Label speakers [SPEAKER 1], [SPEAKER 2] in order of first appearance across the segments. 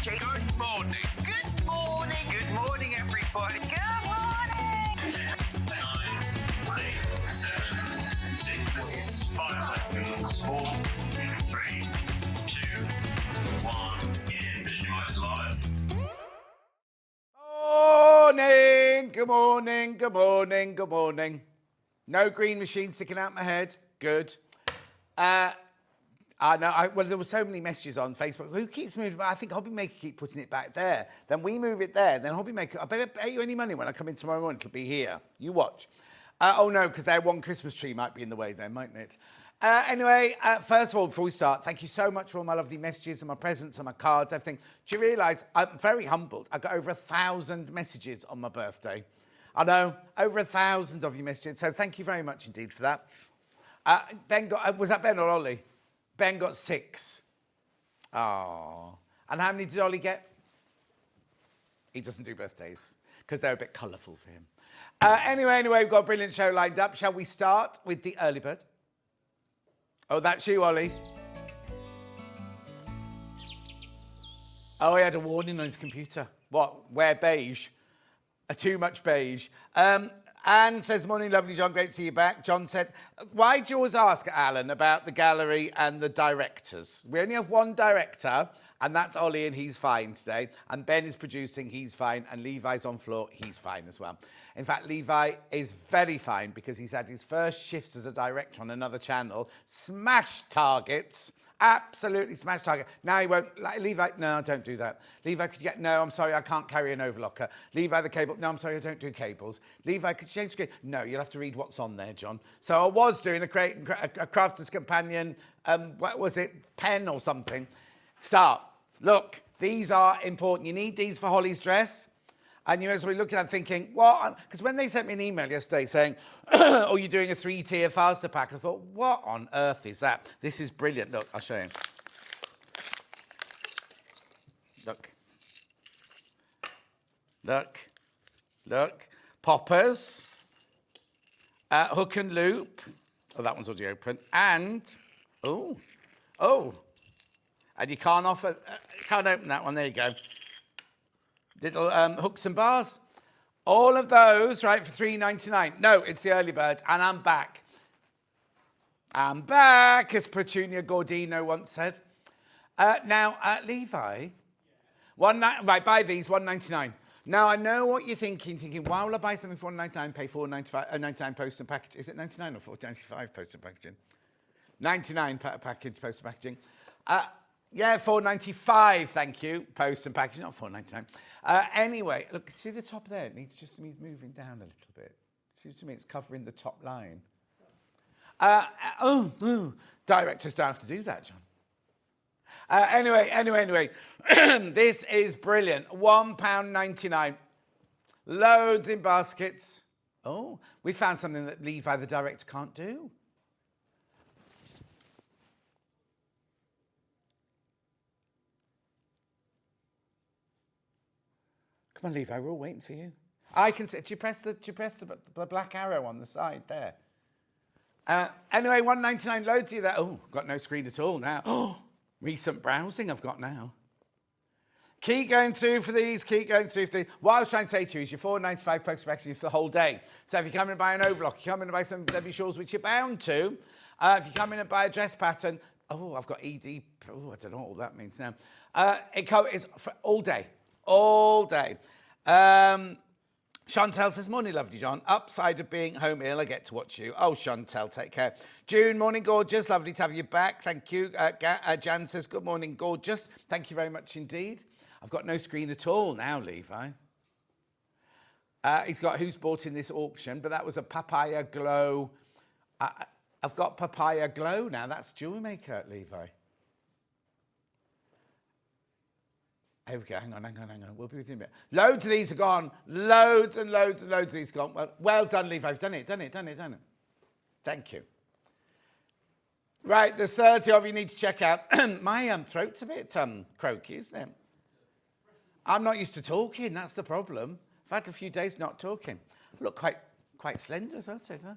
[SPEAKER 1] machine. Good morning. Good morning. Good morning, everybody. Good morning.
[SPEAKER 2] 10, 9, 8, 7, 6, 5 seconds, 4, 3, 2, 1. Visualize live.
[SPEAKER 3] Morning, good morning, good morning, good morning. No green machine sticking out my head. Good. Well, there were so many messages on Facebook. Who keeps moving? I think Hobby Maker keep putting it back there. Then we move it there. Then Hobby Maker, I bet you any money when I come in tomorrow morning, it'll be here. You watch. Oh no, because their one Christmas tree might be in the way there, mightn't it? Anyway, first of all, before we start, thank you so much for all my lovely messages and my presents and my cards, everything. Do you realise I'm very humbled? I got over 1,000 messages on my birthday. I know, over 1,000 of you messages. So thank you very much indeed for that. Ben got, was that Ben or Ollie? Ben got 6. Oh. And how many did Ollie get? He doesn't do birthdays because they're a bit colourful for him. Anyway, we've got a brilliant show lined up. Shall we start with the early bird? Oh, that's you, Ollie. Oh, he had a warning on his computer. What? Wear beige. Too much beige. Anne says, morning, lovely John, great to see you back. John said, why do you always ask Alan about the gallery and the directors? We only have one director, and that's Ollie, and he's fine today. And Ben is producing, he's fine. And Levi's on floor, he's fine as well. In fact, Levi is very fine because he's had his first shifts as a director on another channel. Smash targets. Absolutely smash target. Now he won't, like, Levi, no, don't do that. Levi, could you get, no, I'm sorry, I can't carry an overlocker. Levi, the cable, no, I'm sorry, I don't do cables. Levi, could you change screen? No, you'll have to read what's on there, John. So I was doing a Crafter's Companion, what was it, pen or something. Start. Look, these are important. You need these for Holly's dress. And you must be looking at thinking, what? Because when they sent me an email yesterday saying, oh, you're doing a 3-tier faster pack, I thought, what on earth is that? This is brilliant. Look, I'll show you. Look. Look. Look. Poppers. Hook and loop. Oh, that one's already open. And, oh. And you can't can't open that one. There you go. Little hooks and bars. All of those, right, for $3.99. No, it's the early bird, and I'm back. I'm back, as Petunia Gordino once said. Now, Levi, right, buy these, $1.99. Now, I know what you're thinking, why will I buy something for $1.99, pay $4.99 post and packaging? Is it $99 or $4.95 post and packaging? $99 package post and packaging. Yeah, $4.95, thank you. Post and packaging, not $4.99. Anyway, look, see the top there? It needs just moving down a little bit. Seems to me it's covering the top line. Directors don't have to do that, John. Anyway. This is brilliant. £1.99. Loads in baskets. Oh, we found something that Levi, the director, can't do. Come on, Levi, we're all waiting for you. I can see. Do you press the black arrow on the side there? Anyway, $1.99 loads you there. Oh, got no screen at all now. Oh, recent browsing I've got now. Keep going through for these. What I was trying to say to you is your $4.95 post packaging for the whole day. So if you come in and buy an overlock, you come in and buy some Debbie shawls, which you're bound to. If you come in and buy a dress pattern, oh, I've got ED. Oh, I don't know what all that means now. It's for all day. All day. Chantel says, morning, lovely John. Upside of being home ill, I get to watch you. Oh, Chantel, take care. June, morning, gorgeous. Lovely to have you back. Thank you. Jan says, good morning, gorgeous. Thank you very much indeed. I've got no screen at all now, Levi. He's got who's bought in this auction, but that was a Papaya Glow. I've got Papaya Glow now. That's Jewel Maker, Levi. Here we go, hang on. We'll be with you in a bit. Loads of these are gone. Loads and loads of these are gone. Well done, Levi. I've done it. Thank you. Right, there's 30 of you need to check out. My throat's a bit croaky, isn't it? I'm not used to talking. That's the problem. I've had a few days not talking. I look quite slender, as I say, huh?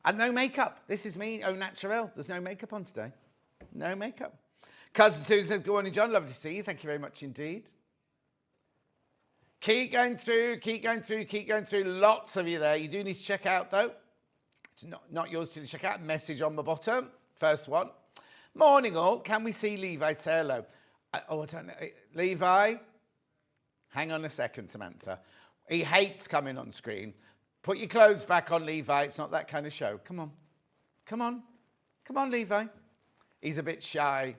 [SPEAKER 3] And no makeup. This is me, au naturel. There's no makeup on today. No makeup. Cousin Susan says, good morning, John. Lovely to see you. Thank you very much indeed. Keep going through, keep going through, keep going through. Lots of you there. You do need to check out, though. It's not yours to check out. Message on the bottom. First one. Morning, all. Can we see Levi? Say hello. I don't know. Levi? Hang on a second, Samantha. He hates coming on screen. Put your clothes back on, Levi. It's not that kind of show. Come on. Come on. Come on, Levi. He's a bit shy.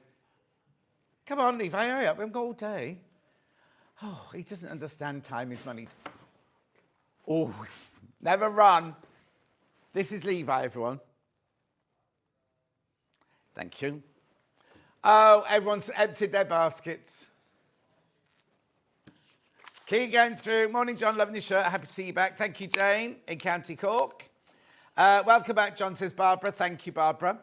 [SPEAKER 3] Come on, Levi, hurry up. We haven't got all day. Oh, he doesn't understand time is money. Oh, never run. This is Levi, everyone. Thank you. Oh, everyone's emptied their baskets. Keep going through. Morning, John. Loving your shirt. Happy to see you back. Thank you, Jane, in County Cork. Welcome back, John, says Barbara. Thank you, Barbara.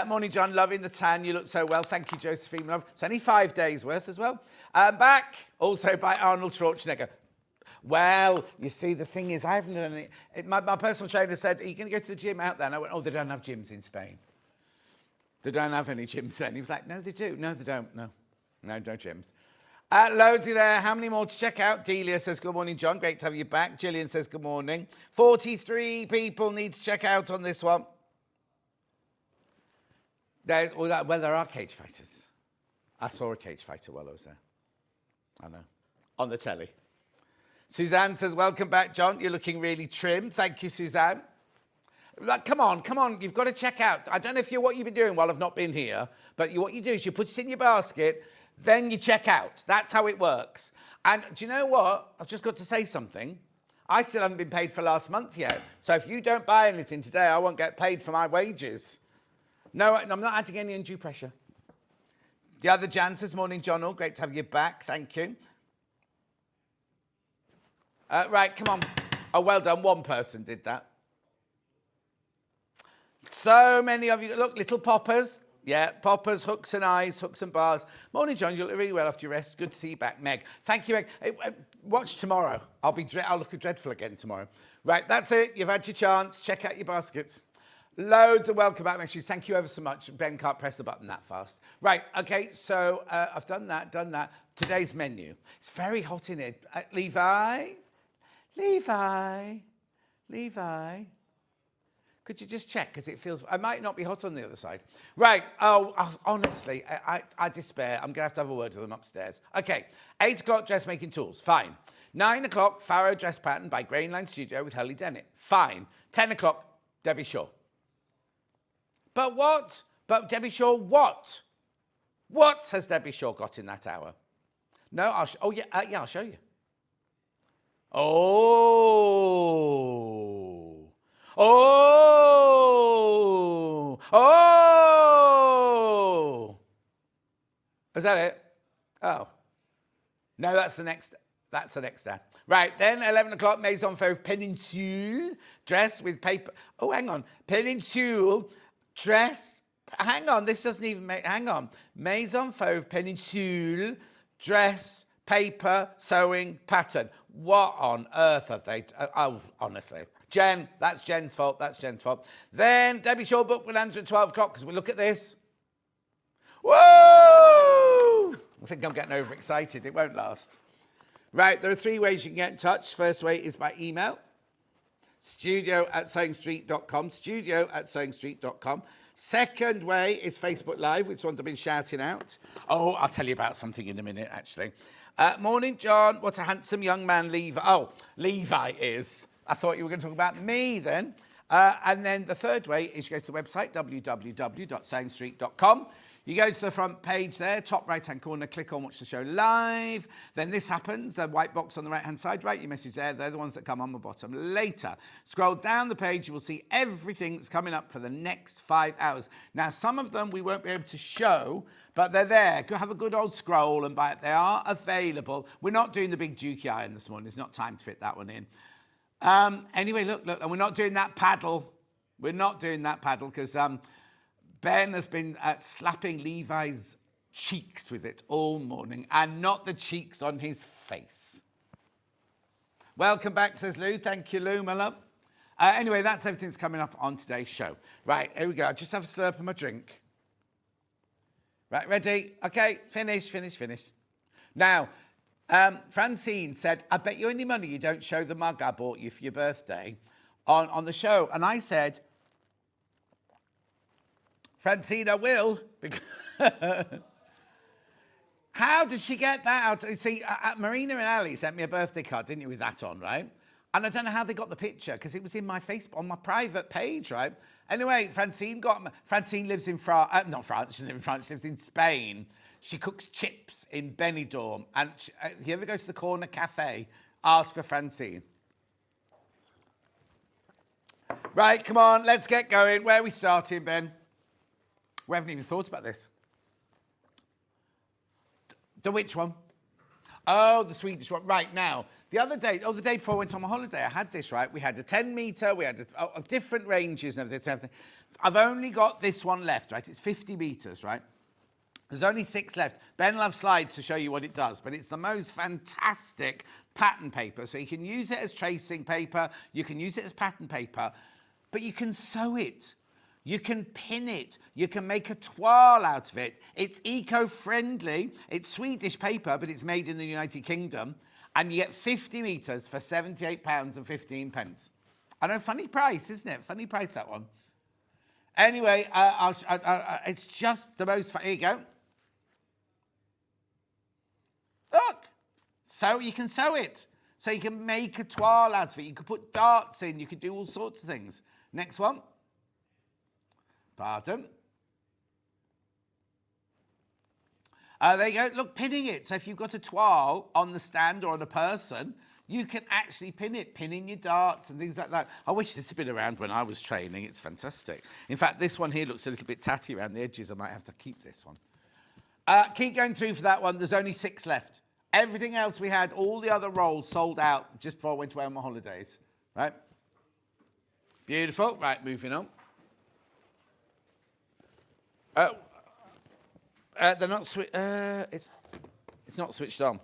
[SPEAKER 3] Morning, John. Loving the tan. You look so well. Thank you, Josephine. Love. It's only 5 days worth as well. Back, also by Arnold Schwarzenegger. Well, you see, the thing is, I haven't done it. My personal trainer said, are you going to go to the gym out there? And I went, oh, they don't have gyms in Spain. They don't have any gyms then. He was like, no, they do. No, they don't. No, no gyms. Loads there. How many more to check out? Delia says, good morning, John. Great to have you back. Gillian says, good morning. 43 people need to check out on this one. Well, there are cage fighters. I saw a cage fighter while I was there. I know. On the telly. Suzanne says, welcome back, John. You're looking really trim. Thank you, Suzanne. Come on. You've got to check out. I don't know if you're what you've been doing while I've not been here, but what you do is you put it in your basket, then you check out. That's how it works. And do you know what? I've just got to say something. I still haven't been paid for last month yet. So if you don't buy anything today, I won't get paid for my wages. No, I'm not adding any undue pressure. The other Jan says, morning, John. All great to have you back. Thank you. Right, come on. Oh, well done. One person did that. So many of you. Look, little poppers. Yeah, poppers, hooks and eyes, hooks and bars. Morning, John. You look really well after your rest. Good to see you back, Meg. Thank you, Meg. Hey, watch tomorrow. I'll look dreadful again tomorrow. Right, that's it. You've had your chance. Check out your baskets. Loads of welcome back messages. Thank you ever so much. Ben can't press the button that fast. Right, okay, so I've done that. Today's menu. It's very hot in here. Levi. Could you just check? Because it feels... I might not be hot on the other side. Right. Honestly, I despair. I'm going to have a word with them upstairs. Okay. 8 o'clock, Dressmaking Tools. Fine. 9 o'clock, Farrow Dress Pattern by Grainline Studio with Helly Dennett. Fine. 10 o'clock, Debbie Shaw. But what? But Debbie Shaw what? What has Debbie Shaw got in that hour? No, I'll show you. Is that it? Oh. No, that's the next day. Right, then 11 o'clock, Maison Fauve Péninsule dress with paper. Oh, hang on. Péninsule dress. Hang on, this doesn't even make... Hang on. Maison Fauve Péninsule dress, paper, sewing, pattern. What on earth have they... honestly. Jen, that's Jen's fault. Then Debbie Shaw book Bonanza at 12 o'clock because we look at this. Whoa! I think I'm getting overexcited. It won't last. Right, there are 3 ways you can get in touch. First way is by email. studio@sewingstreet.com. Second way is Facebook Live, which ones I've been shouting out. Oh, I'll tell you about something in a minute, actually. Morning, John. What a handsome young man Levi. Oh, Levi is. I thought you were going to talk about me then. And then the third way is you go to the website, www.sewingstreet.com. You go to the front page there, top right-hand corner, click on Watch the Show Live. Then this happens, the white box on the right-hand side, write your message there. They're the ones that come on the bottom later. Scroll down the page, you will see everything that's coming up for the next 5 hours. Now, some of them we won't be able to show, but they're there. Go have a good old scroll and buy it. They are available. We're not doing the big Dukey iron this morning. There's not time to fit that one in. Anyway, look, and we're not doing that paddle. We're not doing that paddle because... Ben has been slapping Levi's cheeks with it all morning and not the cheeks on his face. Welcome back, says Lou. Thank you, Lou, my love. Anyway, that's everything that's coming up on today's show. Right, here we go. I just have a slurp of my drink. Right, ready? Okay, finish. Now, Francine said, I bet you any money you don't show the mug I bought you for your birthday on the show. And I said, Francine, I will. How did she get that out? See, Marina and Ali sent me a birthday card, didn't you, with that on, right? And I don't know how they got the picture, because it was in my Facebook, on my private page, right? Anyway, Francine lives in France, not France, she lives in France, she lives in Spain. She cooks chips in Benidorm. And if you ever go to the corner cafe, ask for Francine. Right, come on, let's get going. Where are we starting, Ben? We haven't even thought about this. The which one? Oh, the Swedish one. Right, now, the day before I went on my holiday, I had this, right? We had a 10 metre, we had different ranges and everything. I've only got this one left, right? It's 50 metres, right? There's only 6 left. Ben will have slides to show you what it does, but it's the most fantastic pattern paper. So you can use it as tracing paper, you can use it as pattern paper, but you can sew it. You can pin it. You can make a toile out of it. It's eco-friendly. It's Swedish paper, but it's made in the United Kingdom. And you get 50 metres for £78.15. I know, funny price, isn't it? Funny price, that one. Anyway, it's just the most fun. Here you go. Look. So you can sew it. So you can make a toile out of it. You can put darts in. You can do all sorts of things. Next one. Pardon. There you go. Look, pinning it. So if you've got a toile on the stand or on a person, you can actually pin it, pin in your darts and things like that. I wish this had been around when I was training. It's fantastic. In fact, this one here looks a little bit tatty around the edges. I might have to keep this one. Keep going through for that one. There's only 6 left. Everything else we had, all the other rolls sold out just before I went away on my holidays. Right? Beautiful. Right, moving on. They're not it's not switched on.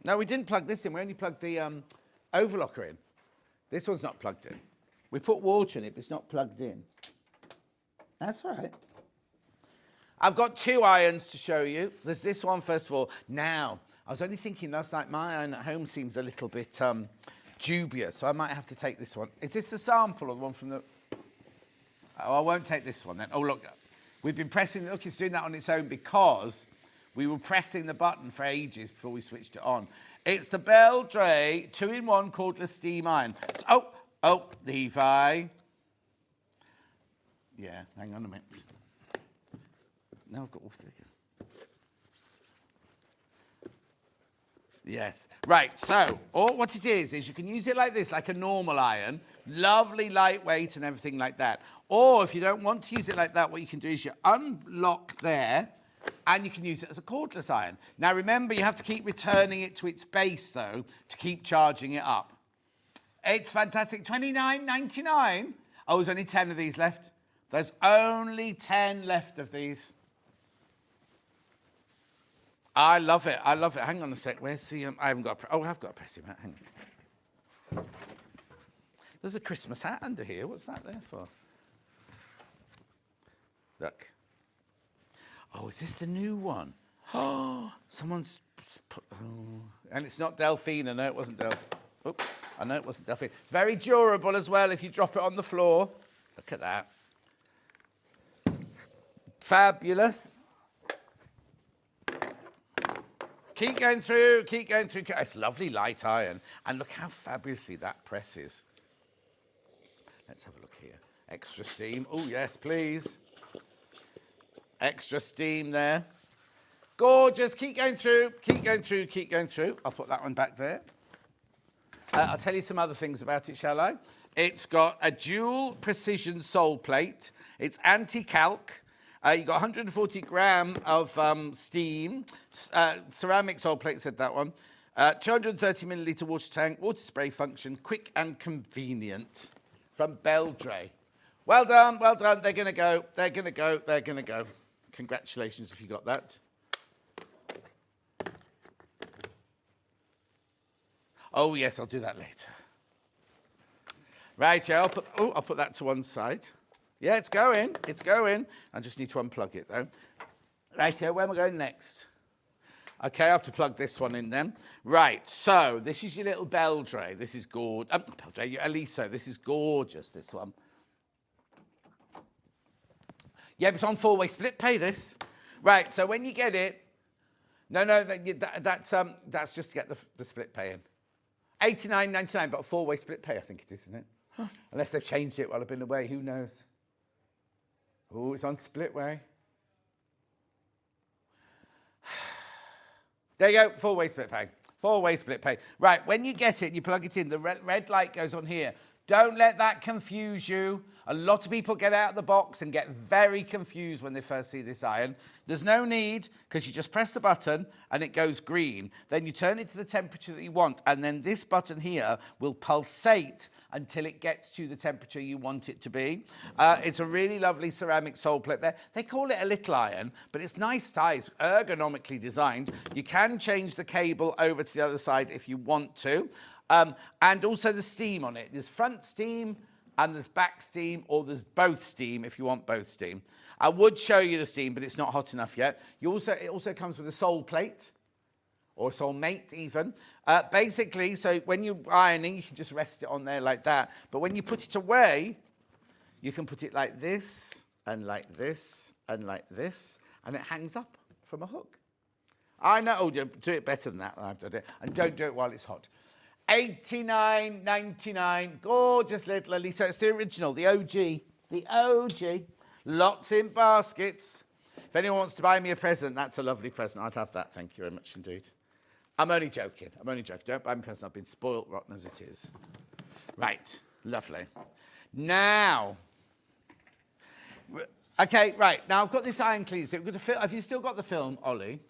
[SPEAKER 3] No, we didn't plug this in. We only plugged the overlocker in. This one's not plugged in. We put water in it, but it's not plugged in. That's all right. I've got 2 irons to show you. There's this one, first of all. Now, I was only thinking last night, my iron at home seems a little bit dubious, so I might have to take this one. Is this the sample or the one from the... Oh, I won't take this one then. Oh, look. We've been pressing... Look, it's doing that on its own because we were pressing the button for ages before we switched it on. It's the Belle Dre 2-in-1 cordless steam iron. So, Levi. Yeah, hang on a minute. No, I've got water. Yes. Right, so what it is you can use it like this, like a normal iron. Lovely lightweight and everything like that. Or if you don't want to use it like that, what you can do is you unlock there and you can use it as a cordless iron. Now remember, you have to keep returning it to its base though to keep charging it up. It's fantastic. $29.99. Oh, there's only 10 of these left. There's only 10 left of these. I love it. I love it. Hang on a sec. Where's the... I haven't got... I've got a pressing hat. Hang on. There's a Christmas hat under here. What's that there for? Look. Oh, is this the new one? Oh, someone's put... Oh. And it's not Delphine. I know it wasn't Delphine. Oops. I know it wasn't Delphine. It's very durable as well if you drop it on the floor. Look at that. Fabulous. Keep going through, keep going through. It's lovely light iron. And look how fabulously that presses. Let's have a look here. Extra steam. Oh, yes, please. Extra steam there. Gorgeous. Keep going through, keep going through, keep going through. I'll put that one back there. I'll tell you some other things about it, shall I? It's got a dual precision sole plate. It's anti-calc. You've got 140 gram of steam. Ceramic sole plate, said that one. 230 millilitre water tank, water spray function, quick and convenient. From Belle Dre. Well done, well done. They're going to go, they're going to go, they're going to go. Congratulations if you got that. Oh, yes, I'll do that later. Right, yeah, I'll put that to one side. Yeah, it's going. It's going. I just need to unplug it, though. Right here, where am I going next? Okay, I have to plug this one in then. Right, so this is your little Beldray. This is gorgeous. Beldray, your Aliso. This is gorgeous, this one. Yeah, it's on four-way split pay, this. Right, so when you get it, that's just to get the split pay in. $89.99, but a four-way split pay, I think it is, isn't it? Unless they've changed it while I've been away, who knows? Oh, it's on split way. There you go, four-way split pay. Four-way split pay. Right, when you get it, you plug it in. The red light goes on here. Don't let that confuse you. A lot of people get out of the box and get very confused when they first see this iron. There's no need, because you just press the button and it goes green. Then you turn it to the temperature that you want, and then this button here will pulsate until it gets to the temperature you want it to be. It's a really lovely ceramic sole plate there. They call it a little iron, but it's nice size, ergonomically designed. You can change the cable over to the other side if you want to. And also the steam on it. There's front steam and there's back steam, or there's both steam if you want both steam. I would show you the steam, but it's not hot enough yet. It also comes with a sole plate, or a sole mate even. Basically, so when you're ironing, you can just rest it on there like that. But when you put it away, you can put it like this, and like this, and like this, and it hangs up from a hook. I know, oh, do it better than that. I've done it. And don't do it while it's hot. $89.99, gorgeous little Aliso. It's the original, the OG, the OG. Lots in baskets. If anyone wants to buy me a present, that's a lovely present. I'd have that, thank you very much indeed. I'm only joking, Don't buy me a present, I've been spoilt rotten as it is. Right, lovely. Now, okay, right, now I've got this iron cleaner. Have you still got the film, Ollie?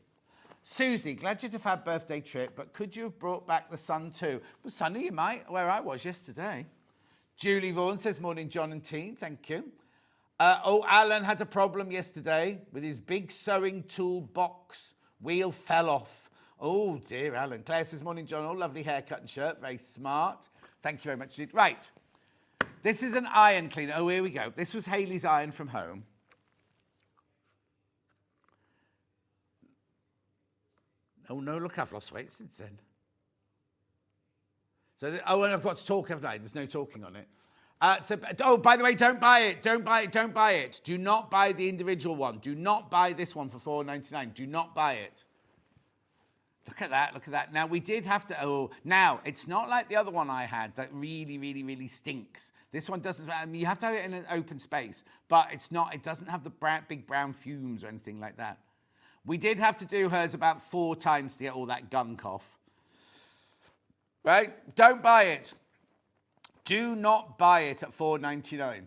[SPEAKER 3] Susie, glad you'd have had birthday trip, but could you have brought back the sun too? Well, sunny, you might, where I was yesterday. Julie Vaughan says, morning, John and team, thank you. Alan had a problem yesterday with his big sewing tool box. Wheel fell off. Oh, dear, Alan. Claire says, morning, John. Oh, lovely haircut and shirt. Very smart. Thank you very much indeed. Right. This is an iron cleaner. Oh, here we go. This was Hayley's iron from home. Oh, no, look, I've lost weight since then. So, and I've got to talk, haven't I? There's no talking on it. Oh, by the way, don't buy it. Don't buy it. Don't buy it. Do not buy the individual one. Do not buy this one for $4.99. Do not buy it. Look at that. Look at that. Now, we did have to... Oh, now, it's not like the other one I had that really, really, really stinks. This one doesn't... I mean, you have to have it in an open space, but it's not... It doesn't have the big brown fumes or anything like that. We did have to do hers about 4 times to get all that gunk off. Right? Don't buy it. Do not buy it at $4.99.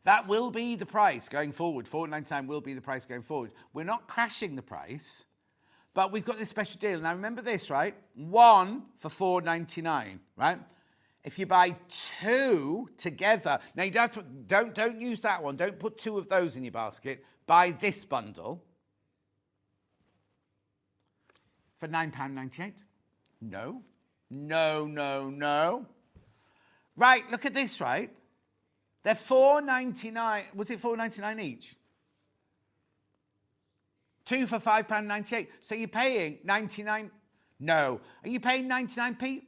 [SPEAKER 3] That will be the price going forward. $4.99 will be the price going forward. We're not crashing the price, but we've got this special deal. Now, remember this, right? 1 for $4.99, right? If you buy 2 together... Now, you don't use that one. Don't put 2 of those in your basket. Buy this bundle for £9.98. No. No, no, no. Right, look at this, right? They're $4.99. Was it $4.99 each? 2 for £5.98. So you're paying 99. No. Are you paying 99p?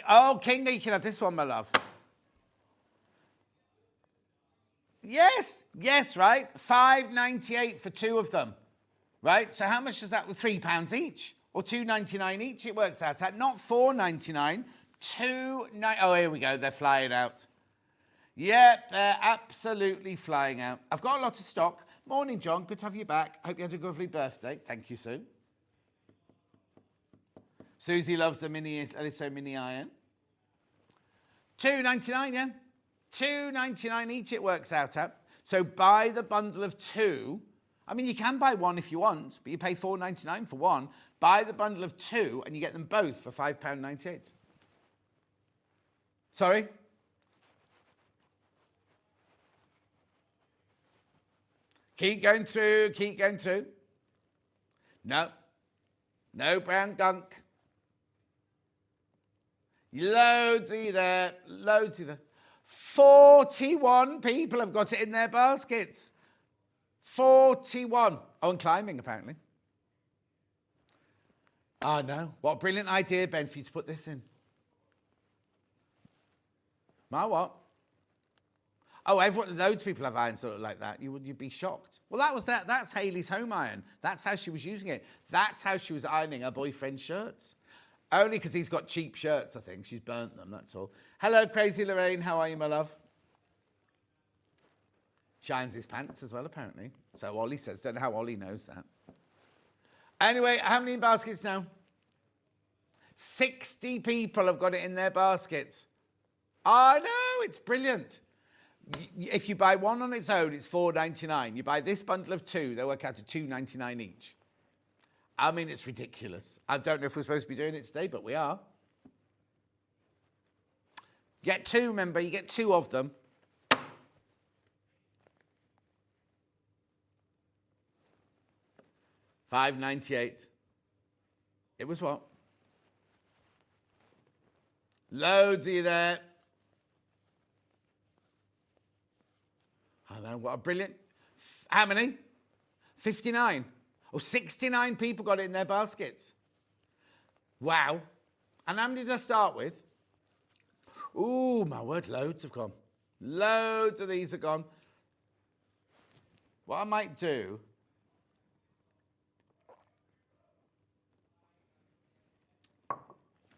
[SPEAKER 3] Oh, Kinga, you can have this one, my love. Yes, yes, right? $5.98 for 2 of them, right? So how much is that with £3 each? Or $2.99 each it works out at? Not $4.99, $2.99. Oh, here we go, they're flying out. Yeah, they're absolutely flying out. I've got a lot of stock. Morning, John, good to have you back. Hope you had a lovely birthday. Thank you, Sue. Susie loves the Aliso mini iron. $2.99, yeah? $2.99 each it works out at. So buy the bundle of 2. I mean, you can buy 1 if you want, but you pay $4.99 for 1. Buy the bundle of 2 and you get them both for £5.98. Sorry? Keep going through, keep going through. No. No brown gunk. Loads of you there, loads of you there. 41 people have got it in their baskets. 41. Oh, and climbing, apparently. Oh, no. What a brilliant idea, Ben, for you to put this in. My what? Oh, loads of people have irons that look like that. You'd be shocked. Well, that's Hayley's home iron. That's how she was using it. That's how she was ironing her boyfriend's shirts. Only because he's got cheap shirts, I think. She's burnt them, that's all. Hello, Crazy Lorraine. How are you, my love? Shines his pants as well, apparently. So Ollie says. Don't know how Ollie knows that. Anyway, how many baskets now? 60 people have got it in their baskets. I know, it's brilliant. If you buy one on its own, it's $4.99. You buy this bundle of two, they work out to $2.99 each. I mean, it's ridiculous. I don't know if we're supposed to be doing it today, but we are. Get two, remember, you get two of them. $5.98. It was what? Loads of you there. I know, what a brilliant... How many? 59. Or 69 people got it in their baskets. Wow. And how many did I start with? Ooh, my word, loads have gone. Loads of these are gone. What I might do...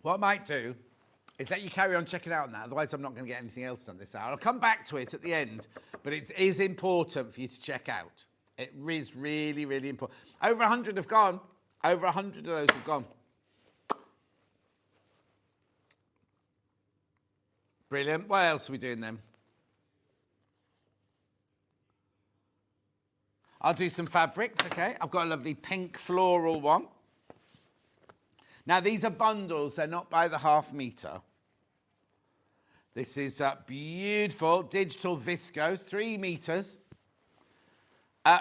[SPEAKER 3] What I might do is let you carry on checking out on that. Otherwise, I'm not going to get anything else done this hour. I'll come back to it at the end, but it is important for you to check out. It is really, really important. Over 100 have gone. Over 100 of those have gone. Brilliant. What else are we doing then? I'll do some fabrics, okay? I've got a lovely pink floral one. Now, these are bundles. They're not by the half metre. This is beautiful digital viscose, 3 metres.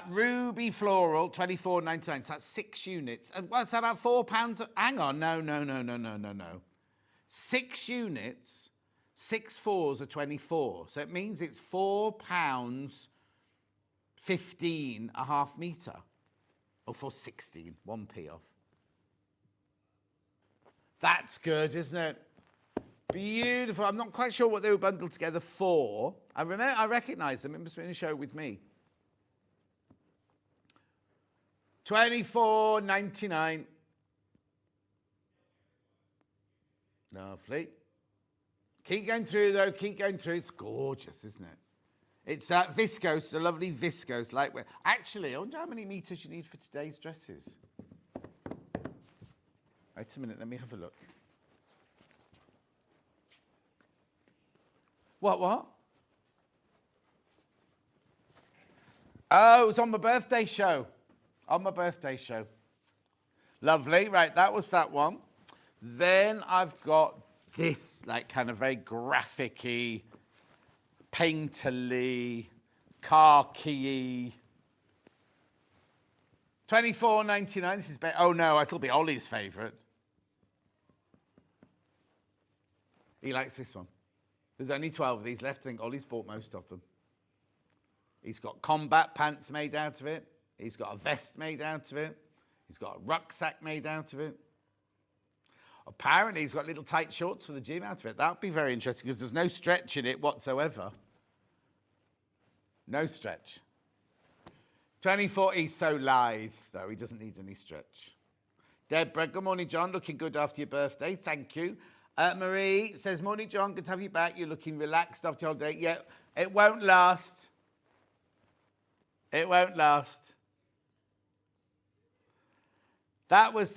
[SPEAKER 3] Ruby floral, $24.99. So that's 6 units. And what's that, about £4? Hang on. No. 6 units, 6 fours are 24. So it means it's £4.15 a half metre. Or $4.16, 1p off. That's good, isn't it? Beautiful. I'm not quite sure what they were bundled together for. I recognise them. It must have been a show with me. $24.99. Lovely. Keep going through, though. Keep going through. It's gorgeous, isn't it? It's viscose, a lovely viscose, lightweight. Actually, I wonder how many metres you need for today's dresses. Wait a minute, let me have a look. What? Oh, it was on my birthday show. Lovely, right, that was that one. Then I've got this, like, kind of very graphic-y, painterly, khaki-y. $24.99. This is better. Oh, no, I thought it'd be Ollie's favourite. He likes this one. There's only 12 of these left. I think Ollie's bought most of them. He's got combat pants made out of it. He's got a vest made out of it. He's got a rucksack made out of it. Apparently, he's got little tight shorts for the gym out of it. That'll be very interesting because there's no stretch in it whatsoever. No stretch. 24, he's so lithe, though. He doesn't need any stretch. Deborah, good morning, John. Looking good after your birthday. Thank you. Marie says, morning, John. Good to have you back. You're looking relaxed after your holiday. Yeah, it won't last. It won't last. That was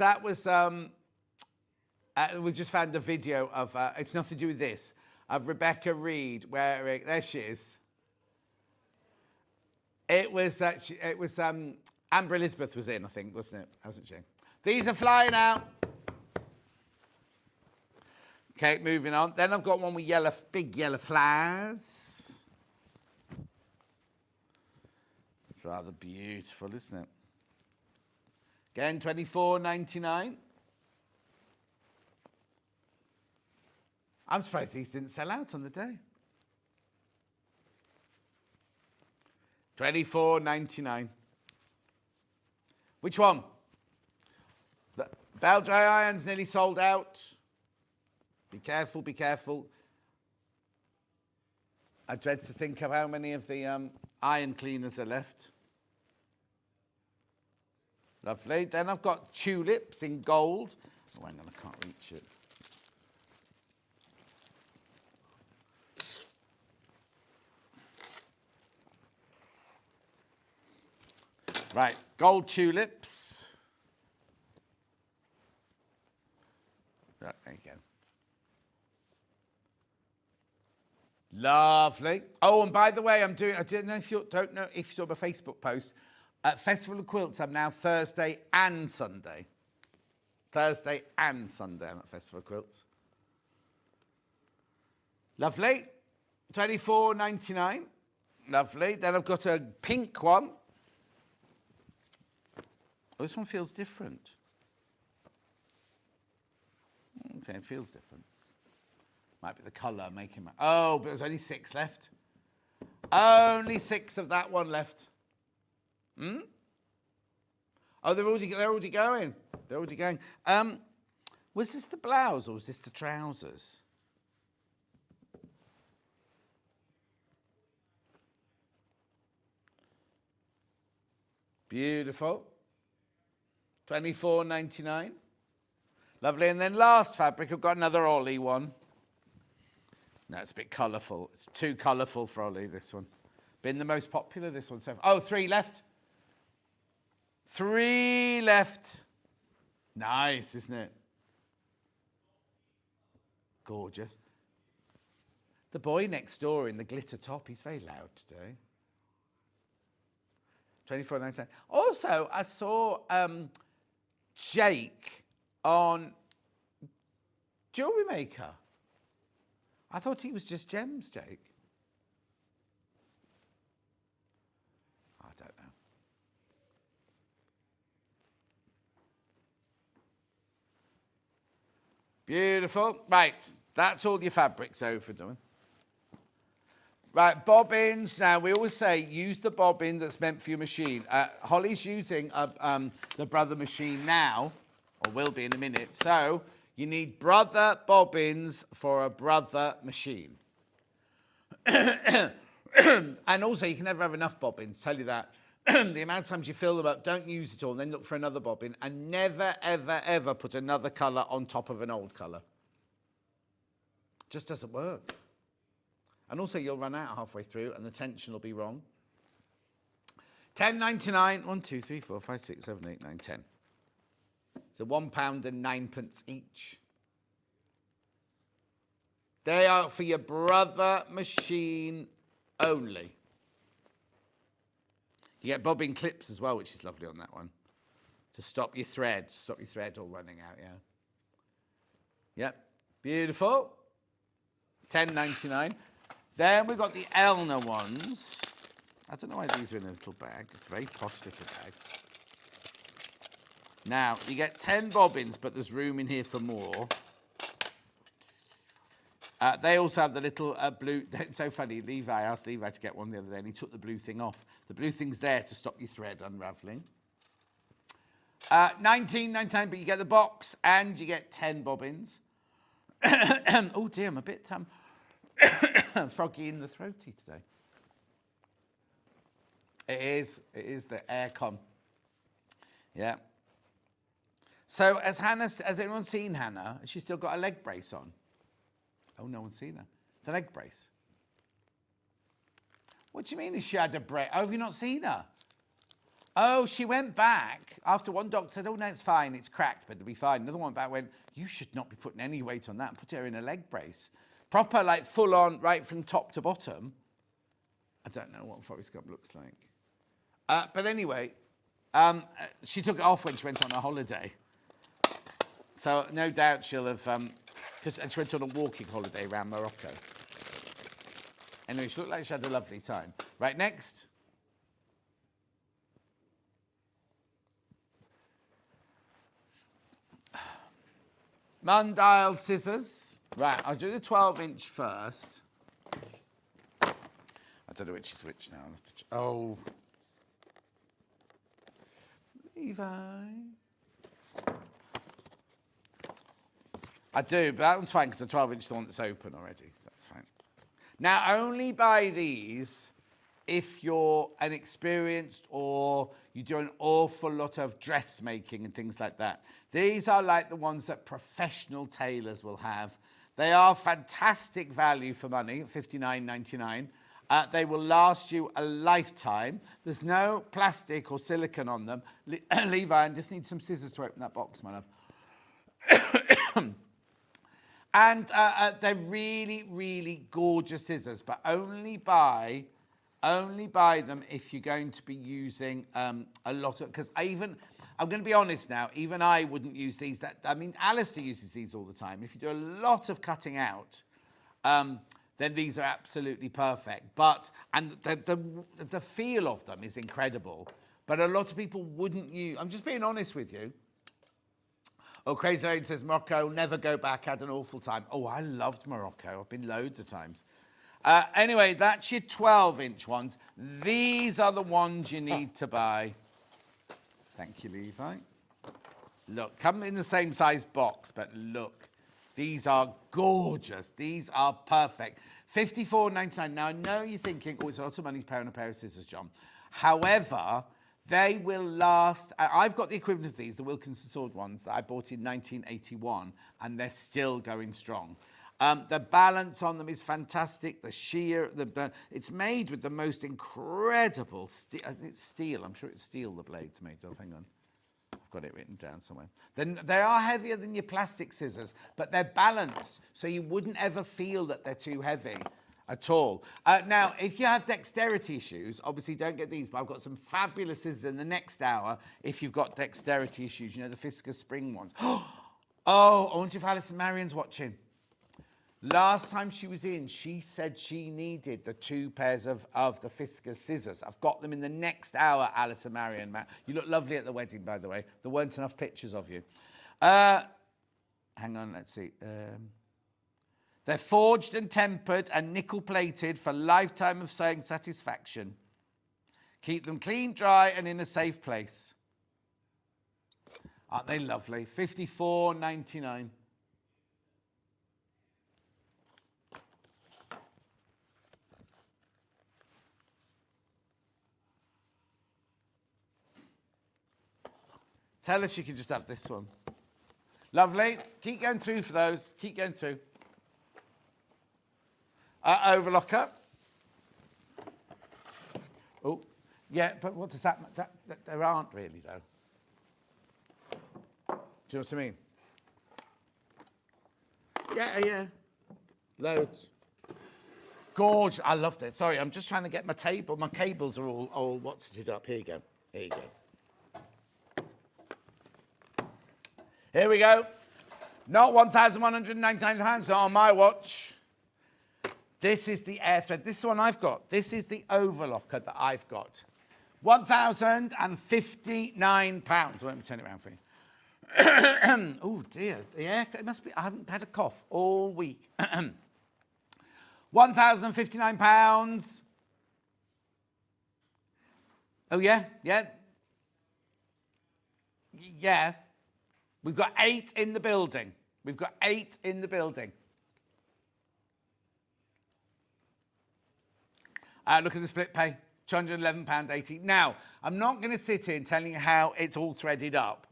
[SPEAKER 3] we just found the video of, it's nothing to do with this, of Rebecca Reed wearing, there she is. It was Amber Elizabeth was in, I think, wasn't it? Wasn't she? These are flying out. Okay, moving on. Then I've got one with big yellow flowers. It's rather beautiful, isn't it? Again, $24.99. I'm surprised these didn't sell out on the day. $24.99. Which one? The Bell Dry Iron's nearly sold out. Be careful, be careful. I dread to think of how many of the iron cleaners are left. Lovely. Then I've got tulips in gold. Oh, hang on, I can't reach it. Right, gold tulips. Right, there you go. Lovely. Oh, and by the way, I don't know if you saw my Facebook post. At Festival of Quilts, I'm now Thursday and Sunday. Thursday and Sunday, I'm at Festival of Quilts. Lovely. $24.99. Lovely. Then I've got a pink one. Oh, this one feels different. Okay, it feels different. Might be the colour making my... Oh, but there's only 6 left. Only 6 of that one left. Oh, they're already going. They're already going. Was this the blouse or was this the trousers? Beautiful. $24.99. Lovely. And then last fabric, I've got another Ollie one. No, it's a bit colourful. It's too colourful for Ollie, this one. Been the most popular, this one so far. Oh, 3 left. 3 left. Nice, isn't it? Gorgeous. The boy next door in the glitter top, he's very loud today. $24.99. Also, I saw Jake on Jewellery Maker. I thought he was just gems, Jake. I don't know. Beautiful. Right, that's all your fabrics over doing. Right, bobbins. Now, we always say use the bobbin that's meant for your machine. Holly's using the Brother machine now, or will be in a minute. So you need Brother bobbins for a Brother machine. And also, you can never have enough bobbins, tell you that. The amount of times you fill them up, don't use it all, and then look for another bobbin, and never, ever, ever put another colour on top of an old colour. Just doesn't work. And also, you'll run out halfway through, and the tension will be wrong. $10.99. 1, 2, 3, 4, 5, 6, 7, 8, 9, 10. So £1 and 9p each. They are for your Brother machine only. You get bobbin clips as well, which is lovely on that one. To stop your thread all running out, yeah. Yep, beautiful. $10.99. Then we've got the Elna ones. I don't know why these are in a little bag. It's a very posh little bag. Now, you get 10 bobbins, but there's room in here for more. They also have the little blue... It's so funny, I asked Levi to get one the other day, and he took the blue thing off. The blue thing's there to stop your thread unravelling. $19.99, but you get the box, and you get 10 bobbins. Oh, dear, I'm a bit froggy in the throaty today. It is the aircon. Yeah. So has anyone seen Hannah? Has she still got a leg brace on? Oh, no one's seen her. The leg brace. What do you mean, has she had a brace? Oh, have you not seen her? Oh, she went back after one doctor said, oh, no, it's fine, it's cracked, but it'll be fine. Another one back went, you should not be putting any weight on that. Put her in a leg brace. Proper, like, full on, right from top to bottom. I don't know what Forrest Gump looks like. But anyway, she took it off when she went on a holiday. So no doubt she'll have, because she went on a walking holiday around Morocco. Anyway, she looked like she had a lovely time. Right, next. Mundial scissors. Right, I'll do the 12-inch first. I don't know which is which now. I'll have to oh. Levi. I do, but that one's fine because the 12-inch is the one that's open already. That's fine. Now, only buy these if you're an experienced or you do an awful lot of dressmaking and things like that. These are like the ones that professional tailors will have. They are fantastic value for money, $59.99. They will last you a lifetime. There's no plastic or silicone on them. Levi, I just need some scissors to open that box, my love. And they're really, really gorgeous scissors, but only buy them if you're going to be using a lot of, because I'm going to be honest now, even I wouldn't use these. Alistair uses these all the time. If you do a lot of cutting out, then these are absolutely perfect. And the feel of them is incredible, but a lot of people wouldn't use, I'm just being honest with you. Oh, Crazy Lane says, Morocco, never go back, had an awful time. Oh, I loved Morocco. I've been loads of times. Anyway, that's your 12-inch ones. These are the ones you need to buy. Thank you, Levi. Look, come in the same size box, but look. These are gorgeous. These are perfect. $54.99. Now, I know you're thinking, oh, it's a lot of money on a pair of scissors, John. However, they will last. I've got the equivalent of these, the Wilkinson Sword ones that I bought in 1981, and they're still going strong. The balance on them is fantastic. The shear, it's made with the most incredible steel. It's steel. I'm sure it's steel the blade's made of. Hang on. I've got it written down somewhere. Then they are heavier than your plastic scissors, but they're balanced, so you wouldn't ever feel that they're too heavy at all. Now, if you have dexterity issues, obviously don't get these, but I've got some fabulous scissors in the next hour if you've got dexterity issues. You know, the Fisker Spring ones. Oh, I wonder if Alison Marion's watching. Last time she was in, she said she needed the 2 pairs of the Fisker scissors. I've got them in the next hour, Alison Marion. You look lovely at the wedding, by the way. There weren't enough pictures of you. Hang on, let's see. They're forged and tempered and nickel-plated for a lifetime of sewing satisfaction. Keep them clean, dry, and in a safe place. Aren't they lovely? $54.99. Tell us you can just have this one. Lovely. Keep going through for those. Keep going through. Overlocker. Oh, yeah, but what does that there aren't really, though. Do you know what I mean? Yeah. Loads. Gorgeous. I loved it. Sorry, I'm just trying to get my table. My cables are all what's it up. Here you go. Here you go. Here we go. Not £1,199, not on my watch. This is the air thread. This is the one I've got. This is the overlocker that I've got. £1,059. Let me turn it around for you. Oh, dear. Yeah, it must be. I haven't had a cough all week. £1,059. Oh, yeah? Yeah. We've got 8 in the building. Look at the split pay, £211.80. Now, I'm not going to sit here and telling you how it's all threaded up.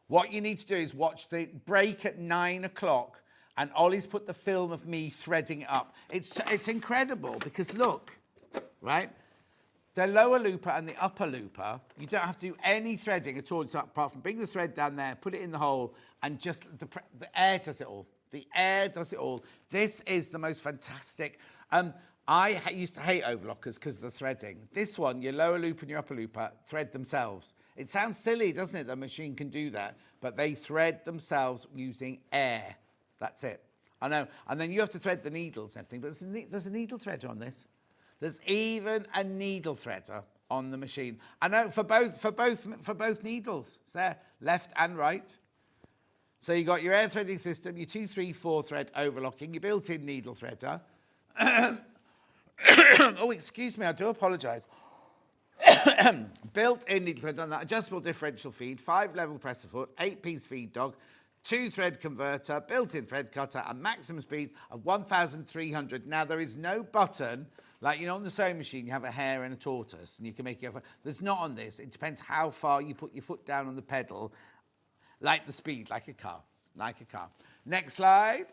[SPEAKER 3] What you need to do is watch the break at 9 o'clock, and Ollie's put the film of me threading it up. It's incredible because look, right? The lower looper and the upper looper, you don't have to do any threading at all, apart from bring the thread down there, put it in the hole, and just the air does it all. The air does it all. This is the most fantastic. I used to hate overlockers because of the threading. This one, your lower loop and your upper looper thread themselves. It sounds silly, doesn't it? The machine can do that, but they thread themselves using air. That's it. I know. And then you have to thread the needles and everything, but there's a needle threader on this. There's even a needle threader on the machine. I know for both needles. It's there, left and right. So you got your air threading system, your 2, 3, 4 thread overlocking, your built-in needle threader. Oh, excuse me, I do apologise. Built-in needle thread on that, adjustable differential feed, 5-level presser foot, 8-piece feed dog, 2-thread converter, built-in thread cutter, and maximum speed of 1,300. Now, there is no button, like, you know, on the sewing machine, you have a hare and a tortoise, and you can make it... There's not on this. It depends how far you put your foot down on the pedal, like the speed, like a car, like a car. Next slide.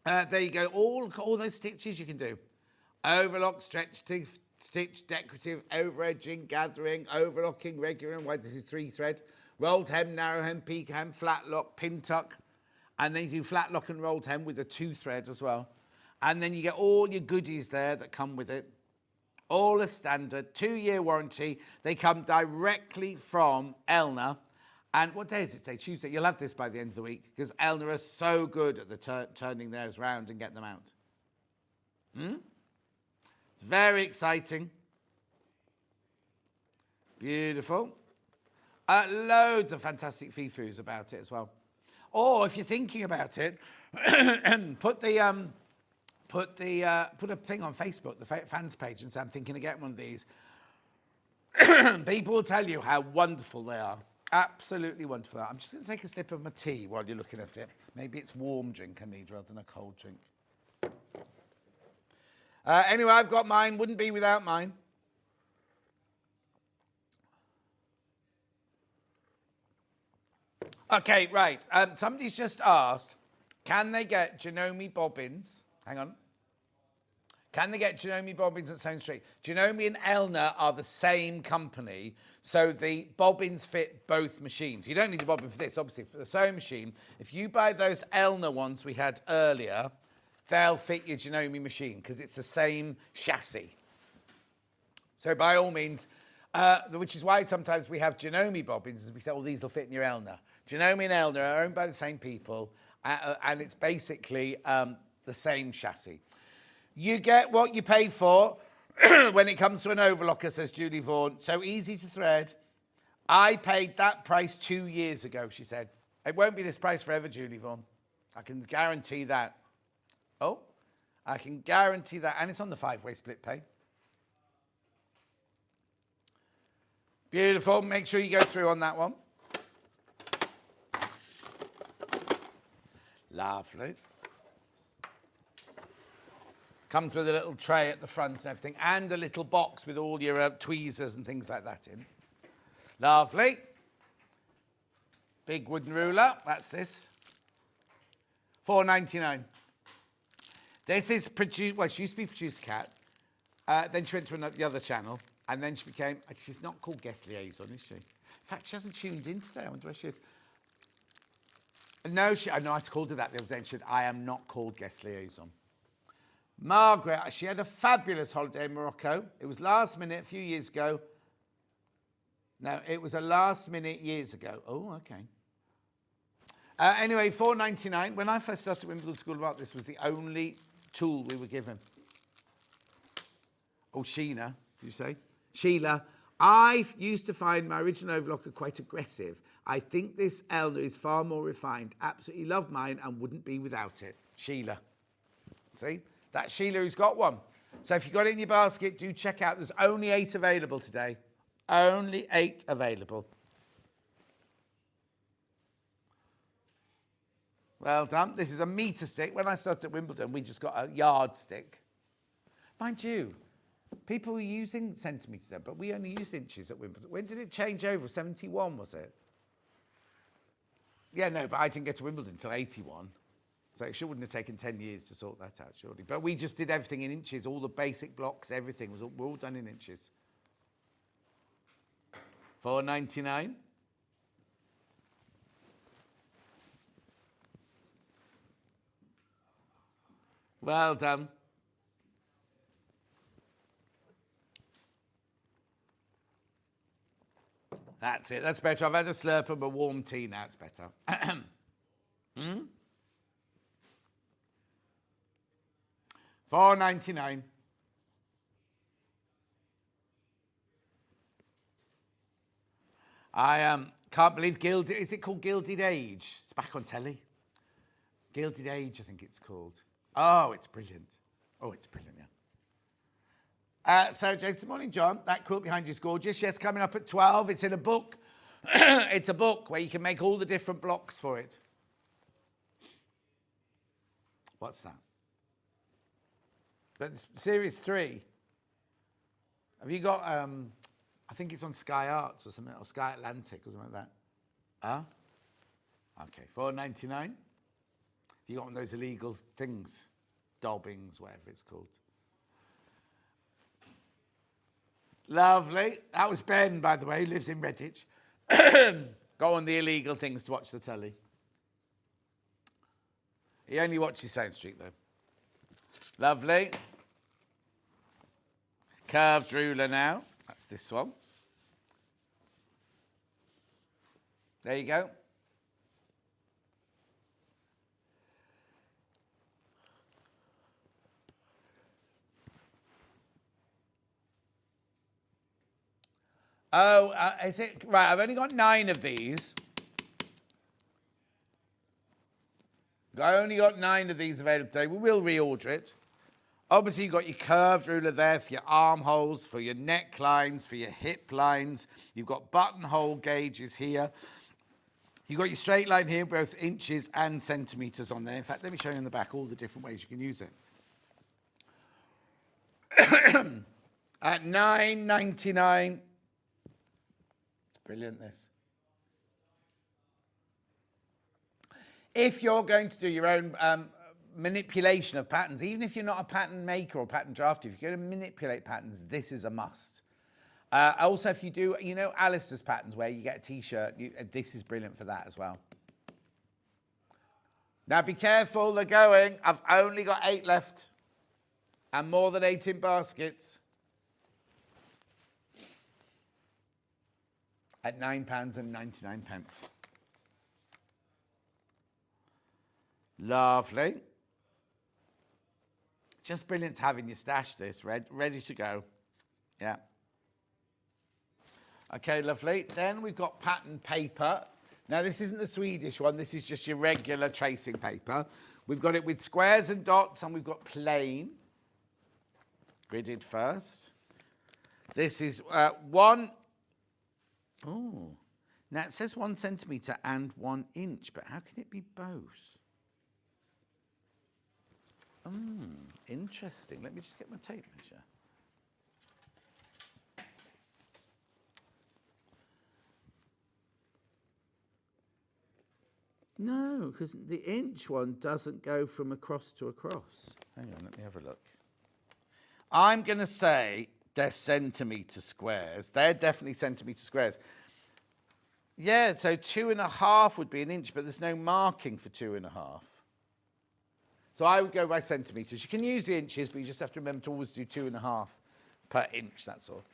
[SPEAKER 3] There you go, all those stitches you can do. Overlock, stretch, stitch, decorative, over-edging, gathering, overlocking, regular and wide. This is 3-thread. Rolled hem, narrow hem, peak hem, flat lock, pin tuck. And then you do flat lock and rolled hem with a 2-thread as well. And then you get all your goodies there that come with it. All a standard, 2-year warranty. They come directly from Elna. And what day is it today? Tuesday. You'll have this by the end of the week because Elna are so good at the turning theirs round and getting them out. It's very exciting. Beautiful. Loads of fantastic fifus about it as well. Or if you're thinking about it, put a thing on Facebook, the fans page, and say, I'm thinking of getting one of these. People will tell you how wonderful they are. Absolutely wonderful. I'm just going to take a sip of my tea while you're looking at it. Maybe it's warm drink I need rather than a cold drink. Anyway, I've got mine. Wouldn't be without mine. Okay, right. Somebody's just asked, can they get Janome bobbins? Hang on. Can they get Janome bobbins at Sewing Street? Janome and Elna are the same company, so the bobbins fit both machines. You don't need a bobbin for this, obviously, for the sewing machine. If you buy those Elna ones we had earlier, they'll fit your Janome machine because it's the same chassis. So by all means, which is why sometimes we have Janome bobbins, as we say, well, these will fit in your Elna. Janome and Elna are owned by the same people, and it's basically the same chassis. You get what you pay for when it comes to an overlocker, says Julie Vaughan. So easy to thread. I paid that price 2 years ago, she said. It won't be this price forever, Julie Vaughan. I can guarantee that. Oh, I can guarantee that. And it's on the 5-way split pay. Beautiful. Make sure you go through on that one. Lovely. Comes with a little tray at the front and everything, and a little box with all your tweezers and things like that in. Lovely. Big wooden ruler. That's this. $4.99. This is produced. Well, she used to be Producer Cat. Then she went to the other channel, and then she became. She's not called Guest Liaison, is she? In fact, she hasn't tuned in today. I wonder where she is. No, I know I called her that the other day. And she said, I am not called Guest Liaison. Margaret, she had a fabulous holiday in Morocco. It was last minute a few years ago. No, it was a last minute years ago. Oh, okay. Anyway, $4.99. When I first started Wimbledon School of Art, this was the only tool we were given. Oh, Sheena, did you say? Sheila, I used to find my original overlocker quite aggressive. I think this Elna is far more refined. Absolutely love mine and wouldn't be without it. Sheila. See? That's Sheila who's got one. So if you've got it in your basket, do check out. There's only 8 available today. Only 8 available. Well done. This is a metre stick. When I started at Wimbledon, we just got a yardstick. Mind you, people were using centimetres then, but we only used inches at Wimbledon. When did it change over? 71, was it? Yeah, no, but I didn't get to Wimbledon until 81. So it wouldn't have taken 10 years to sort that out, surely. But we just did everything in inches. All the basic blocks, everything. We're all done in inches. $4.99. Well done. That's it. That's better. I've had a slurp of a warm tea now. It's better. $4.99. I can't believe Gilded... Is it called Gilded Age? It's back on telly. Gilded Age, I think it's called. Oh, it's brilliant. Oh, it's brilliant, yeah. So, James, good morning, John. That quilt behind you is gorgeous. Yes, coming up at 12. It's in a book. It's a book where you can make all the different blocks for it. What's that? But series 3. Have you got, I think it's on Sky Arts or something, or Sky Atlantic or something like that. Huh? Okay, $4.99. You got one of those illegal things, dobbings, whatever it's called. Lovely. That was Ben, by the way, who lives in Redditch. Go on the illegal things to watch the telly. He only watches Sound Street, though. Lovely. Curved ruler now. That's this one. There you go. Oh, is it? Right, I've only got 9 of these. I only got 9 of these available today. We will reorder it. Obviously, you've got your curved ruler there for your armholes, for your necklines, for your hip lines. You've got buttonhole gauges here. You've got your straight line here, both inches and centimetres on there. In fact, let me show you in the back all the different ways you can use it. At $9.99. Brilliant, this. If you're going to do your own manipulation of patterns, even if you're not a pattern maker or pattern drafter, if you're going to manipulate patterns, this is a must. Also, if you do, you know, Alistair's patterns where you get a T-shirt, this is brilliant for that as well. Now, be careful, they're going. I've only got 8 left and more than 8 in baskets. At £9.99. Lovely. Just brilliant to have in your stash, this, ready to go. Yeah. Okay, lovely. Then we've got pattern paper. Now, this isn't the Swedish one. This is just your regular tracing paper. We've got it with squares and dots, and we've got plain. Gridded first. This is 1... Oh, now it says 1 centimetre and 1 inch, but how can it be both? Interesting. Let me just get my tape measure. No, because the inch one doesn't go from across to across. Hang on, let me have a look. I'm going to say they're centimetre squares. They're definitely centimetre squares. Yeah, so 2.5 would be an inch, but there's no marking for 2.5. So I would go by centimetres. You can use the inches, but you just have to remember to always do 2.5 per inch, that's all.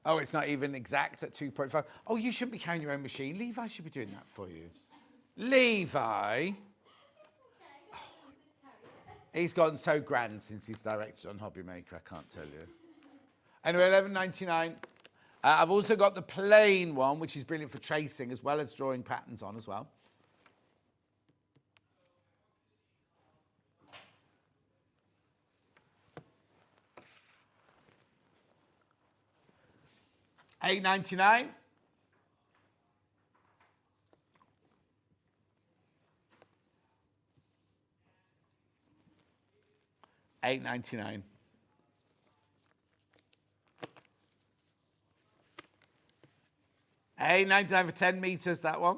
[SPEAKER 3] Oh, it's not even exact at 2.5. Oh, you shouldn't be carrying your own machine. Levi should be doing that for you. Levi. Oh, he's gotten so grand since he's directed on Hobby Maker, I can't tell you. Anyway, $11.99. I've also got the plain one, which is brilliant for tracing as well as drawing patterns on as well. $8.99. $8.99. $8.99 for 10 meters, that one.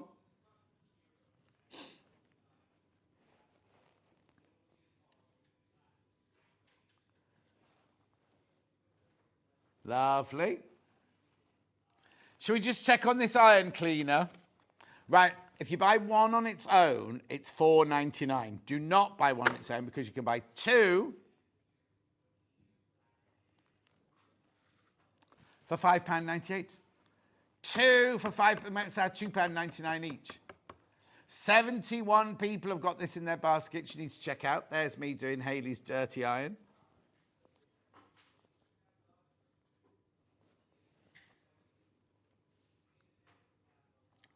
[SPEAKER 3] Lovely. Shall we just check on this iron cleaner? Right, if you buy one on its own, it's $4.99. Do not buy one on its own because you can buy 2 for £5.98. 2 for £2.99 each. 71 people have got this in their baskets. You need to check out. There's me doing Hayley's dirty iron.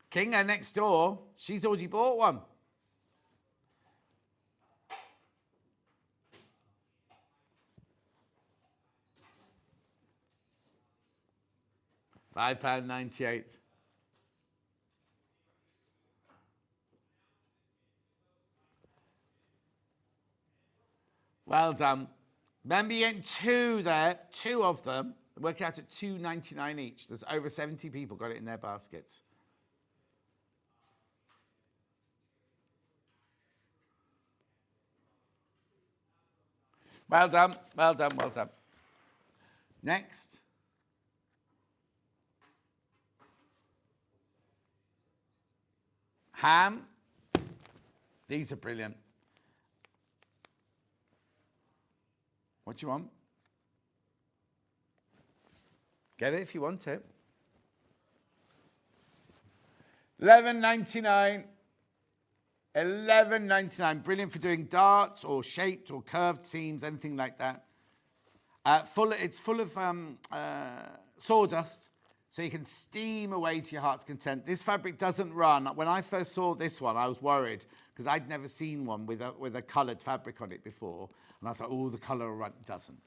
[SPEAKER 3] Kinga next door, she's already bought one. £5.98. Well done. Remember, you're getting two there, two of them. Work out at £2.99 each. There's over 70 people got it in their baskets. Well done, well done, well done. Next. Ham. These are brilliant. What do you want? Get it if you want it. $11.99. $11.99. Brilliant for doing darts or shaped or curved seams, anything like that. It's full of sawdust, so you can steam away to your heart's content. This fabric doesn't run. When I first saw this one, I was worried because I'd never seen one with a coloured fabric on it before. And I was like, oh, the colour will run. Doesn't.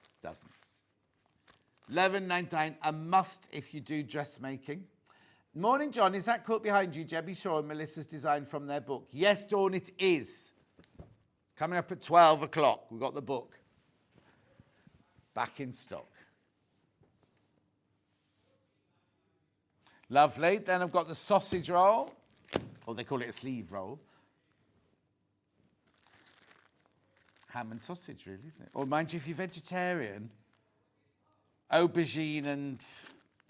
[SPEAKER 3] $11.99, a must if you do dressmaking. Morning, John. Is that quote behind you, Debbie Shaw and Melissa's design from their book? Yes, Dawn, it is. Coming up at 12 o'clock. We've got the book back in stock. Lovely. Then I've got the sausage roll, or they call it a sleeve roll. Ham and sausage, really, isn't it? Or mind you, if you're vegetarian, aubergine and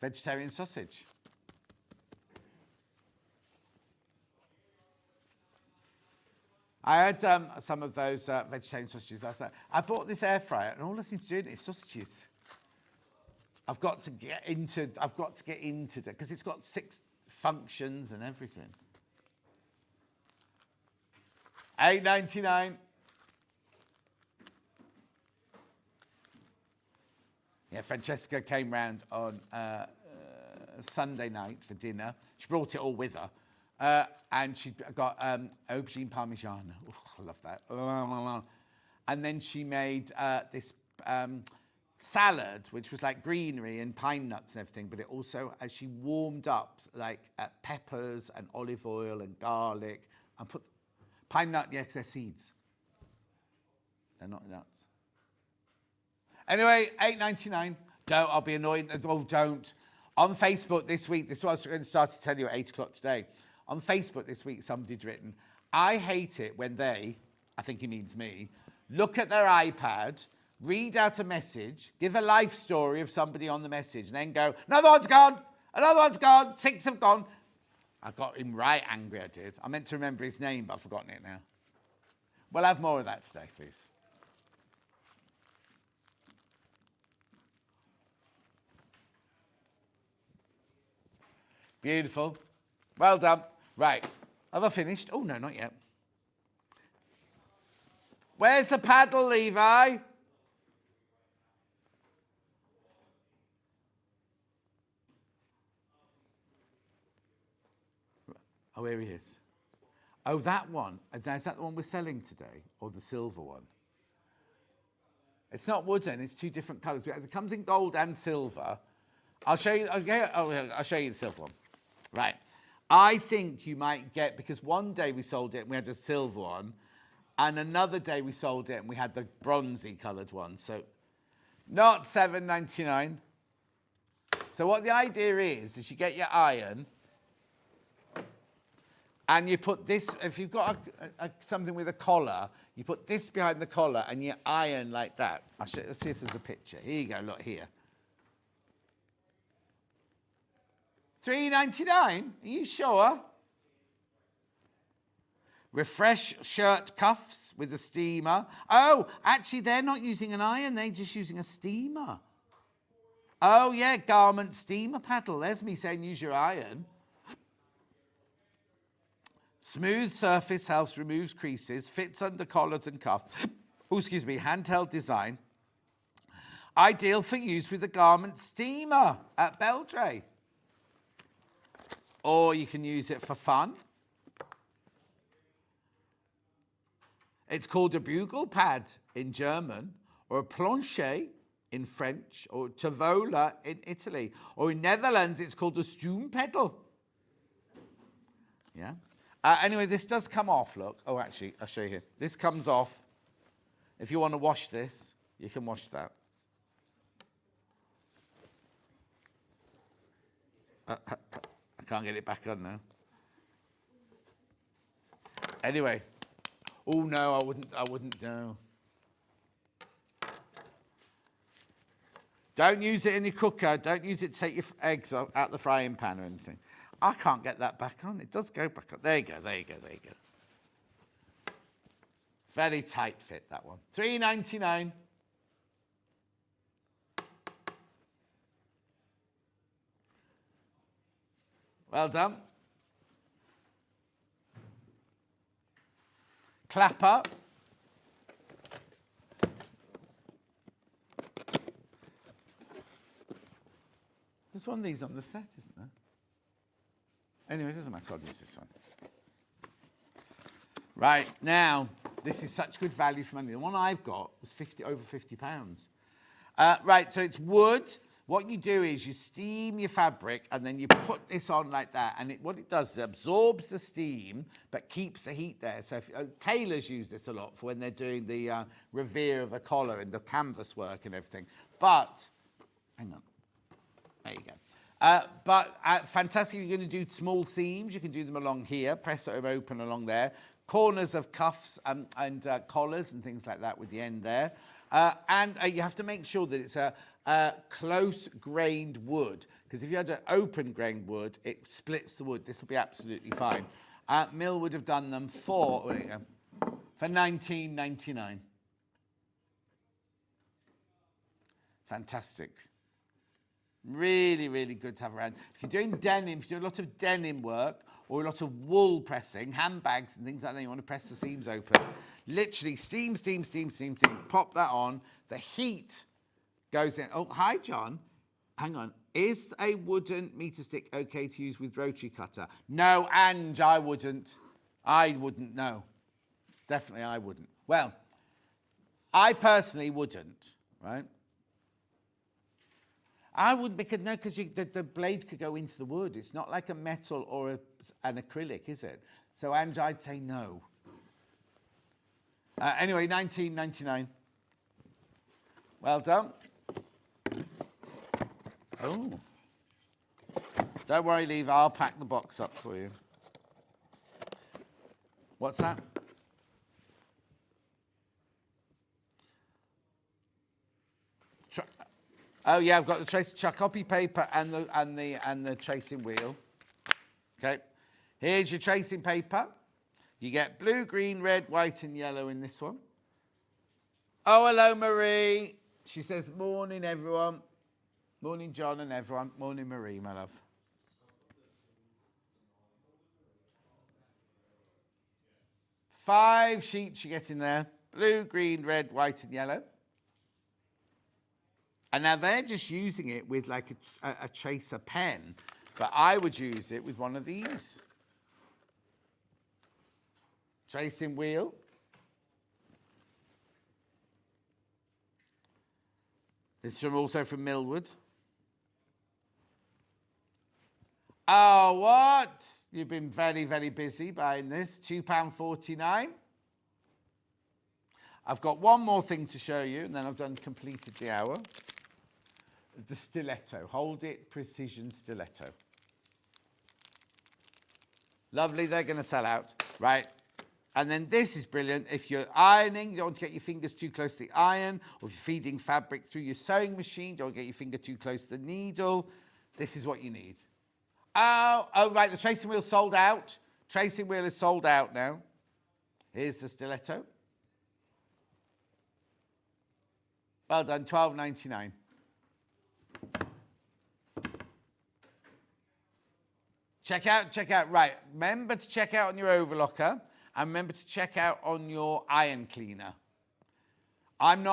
[SPEAKER 3] vegetarian sausage. I had some of those vegetarian sausages last night. I bought this air fryer, and all I seem to do in it is sausages. I've got to get into it because it's got 6 functions and everything. $8.99. Yeah, Francesca came round on Sunday night for dinner. She brought it all with her. And she got aubergine parmigiana. Oh, I love that. And then she made this salad, which was like greenery and pine nuts and everything, but it also, as she warmed up, like peppers and olive oil and garlic, and put pine nut, yes, they're seeds. They're not nuts. Anyway, $8.99. I'll be annoyed. Oh, don't. On Facebook this week, this is what I was going to start to tell you at 8 o'clock today. On Facebook this week, somebody'd written, I hate it when they, I think he means me, look at their iPad, read out a message, give a life story of somebody on the message, and then go, another one's gone, 6 have gone. I got him right angry, I did. I meant to remember his name, but I've forgotten it now. We'll have more of that today, please. Beautiful. Well done. Right. Have I finished? Oh, no, not yet. Where's the paddle, Levi? Oh, here he is. Oh, that one. Is that the one we're selling today? Or the silver one? It's not wooden. It's 2 different colours. It comes in gold and silver. I'll show you. Okay, I'll show you the silver one. Right. I think you might get, because one day we sold it and we had a silver one, and another day we sold it and we had the bronzy coloured one. So not $7.99. So what the idea is you get your iron and you put this, if you've got something with a collar, you put this behind the collar and you iron like that. Let's see if there's a picture. Here you go, look here. $3.99? Are you sure? Refresh shirt cuffs with a steamer. Oh, actually, they're not using an iron. They're just using a steamer. Oh, yeah, garment steamer paddle. There's me saying use your iron. Smooth surface helps removes creases, fits under collars and cuffs. Oh, excuse me, handheld design. Ideal for use with a garment steamer at Beltray. Or you can use it for fun. It's called a bugle pad in German, or a plancher in French, or tavola in Italy, or in Netherlands it's called a stoempedal. Yeah. Anyway, this does come off, look. Oh, actually, I'll show you here. This comes off. If you want to wash this, you can wash that. I can't get it back on now. Anyway. Oh, no, I wouldn't, no. Don't use it in your cooker. Don't use it to take your eggs out the frying pan or anything. I can't get that back on. It does go back on. There you go, there you go, there you go. Very tight fit, that one. $3.99. Well done. Clapper. There's one of these on the set, isn't there? Anyway, it doesn't matter. I'll use this one. Right, now, this is such good value for money. The one I've got was over £50. Right, so it's wood. What you do is you steam your fabric and then you put this on like that. And what it does is it absorbs the steam but keeps the heat there. So tailors use this a lot for when they're doing the revere of a collar and the canvas work and everything. But, hang on. There you go. Fantastic, you're going to do small seams. You can do them along here, press them open along there. Corners of cuffs and collars and things like that with the end there. And you have to make sure that it's a close-grained wood, because if you had an open-grained wood, it splits the wood. This will be absolutely fine. Mill would have done them for $19.99. Fantastic. Really, really good to have around. If you're doing denim, if you do a lot of denim work or a lot of wool pressing, handbags and things like that, you want to press the seams open. Literally steam, steam, steam, steam, steam. Pop that on. The heat goes in. Oh, hi, John. Hang on. Is a wooden meter stick okay to use with rotary cutter? No, Ange, I wouldn't. I wouldn't, no. Definitely I wouldn't. Well, I personally wouldn't, right? I wouldn't, because the blade could go into the wood. It's not like a metal or an acrylic, is it? So, Ange, I'd say no. Anyway, $19.99. Well done. Oh. Don't worry, Levi, I'll pack the box up for you. What's that? Oh yeah, I've got the copy paper and the tracing wheel. Okay, here's your tracing paper. You get blue, green, red, white, and yellow in this one. Oh, hello, Marie. She says, morning, everyone. Morning, John and everyone. Morning, Marie, my love. Five sheets you get in there. Blue, green, red, white, and yellow. And now they're just using it with like a tracer pen, but I would use it with one of these. Tracing wheel. This is also from Millwood. Oh, what? You've been very, very busy buying this. £2.49. I've got one more thing to show you, and then I've completed the hour. The stiletto. Hold it, precision stiletto. Lovely, they're going to sell out. Right. And then this is brilliant. If you're ironing, you don't want to get your fingers too close to the iron, or if you're feeding fabric through your sewing machine, don't get your finger too close to the needle. This is what you need. Oh, right, the tracing wheel sold out. Tracing wheel is sold out now. Here's the stiletto. Well done, $12.99. Check out. Right, remember to check out on your overlocker, and remember to check out on your iron cleaner. Put the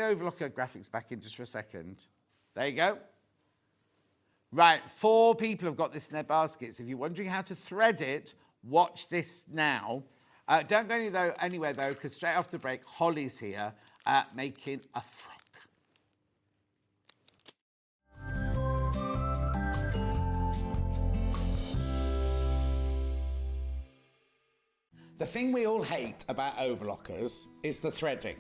[SPEAKER 3] overlocker graphics back in just for a second. There you go. Right, 4 people have got this in their baskets. If you're wondering how to thread it, watch this now. Don't go anywhere though, because straight after the break, Holly's here, at making a frock. The thing we all hate about overlockers is the threading.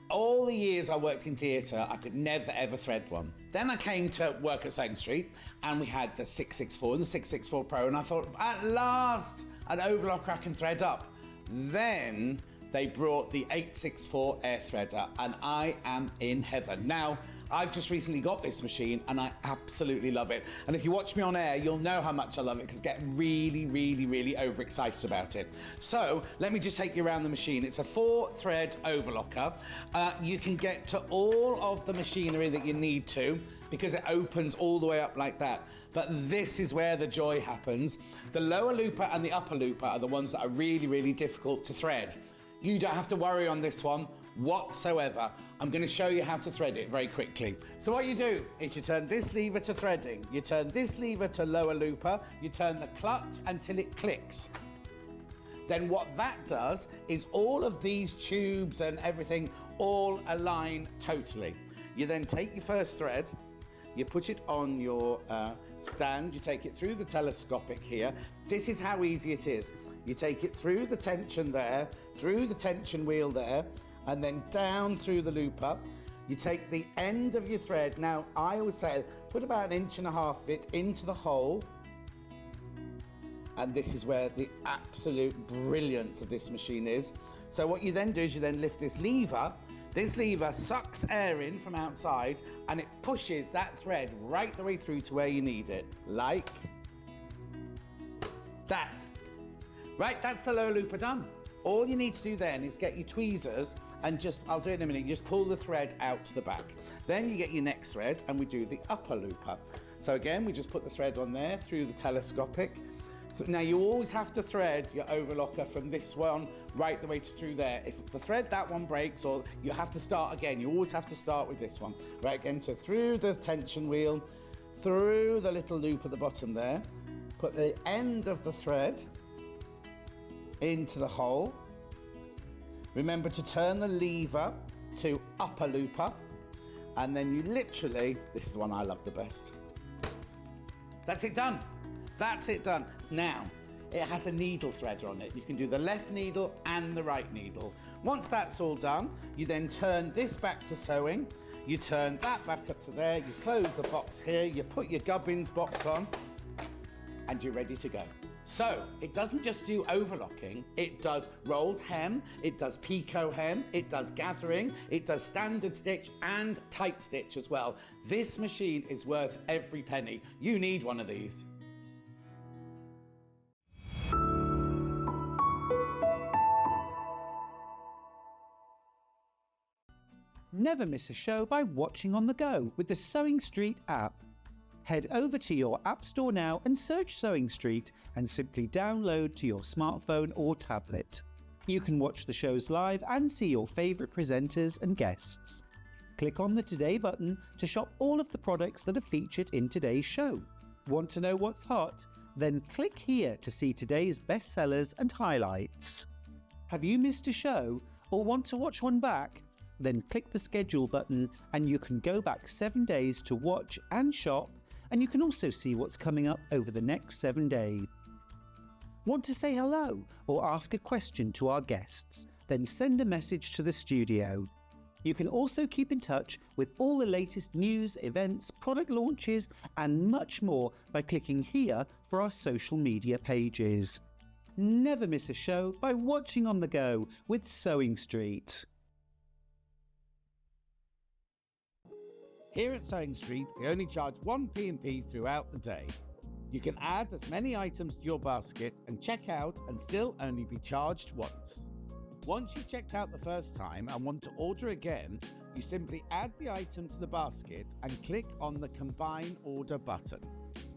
[SPEAKER 3] All the years I worked in theatre, I could never ever thread one. Then I came to work at Sewing Street and we had the 664 and the 664 Pro, and I thought, at last, an overlocker I can thread up. Then they brought the 864 air threader and I am in heaven. Now, I've just recently got this machine and I absolutely love it. And if you watch me on air, you'll know how much I love it because I get really, really, really overexcited about it. So let me just take you around the machine. It's a 4-thread overlocker. You can get to all of the machinery that you need to because it opens all the way up like that. But this is where the joy happens. The lower looper and the upper looper are the ones that are really, really difficult to thread. You don't have to worry on this one whatsoever. I'm going to show you how to thread it very quickly. So what you do is you turn this lever to threading, you turn this lever to lower looper, you turn the clutch until it clicks. Then what that does is all of these tubes and everything all align totally. You then take your first thread, you put it on your stand, you take it through the telescopic here. This is how easy it is. You take it through the tension there, through the tension wheel there, and then down through the looper. You take the end of your thread. Now, I always say, put about 1.5 inches fit into the hole. And this is where the absolute brilliance of this machine is. So what you then do is you then lift this lever. This lever sucks air in from outside and it pushes that thread right the way through to where you need it. Like that. Right, that's the lower looper done. All you need to do then is get your tweezers and just, I'll do it in a minute, you just pull the thread out to the back. Then you get your next thread and we do the upper looper. So again, we just put the thread on there through the telescopic. So now you always have to thread your overlocker from this one right the way through there. If the thread, that one breaks, or you have to start again, you always have to start with this one. Right, again, so through the tension wheel, through the little loop at the bottom there, put the end of the thread into the hole. Remember to turn the lever to upper looper, and then you literally, this is the one I love the best. That's it done. That's it done. Now, it has a needle threader on it. You can do the left needle and the right needle. Once that's all done, you then turn this back to sewing, you turn that back up to there, you close the box here, you put your gubbins box on, and you're ready to go. So, it doesn't just do overlocking, it does rolled hem, it does picot hem, it does gathering, it does standard stitch and tight stitch as well. This machine is worth every penny. You need one of these.
[SPEAKER 4] Never miss a show by watching on the go with the Sewing Street app. Head over to your App Store now and search Sewing Street and simply download to your smartphone or tablet. You can watch the shows live and see your favourite presenters and guests. Click on the Today button to shop all of the products that are featured in today's show. Want to know what's hot? Then click here to see today's bestsellers and highlights. Have you missed a show or want to watch one back? Then click the schedule button and you can go back 7 days to watch and shop, and you can also see what's coming up over the next 7 days. Want to say hello or ask a question to our guests? Then send a message to the studio. You can also keep in touch with all the latest news, events, product launches and much more by clicking here for our social media pages. Never miss a show by watching on the go with Sewing Street.
[SPEAKER 3] Here at Sewing Street, we only charge 1 P&P throughout the day. You can add as many items to your basket and check out and still only be charged once. Once you've checked out the first time and want to order again, you simply add the item to the basket and click on the Combine Order button.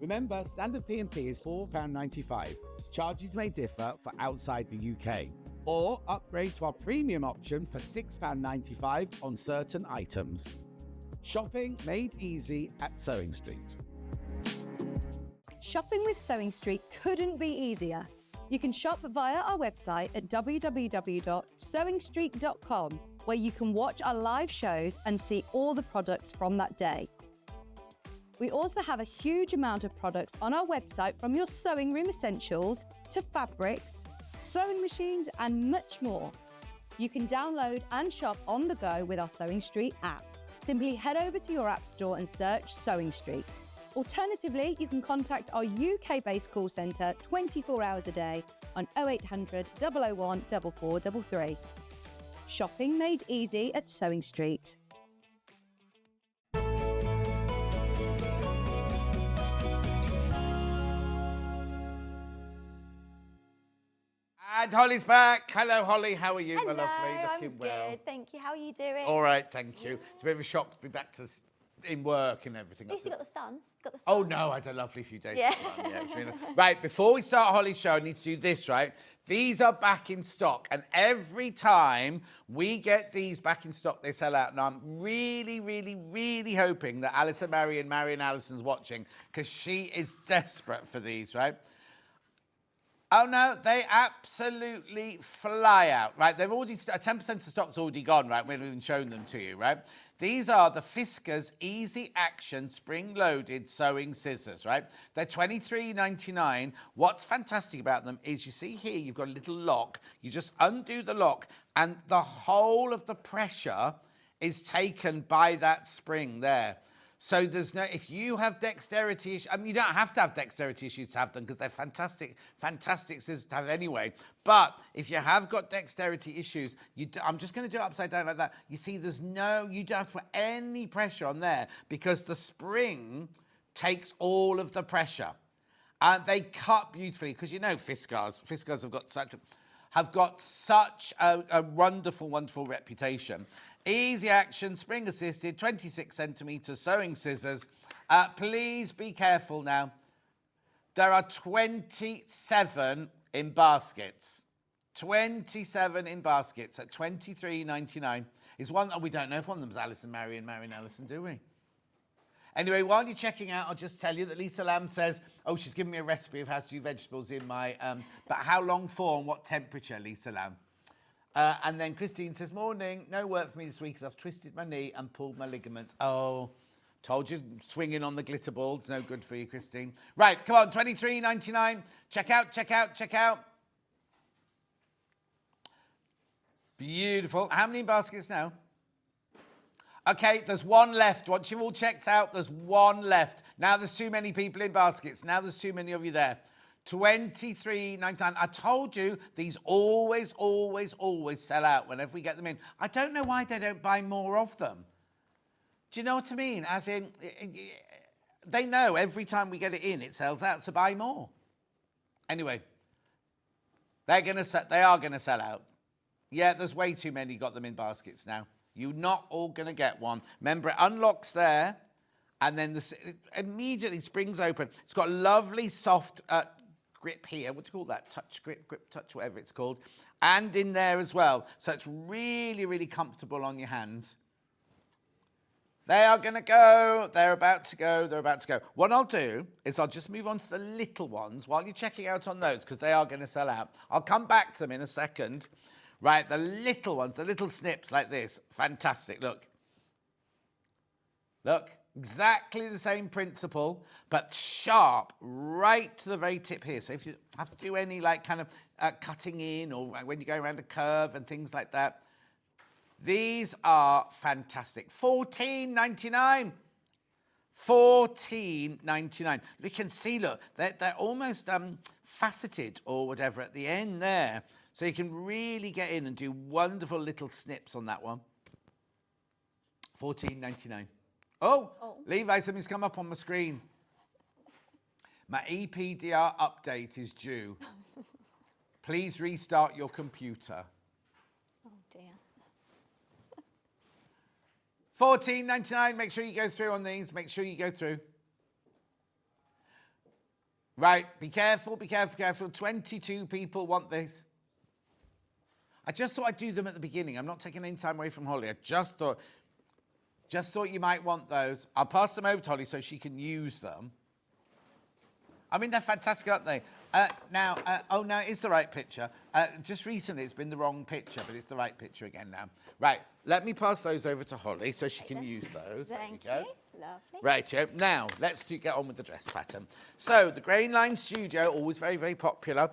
[SPEAKER 3] Remember, standard P&P is £4.95. Charges may differ for outside the UK. Or upgrade to our premium option for £6.95 on certain items. Shopping made easy at Sewing Street.
[SPEAKER 5] Shopping with Sewing Street couldn't be easier. You can shop via our website at www.sewingstreet.com where you can watch our live shows and see all the products from that day. We also have a huge amount of products on our website, from your sewing room essentials to fabrics, sewing machines and much more. You can download and shop on the go with our Sewing Street app. Simply head over to your app store and search Sewing Street. Alternatively, you can contact our UK-based call centre 24 hours a day on 0800 001 4433. Shopping made easy at Sewing Street.
[SPEAKER 3] And Holly's back. Hello, Holly. How are you, my
[SPEAKER 6] Hello,
[SPEAKER 3] lovely? Looking
[SPEAKER 6] I'm
[SPEAKER 3] well.
[SPEAKER 6] good, thank you. How are you doing?
[SPEAKER 3] All right, thank you. It's a bit of a shock to be back in work and everything.
[SPEAKER 6] At least you got the sun.
[SPEAKER 3] Oh, no, I had a lovely few days.
[SPEAKER 6] Yeah.
[SPEAKER 3] It's really nice. Right, before we start Holly's show, I need to do this, right? These are back in stock, and every time we get these back in stock, they sell out. And I'm really, really, really hoping that Alison Marion Allison's watching, because she is desperate for these, right? Oh, no, they absolutely fly out, right? They've already, 10% of the stock's already gone, right? We haven't even shown them to you, right? These are the Fiskars Easy Action Spring-Loaded Sewing Scissors, right? They're $23.99. What's fantastic about them is you see here, you've got a little lock. You just undo the lock, and the whole of the pressure is taken by that spring there. So there's no, if you have dexterity issues, I mean, you don't have to have dexterity issues to have them, because they're fantastic, fantastic scissors to have anyway. But if you have got dexterity issues, I'm just going to do it upside down like that. You see, you don't have to put any pressure on there, because the spring takes all of the pressure. And they cut beautifully, because you know Fiskars have got such a wonderful, wonderful reputation. Easy Action, spring assisted, 26 centimetre sewing scissors. Please be careful now. There are 27 in baskets. 27 in baskets at $23.99. Is one, we don't know if one of them's Alison Marion Allison, do we? Anyway, while you're checking out, I'll just tell you that Lisa Lamb says, oh, she's given me a recipe of how to do vegetables in my, but how long for and what temperature, Lisa Lamb? And then Christine says, morning, no work for me this week because I've twisted my knee and pulled my ligaments. Oh, told you, swinging on the glitter ball. It's no good for you, Christine. Right, come on, $23.99. Check out, check out, check out. Beautiful. How many baskets now? Okay, there's one left. Once you've all checked out, there's one left. Now there's too many people in baskets. Now there's too many of you there. $23.99. I told you these always sell out whenever we get them in. I don't know why they don't buy more of them. Do you know what I mean? As in, they know every time we get it in, it sells out, to buy more. Anyway, they are going to sell out. Yeah, there's way too many got them in baskets now. You're not all going to get one. Remember, it unlocks there, and then it immediately springs open. It's got a lovely soft grip here. What do you call that? Touch grip, touch, whatever it's called. And in there as well. So it's really, really comfortable on your hands. They are going to go. They're about to go. They're about to go. What I'll do is I'll just move on to the little ones while you're checking out on those, because they are going to sell out. I'll come back to them in a second. Right, the little ones, the little snips like this. Fantastic, look. Look, exactly the same principle, but sharp right to the very tip here. So if you have to do any like kind of cutting in, or when you go around a curve and things like that, these are fantastic. $14.99. $14.99. You can see, look, they're almost faceted or whatever at the end there. So you can really get in and do wonderful little snips on that one. $14.99. Oh, Levi, something's come up on my screen. My EPDR update is due. Please restart your computer.
[SPEAKER 6] Oh, dear.
[SPEAKER 3] $14.99. Make sure you go through on these. Make sure you go through. Right, be careful, be careful, be careful. 22 people want this. I just thought I'd do them at the beginning. I'm not taking any time away from Holly. I just thought you might want those. I'll pass them over to Holly so she can use them. I mean, they're fantastic, aren't they? Now, no, it's the right picture. Just recently, it's been the wrong picture, but it's the right picture again now. Right, let me pass those over to Holly so she can use those.
[SPEAKER 6] Thank
[SPEAKER 3] There we go.
[SPEAKER 6] you. Lovely.
[SPEAKER 3] Right, now, let's get on with the dress pattern. So, the Grainline Studio, always very, very popular.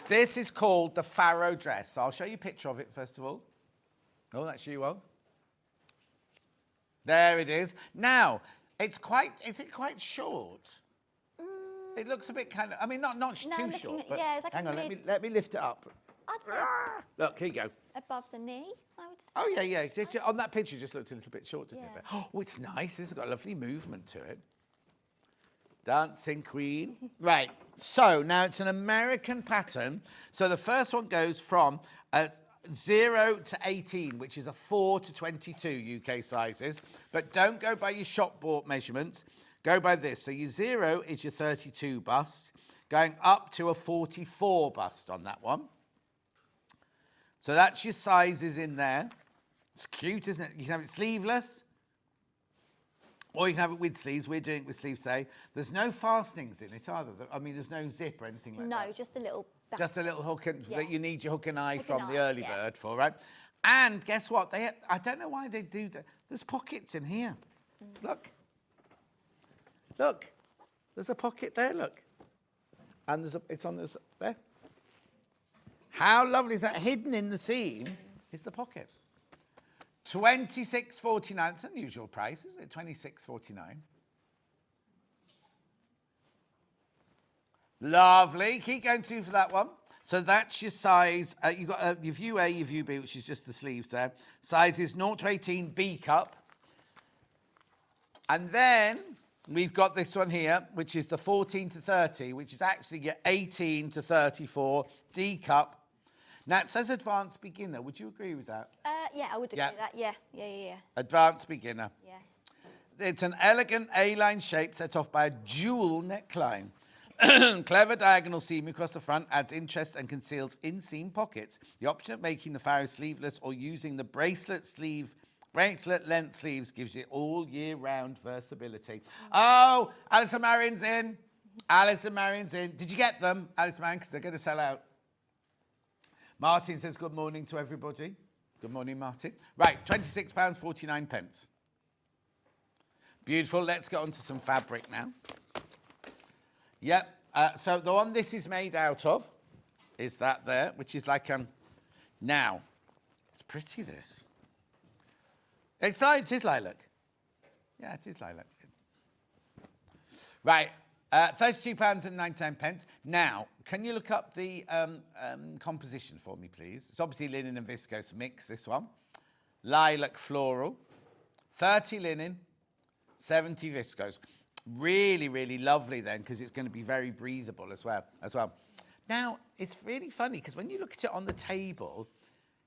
[SPEAKER 3] This is called the Farrow dress. I'll show you a picture of it, first of all. Oh, that's you, well. There it is. Now, is it quite short? It looks a bit kind of, I mean, not too short. But
[SPEAKER 6] yeah, it's like
[SPEAKER 3] hang
[SPEAKER 6] a
[SPEAKER 3] on,
[SPEAKER 6] mid.
[SPEAKER 3] let me lift it up.
[SPEAKER 6] I'd say
[SPEAKER 3] Look, here you go.
[SPEAKER 6] above the knee, I would say.
[SPEAKER 3] Oh, yeah. On that picture, it just looks a little bit short, doesn't it?
[SPEAKER 6] Yeah.
[SPEAKER 3] But, oh, it's nice. It's got a lovely movement to it. Dancing Queen. Right, so now it's an American pattern. So the first one goes from 0 to 18, which is a 4 to 22 UK sizes. But don't go by your shop bought measurements. Go by this. So your 0 is your 32 bust, going up to a 44 bust on that one. So that's your sizes in there. It's cute, isn't it? You can have it sleeveless, or you can have it with sleeves. We're doing it with sleeves today. There's no fastenings in it either. I mean, there's no zip or anything like that.
[SPEAKER 6] No, just a little back.
[SPEAKER 3] Just a little hook that you need your hook and eye
[SPEAKER 6] Hook
[SPEAKER 3] from
[SPEAKER 6] and
[SPEAKER 3] the
[SPEAKER 6] eye,
[SPEAKER 3] early
[SPEAKER 6] yeah.
[SPEAKER 3] bird for, right? And guess what? I don't know why they do that. There's pockets in here. Look. Look. There's a pocket there, look. And it's on this there. How lovely is that? Hidden in the seam is the pocket. $26.49. It's an unusual price, isn't it? $26.49. Lovely. Keep going through for that one. So that's your size. You've got your view A, your view B, which is just the sleeves there. Sizes 0 to 18 B cup. And then we've got this one here, which is the 14 to 30, which is actually your 18 to 34 D cup. Now, it says advanced beginner. Would you agree with that?
[SPEAKER 6] Yeah, I would agree with that. Yeah.
[SPEAKER 3] Advanced beginner.
[SPEAKER 6] Yeah.
[SPEAKER 3] It's an elegant A-line shape set off by a jewel neckline. Clever diagonal seam across the front adds interest and conceals inseam pockets. The option of making the Farrow sleeveless or using the bracelet length sleeves gives you all year round versatility. Oh, Alison Marion's in. Alison Marion's in. Did you get them, Alison Marion? Because they're going to sell out. Martin says good morning to everybody. Good morning, Martin. Right, £26.49. Beautiful. Let's get on to some fabric now. Yep. So the one this is made out of is that there, which is like now. It's pretty, this. It is lilac. Yeah, it is lilac. Right. £32.99. Now, can you look up the composition for me, please? It's obviously linen and viscose mix, this one. Lilac floral. 30 linen, 70 viscose. Really, really lovely then, because it's going to be very breathable as well. Now, it's really funny, because when you look at it on the table,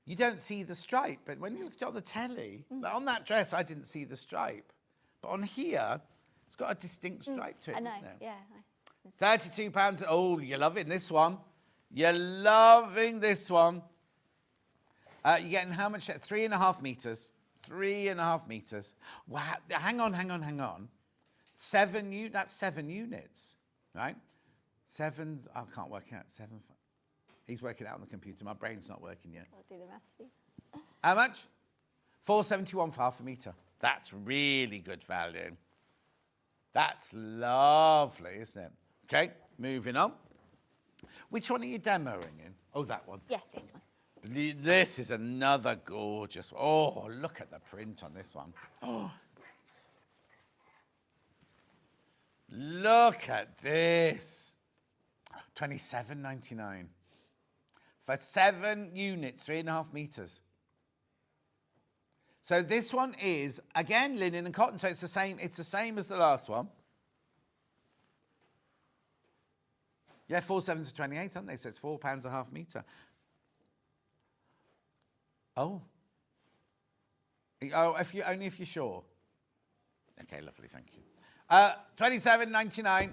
[SPEAKER 3] you don't see the stripe. But when you look at it on the telly, like on that dress, I didn't see the stripe. But on here, it's got a distinct stripe to it,
[SPEAKER 6] I know,
[SPEAKER 3] doesn't it?
[SPEAKER 6] yeah.
[SPEAKER 3] £32. Oh, you're loving this one. You're loving this one. You're getting how much? 3.5 metres. 3.5 metres. Wow. Hang on. That's 7 units, right? I can't work it out. 7. He's working out on the computer. My brain's not working yet.
[SPEAKER 6] I'll do the maths too.
[SPEAKER 3] How much? £4.71 for half a metre. That's really good value. That's lovely, isn't it? Okay, moving on. Which one are you demoing in? Oh, that one.
[SPEAKER 6] Yeah, this one.
[SPEAKER 3] This is another gorgeous. Oh, look at the print on this one. Oh. Look at this. $27.99. For 7 units, 3.5 metres. So this one is, again, linen and cotton, so it's the same as the last one. Yeah, 4.7 to 28, aren't they? So it's £4 a half metre. Oh. Oh, only if you're sure. Okay, lovely, thank you. $27.99.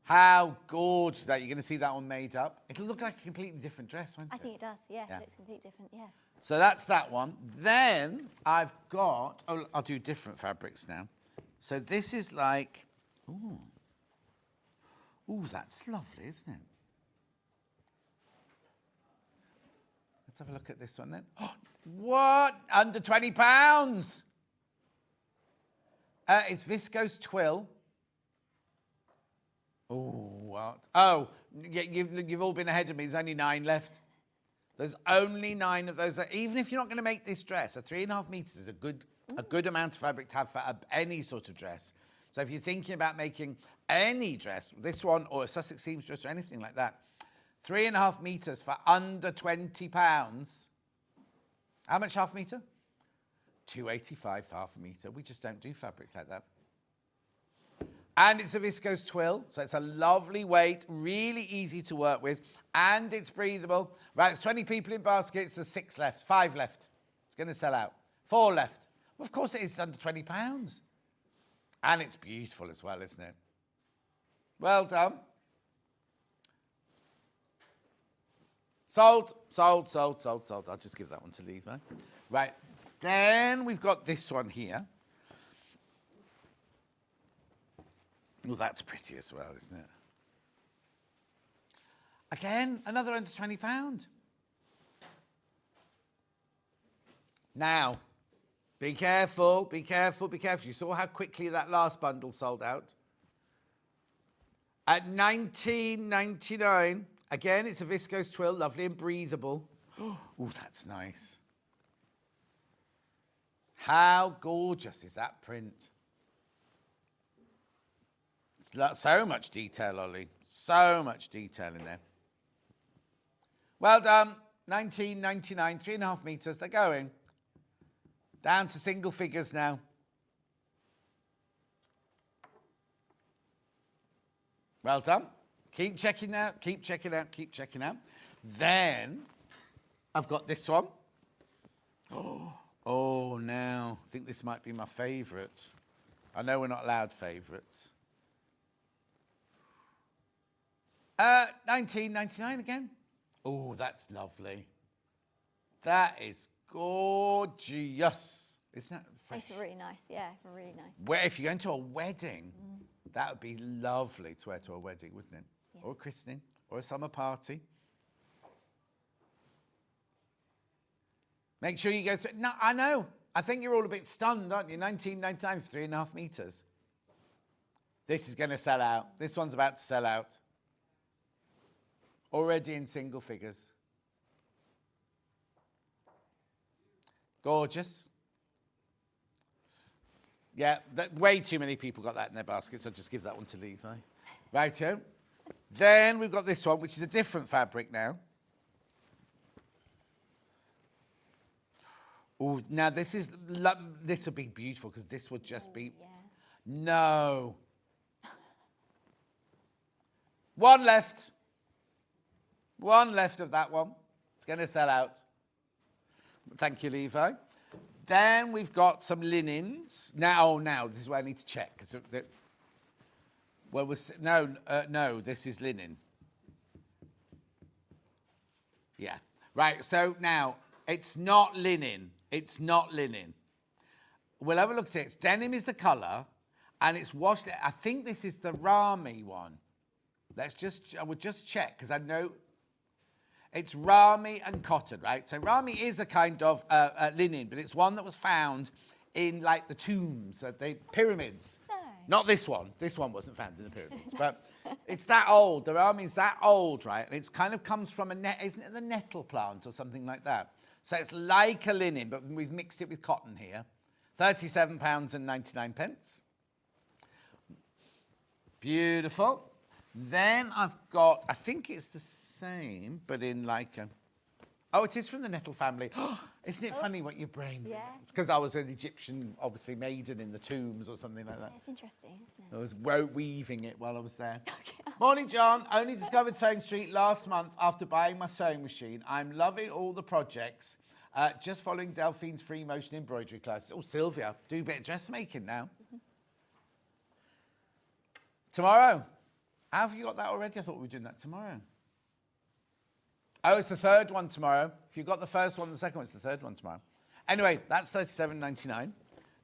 [SPEAKER 3] How gorgeous is that? You're going to see that one made up. It'll look like a completely different dress, won't it?
[SPEAKER 6] I think it does, yeah. It looks completely different, yeah.
[SPEAKER 3] So that's that one. Then I've got, I'll do different fabrics now. So this is like, ooh. Ooh, that's lovely, isn't it? Let's have a look at this one then. What? Under £20? It's viscose twill. Oh, what? Oh, you've all been ahead of me. There's only 9 left. There's only 9 of those. Even if you're not going to make this dress, a 3.5 metres is a good amount of fabric to have for any sort of dress. So if you're thinking about making any dress, this one or a Sussex seamstress or anything like that, 3.5 metres for under £20. How much half a metre? £2.85 for half a metre. We just don't do fabrics like that. And it's a viscose twill, so it's a lovely weight, really easy to work with, and it's breathable. Right, it's 20 people in baskets, there's 6 left, 5 left. It's going to sell out. 4 left. Well, of course it is under £20. And it's beautiful as well, isn't it? Well done. Sold, sold, sold, sold, sold. I'll just give that one to Levi. Right, then we've got this one here. Oh, that's pretty as well, isn't it? Again, another under £20. Now, be careful, be careful, be careful. You saw how quickly that last bundle sold out. At $19.99, again, it's a viscose twill, lovely and breathable. Oh, that's nice. How gorgeous is that print? So much detail, Ollie. So much detail in there. Well done. $19.99, 3.5 metres. They're going. Down to single figures now. Well done. Keep checking out, keep checking out, keep checking out. Then I've got this one. Oh, now. I think this might be my favourite. I know we're not allowed favourites. $19.99 again. Oh, that's lovely. That is gorgeous. Isn't that fresh?
[SPEAKER 6] It's really nice, yeah, really nice.
[SPEAKER 3] Where, if you're going to a wedding, that would be lovely to wear to a wedding, wouldn't it? Yeah. Or a christening, or a summer party. Make sure you go through. No, I know. I think you're all a bit stunned, aren't you? $19.99 for 3.5 metres. This is going to sell out. This one's about to sell out. Already in single figures. Gorgeous. Yeah, way too many people got that in their baskets. So I'll just give that one to Levi. Righto. Then we've got this one, which is a different fabric now. Oh, now this will be beautiful because this would just be...
[SPEAKER 6] Yeah.
[SPEAKER 3] No. One left. One left of that one. It's going to sell out. Thank you, Levi. Then we've got some linens. Now, this is where I need to check. No, this is linen. Yeah. Right, so now, it's not linen. It's not linen. We'll have a look at it. Denim is the colour, and it's washed. I think this is the Rami one. I would just check, because I know... It's Rami and cotton, right? So Rami is a kind of linen, but it's one that was found in, like, the tombs, the pyramids.
[SPEAKER 6] No.
[SPEAKER 3] Not this one. This one wasn't found in the pyramids. But it's that old. The Rami's that old, right? And it's kind of comes from isn't it the nettle plant or something like that? So it's like a linen, but we've mixed it with cotton here. £37.99. Beautiful. Then I've got, I think it's the same, but in like a... Oh, it is from the nettle family. Isn't it funny what your brain...
[SPEAKER 6] Yeah.
[SPEAKER 3] It's because I was an Egyptian, obviously, maiden in the tombs or something like that.
[SPEAKER 6] It's interesting, isn't it?
[SPEAKER 3] I was weaving it while I was there. Morning, John. Only discovered Sewing Street last month after buying my sewing machine. I'm loving all the projects. Just following Delphine's free motion embroidery class. Oh, Sylvia, do a bit of dressmaking now. Tomorrow. Have you got that already? I thought we were doing that tomorrow. Oh, it's the third one tomorrow. If you've got the first one, the second one, it's the third one tomorrow. Anyway, that's $37.99.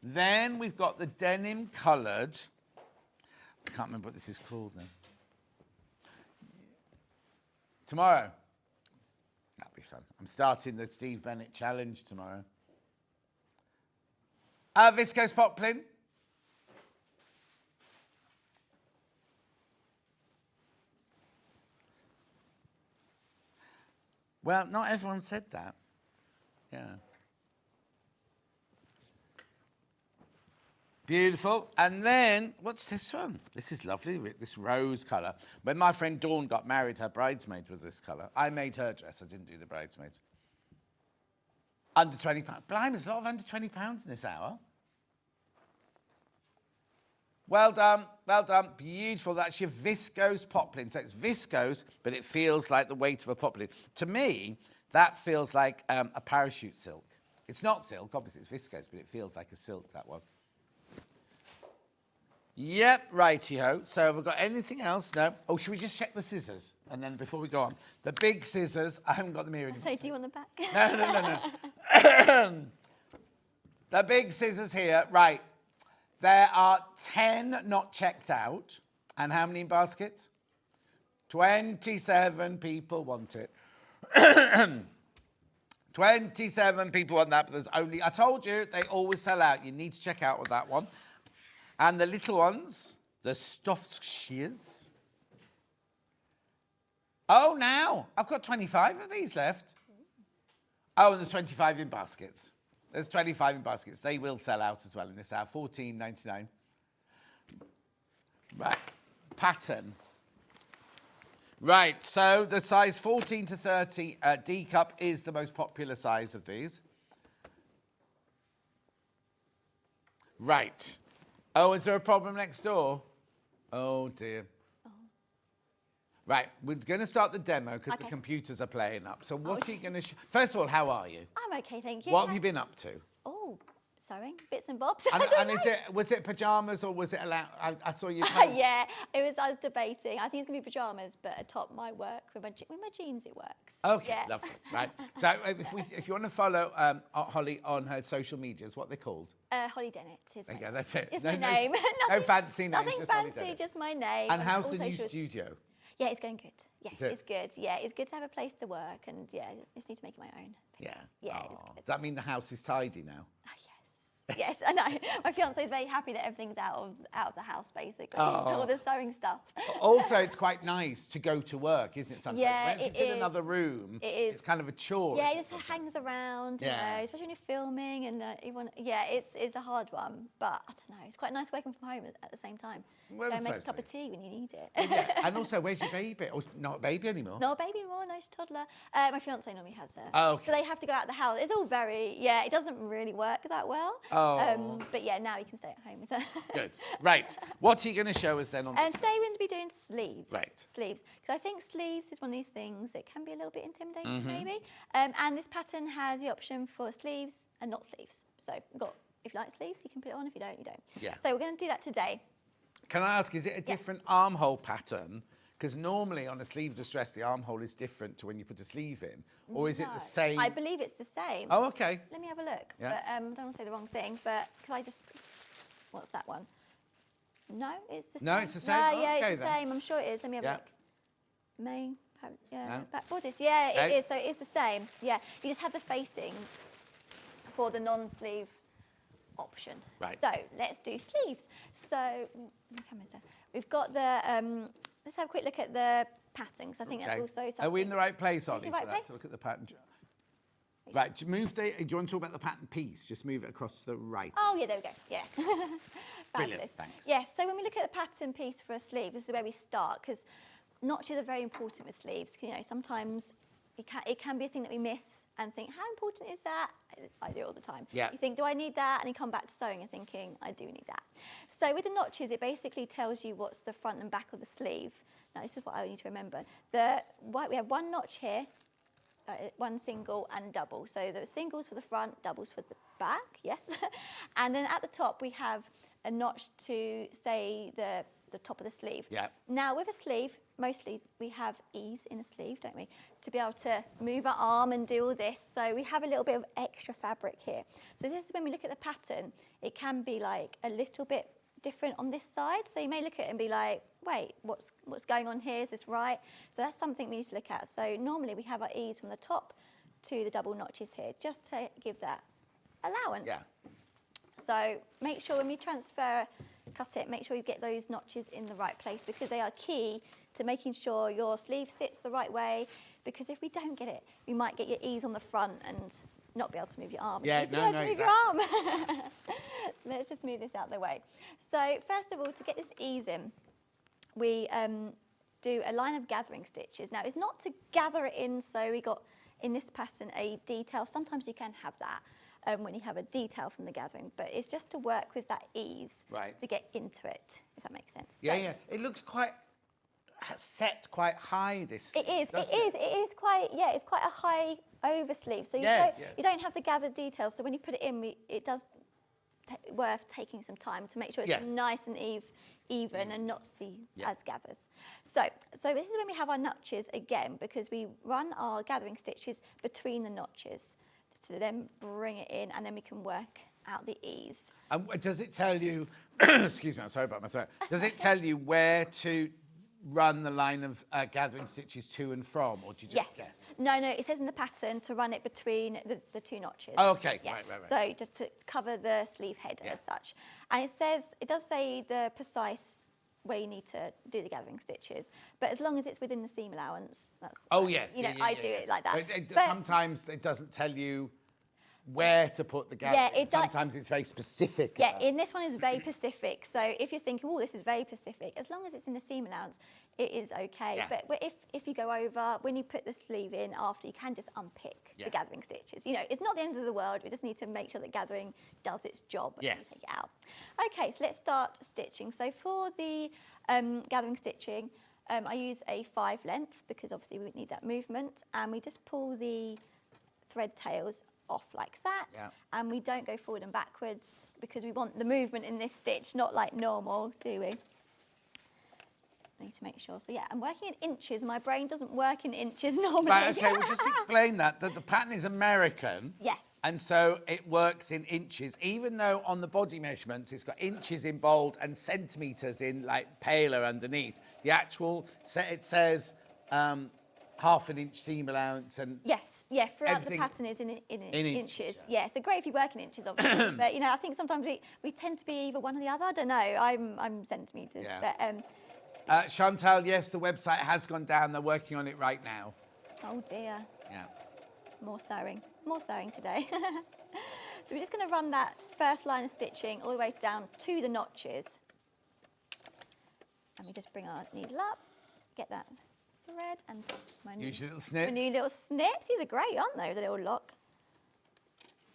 [SPEAKER 3] Then we've got the denim coloured. I can't remember what this is called now. Tomorrow. That'll be fun. I'm starting the Steve Bennett challenge tomorrow. Viscose poplin. Well, not everyone said that. Yeah. Beautiful. And then, what's this one? This is lovely, this rose colour. When my friend Dawn got married, her bridesmaid was this colour. I made her dress, I didn't do the bridesmaids. Under £20. Blimey, there's a lot of under £20 in this hour. Well done, well done. Beautiful. That's your viscose poplin. So it's viscose, but it feels like the weight of a poplin. To me, that feels like a parachute silk. It's not silk, obviously it's viscose, but it feels like a silk, that one. Yep, righty-ho. So have we got anything else? No. Oh, should we just check the scissors? And then before we go on, the big scissors, I haven't got them here anymore.
[SPEAKER 6] So do you want the back?
[SPEAKER 3] No. The big scissors here, right. There are 10 not checked out. And how many in baskets? 27 people want it. 27 people want that, but there's only, I told you, they always sell out. You need to check out with that one. And the little ones, the stuffed shears. Oh, now, I've got 25 of these left. Oh, and there's 25 in baskets. There's 25 in baskets. They will sell out as well in this hour. $14.99. Right. Pattern. Right. So the size 14 to 30 D cup is the most popular size of these. Right. Oh, is there a problem next door? Oh, dear. Right, we're going to start the demo because the computers are playing up. So what are you going to show? First of all, how are you?
[SPEAKER 6] I'm okay, thank you.
[SPEAKER 3] What have you been up to?
[SPEAKER 6] Oh, sewing, bits and bobs.
[SPEAKER 3] And was it pyjamas or was it allowed? I saw you.
[SPEAKER 6] Yeah, I was debating. I think it's going to be pyjamas, but atop my work with my jeans, it works.
[SPEAKER 3] Okay,
[SPEAKER 6] yeah.
[SPEAKER 3] lovely. Right. So if you want to follow Holly on her social medias, what are they called?
[SPEAKER 6] Holly Dennett is my name.
[SPEAKER 3] That's it.
[SPEAKER 6] It's my name.
[SPEAKER 3] No fancy names.
[SPEAKER 6] Nothing
[SPEAKER 3] just Holly
[SPEAKER 6] fancy,
[SPEAKER 3] Dennett.
[SPEAKER 6] just my name.
[SPEAKER 3] And how's the
[SPEAKER 6] also
[SPEAKER 3] new studio?
[SPEAKER 6] Yeah, it's going good. Yeah,
[SPEAKER 3] Is it?
[SPEAKER 6] it's good. Yeah, it's good to have a place to work, and yeah, I just need to make it my own.
[SPEAKER 3] Yeah.
[SPEAKER 6] Yeah, it's
[SPEAKER 3] Aw.
[SPEAKER 6] good.
[SPEAKER 3] Does that mean the house is tidy now?
[SPEAKER 6] Yes, I know. My fiance is very happy that everything's out of the house, basically. All the sewing stuff.
[SPEAKER 3] Also, it's quite nice to go to work, isn't it? Sometimes
[SPEAKER 6] Yeah,
[SPEAKER 3] if it's
[SPEAKER 6] it
[SPEAKER 3] in
[SPEAKER 6] is.
[SPEAKER 3] another room,
[SPEAKER 6] It is.
[SPEAKER 3] it's kind of a chore.
[SPEAKER 6] Yeah,
[SPEAKER 3] isn't
[SPEAKER 6] it just
[SPEAKER 3] sometimes?
[SPEAKER 6] hangs around,
[SPEAKER 3] Yeah.
[SPEAKER 6] you know, especially when you're filming and you want. Yeah, it's a hard one, but I don't know. It's quite nice working from home at the same time.
[SPEAKER 3] Well,
[SPEAKER 6] Go
[SPEAKER 3] that's
[SPEAKER 6] make a
[SPEAKER 3] nice,
[SPEAKER 6] cup
[SPEAKER 3] yeah.
[SPEAKER 6] of tea when you need it.
[SPEAKER 3] Yeah. And also, where's your baby? Oh, not a baby anymore.
[SPEAKER 6] Not a baby anymore, no, she's a toddler. My fiance normally has her.
[SPEAKER 3] Oh, okay.
[SPEAKER 6] So they have to go out the house. It's all very, it doesn't really work that well.
[SPEAKER 3] Oh.
[SPEAKER 6] But yeah, now you can stay at home with her.
[SPEAKER 3] Good. Right. What are you going to show us then on this?
[SPEAKER 6] Today we're going to be doing sleeves.
[SPEAKER 3] Right.
[SPEAKER 6] Sleeves. Because I think sleeves is one of these things that can be a little bit intimidating
[SPEAKER 3] Mm-hmm.
[SPEAKER 6] maybe. And this pattern has the option for sleeves and not sleeves. So you've got, if you like sleeves, you can put it on. If you don't, you don't.
[SPEAKER 3] Yeah.
[SPEAKER 6] So we're going to do that today.
[SPEAKER 3] Can I ask, is it a different armhole pattern? Because normally on a sleeveless dress, the armhole is different to when you put a sleeve in. Or is it the same?
[SPEAKER 6] I believe it's the same.
[SPEAKER 3] Oh, okay.
[SPEAKER 6] Let me have a look.
[SPEAKER 3] Yeah.
[SPEAKER 6] But I don't want to say the wrong thing, but can I just... What's that one? No, it's the same.
[SPEAKER 3] No, it's the same?
[SPEAKER 6] No,
[SPEAKER 3] Oh,
[SPEAKER 6] yeah,
[SPEAKER 3] okay
[SPEAKER 6] it's the
[SPEAKER 3] then.
[SPEAKER 6] same. I'm sure it is. Let me have
[SPEAKER 3] Yeah.
[SPEAKER 6] a look. Main,
[SPEAKER 3] No.
[SPEAKER 6] back bodice. Yeah, it
[SPEAKER 3] Okay.
[SPEAKER 6] is. So it is the same. Yeah, you just have the facings for the non-sleeve option.
[SPEAKER 3] Right.
[SPEAKER 6] So let's do sleeves. So the camera's there. We've got the. Let's have a quick look at the pattern, because I think that's also something.
[SPEAKER 3] Are we in the right place, Ollie,
[SPEAKER 6] the right
[SPEAKER 3] for that,
[SPEAKER 6] place?
[SPEAKER 3] to look at the pattern? Right, do you want to talk about the pattern piece? Just move it across to the right.
[SPEAKER 6] Oh, yeah, there we go. Yeah.
[SPEAKER 3] Brilliant,
[SPEAKER 6] Fabulous.
[SPEAKER 3] thanks.
[SPEAKER 6] Yeah, so when we look at the pattern piece for a sleeve, this is where we start, because notches are very important with sleeves. You know, sometimes it can be a thing that we miss and think, how important is that? I do it all the time.
[SPEAKER 3] Yeah.
[SPEAKER 6] You think, do I need that? And you come back to sewing and thinking, I do need that. So with the notches, it basically tells you what's the front and back of the sleeve. Now, this is what I need to remember. We have one notch here, one single and double. So the singles for the front, doubles for the back, yes. And then at the top, we have a notch to say the top of the sleeve.
[SPEAKER 3] Yeah.
[SPEAKER 6] Now with a sleeve, mostly we have ease in a sleeve, don't we? To be able to move our arm and do all this. So we have a little bit of extra fabric here. So this is when we look at the pattern, it can be like a little bit different on this side. So you may look at it and be like, wait, what's going on here? Is this right? So that's something we need to look at. So normally we have our ease from the top to the double notches here, just to give that allowance.
[SPEAKER 3] Yeah.
[SPEAKER 6] So make sure when we cut it, make sure you get those notches in the right place, because they are key to making sure your sleeve sits the right way. Because if we don't get it, we might get your ease on the front and not be able to move your arm.
[SPEAKER 3] Yeah,
[SPEAKER 6] Move your arm. So let's just move this out of the way. So first of all, to get this ease in, we do a line of gathering stitches. Now, it's not to gather it in, so we got in this pattern a detail. Sometimes you can have that when you have a detail from the gathering, but it's just to work with that ease to get into it, if that makes sense.
[SPEAKER 3] Yeah,
[SPEAKER 6] So
[SPEAKER 3] yeah. It looks quite set quite high, this
[SPEAKER 6] it is. It is quite. Yeah, it's quite a high oversleeve. So you don't have the gathered details. So when you put it in, it does worth taking some time to make sure it's nice and even and not see as gathers. So this is when we have our notches again, because we run our gathering stitches between the notches to then bring it in, and then we can work out the ease.
[SPEAKER 3] Does it tell you, excuse me, I'm sorry about my throat. Does it tell you where to run the line of gathering stitches to and from, or do you just guess?
[SPEAKER 6] No, it says in the pattern to run it between the two notches.
[SPEAKER 3] Oh, okay,
[SPEAKER 6] yeah.
[SPEAKER 3] right.
[SPEAKER 6] So just to cover the sleeve head as such. And it does say the precise where you need to do the gathering stitches, but as long as it's within the seam allowance, that's I do it like that.
[SPEAKER 3] But sometimes it doesn't tell you where to put the gathering. Sometimes it's very specific.
[SPEAKER 6] Yeah, in this one is very specific. So if you're thinking, oh, this is very specific, as long as it's in the seam allowance, it is okay.
[SPEAKER 3] Yeah.
[SPEAKER 6] But if you go over, when you put the sleeve in after, you can just unpick the gathering stitches. You know, it's not the end of the world. We just need to make sure that gathering does its job and take it out. Okay, so let's start stitching. So for the gathering stitching, I use a 5 length, because obviously we need that movement, and we just pull the thread tails off like that, and we don't go forward and backwards, because we want the movement in this stitch, not like normal, do we? I need to make sure. So yeah, I'm working in inches. My brain doesn't work in inches normally.
[SPEAKER 3] Right, okay, we'll just explain that the pattern is American.
[SPEAKER 6] Yeah.
[SPEAKER 3] And so it works in inches, even though on the body measurements it's got inches in bold and centimetres in like paler underneath. The actual, it says half an inch seam allowance and
[SPEAKER 6] throughout the pattern is in inches. Yeah, so great if you work in inches, obviously. But I think sometimes we tend to be either one or the other. I don't know. I'm centimetres.
[SPEAKER 3] Yeah. But Chantal, yes, the website has gone down. They're working on it right now.
[SPEAKER 6] Oh dear.
[SPEAKER 3] Yeah.
[SPEAKER 6] More sewing today. So we're just going to run that first line of stitching all the way down to the notches, and we just bring our needle up, get that thread, and my new little snips. These are great, aren't they? With a little lock.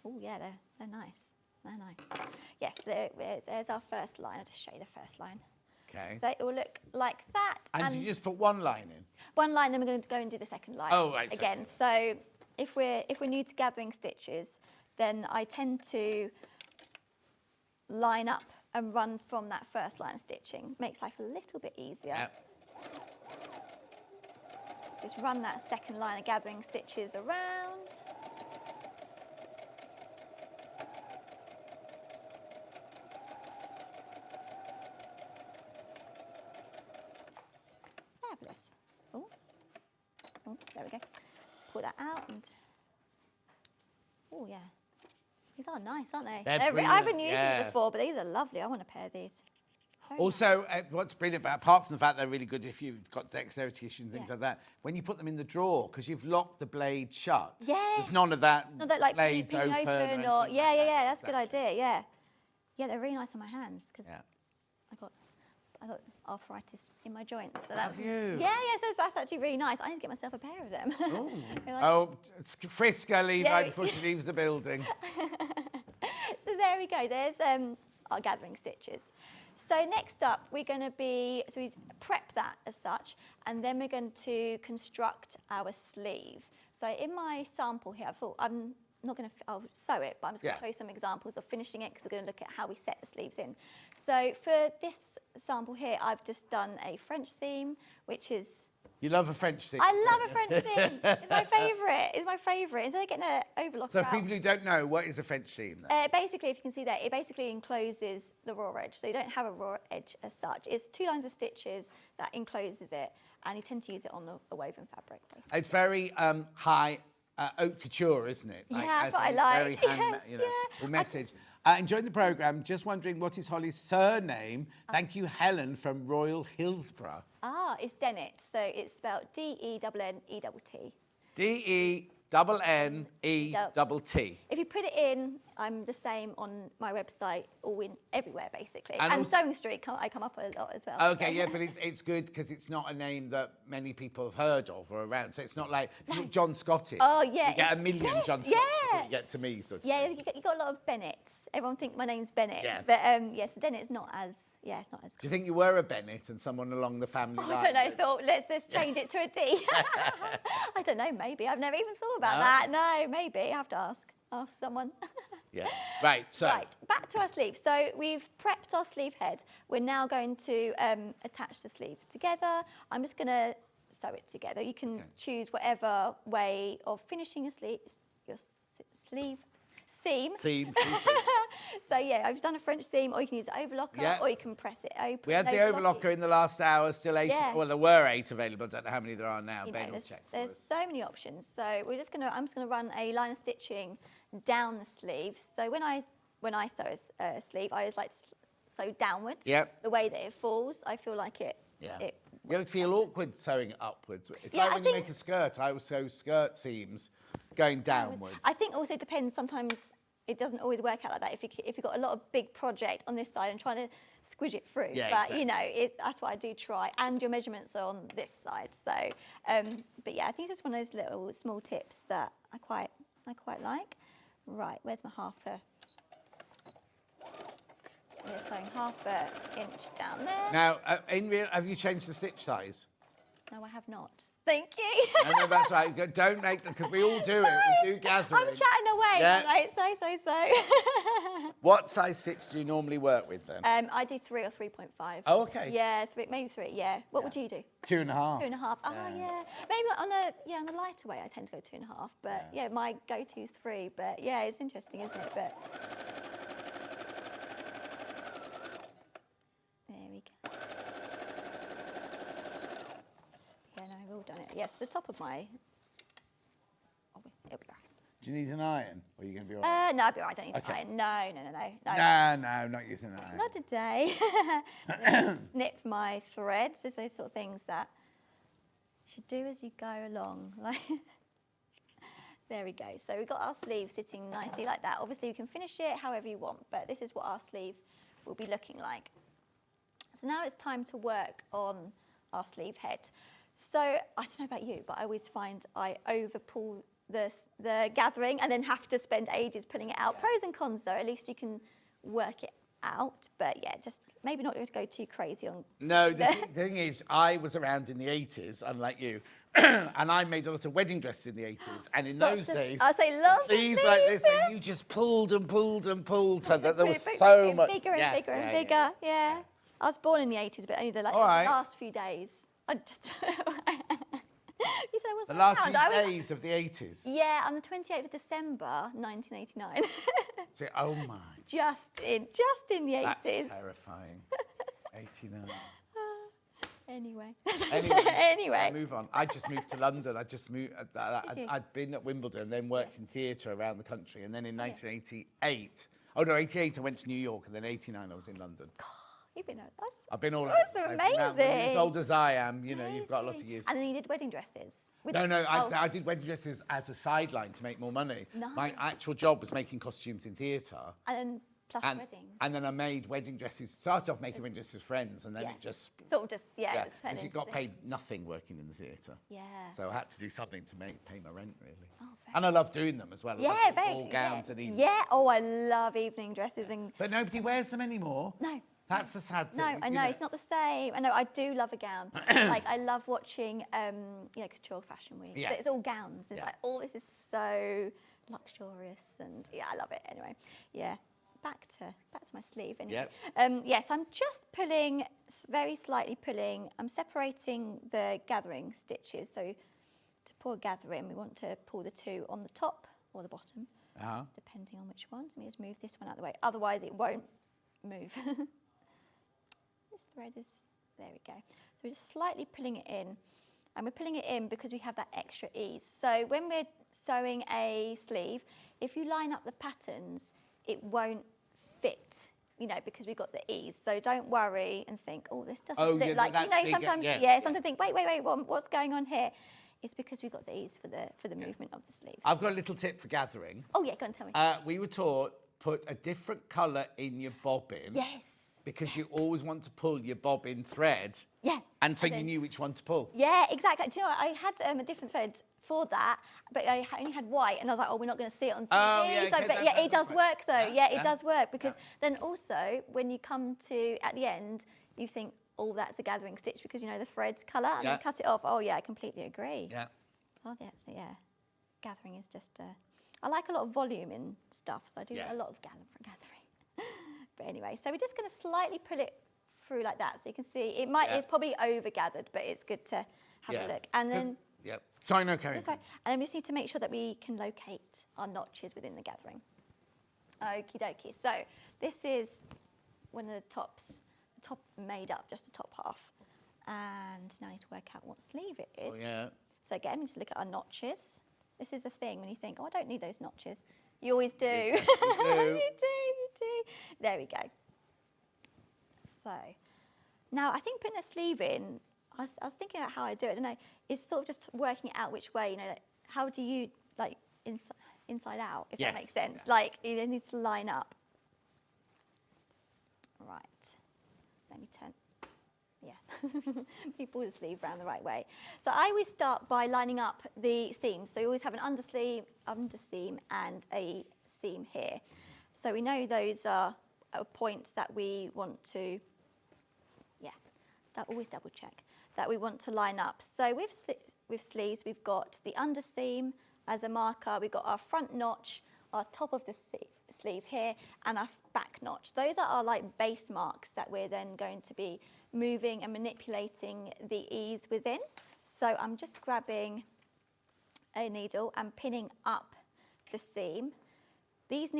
[SPEAKER 6] Oh yeah, they're nice. They're nice. Yes, there's our first line. I'll just show you the first line.
[SPEAKER 3] Okay.
[SPEAKER 6] So it will look like that.
[SPEAKER 3] And you just put one line in?
[SPEAKER 6] One line, then we're going to go and do the second line.
[SPEAKER 3] Oh, right.
[SPEAKER 6] Again.
[SPEAKER 3] Okay.
[SPEAKER 6] So if we're new to gathering stitches, then I tend to line up and run from that first line of stitching. Makes life a little bit easier.
[SPEAKER 3] Yep.
[SPEAKER 6] Just run that second line of gathering stitches around. Fabulous. Oh, there we go. Pull that out and, oh yeah. These are nice, aren't they?
[SPEAKER 3] They're
[SPEAKER 6] I haven't used these before, but these are lovely. I want a pair of these.
[SPEAKER 3] Also, what's brilliant about, apart from the fact they're really good if you've got dexterity issues and things like that, when you put them in the drawer, because you've locked the blade shut, there's none of that,
[SPEAKER 6] like
[SPEAKER 3] blades open
[SPEAKER 6] or that's a good idea, yeah. Yeah, they're really nice on my hands, because I got arthritis in my joints. So that's,
[SPEAKER 3] Have you?
[SPEAKER 6] Yeah, so that's actually really nice. I need to get myself a pair of them.
[SPEAKER 3] Frisk her leave right before she leaves the building.
[SPEAKER 6] So there we go, there's our gathering stitches. So next up, we're going to we prep that as such, and then we're going to construct our sleeve. So in my sample here, I thought I'm not going to, I'll sew it, but I'm just going to show you some examples of finishing it, because we're going to look at how we set the sleeves in. So for this sample here, I've just done a French seam, which is
[SPEAKER 3] You love a French seam.
[SPEAKER 6] I love a French seam. It's my favourite. It's my favourite. Instead of getting an overlocker
[SPEAKER 3] So
[SPEAKER 6] out.
[SPEAKER 3] for people who don't know, what is a French seam then?
[SPEAKER 6] Basically, if you can see there, it basically encloses the raw edge. So you don't have a raw edge as such. It's 2 lines of stitches that encloses it, and you tend to use it on a woven fabric. Basically.
[SPEAKER 3] It's very high haute couture, isn't it?
[SPEAKER 6] Yeah,
[SPEAKER 3] as
[SPEAKER 6] that's what I
[SPEAKER 3] in
[SPEAKER 6] like.
[SPEAKER 3] Very hand,
[SPEAKER 6] Yes,
[SPEAKER 3] you know,
[SPEAKER 6] yeah.
[SPEAKER 3] the message. Enjoying the programme. Just wondering what is Holly's surname. Thank you, Helen from Royal Hillsborough.
[SPEAKER 6] It's Dennett. So it's spelled D-E-N-N-E-T-T.
[SPEAKER 3] D-E-N-N-E-T-T.
[SPEAKER 6] If you put it in, I'm the same on my website, everywhere basically.
[SPEAKER 3] And
[SPEAKER 6] And
[SPEAKER 3] also-
[SPEAKER 6] Sewing Street, I come up a lot as well.
[SPEAKER 3] Okay,
[SPEAKER 6] so.
[SPEAKER 3] yeah, but it's good because it's not a name that many people have heard of or around. So it's not like if you put John Scott in.
[SPEAKER 6] Oh, yeah,
[SPEAKER 3] You get a
[SPEAKER 6] it's-
[SPEAKER 3] million
[SPEAKER 6] yeah,
[SPEAKER 3] John Scotts
[SPEAKER 6] yeah.
[SPEAKER 3] before you get to me, sort of
[SPEAKER 6] Yeah,
[SPEAKER 3] thing.
[SPEAKER 6] you got a lot of Bennetts. Everyone thinks my name's Bennett.
[SPEAKER 3] Yeah.
[SPEAKER 6] But so Dennett's not as, it's not as
[SPEAKER 3] Do you think you were a Bennett and someone along the family line?
[SPEAKER 6] I don't know, thought, let's change it to a D. I don't know, maybe. I've never even thought about
[SPEAKER 3] No?
[SPEAKER 6] that. No, maybe. I have to ask someone.
[SPEAKER 3] Yeah. Right, so.
[SPEAKER 6] Right, back to our sleeve. So we've prepped our sleeve head. We're now going to attach the sleeve together. I'm just going to sew it together. You can choose whatever way of finishing your sleeve seam.
[SPEAKER 3] Seam.
[SPEAKER 6] So yeah, I've done a French seam, or you can use an overlocker, or you can press it open.
[SPEAKER 3] We had the overlocker in the last hour, still 8.
[SPEAKER 6] Yeah.
[SPEAKER 3] Well, there were 8 available. I don't know how many there are now.
[SPEAKER 6] You know,
[SPEAKER 3] Ben will check for
[SPEAKER 6] there's
[SPEAKER 3] us.
[SPEAKER 6] so many options. So I'm just gonna run a line of stitching down the sleeve. So when I sew a sleeve, I always like to sew downwards.
[SPEAKER 3] Yep.
[SPEAKER 6] The way that it falls, I feel like it.
[SPEAKER 3] Yeah.
[SPEAKER 6] It,
[SPEAKER 3] You don't feel awkward sewing upwards. It's
[SPEAKER 6] Yeah,
[SPEAKER 3] like
[SPEAKER 6] I
[SPEAKER 3] when you
[SPEAKER 6] think-
[SPEAKER 3] make a skirt. I always sew skirt seams going downwards.
[SPEAKER 6] I think also it depends. Sometimes it doesn't always work out like that. If you've got a lot of big project on this side and trying to squidge it through,
[SPEAKER 3] Yeah,
[SPEAKER 6] but
[SPEAKER 3] exactly.
[SPEAKER 6] you know, that's what I do try. And your measurements are on this side, so. But yeah, I think it's just one of those little small tips that I quite like. Right, where's my half a? We're sewing half an inch down there.
[SPEAKER 3] Now, have you changed the stitch size?
[SPEAKER 6] No, I have not. Thank you.
[SPEAKER 3] No, that's right. Don't make them, because we all do it. We do gathering.
[SPEAKER 6] I'm chatting away.
[SPEAKER 3] Yeah.
[SPEAKER 6] Right, so.
[SPEAKER 3] What size stitch do you normally work with then?
[SPEAKER 6] I do 3 or 3.5.
[SPEAKER 3] Oh, okay.
[SPEAKER 6] Yeah, maybe 3. Yeah. What would you do?
[SPEAKER 3] 2.5.
[SPEAKER 6] 2.5. Oh, yeah. Maybe on the lighter way, I tend to go 2.5. But yeah, my go-to 3. But yeah, it's interesting, isn't it? But there we go. Yeah, no, we've all done it. Yes, the top of my. Oh, it'll be right.
[SPEAKER 3] Do you need an iron? Or are you going to be all right?
[SPEAKER 6] No, I'll be right. I don't need
[SPEAKER 3] Okay.
[SPEAKER 6] to iron. No.
[SPEAKER 3] No, not using an iron.
[SPEAKER 6] Not today. Let me snip my threads. There's those sort of things that you should do as you go along. Like, there we go. So we've got our sleeve sitting nicely like that. Obviously, you can finish it however you want, but this is what our sleeve will be looking like. So now it's time to work on our sleeve head. So I don't know about you, but I always find I over pull the gathering and then have to spend ages pulling it out. Yeah. Pros and cons though, at least you can work it out. But yeah, just maybe not going to go too crazy on.
[SPEAKER 3] No, the thing is, I was around in the 80s, unlike you, and I made a lot of wedding dresses in the 80s. And in those days,
[SPEAKER 6] I say lots of
[SPEAKER 3] sleeves like this,
[SPEAKER 6] yeah.
[SPEAKER 3] and you just pulled and pulled and pulled, so that there was so much.
[SPEAKER 6] Bigger and bigger and bigger, yeah. I was born in the 80s, but only the last few days. I just. You said I wasn't
[SPEAKER 3] The last
[SPEAKER 6] around.
[SPEAKER 3] few days of the 80s.
[SPEAKER 6] Yeah, on the 28th of December, 1989.
[SPEAKER 3] So, oh my.
[SPEAKER 6] Just in the 80s.
[SPEAKER 3] That's terrifying. 89.
[SPEAKER 6] Anyway.
[SPEAKER 3] Anyway. Move on. I just moved to London. I'd been at Wimbledon, then worked in theatre around the country, and then in 1988. Oh no, 88 I went to New York, and then 89 I was in London.
[SPEAKER 6] You've been at us.
[SPEAKER 3] I've been all
[SPEAKER 6] That's
[SPEAKER 3] over.
[SPEAKER 6] amazing.
[SPEAKER 3] As old as I am, you know, you've got a lot of years.
[SPEAKER 6] And then you did wedding dresses.
[SPEAKER 3] I did wedding dresses as a sideline to make more money.
[SPEAKER 6] Nice.
[SPEAKER 3] My actual job was making costumes in theatre.
[SPEAKER 6] And plus weddings.
[SPEAKER 3] And then I made wedding dresses. Started off making wedding dresses with friends, and then it just
[SPEAKER 6] sort of just it was turned
[SPEAKER 3] because you
[SPEAKER 6] into
[SPEAKER 3] got
[SPEAKER 6] this.
[SPEAKER 3] paid nothing working in the theatre.
[SPEAKER 6] Yeah.
[SPEAKER 3] So I had to do something to pay my rent, really.
[SPEAKER 6] Oh,
[SPEAKER 3] and I love doing them as well. I love doing ball gowns and evening.
[SPEAKER 6] Yeah. Oh, I love evening dresses and.
[SPEAKER 3] But nobody wears them anymore.
[SPEAKER 6] No.
[SPEAKER 3] That's the sad thing.
[SPEAKER 6] No, I know, it's not the same. I know, I do love a gown. Like, I love watching, Couture Fashion Week.
[SPEAKER 3] Yeah.
[SPEAKER 6] It's all gowns. It's like, oh, this is so luxurious. And, yeah, I love it. Anyway, yeah. back to my sleeve. Anyway. Yes, I'm just pulling, very slightly pulling. I'm separating the gathering stitches. So to pour gathering, we want to pull the two on the top or the bottom, depending on which one. So let me just move this one out of the way. Otherwise, it won't move. This thread is, there we go. So we're just slightly pulling it in. And we're pulling it in because we have that extra ease. So when we're sewing a sleeve, if you line up the patterns, it won't fit, you know, because we've got the ease. So don't worry and think, oh, this doesn't look like, you know, sometimes, sometimes think, wait, what's going on here? It's because we've got the ease for the movement of the sleeve.
[SPEAKER 3] I've got a little tip for gathering.
[SPEAKER 6] Oh, yeah, go and tell me.
[SPEAKER 3] We were taught, put a different colour in your bobbin.
[SPEAKER 6] Yes.
[SPEAKER 3] Because you always want to pull your bobbin thread.
[SPEAKER 6] Yeah.
[SPEAKER 3] And so you knew which one to pull.
[SPEAKER 6] Yeah, exactly. Do you know what? I had a different thread for that, but I only had white, and I was like, oh, we're not going to see it on TV.
[SPEAKER 3] Oh, yeah,
[SPEAKER 6] so, but yeah, it does work though. Yeah, it does work because then also when you come to at the end, you think, oh, that's a gathering stitch because you know the thread's colour, and then cut it off. Oh yeah, I completely agree.
[SPEAKER 3] Yeah.
[SPEAKER 6] Oh yeah, so yeah, gathering is just. I like a lot of volume in stuff, so I do a lot of gathering. But anyway, so we're just going to slightly pull it through like that, so you can see it might. It's probably over gathered, but it's good to have a look. And then.
[SPEAKER 3] Yep. Sorry, no, carry on.
[SPEAKER 6] That's right. And then we just need to make sure that we can locate our notches within the gathering. Okie dokie. So this is one of the tops, the top made up, just the top half. And now I need to work out what sleeve it is.
[SPEAKER 3] Oh, yeah.
[SPEAKER 6] So again, we need to look at our notches. This is the thing when you think, oh, I don't need those notches. You always do.
[SPEAKER 3] You do.
[SPEAKER 6] You do. There we go. So now I think putting a sleeve in, I was thinking about how I do it. I don't know. It's sort of just working it out which way. You know, like, how do you like inside out? If that makes sense. Yeah. Like you need to line up. Right. Let me turn. Yeah. You pull the sleeve around the right way. So I always start by lining up the seams. So you always have an underseam, and a seam here. So we know those are points that we want to. Yeah. That always double check. That we want to line up. So with sleeves, we've got the underseam as a marker, we've got our front notch, our top of the sleeve here, and our back notch. Those are our like base marks that we're then going to be moving and manipulating the ease within. So I'm just grabbing a needle and pinning up the seam. These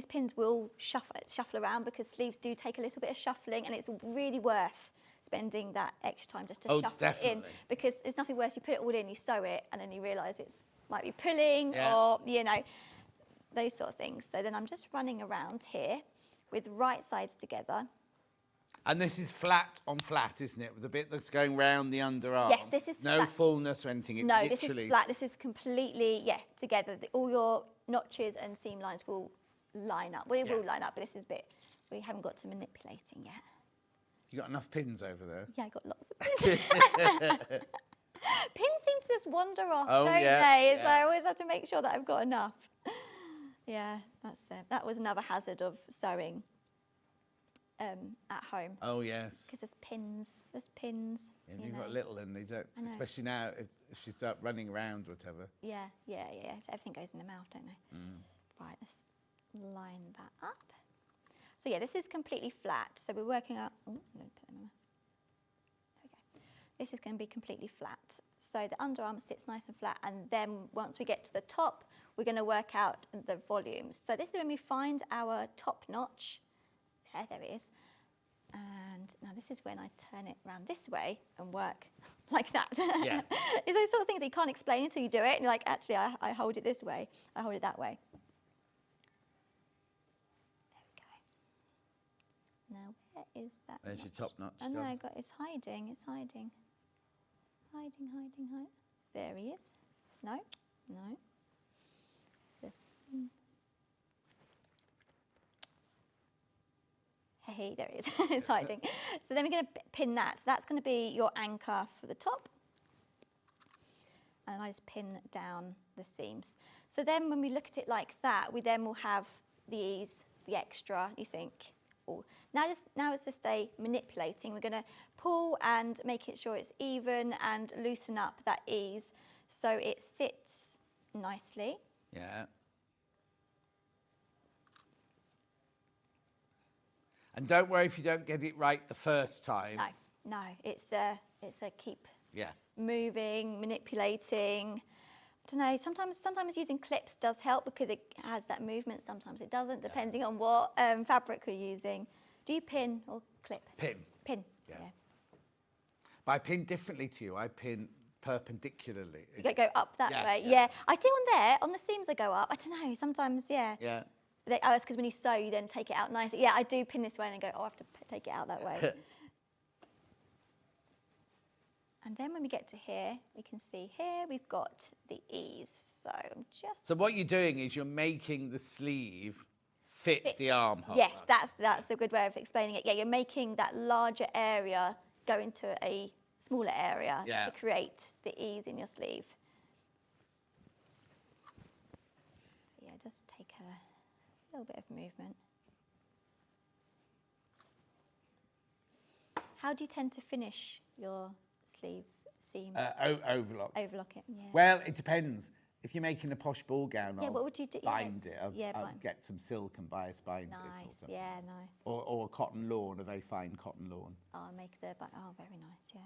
[SPEAKER 6] pins will shuffle around because sleeves do take a little bit of shuffling, and it's really worth spending that extra time just to shuffle it in, because there's nothing worse. You put it all in, you sew it, and then you realise it's might be pulling or, you know, those sort of things. So then I'm just running around here with right sides together.
[SPEAKER 3] And this is flat on flat, isn't it? With the bit that's going round the underarm.
[SPEAKER 6] Yes, this is
[SPEAKER 3] no
[SPEAKER 6] flat.
[SPEAKER 3] fullness or anything.
[SPEAKER 6] No, this is flat. This is completely, together. All your notches and seam lines will line up. Well, will line up, but this is a bit, we haven't got to manipulating yet.
[SPEAKER 3] You got enough pins over there?
[SPEAKER 6] Yeah, I got lots of pins. Pins seem to just wander off, don't they? So I always have to make sure that I've got enough. Yeah, that's it. That was another hazard of sewing at home.
[SPEAKER 3] Oh, yes.
[SPEAKER 6] Because there's pins.
[SPEAKER 3] And you've got little and they don't, especially now if she starts running around or whatever.
[SPEAKER 6] Yeah. So everything goes in the mouth, don't they? Right, let's line that up. So yeah, this is completely flat. So we're working out, this is going to be completely flat. So the underarm sits nice and flat, and then once we get to the top, we're going to work out the volumes. So this is when we find our top notch. There it is. And now this is when I turn it around this way and work like that. Yeah. It's those sort of things that you can't explain until you do it. And you're like, actually, I hold it this way. I hold it that way. There we go. Now, where is that?
[SPEAKER 3] There's your top notch.
[SPEAKER 6] Oh, no, it's hiding. It's hiding. Hiding. There he is. No. Hey, there it is. It's hiding. So then we're going to pin that. So that's going to be your anchor for the top. And I just pin down the seams. So then when we look at it like that, we then will have the ease, the extra, you think. Oh. Now it's just a manipulating. We're going to pull and make it sure it's even and loosen up that ease so it sits nicely.
[SPEAKER 3] Yeah. And don't worry if you don't get it right the first time.
[SPEAKER 6] No, it's a keep moving, manipulating. I don't know, sometimes using clips does help because it has that movement, sometimes it doesn't, depending on what fabric you're using. Do you pin or clip?
[SPEAKER 3] Pin.
[SPEAKER 6] Pin,
[SPEAKER 3] Yeah. But I pin differently to you. I pin perpendicularly.
[SPEAKER 6] You go up that way. Yeah. I do on there, on the seams I go up. I don't know, sometimes,
[SPEAKER 3] Yeah.
[SPEAKER 6] It's because when you sew, you then take it out nicely. Yeah, I do pin this way and I go, I have to take it out that way. And then when we get to here, we can see here we've got the ease. So I'm just...
[SPEAKER 3] So what you're doing is you're making the sleeve fit the armhole.
[SPEAKER 6] Yes, that's a good way of explaining it. Yeah, you're making that larger area go into a smaller area to create the ease in your sleeve. Yeah, just take a little bit of movement. How do you tend to finish your sleeve seam?
[SPEAKER 3] Overlock.
[SPEAKER 6] Overlock it, yeah.
[SPEAKER 3] Well, it depends. If you're making a posh ball gown,
[SPEAKER 6] Yeah, what would you do?
[SPEAKER 3] Bind it. I'll
[SPEAKER 6] bind.
[SPEAKER 3] get some silk and bias bind it.
[SPEAKER 6] Nice, yeah, nice.
[SPEAKER 3] Or a cotton lawn, a very fine cotton lawn.
[SPEAKER 6] Oh, very nice, yeah.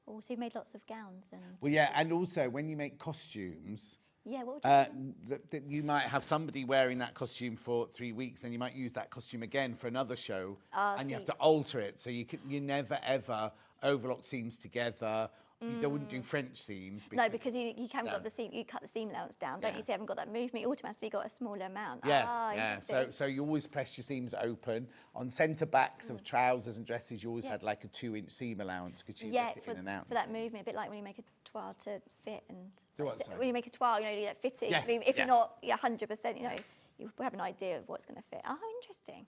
[SPEAKER 6] Oh, so you made lots of gowns and...
[SPEAKER 3] Well, yeah, and also when you make costumes...
[SPEAKER 6] Yeah, what would you do?
[SPEAKER 3] You might have somebody wearing that costume for 3 weeks, and you might use that costume again for another show, and you have to alter it. So you never ever overlock seams together. You wouldn't do French seams.
[SPEAKER 6] No, because you haven't got the seam. You cut the seam allowance down, don't you? So you haven't got that movement. You automatically got a smaller amount.
[SPEAKER 3] Yeah. So you always press your seams open. On centre backs of trousers and dresses, you always had like a 2-inch seam allowance because you get it in and out.
[SPEAKER 6] For that movement, a bit like when you make a toile to fit and
[SPEAKER 3] when
[SPEAKER 6] you make a toile, you do that fitting.
[SPEAKER 3] Yes,
[SPEAKER 6] I mean, if you're not 100%, you have an idea of what's going to fit. Oh, interesting.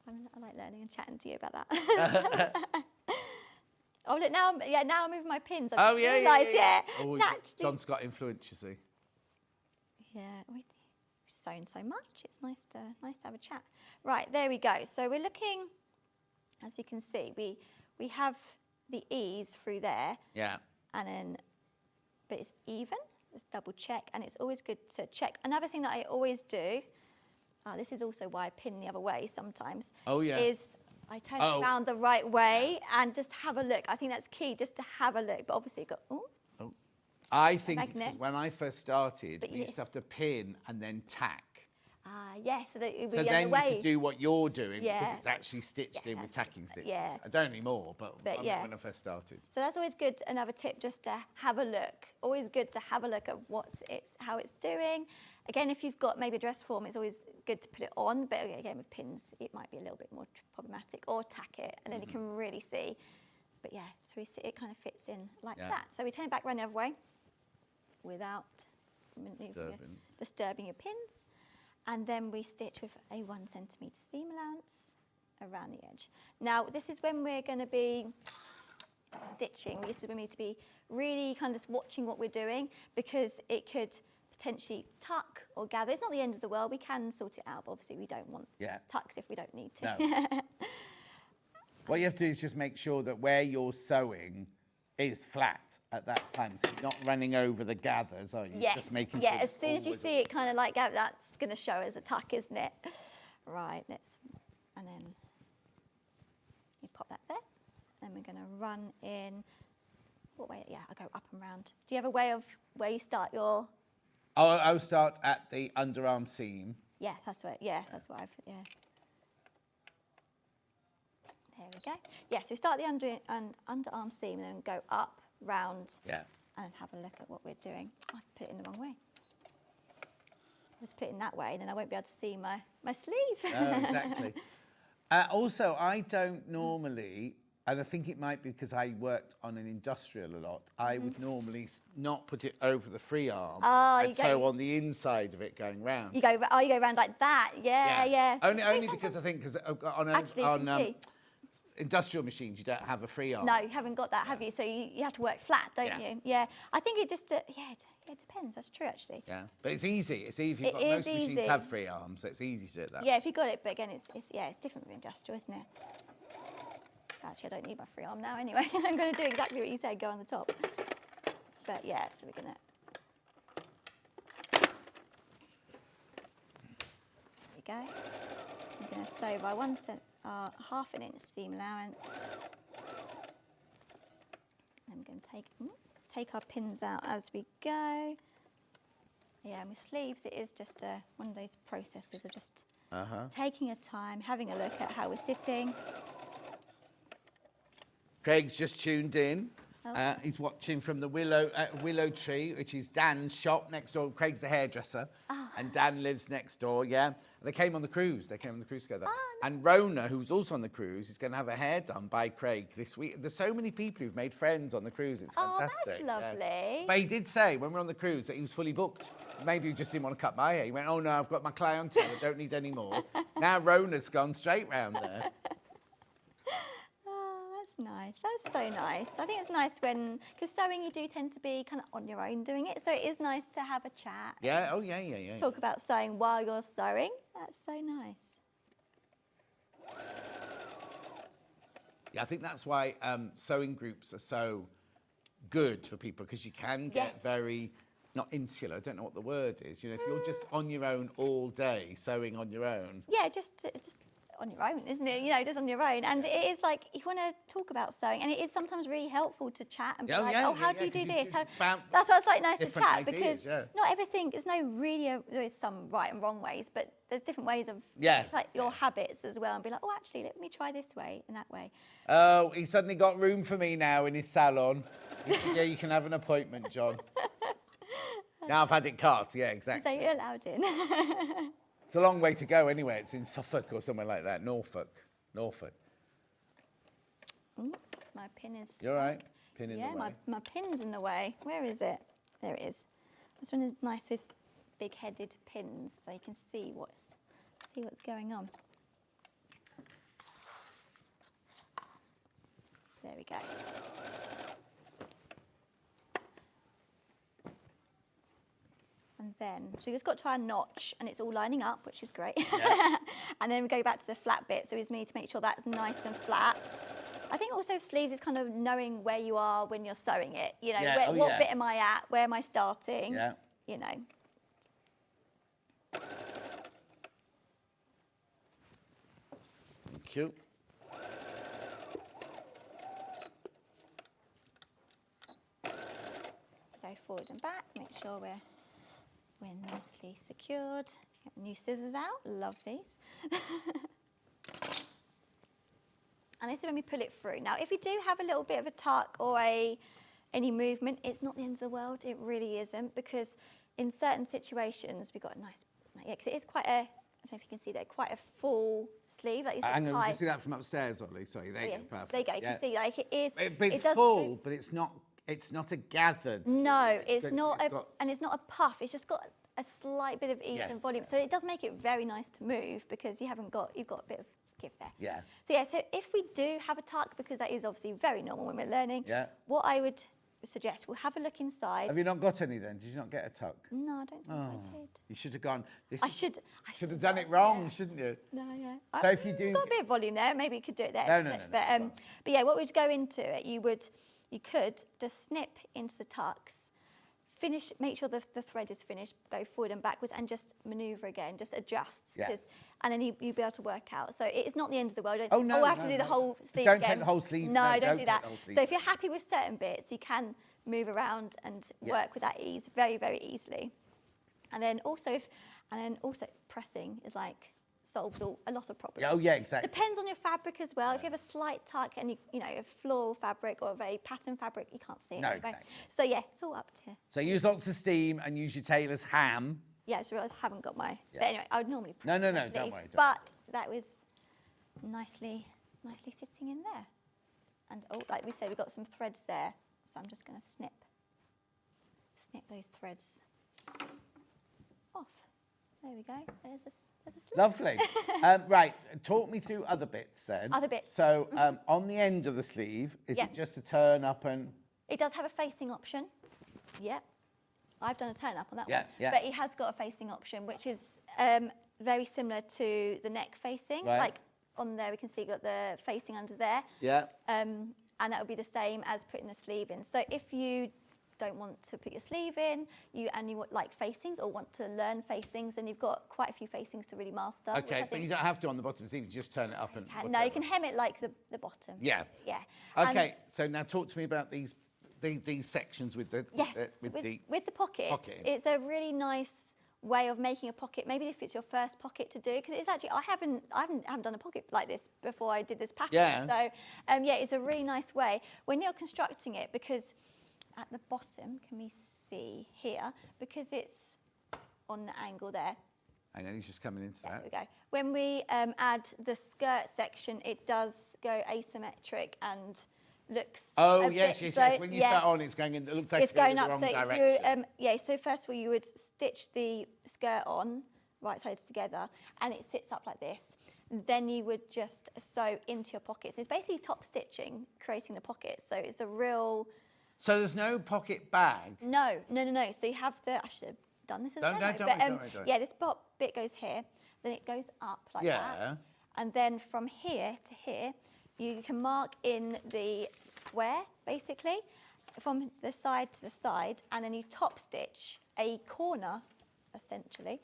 [SPEAKER 6] I like learning and chatting to you about that. Oh, look, now I'm moving my pins.
[SPEAKER 3] Oh, yeah.
[SPEAKER 6] Oh,
[SPEAKER 3] naturally. John's got influence, you see.
[SPEAKER 6] Yeah, we've sewn so much. It's nice to have a chat. Right, there we go. So we're looking, as you can see, we have the ease through there.
[SPEAKER 3] Yeah.
[SPEAKER 6] And then, but it's even. Let's double check. And it's always good to check. Another thing that I always do, this is also why I pin the other way sometimes.
[SPEAKER 3] Oh, yeah.
[SPEAKER 6] Is I turn it around the right way and just have a look. I think that's key, just to have a look. But obviously you've got,
[SPEAKER 3] I think it's 'cause when I first started, we used to have to pin and then tack.
[SPEAKER 6] Yes, so that it would
[SPEAKER 3] So
[SPEAKER 6] be
[SPEAKER 3] then
[SPEAKER 6] on the way.
[SPEAKER 3] you could do what you're doing
[SPEAKER 6] Yeah.
[SPEAKER 3] because it's actually stitched in with tacking stitches.
[SPEAKER 6] Yeah.
[SPEAKER 3] I don't anymore, but
[SPEAKER 6] yeah.
[SPEAKER 3] when I first started.
[SPEAKER 6] So that's always good. Another tip, just to have a look. Always good to have a look at how it's doing. Again, if you've got maybe a dress form, it's always good to put it on. But again, with pins, it might be a little bit more problematic. Or tack it, and then you can really see. But yeah, so we see it kind of fits in like that. So we turn it back around the other way without disturbing your pins. And then we stitch with a 1 centimetre seam allowance around the edge. Now, this is when we're going to be stitching. This is when we need to be really kind of just watching what we're doing, because it could potentially tuck or gather. It's not the end of the world. We can sort it out, but obviously we don't want tucks if we don't need to.
[SPEAKER 3] No. What you have to do is just make sure that where you're sewing is flat at that time, so you're not running over the gathers, are you?
[SPEAKER 6] Yes.
[SPEAKER 3] Just making sure
[SPEAKER 6] as soon as you see it kind of like that, that's going to show as a tuck, isn't it? Right, and then you pop that there. Then we're going to run in, what way? Yeah, I'll go up and round. Do you have a way of where you start your...
[SPEAKER 3] I'll start at the underarm seam.
[SPEAKER 6] Yeah, that's what I've, There we go. Yeah, so we start the underarm seam and then go up, round, and then have a look at what we're doing. I've put it in the wrong way. I was putting that way, and then I won't be able to see my sleeve.
[SPEAKER 3] Oh, exactly. Also, I don't normally, and I think it might be because I worked on an industrial a lot, I would normally not put it over the free arm. And sew on the inside of it going round.
[SPEAKER 6] You go round like that, yeah.
[SPEAKER 3] Only because I think, because on industrial machines, you don't have a free arm.
[SPEAKER 6] No, you haven't got that, have you? So you have to work flat, don't you? Yeah. I think it just, it depends. That's true, actually.
[SPEAKER 3] Yeah, but it's easy. It's easy. Most machines have free arms, so it's easy to do it that way.
[SPEAKER 6] Yeah, if you got it, but again, it's different with industrial, isn't it? Actually, I don't need my free arm now anyway. I'm going to do exactly what you said, go on the top. But yeah, so we're going to... There we go. I'm going to sew by 1 centimetre. our 1/2 inch seam allowance. I'm going to take our pins out as we go. Yeah, and with sleeves, it is just one of those processes of just taking your time, having a look at how we're sitting.
[SPEAKER 3] Craig's just tuned in. He's watching from the willow tree, which is Dan's shop next door. Craig's the hairdresser, and Dan lives next door. Yeah, they came on the cruise. They came on the cruise together. And Rona, who's also on the cruise, is going to have her hair done by Craig this week. There's so many people who've made friends on the cruise. It's fantastic.
[SPEAKER 6] Oh, that's lovely.
[SPEAKER 3] Yeah. But he did say when we were on the cruise that he was fully booked. Maybe he just didn't want to cut my hair. He went, "Oh no, I've got my clientele. I don't need any more." Now Rona's gone straight round there.
[SPEAKER 6] Nice. That's so nice. I think it's nice because sewing you do tend to be kind of on your own doing it, so it is nice to have a chat.
[SPEAKER 3] Yeah. Oh yeah.
[SPEAKER 6] Talk about sewing while you're sewing. That's so nice.
[SPEAKER 3] Yeah, I think that's why sewing groups are so good for people, because you can get very not insular. I don't know what the word is. You know, if you're just on your own all day sewing on your own.
[SPEAKER 6] Yeah, it's just on your own, isn't it? You know, just on your own. And it is like, you want to talk about sewing, and it is sometimes really helpful to chat and be how do you do this? That's why it's like nice to chat, because not everything, there's no really, there is some right and wrong ways, but there's different ways of like your habits as well, and be like, oh, actually, let me try this way and that way.
[SPEAKER 3] Oh, he suddenly got room for me now in his salon. Yeah, you can have an appointment, John. Now I've had it cut. Yeah, exactly.
[SPEAKER 6] So you're allowed in.
[SPEAKER 3] It's a long way to go anyway. It's in Suffolk or somewhere like that. Norfolk.
[SPEAKER 6] Ooh, my pin is...
[SPEAKER 3] You're right. Pin in the way.
[SPEAKER 6] Yeah, my pin's in the way. Where is it? There it is. This one is nice with big-headed pins, so you can see what's going on. There we go. And then, so we just got to our notch, and it's all lining up, which is great. Yeah. And then we go back to the flat bit, so we just need to make sure that's nice and flat. I think also with sleeves is kind of knowing where you are when you're sewing it. You know, what bit am I at? Where am I starting?
[SPEAKER 3] Yeah.
[SPEAKER 6] You know.
[SPEAKER 3] Thank you.
[SPEAKER 6] Go forward and back, make sure we're nicely secured. Get new scissors out, love these. And this is when we pull it through. Now, if you do have a little bit of a tuck or any movement, it's not the end of the world. It really isn't, because in certain situations, we've got a nice, because it is quite a, I don't know if you can see there, quite a full sleeve. Like
[SPEAKER 3] Hang on, you can see that from upstairs, Ollie. Sorry, there you go, perfect.
[SPEAKER 6] There you go, you can see, like it is.
[SPEAKER 3] But it's full, but it's not a gathered.
[SPEAKER 6] No, it's not, and it's not a puff. It's just got a slight bit of ease and volume. So it does make it very nice to move, because you've got a bit of give there.
[SPEAKER 3] Yeah.
[SPEAKER 6] So yeah, so if we do have a tuck, because that is obviously very normal when we're learning, what I would suggest, we'll have a look inside.
[SPEAKER 3] Have you not got any then? Did you not get a tuck?
[SPEAKER 6] No, I don't think I did.
[SPEAKER 3] You should have gone.
[SPEAKER 6] I should
[SPEAKER 3] have done it wrong, shouldn't you?
[SPEAKER 6] No, yeah.
[SPEAKER 3] So if you do,
[SPEAKER 6] got a bit of volume there, maybe you could do it there.
[SPEAKER 3] No.
[SPEAKER 6] But yeah, what would go into it? You could just snip into the tucks, finish, make sure the thread is finished, go forward and backwards, and just manoeuvre again, just adjust.
[SPEAKER 3] Yeah.
[SPEAKER 6] And then you'll be able to work out. So it's not the end of the world.
[SPEAKER 3] I
[SPEAKER 6] have to do the whole sleeve
[SPEAKER 3] don't
[SPEAKER 6] again.
[SPEAKER 3] Take the whole sleeve.
[SPEAKER 6] No, don't do that. So if you're happy with certain bits, you can move around and work with that ease very, very easily. And then also, pressing is like solves a lot of problems.
[SPEAKER 3] Oh yeah, exactly.
[SPEAKER 6] Depends on your fabric as well. If you have a slight tuck and you know a floral fabric or a very pattern fabric, you can't see it.
[SPEAKER 3] No, exactly.
[SPEAKER 6] So yeah, it's all up to.
[SPEAKER 3] So use lots of steam and use your tailor's ham.
[SPEAKER 6] Yeah, I just realised I haven't got my. But anyway, I would normally.
[SPEAKER 3] No,
[SPEAKER 6] don't
[SPEAKER 3] worry.
[SPEAKER 6] But that was nicely sitting in there, and like we said, we've got some threads there, so I'm just going to snip those threads off. There we go. There's a slip.
[SPEAKER 3] Lovely. Right, talk me through other bits then.
[SPEAKER 6] Other bits.
[SPEAKER 3] So on the end of the sleeve, is it just a turn up and?
[SPEAKER 6] It does have a facing option. Yep. I've done a turn up on that one.
[SPEAKER 3] Yeah.
[SPEAKER 6] But it has got a facing option, which is very similar to the neck facing.
[SPEAKER 3] Right.
[SPEAKER 6] Like on there, we can see got the facing under there.
[SPEAKER 3] Yeah.
[SPEAKER 6] And that would be the same as putting the sleeve in. So if you don't want to put your sleeve in, you want like facings or want to learn facings, then you've got quite a few facings to really master.
[SPEAKER 3] Okay, but you don't have to on the bottom sleeve, you just turn it up and...
[SPEAKER 6] No, you can hem it like the bottom.
[SPEAKER 3] Yeah.
[SPEAKER 6] Yeah.
[SPEAKER 3] Okay, so now talk to me about these sections with the...
[SPEAKER 6] Yes, with the pockets, it's a really nice way of making a pocket. Maybe if it's your first pocket to do, because it's actually I haven't done a pocket like this before I did this pattern.
[SPEAKER 3] Yeah.
[SPEAKER 6] So yeah, it's a really nice way when you're constructing it, because at the bottom, can we see here, because it's on the angle there.
[SPEAKER 3] Hang on, he's just coming into that.
[SPEAKER 6] There we go. When we add the skirt section, it does go asymmetric and looks.
[SPEAKER 3] Oh yes. When you start on, it's going in. It looks like
[SPEAKER 6] it's going up.
[SPEAKER 3] the
[SPEAKER 6] So
[SPEAKER 3] wrong direction.
[SPEAKER 6] So first of all, you would stitch the skirt on, right sides together, and it sits up like this. Then you would just sew into your pockets. It's basically top stitching, creating the pockets. So it's a real.
[SPEAKER 3] So there's no pocket bag.
[SPEAKER 6] No. So you have the. I should have done this as
[SPEAKER 3] Don't worry.
[SPEAKER 6] Yeah, this bit goes here, then it goes up like that, and then from here to here, you can mark in the square, basically, from the side to the side, and then you top stitch a corner, essentially.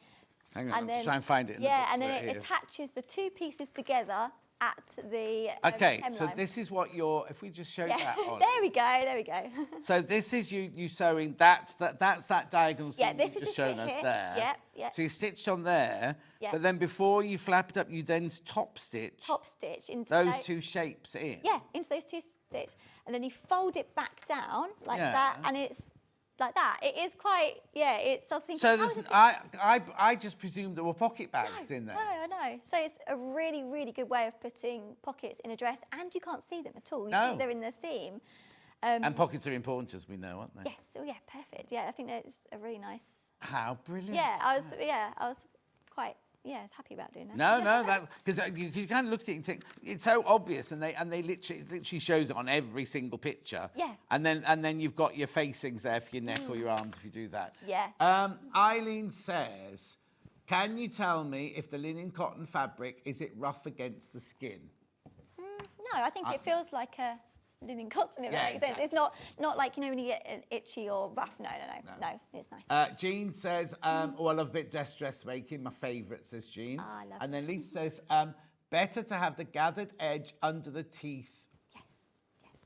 [SPEAKER 3] Hang on, I'll try and find it in the
[SPEAKER 6] Yeah,
[SPEAKER 3] book
[SPEAKER 6] and then
[SPEAKER 3] right
[SPEAKER 6] it
[SPEAKER 3] here.
[SPEAKER 6] attaches the two pieces together at the
[SPEAKER 3] Okay,
[SPEAKER 6] hemline.
[SPEAKER 3] so this is what you're... If we just show that on.
[SPEAKER 6] There we go.
[SPEAKER 3] So this is you sewing, that's that diagonal seam
[SPEAKER 6] Yeah, this
[SPEAKER 3] you've
[SPEAKER 6] is
[SPEAKER 3] just
[SPEAKER 6] the
[SPEAKER 3] shown
[SPEAKER 6] bit
[SPEAKER 3] us
[SPEAKER 6] here.
[SPEAKER 3] there.
[SPEAKER 6] Yeah.
[SPEAKER 3] So you stitched on there,
[SPEAKER 6] Yeah.
[SPEAKER 3] but then before you flap it up, you then top stitch those
[SPEAKER 6] Into those
[SPEAKER 3] two shapes in.
[SPEAKER 6] Yeah, into those two stitches, and then you fold it back down like
[SPEAKER 3] Yeah.
[SPEAKER 6] that, and it's like that. It is quite, it's. I was thinking.
[SPEAKER 3] So
[SPEAKER 6] how
[SPEAKER 3] there's,
[SPEAKER 6] does it-
[SPEAKER 3] I just presumed there were pocket bags in there.
[SPEAKER 6] No, I know. So it's a really, really good way of putting pockets in a dress, and you can't see them at all. You
[SPEAKER 3] No.
[SPEAKER 6] think they're in the seam.
[SPEAKER 3] And pockets are important, as we know, aren't they?
[SPEAKER 6] Yes. Oh, yeah. Perfect. Yeah, I think that's a really nice.
[SPEAKER 3] How brilliant.
[SPEAKER 6] Yeah, I was quite. Yeah, I was happy about doing that.
[SPEAKER 3] No, because you kind of look at it and think it's so obvious, and they literally shows it on every single picture.
[SPEAKER 6] Yeah.
[SPEAKER 3] And then you've got your facings there for your neck or your arms if you do that.
[SPEAKER 6] Yeah.
[SPEAKER 3] Eileen says, can you tell me if the linen cotton fabric is it rough against the skin?
[SPEAKER 6] No, I think it feels like a linen cotton, if
[SPEAKER 3] Yeah,
[SPEAKER 6] that makes sense.
[SPEAKER 3] exactly.
[SPEAKER 6] It's not like, when you get itchy or rough. No, it's nice.
[SPEAKER 3] Jean says, I love a bit dressmaking. My favourite, says Jean.
[SPEAKER 6] Oh, I love
[SPEAKER 3] and then Lisa says, better to have the gathered edge under the teeth
[SPEAKER 6] Yes.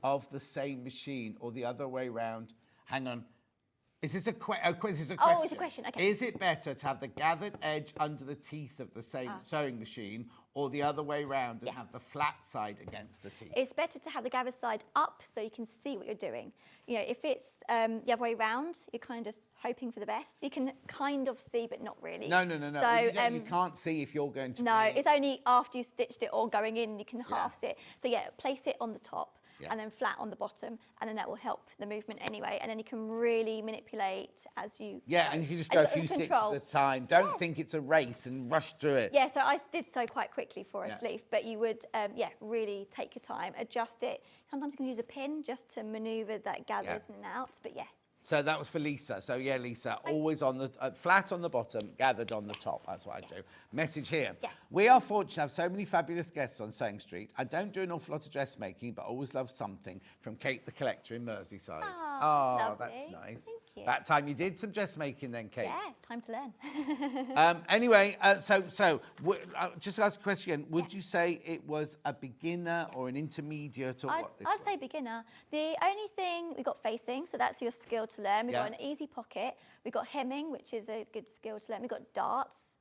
[SPEAKER 3] of the same machine or the other way round. Hang on. Is this a question?
[SPEAKER 6] Oh, it's a question, okay.
[SPEAKER 3] Is it better to have the gathered edge under the teeth of the same sewing machine or the other way round and have the flat side against the teeth?
[SPEAKER 6] It's better to have the gathered side up so you can see what you're doing. If it's the other way round, you're kind of just hoping for the best. You can kind of see, but not really.
[SPEAKER 3] No.
[SPEAKER 6] So,
[SPEAKER 3] you can't see if you're going to
[SPEAKER 6] no,
[SPEAKER 3] be...
[SPEAKER 6] it's only after you stitched it or going in, you can half see it. So place it on the top.
[SPEAKER 3] Yeah.
[SPEAKER 6] And then flat on the bottom, and then that will help the movement anyway. And then you can really manipulate as you
[SPEAKER 3] Yeah,
[SPEAKER 6] go.
[SPEAKER 3] and you can just go a
[SPEAKER 6] And
[SPEAKER 3] few stitches
[SPEAKER 6] control.
[SPEAKER 3] at a time. Don't think it's a race and rush through it.
[SPEAKER 6] Yeah, so I did sew quite quickly for a
[SPEAKER 3] Yeah.
[SPEAKER 6] sleeve, but you would, really take your time, adjust it. Sometimes you can use a pin just to manoeuvre that gathers in and out, but yeah.
[SPEAKER 3] So that was for Lisa. So yeah, Lisa, always on the flat on the bottom, gathered on the top. That's what I do. Message here.
[SPEAKER 6] Yeah.
[SPEAKER 3] We are fortunate to have so many fabulous guests on Sewing Street. I don't do an awful lot of dressmaking, but always love something from Kate the Collector in Merseyside.
[SPEAKER 6] Oh,
[SPEAKER 3] that's
[SPEAKER 6] lovely.
[SPEAKER 3] nice.
[SPEAKER 6] Thank you.
[SPEAKER 3] That time you did some dressmaking then, Kate.
[SPEAKER 6] Yeah, time to learn.
[SPEAKER 3] Anyway, just to ask a question again, would you say it was a beginner or an intermediate or what?
[SPEAKER 6] I'd say beginner. The only thing, we got facing, so that's your skill to learn. We've got an easy pocket. We've got hemming, which is a good skill to learn. We've got darts.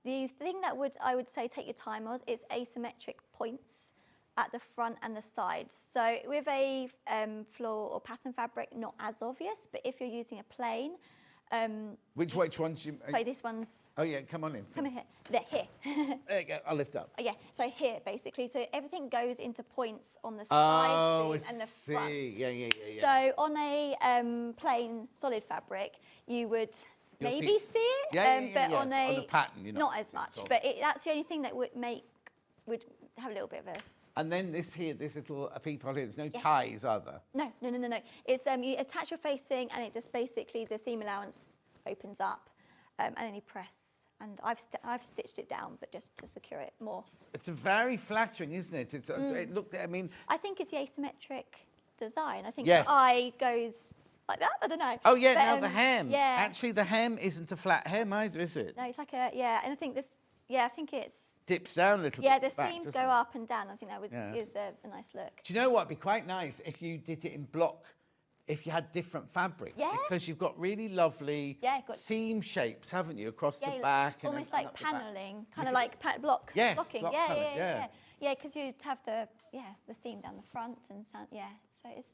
[SPEAKER 6] The thing that I would say take your time on is asymmetric points at the front and the sides. So with a floor or pattern fabric, not as obvious, but if you're using a plain,
[SPEAKER 3] Which ones you...
[SPEAKER 6] so this one's...
[SPEAKER 3] Oh yeah, come on in.
[SPEAKER 6] Come in here. They're here.
[SPEAKER 3] There you go, I'll lift up.
[SPEAKER 6] Oh, yeah, so here, basically. So everything goes into points on the
[SPEAKER 3] Oh,
[SPEAKER 6] side seam and the front.
[SPEAKER 3] Yeah.
[SPEAKER 6] So on a plain solid fabric, you would
[SPEAKER 3] You'll
[SPEAKER 6] maybe
[SPEAKER 3] see-
[SPEAKER 6] see it,
[SPEAKER 3] Yeah.
[SPEAKER 6] but on
[SPEAKER 3] a pattern, you're
[SPEAKER 6] not as much.
[SPEAKER 3] sort of-
[SPEAKER 6] But that's the only thing that would have a little bit of a...
[SPEAKER 3] And then this little peephole here, there's no ties, are there?
[SPEAKER 6] No. It's you attach your facing, and it just basically the seam allowance opens up, and then you press. And I've stitched it down, but just to secure it more.
[SPEAKER 3] It's very flattering, isn't it? It's, it looked, I mean...
[SPEAKER 6] I think it's the asymmetric design. I think
[SPEAKER 3] Yes.
[SPEAKER 6] the eye goes like that. I don't know.
[SPEAKER 3] Oh, yeah,
[SPEAKER 6] But,
[SPEAKER 3] now the hem.
[SPEAKER 6] Yeah.
[SPEAKER 3] Actually, the hem isn't a flat hem either, is it?
[SPEAKER 6] No, it's like a, yeah, and I think this, yeah, I think it's,
[SPEAKER 3] Dips down a little
[SPEAKER 6] yeah,
[SPEAKER 3] bit.
[SPEAKER 6] the
[SPEAKER 3] back,
[SPEAKER 6] seams
[SPEAKER 3] doesn't
[SPEAKER 6] go
[SPEAKER 3] it?
[SPEAKER 6] up and down. I think that was
[SPEAKER 3] Yeah.
[SPEAKER 6] is a nice look.
[SPEAKER 3] Do you know what? It'd be quite nice if you did it in block, if you had different fabrics.
[SPEAKER 6] Yeah.
[SPEAKER 3] Because you've got really lovely
[SPEAKER 6] Yeah, got-
[SPEAKER 3] seam shapes, haven't you, across
[SPEAKER 6] Yeah,
[SPEAKER 3] the back.
[SPEAKER 6] almost
[SPEAKER 3] and
[SPEAKER 6] like
[SPEAKER 3] up the back.
[SPEAKER 6] panelling, kind of like block,
[SPEAKER 3] Yes,
[SPEAKER 6] blocking.
[SPEAKER 3] block
[SPEAKER 6] Yeah,
[SPEAKER 3] colours,
[SPEAKER 6] yeah,
[SPEAKER 3] yeah.
[SPEAKER 6] yeah. Yeah, because you'd have the seam down the front and yeah, so it's.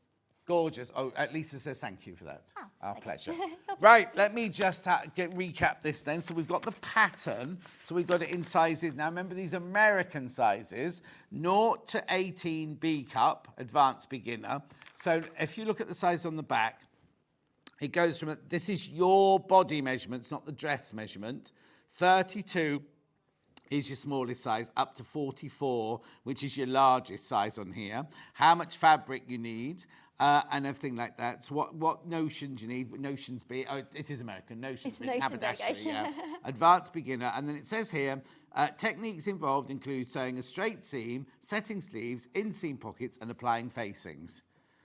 [SPEAKER 3] Gorgeous. Oh, at least it says thank you for that.
[SPEAKER 6] Oh,
[SPEAKER 3] Our
[SPEAKER 6] okay.
[SPEAKER 3] pleasure. Right, let me just recap this then. So we've got the pattern. So we've got it in sizes. Now remember these American sizes, 0 to 18 B cup, advanced beginner. So if you look at the size on the back, it goes from, this is your body measurements, not the dress measurement. 32 is your smallest size, up to 44, which is your largest size on here. How much fabric you need, and everything like that. So what notions you need, notions be, oh, it is American, notions be,
[SPEAKER 6] Notions,
[SPEAKER 3] haberdashery,
[SPEAKER 6] okay.
[SPEAKER 3] yeah. Advanced beginner, and then it says here, techniques involved include sewing a straight seam, setting sleeves, inseam pockets, and applying facings.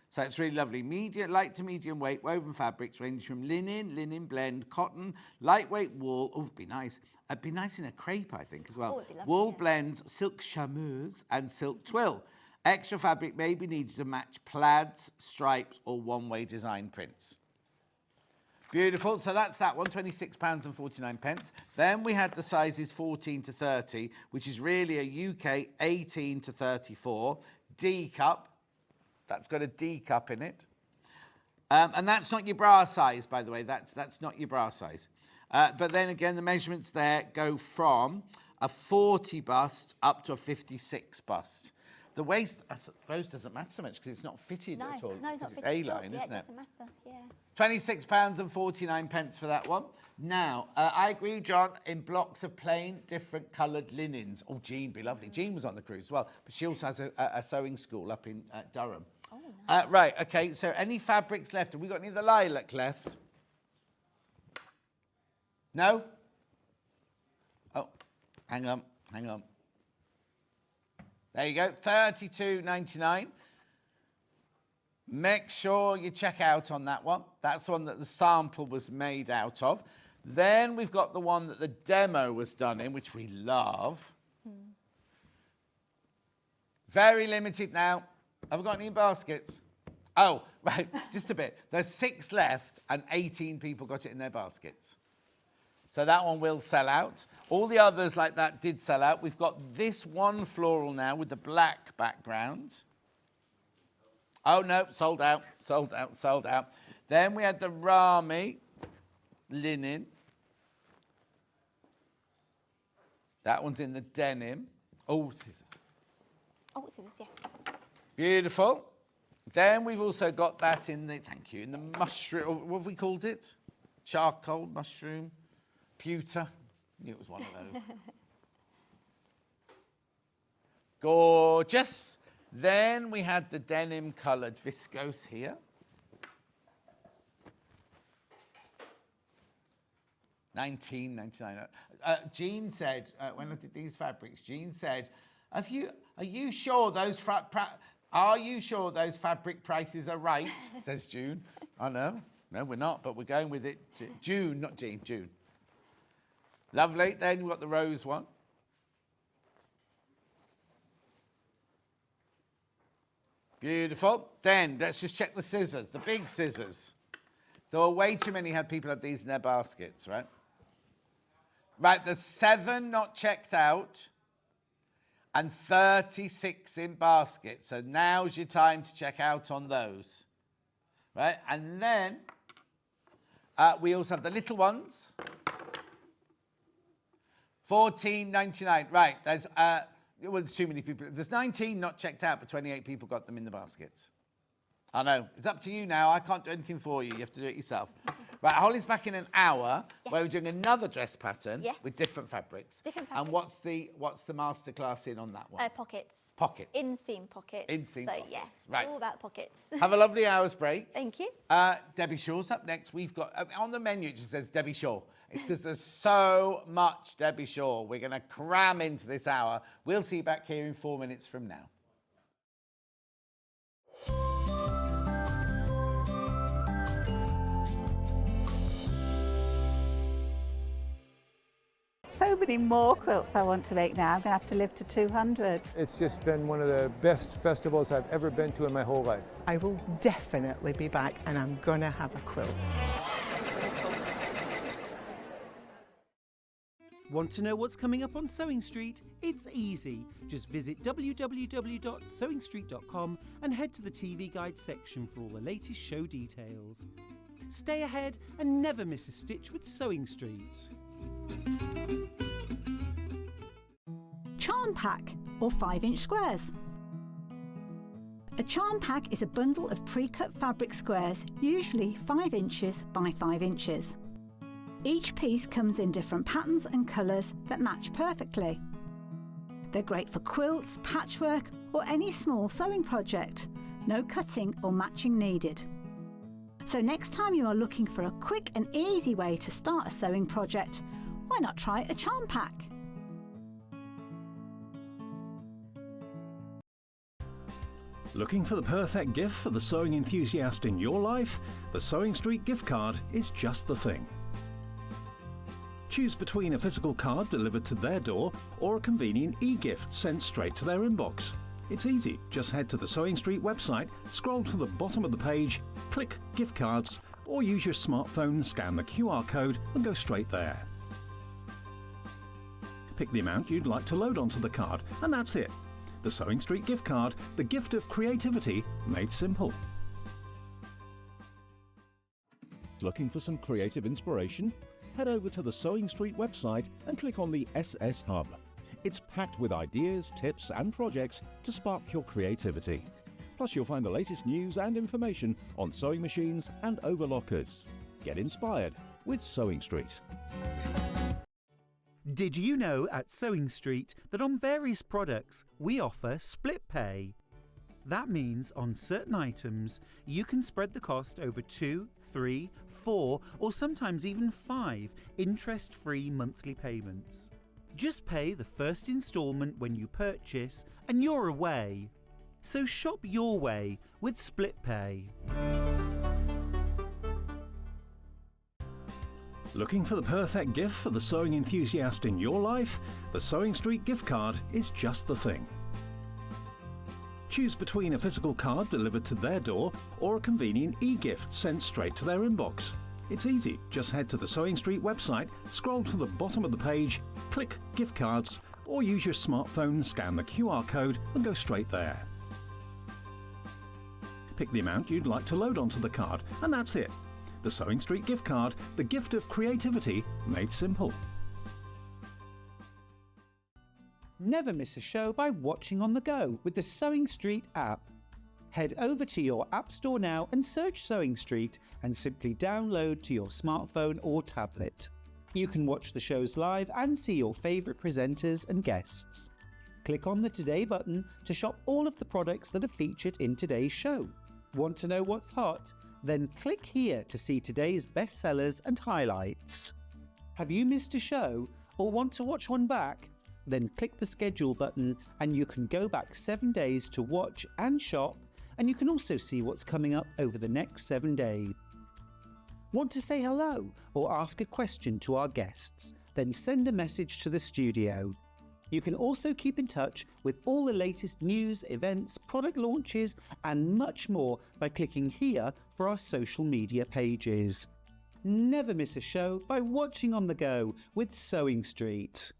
[SPEAKER 3] So it's really lovely. Light to medium weight woven fabrics range from linen blend, cotton, lightweight wool. Oh, it'd be nice. It'd be nice in a crepe, I think, as well.
[SPEAKER 6] Oh, it'd be lovely,
[SPEAKER 3] Wool
[SPEAKER 6] yeah.
[SPEAKER 3] blends, silk chameuse, and silk twill. Extra fabric may be needed to match plaids, stripes, or one-way design prints. Beautiful. So that's that one, £26.49. Then we had the sizes 14 to 30, which is really a UK 18 to 34. D cup. That's got a D cup in it. And that's not your bra size, by the way. That's not your bra size. But then again, the measurements there go from a 40 bust up to a 56 bust. The waist, I suppose, doesn't matter so much because it's not fitted
[SPEAKER 6] No,
[SPEAKER 3] at all.
[SPEAKER 6] no, it's not
[SPEAKER 3] because
[SPEAKER 6] fitted
[SPEAKER 3] it's
[SPEAKER 6] at all.
[SPEAKER 3] A-line,
[SPEAKER 6] Yeah,
[SPEAKER 3] isn't it?
[SPEAKER 6] doesn't matter. Yeah.
[SPEAKER 3] £26.49 for that one. Now, I agree, John, in blocks of plain, different coloured linens. Oh, Jean, be lovely. Jean was on the cruise as well, but she also has a sewing school up in Durham.
[SPEAKER 6] Oh, nice.
[SPEAKER 3] Right, okay, so any fabrics left? Have we got any of the lilac left? No? Oh, hang on. There you go, $32.99. Make sure you check out on that one. That's the one that the sample was made out of. Then we've got the one that the demo was done in, which we love. Very limited now. Have we got any baskets? Oh, right, just a bit. There's 6 left and 18 people got it in their baskets. So that one will sell out. All the others like that did sell out. We've got this one floral now with the black background. Oh, no, sold out. Then we had the Rami linen. That one's in the denim. Oh, scissors.
[SPEAKER 6] Oh, scissors, yeah.
[SPEAKER 3] Beautiful. Then we've also got that in the, thank you, in the mushroom, what have we called it? Charcoal, mushroom, pewter. Knew it was one of those. Gorgeous. Then we had the denim coloured viscose here. $19.99. Jean said, when I did these fabrics, Jean said, are you sure those fabric prices are right? Says June. I know. No, we're not, but we're going with it. June, not Jean, June. Lovely. Then we've got the rose one. Beautiful. Then let's just check the scissors, the big scissors. There were way too many people had these in their baskets, right? Right, there's 7 not checked out and 36 in baskets. So now's your time to check out on those. Right, and then we also have the little ones. $14.99. Right, there's too many people. There's 19 not checked out, but 28 people got them in the baskets. I know. It's up to you now. I can't do anything for you. You have to do it yourself. Right, Holly's back in an hour where we're doing another dress pattern with different fabrics. And what's the masterclass in on that one?
[SPEAKER 6] Pockets.
[SPEAKER 3] Pockets.
[SPEAKER 6] Inseam pockets.
[SPEAKER 3] Inseam pockets.
[SPEAKER 6] Yeah,
[SPEAKER 3] right.
[SPEAKER 6] All about pockets.
[SPEAKER 3] Have a lovely hour's break.
[SPEAKER 6] Thank you.
[SPEAKER 3] Debbie Shaw's up next. We've got, on the menu it just says Debbie Shaw. It's because there's so much Debbie Shaw. We're going to cram into this hour. We'll see you back here in 4 minutes from now.
[SPEAKER 7] so many more quilts I want to make now. I'm going to have to live to 200.
[SPEAKER 8] It's just been one of the best festivals I've ever been to in my whole life.
[SPEAKER 9] I will definitely be back and I'm going to have a quilt.
[SPEAKER 4] Want to know what's coming up on Sewing Street? It's easy. Just visit www.sewingstreet.com and head to the TV Guide section for all the latest show details. Stay ahead and never miss a stitch with Sewing Street.
[SPEAKER 10] Charm pack, or 5-inch squares. A charm pack is a bundle of pre-cut fabric squares, usually 5 inches by 5 inches. Each piece comes in different patterns and colours that match perfectly. They're great for quilts, patchwork, or any small sewing project. No cutting or matching needed. So next time you are looking for a quick and easy way to start a sewing project, why not try a charm pack?
[SPEAKER 11] Looking for the perfect gift for the sewing enthusiast in your life? The Sewing Street gift card is just the thing. Choose between a physical card delivered to their door or a convenient e-gift sent straight to their inbox. It's easy. Just head to the Sewing Street website, scroll to the bottom of the page, click Gift Cards, or use your smartphone, scan the QR code and go straight there. Pick the amount you'd like to load onto the card, and that's it. The Sewing Street gift card, the gift of creativity made simple. Looking for some creative inspiration? Head over to the Sewing Street website and click on the SS Hub. It's packed with ideas, tips and projects to spark your creativity. Plus you'll find the latest news and information on sewing machines and overlockers. Get inspired with Sewing Street.
[SPEAKER 4] Did you know at Sewing Street that on various products we offer split pay? That means on certain items you can spread the cost over 2, 3, 4 or sometimes even 5 interest-free monthly payments. Just pay the first instalment when you purchase and you're away. So shop your way with split pay.
[SPEAKER 11] Looking for the perfect gift for the sewing enthusiast in your life? The Sewing Street gift card is just the thing. Choose between a physical card delivered to their door or a convenient e-gift sent straight to their inbox. It's easy. Just head to the Sewing Street website, scroll to the bottom of the page, click Gift Cards, or use your smartphone, scan the QR code and go straight there. Pick the amount you'd like to load onto the card, and that's it. The Sewing Street gift card, the gift of creativity made simple.
[SPEAKER 4] Never miss a show by watching on the go with the Sewing Street app. Head over to your App Store now and search Sewing Street and simply download to your smartphone or tablet. You can watch the shows live and see your favourite presenters and guests. Click on the Today button to shop all of the products that are featured in today's show. Want to know what's hot? Then click here to see today's bestsellers and highlights. Have you missed a show or want to watch one back? Then click the schedule button and you can go back 7 days to watch and shop, and you can also see what's coming up over the next 7 days. Want to say hello or ask a question to our guests? Then send a message to the studio. You can also keep in touch with all the latest news, events, product launches and much more by clicking here for our social media pages. Never miss a show by watching on the go with Sewing Street.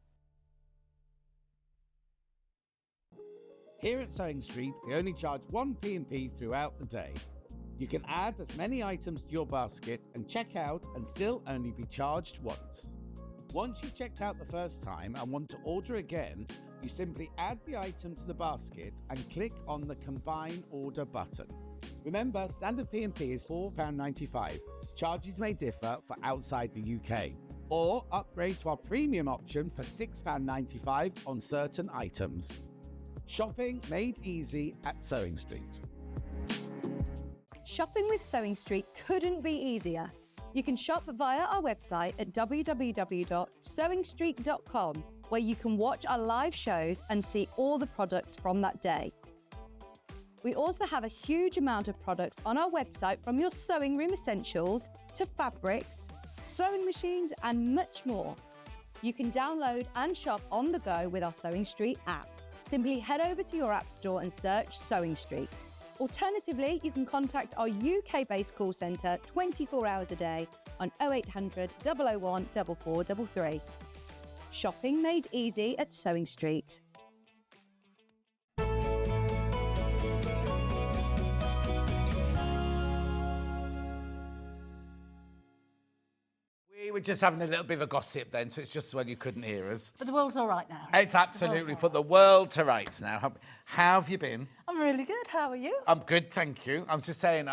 [SPEAKER 3] Here at Sewing Street, we only charge one P&P throughout the day. You can add as many items to your basket and check out and still only be charged once. Once you've checked out the first time and want to order again, you simply add the item to the basket and click on the Combine Order button. Remember, standard P&P is £4.95. Charges may differ for outside the UK. Or upgrade to our premium option for £6.95 on certain items. Shopping made easy at Sewing Street.
[SPEAKER 5] Shopping with Sewing Street couldn't be easier. You can shop via our website at www.sewingstreet.com, where you can watch our live shows and see all the products from that day. We also have a huge amount of products on our website, from your sewing room essentials to fabrics, sewing machines and much more. You can download and shop on the go with our Sewing Street app. Simply head over to your app store and search Sewing Street. Alternatively, you can contact our UK-based call centre 24 hours a day on 0800 001 4433. Shopping made easy at Sewing Street.
[SPEAKER 3] We were just having a little bit of a gossip then, so it's just when you couldn't hear us.
[SPEAKER 12] But the world's all right now.
[SPEAKER 3] It's absolutely put the world to rights now. How have you been?
[SPEAKER 12] I'm really good. How are you?
[SPEAKER 3] I'm good, thank you. I was just saying,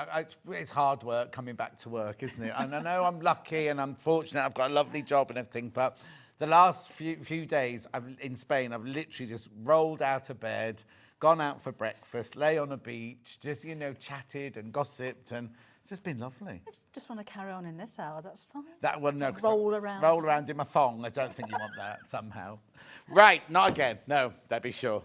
[SPEAKER 3] it's hard work coming back to work, isn't it? And I know I'm lucky and I'm fortunate. I've got a lovely job and everything, but the last few days in Spain, I've literally just rolled out of bed, gone out for breakfast, lay on a beach, just, chatted and gossiped, and it's just been lovely.
[SPEAKER 12] I just want to carry on in this hour, that's fine.
[SPEAKER 3] That one, no.
[SPEAKER 12] Roll around.
[SPEAKER 3] Roll around in my thong. I don't think you want that somehow. Right, not again. No, that'd be sure.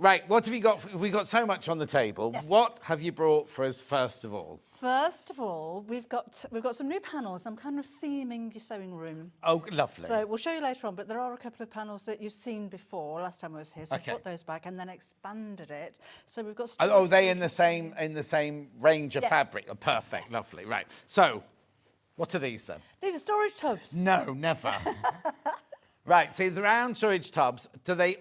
[SPEAKER 3] Right, what have you got? We've got so much on the table.
[SPEAKER 12] Yes.
[SPEAKER 3] What have you brought for us first of all?
[SPEAKER 12] First of all, we've got some new panels. I'm kind of theming your sewing room.
[SPEAKER 3] Oh, lovely.
[SPEAKER 12] So we'll show you later on, but there are a couple of panels that you've seen before last time I was here. So
[SPEAKER 3] Okay.
[SPEAKER 12] I put those back and then expanded it. So we've got.
[SPEAKER 3] Oh, they in the same range of
[SPEAKER 12] Yes.
[SPEAKER 3] fabric? Oh, perfect,
[SPEAKER 12] Yes.
[SPEAKER 3] lovely. Right. So, what are these then?
[SPEAKER 12] These are storage tubs.
[SPEAKER 3] No, never. Right. So the round storage tubs. Are they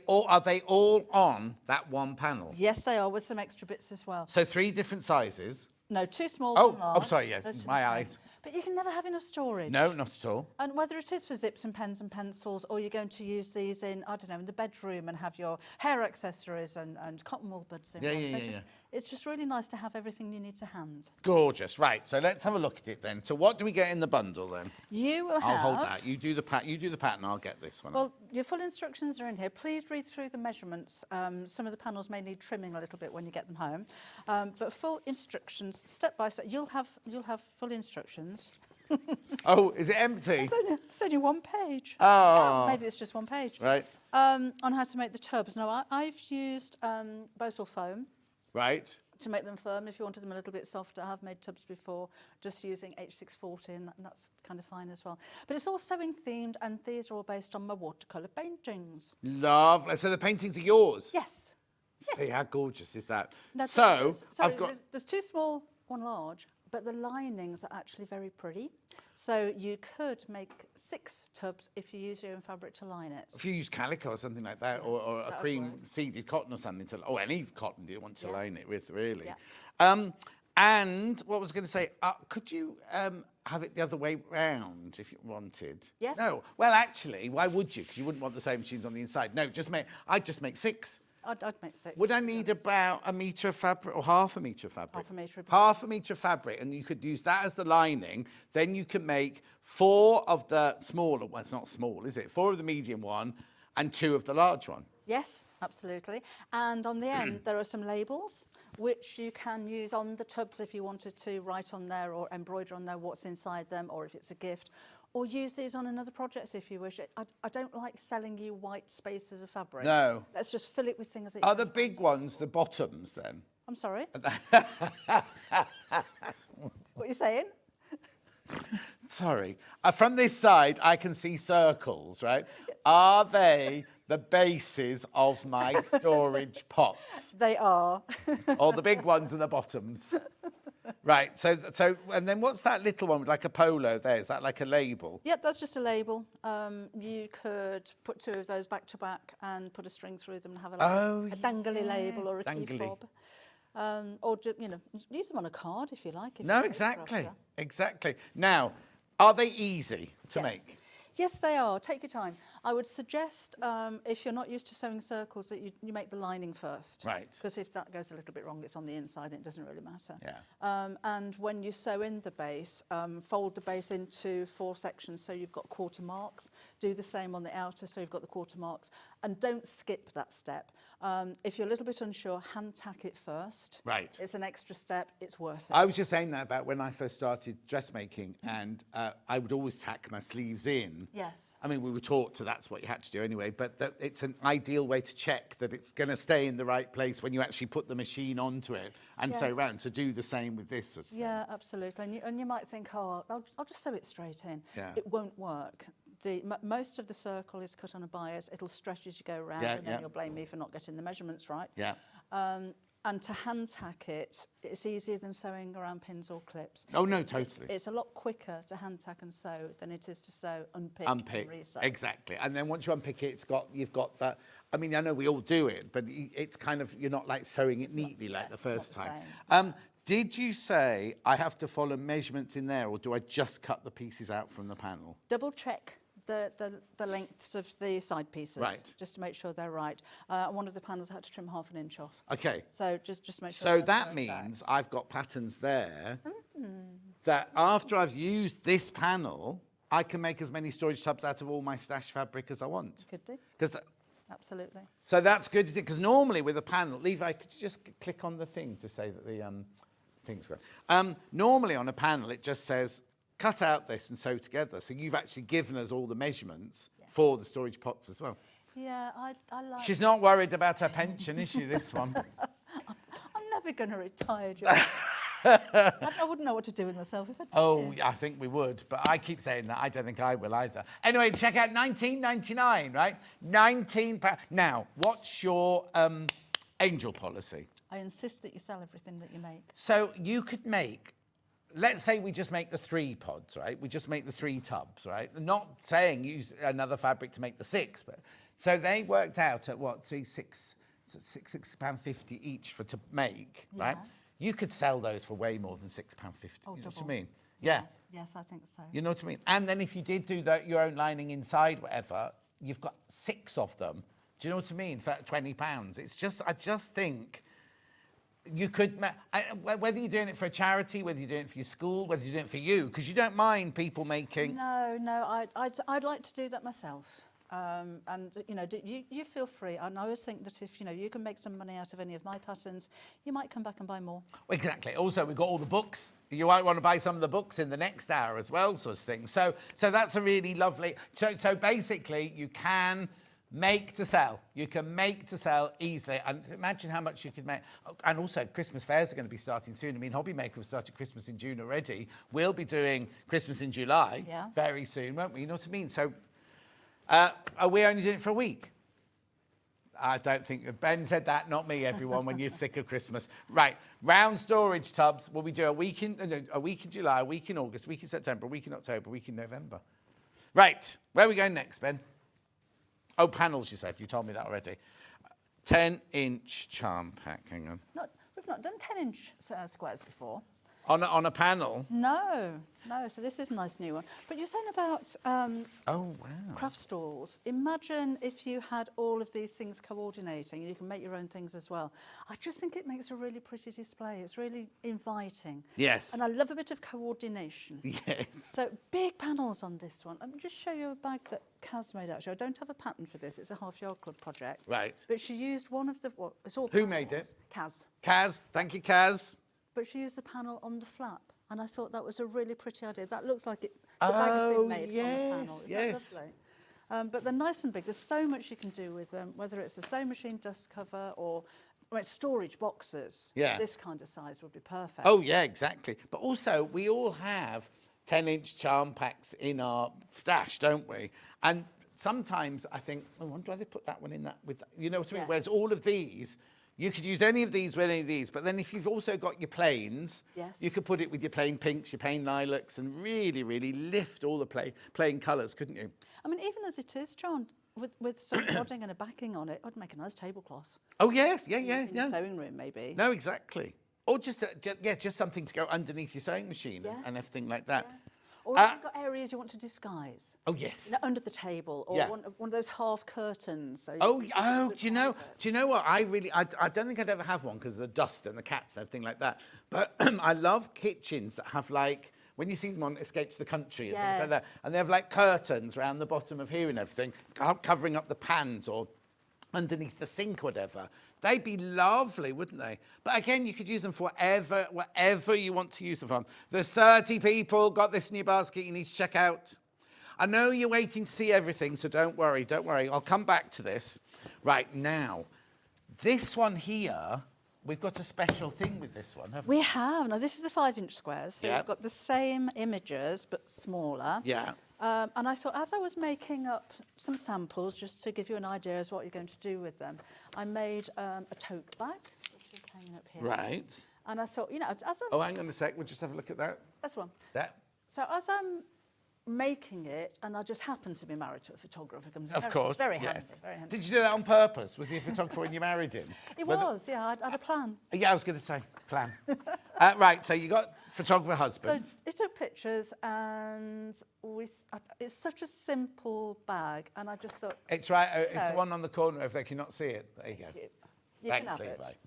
[SPEAKER 3] all on that one panel?
[SPEAKER 12] Yes, they are, with some extra bits as well.
[SPEAKER 3] So 3 different sizes.
[SPEAKER 12] No, 2 small,
[SPEAKER 3] Oh,
[SPEAKER 12] 1 large.
[SPEAKER 3] oh, sorry, yeah,
[SPEAKER 12] Those are the
[SPEAKER 3] my
[SPEAKER 12] same.
[SPEAKER 3] eyes.
[SPEAKER 12] But you can never have enough storage.
[SPEAKER 3] No, not at all.
[SPEAKER 12] And whether it is for zips and pens and pencils, or you're going to use these in, I don't know, in the bedroom and have your hair accessories and cotton wool buds in.
[SPEAKER 3] Yeah,
[SPEAKER 12] one.
[SPEAKER 3] yeah,
[SPEAKER 12] They're
[SPEAKER 3] yeah,
[SPEAKER 12] just- It's just really nice to have everything you need to hand.
[SPEAKER 3] Gorgeous. Right. So let's have a look at it then. So what do we get in the bundle then?
[SPEAKER 12] You will have...
[SPEAKER 3] I'll hold that. You do the pattern. I'll get this one.
[SPEAKER 12] Well, your full instructions are in here. Please read through the measurements. Some of the panels may need trimming a little bit when you get them home. But full instructions, step by step. You'll have full instructions.
[SPEAKER 3] Oh, is it empty?
[SPEAKER 12] It's only 1 page.
[SPEAKER 3] Oh.
[SPEAKER 12] Maybe it's just 1 page.
[SPEAKER 3] Right.
[SPEAKER 12] On how to make the tubs. Now, I've used Bosil foam
[SPEAKER 3] Right.
[SPEAKER 12] to make them firm. If you wanted them a little bit softer, I have made tubs before just using H640, and that's kind of fine as well. But it's all sewing themed, and these are all based on my watercolour paintings.
[SPEAKER 3] Lovely. So the paintings are yours?
[SPEAKER 12] Yes.
[SPEAKER 3] See, how gorgeous is that?
[SPEAKER 12] Now,
[SPEAKER 3] So,
[SPEAKER 12] sorry,
[SPEAKER 3] I've got...
[SPEAKER 12] there's 2 small, 1 large, but the linings are actually very pretty. So you could make 6 tubs if you use your own fabric to line it.
[SPEAKER 3] If you use calico or something like that, or a cream seeded cotton or something, any cotton you want to line it with, really.
[SPEAKER 12] Yeah.
[SPEAKER 3] And what was I going to say? Could you have it the other way round if you wanted?
[SPEAKER 12] Yes.
[SPEAKER 3] No. Well, actually, why would you? Because you wouldn't want the sewing machines on the inside. No, I'd just make 6.
[SPEAKER 12] I'd make 6.
[SPEAKER 3] Would I need about a metre of fabric or half a metre of fabric?
[SPEAKER 12] Half a metre.
[SPEAKER 3] Half a metre of fabric, and you could use that as the lining. Then you can make 4 of the smaller, well, it's not small, is it? 4 of the medium one and 2 of the large one.
[SPEAKER 12] Yes, absolutely. And on the end, there are some labels which you can use on the tubs if you wanted to write on there or embroider on there what's inside them, or if it's a gift, or use these on another project if you wish. I don't like selling you white spaces of fabric.
[SPEAKER 3] No.
[SPEAKER 12] Let's just fill it with things that
[SPEAKER 3] Are the big ones the bottoms then?
[SPEAKER 12] I'm sorry? What are you saying?
[SPEAKER 3] Sorry. From this side, I can see circles, right? Yes. Are they the bases of my storage pots?
[SPEAKER 12] They are.
[SPEAKER 3] Or the big ones are the bottoms? Right, so, and then what's that little one with like a polo there? Is that like a label?
[SPEAKER 12] Yep, that's just a label. You could put 2 of those back to back and put a string through them and have a dangly label or a key fob. Or, use them on a card if you like.
[SPEAKER 3] No, exactly, exactly. Now, are they easy to make?
[SPEAKER 12] Yes, they are. Take your time. I would suggest, if you're not used to sewing circles, that you make the lining first.
[SPEAKER 3] Right.
[SPEAKER 12] Because if that goes a little bit wrong, it's on the inside and it doesn't really matter.
[SPEAKER 3] Yeah.
[SPEAKER 12] And when you sew in the base, fold the base into 4 sections so you've got quarter marks. Do the same on the outer so you've got the quarter marks. And don't skip that step. If you're a little bit unsure, hand tack it first.
[SPEAKER 3] Right.
[SPEAKER 12] It's an extra step. It's worth it.
[SPEAKER 3] I was just saying that about when I first started dressmaking, and I would always tack my sleeves in.
[SPEAKER 12] Yes.
[SPEAKER 3] I mean, we were taught to that's what you had to do anyway, but it's an ideal way to check that it's going to stay in the right place when you actually put the machine onto it and sew around. So do the same with this sort of thing.
[SPEAKER 12] Yeah, absolutely. And you might think, oh, I'll just sew it straight in.
[SPEAKER 3] Yeah.
[SPEAKER 12] It won't work. most of the circle is cut on a bias. It'll stretch as you go around,
[SPEAKER 3] Yeah,
[SPEAKER 12] and then
[SPEAKER 3] yeah.
[SPEAKER 12] you'll blame me for not getting the measurements right.
[SPEAKER 3] Yeah.
[SPEAKER 12] And to hand tack it, it's easier than sewing around pins or clips.
[SPEAKER 3] Oh, no, totally.
[SPEAKER 12] It's a lot quicker to hand tack and sew than it is to sew, unpick and resew.
[SPEAKER 3] Exactly. And then once you unpick it, you've got that. I mean, I know we all do it, but it's kind of, you're not like sewing it neatly like the first time. Did you say I have to follow measurements in there, or do I just cut the pieces out from the panel?
[SPEAKER 12] Double check the lengths of the side pieces,
[SPEAKER 3] Right.
[SPEAKER 12] just to make sure they're right. One of the panels I had to trim ½ inch off.
[SPEAKER 3] Okay.
[SPEAKER 12] So just make sure.
[SPEAKER 3] So
[SPEAKER 12] they're
[SPEAKER 3] that
[SPEAKER 12] exact.
[SPEAKER 3] means I've got patterns there that after I've used this panel, I can make as many storage tubs out of all my stash fabric as I want.
[SPEAKER 12] Could do. Absolutely.
[SPEAKER 3] So that's good, because normally with a panel, Levi, could you just click on the thing to say that the thing's going? Normally on a panel, it just says, cut out this and sew together. So you've actually given us all the measurements for the storage pots as well.
[SPEAKER 12] Yeah, I like.
[SPEAKER 3] She's not worried about her pension, is she, this one?
[SPEAKER 12] I'm never going to retire, John. I wouldn't know what to do with myself if I did.
[SPEAKER 3] Oh, I think we would, but I keep saying that. I don't think I will either. Anyway, check out £19.99, right? £19. Now, what's your angel policy?
[SPEAKER 12] I insist that you sell everything that you make.
[SPEAKER 3] So you could make, let's say we just make the 3 pods, right? We just make the 3 tubs, right? Not saying use another fabric to make the 6, but so they worked out at what, £6.50 each to make, right? You could sell those for way more than £6.50.
[SPEAKER 12] Oh,
[SPEAKER 3] you know what I
[SPEAKER 12] double.
[SPEAKER 3] mean? Yeah.
[SPEAKER 12] Yes, I think so.
[SPEAKER 3] You know what I mean? And then if you did do your own lining inside, whatever, you've got 6 of them. Do you know what I mean? For £20. It's just, I just think you could, whether you're doing it for a charity, whether you're doing it for your school, whether you're doing it for you, because you don't mind people making.
[SPEAKER 12] No, I'd like to do that myself. And you feel free. And I always think that if you can make some money out of any of my patterns, you might come back and buy more.
[SPEAKER 3] Exactly. Also, we've got all the books. You might want to buy some of the books in the next hour as well, sort of thing. So that's a really lovely. So basically, you can make to sell. You can make to sell easily. And imagine how much you could make. And also, Christmas fairs are going to be starting soon. I mean, Hobbymaker have started Christmas in June already. We'll be doing Christmas in July very soon, won't we? You know what I mean? So. Are we only doing it for a week? I don't think. Ben said that, not me, everyone, when you're sick of Christmas. Right, round storage tubs. Will we do a week in July, a week in August, a week in September, a week in October, a week in November? Right, where are we going next, Ben? Oh, panels, you said. You told me that already. 10-inch charm pack, hang on.
[SPEAKER 12] We've not done 10-inch squares before.
[SPEAKER 3] On a panel?
[SPEAKER 12] No. So this is a nice new one. But you're saying about craft stalls. Imagine if you had all of these things coordinating, and you can make your own things as well. I just think it makes a really pretty display. It's really inviting.
[SPEAKER 3] Yes.
[SPEAKER 12] And I love a bit of coordination.
[SPEAKER 3] Yes.
[SPEAKER 12] So big panels on this one. I'll just show you a bag that Kaz made actually. I don't have a pattern for this. It's a half-yard club project.
[SPEAKER 3] Right.
[SPEAKER 12] But she used one of the. It's all.
[SPEAKER 3] Who made it?
[SPEAKER 12] Kaz.
[SPEAKER 3] Kaz. Thank you, Kaz.
[SPEAKER 12] But she used the panel on the flap, and I thought that was a really pretty idea. That looks like the bag's been made from the panel. Isn't that lovely? But they're nice and big. There's so much you can do with them, whether it's a sewing machine dust cover or storage boxes.
[SPEAKER 3] Yeah.
[SPEAKER 12] This kind of size would be perfect.
[SPEAKER 3] Oh, yeah, exactly. But also, we all have 10-inch charm packs in our stash, don't we? And sometimes I think, I wonder why they put that one in that with that. You know what I mean?
[SPEAKER 12] Yes.
[SPEAKER 3] Whereas all of these, you could use any of these with any of these, but then if you've also got your plains, you could put it with your plain pinks, your plain lilacs, and really, really lift all the plain colours, couldn't you?
[SPEAKER 12] I mean, even as it is, John, with some wadding and a backing on it, I'd make a nice tablecloth.
[SPEAKER 3] Oh, yeah.
[SPEAKER 12] In your sewing room, maybe.
[SPEAKER 3] No, exactly. Or just something to go underneath your sewing machine and everything like that.
[SPEAKER 12] Yeah. Or if you've got areas you want to disguise.
[SPEAKER 3] Oh, yes.
[SPEAKER 12] Under the table, or one of those half curtains. So
[SPEAKER 3] do you know what? I don't think I'd ever have one because of the dust and the cats and everything like that. But I love kitchens that have when you see them on Escape to the Country and things like that, and they have curtains around the bottom of here and everything, covering up the pans or underneath the sink or whatever. They'd be lovely, wouldn't they? But again, you could use them for whatever you want to use them for. There's 30 people got this in your basket you need to check out. I know you're waiting to see everything, so don't worry. I'll come back to this. Right, now, this one here, we've got a special thing with this one, haven't we?
[SPEAKER 12] We have. Now, this is the 5-inch squares, so you've got the same images, but smaller.
[SPEAKER 3] Yeah.
[SPEAKER 12] And I thought, as I was making up some samples, just to give you an idea as what you're going to do with them, I made a tote bag, which is hanging up here.
[SPEAKER 3] Right.
[SPEAKER 12] And I thought, you know, as I'm...
[SPEAKER 3] Oh, hang on a sec. We'll just have a look at that.
[SPEAKER 12] That's one.
[SPEAKER 3] That.
[SPEAKER 12] So as I'm making it, and I just happen to be married to a photographer, comes
[SPEAKER 3] Of course.
[SPEAKER 12] very handy,
[SPEAKER 3] Yes.
[SPEAKER 12] very handy.
[SPEAKER 3] Did you do that on purpose? Was he a photographer when you married him?
[SPEAKER 12] It was, yeah. I had a plan.
[SPEAKER 3] Yeah, I was going to say plan. Right. So you got photographer husband.
[SPEAKER 12] So he took pictures, and it's such a simple bag, and I just thought...
[SPEAKER 3] It's right. It's the one on the corner if they cannot see it. There you go.
[SPEAKER 12] You
[SPEAKER 3] Thanks,
[SPEAKER 12] can have
[SPEAKER 3] Levi.
[SPEAKER 12] it.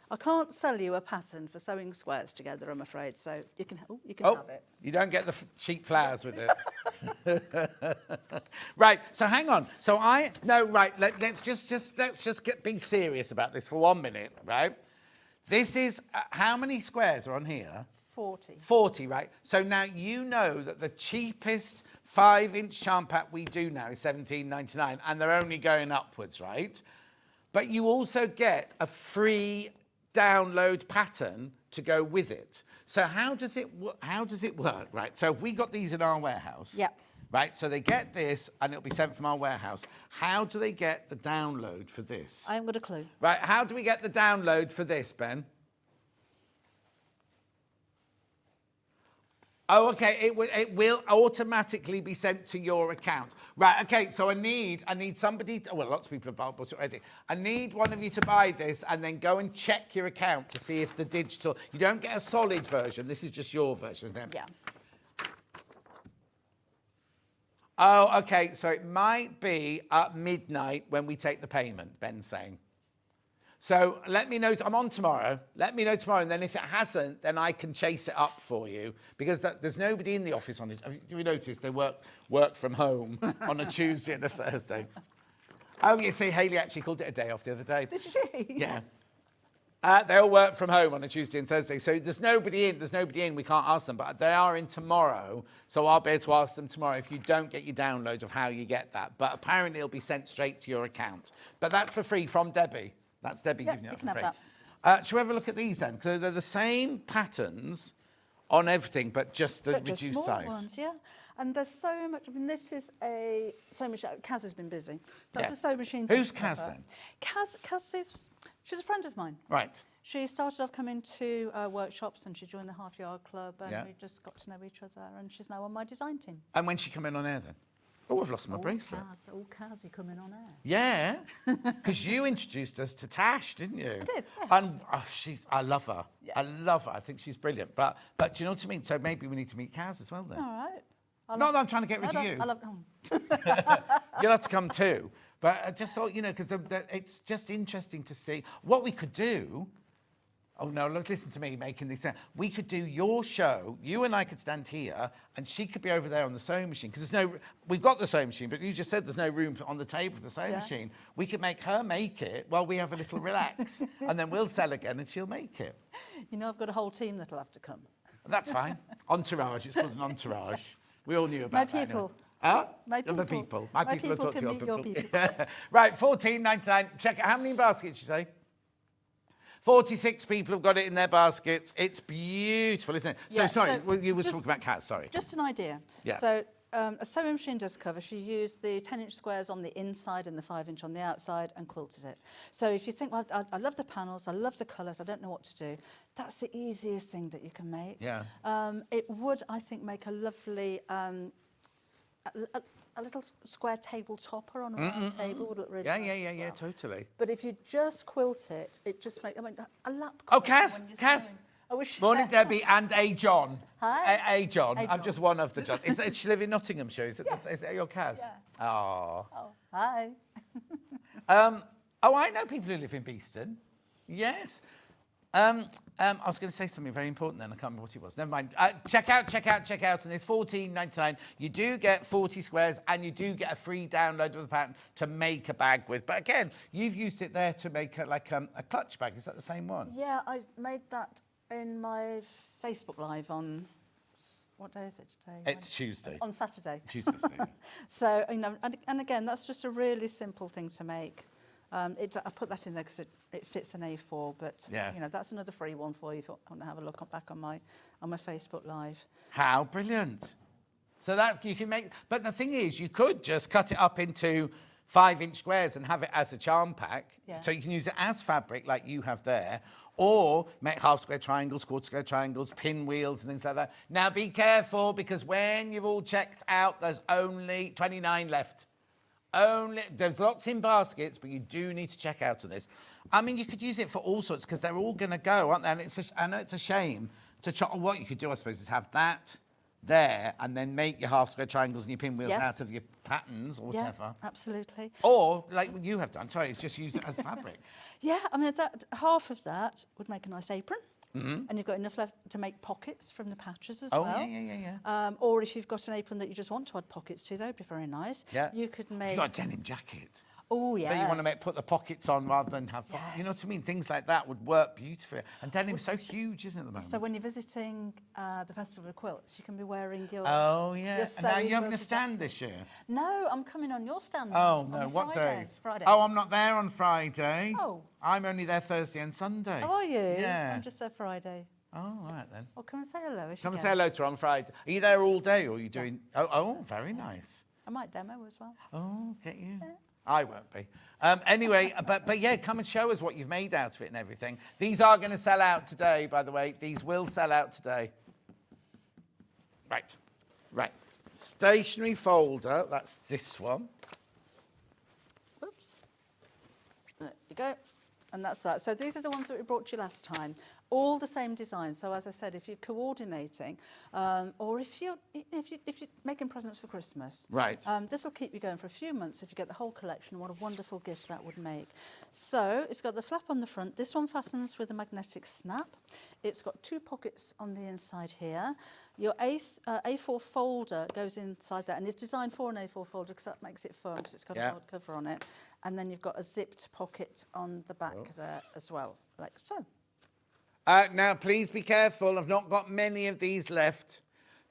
[SPEAKER 12] I can't sell you a pattern for sewing squares together, I'm afraid, so you can have it.
[SPEAKER 3] You don't get the cheap flowers with it. Right, so hang on. So let's just be serious about this for 1 minute, right? This is, how many squares are on here?
[SPEAKER 12] 40.
[SPEAKER 3] 40, right? So now you know that the cheapest 5-inch charm pack we do now is £17.99, and they're only going upwards, right? But you also get a free download pattern to go with it. So how does it work, right? So if we got these in our warehouse, right? So they get this and it'll be sent from our warehouse. How do they get the download for this?
[SPEAKER 12] I haven't got a clue.
[SPEAKER 3] Right, how do we get the download for this, Ben? Oh, okay. It will automatically be sent to your account. Right, okay, so I need somebody, well, lots of people have bought it already. I need one of you to buy this and then go and check your account to see if the digital, you don't get a solid version, this is just your version, isn't it?
[SPEAKER 12] Yeah.
[SPEAKER 3] Oh, okay, so it might be at midnight when we take the payment, Ben's saying. So let me know, I'm on tomorrow, let me know tomorrow, and then if it hasn't, then I can chase it up for you, because there's nobody in the office on it. Have you noticed they work from home on a Tuesday and a Thursday? Oh, you see, Hayley actually called it a day off the other day.
[SPEAKER 12] Did she?
[SPEAKER 3] Yeah. They all work from home on a Tuesday and Thursday, so there's nobody in, we can't ask them, but they are in tomorrow, so I'll be able to ask them tomorrow if you don't get your download of how you get that. But apparently it'll be sent straight to your account. But that's for free from Debbie. That's Debbie giving you that for free. Shall we have a look at these then? Because they're the same patterns on everything, but just the reduced
[SPEAKER 12] small
[SPEAKER 3] size.
[SPEAKER 12] Ones, yeah. And there's so much. I mean, this is a sewing machine. Kaz has been busy. That's
[SPEAKER 3] Yeah.
[SPEAKER 12] a sewing machine.
[SPEAKER 3] Who's Kaz then?
[SPEAKER 12] Kaz she's a friend of mine.
[SPEAKER 3] Right.
[SPEAKER 12] She started off coming to workshops, and she joined the Half Yard Club, and we just got to know each other. And she's now on my design team.
[SPEAKER 3] And when she come in on air then? Oh, I've lost my bracelet.
[SPEAKER 12] Kaz, you coming on air?
[SPEAKER 3] Yeah, because you introduced us to Tash, didn't you?
[SPEAKER 12] I did, yes.
[SPEAKER 3] And I love her. Yeah. I love her. I think she's brilliant. But do you know what I mean? So maybe we need to meet Kaz as well then.
[SPEAKER 12] All right.
[SPEAKER 3] Not that I'm trying to get rid of you.
[SPEAKER 12] I love.
[SPEAKER 3] You'll have to come too. But I just thought, because it's just interesting to see what we could do. Oh, no, look, listen to me making this sound. We could do your show, you and I could stand here, and she could be over there on the sewing machine, because we've got the sewing machine, but you just said there's no room on the table for the sewing machine. We could make her make it while we have a little relax, and then we'll sell again and she'll make it.
[SPEAKER 12] I've got a whole team that'll have to come.
[SPEAKER 3] That's fine. Entourage, it's called an entourage. We all knew about
[SPEAKER 12] My
[SPEAKER 3] that.
[SPEAKER 12] people.
[SPEAKER 3] Huh?
[SPEAKER 12] My people.
[SPEAKER 3] The people. My people will talk to
[SPEAKER 12] can meet your people.
[SPEAKER 3] Right, £14.99. Check it. How many baskets, you say? 46 people have got it in their baskets. It's beautiful, isn't it?
[SPEAKER 12] Yeah,
[SPEAKER 3] so you were talking about Kaz, sorry.
[SPEAKER 12] Just an idea.
[SPEAKER 3] Yeah.
[SPEAKER 12] So a sewing machine does cover. She used the 10-inch squares on the inside and the 5-inch on the outside and quilted it. So if you think, well, I love the panels, I love the colours, I don't know what to do, that's the easiest thing that you can make.
[SPEAKER 3] Yeah.
[SPEAKER 12] It would, I think, make a lovely... a little square table topper on a round table would look really nice.
[SPEAKER 3] Yeah, totally.
[SPEAKER 12] But if you just quilt it, it just makes... a lap
[SPEAKER 3] Oh,
[SPEAKER 12] quilt
[SPEAKER 3] Kaz,
[SPEAKER 12] when you're
[SPEAKER 3] Kaz.
[SPEAKER 12] sewing.
[SPEAKER 3] Morning, Debbie, and A. John.
[SPEAKER 12] Hi.
[SPEAKER 3] A. John.
[SPEAKER 12] A.
[SPEAKER 3] I'm just one of the Johns. Does she live in Nottinghamshire? Is it your Kaz?
[SPEAKER 12] Yeah.
[SPEAKER 3] Oh.
[SPEAKER 12] Hi.
[SPEAKER 3] I know people who live in Beeston. Yes. I was going to say something very important then. I can't remember what it was. Never mind. Check out. And it's £14.99. You do get 40 squares and you do get a free download of the pattern to make a bag with. But again, you've used it there to make a clutch bag. Is that the same one?
[SPEAKER 12] Yeah, I made that in my Facebook Live on... What day is it today?
[SPEAKER 3] It's Tuesday.
[SPEAKER 12] On Saturday.
[SPEAKER 3] Tuesday.
[SPEAKER 12] So, and again, that's just a really simple thing to make. I put that in there because it fits an A4, but that's another free one for you if you want to have a look back on my Facebook Live.
[SPEAKER 3] How brilliant! So that you can make, but the thing is, you could just cut it up into 5-inch squares and have it as a charm pack.
[SPEAKER 12] Yeah.
[SPEAKER 3] So you can use it as fabric like you have there, or make half square triangles, quarter square triangles, pinwheels and things like that. Now be careful, because when you've all checked out, there's only 29 left. There's lots in baskets, but you do need to check out on this. I mean, you could use it for all sorts, because they're all going to go, aren't they? And I know it's a shame to what you could do, I suppose, is have that there and then make your half square triangles and your pinwheels out of your patterns or whatever.
[SPEAKER 12] Yeah, absolutely.
[SPEAKER 3] Or, like you have done, sorry, it's just use it as fabric.
[SPEAKER 12] Yeah, I mean, half of that would make a nice apron. And you've got enough left to make pockets from the patches as well.
[SPEAKER 3] Yeah.
[SPEAKER 12] Or if you've got an apron that you just want to add pockets to, that would be very nice.
[SPEAKER 3] Yeah.
[SPEAKER 12] You could make...
[SPEAKER 3] You've got a denim jacket.
[SPEAKER 12] Oh, yeah.
[SPEAKER 3] That you want to put the pockets on rather than have... You know what I mean? Things like that would work beautifully. And denim's so huge, isn't it, at the moment?
[SPEAKER 12] So when you're visiting the Festival of Quilts, you can be wearing your...
[SPEAKER 3] Oh, yeah.
[SPEAKER 12] Your
[SPEAKER 3] And now
[SPEAKER 12] sewing
[SPEAKER 3] you're having a
[SPEAKER 12] rubber
[SPEAKER 3] stand
[SPEAKER 12] jacket.
[SPEAKER 3] this year?
[SPEAKER 12] No, I'm coming on your stand.
[SPEAKER 3] Oh, no.
[SPEAKER 12] On
[SPEAKER 3] What
[SPEAKER 12] Friday.
[SPEAKER 3] days?
[SPEAKER 12] Friday.
[SPEAKER 3] Oh, I'm not there on Friday.
[SPEAKER 12] Oh.
[SPEAKER 3] I'm only there Thursday and Sunday.
[SPEAKER 12] Oh, are you?
[SPEAKER 3] Yeah.
[SPEAKER 12] I'm just there Friday.
[SPEAKER 3] Oh, all right then.
[SPEAKER 12] Well, come and say hello if
[SPEAKER 3] Come
[SPEAKER 12] you
[SPEAKER 3] and
[SPEAKER 12] can.
[SPEAKER 3] say hello to her on Friday. Are you there all day, or are you doing... Oh, very nice.
[SPEAKER 12] I might demo as well.
[SPEAKER 3] Oh, get you. Yeah. I won't be. Anyway, but yeah, come and show us what you've made out of it and everything. These are going to sell out today, by the way. These will sell out today. Right. Stationery folder, that's this one.
[SPEAKER 12] Oops. There you go. And that's that. So these are the ones that we brought you last time. All the same design. So as I said, if you're coordinating, or if you're making presents for Christmas,
[SPEAKER 3] right?
[SPEAKER 12] This will keep you going for a few months if you get the whole collection. What a wonderful gift that would make. So it's got the flap on the front. This one fastens with a magnetic snap. It's got 2 pockets on the inside here. Your A4 folder goes inside that, and it's designed for an A4 folder because that makes it firm, because it's got a hard cover on it. And then you've got a zipped pocket on the back there as well, like so.
[SPEAKER 3] Now, please be careful. I've not got many of these left.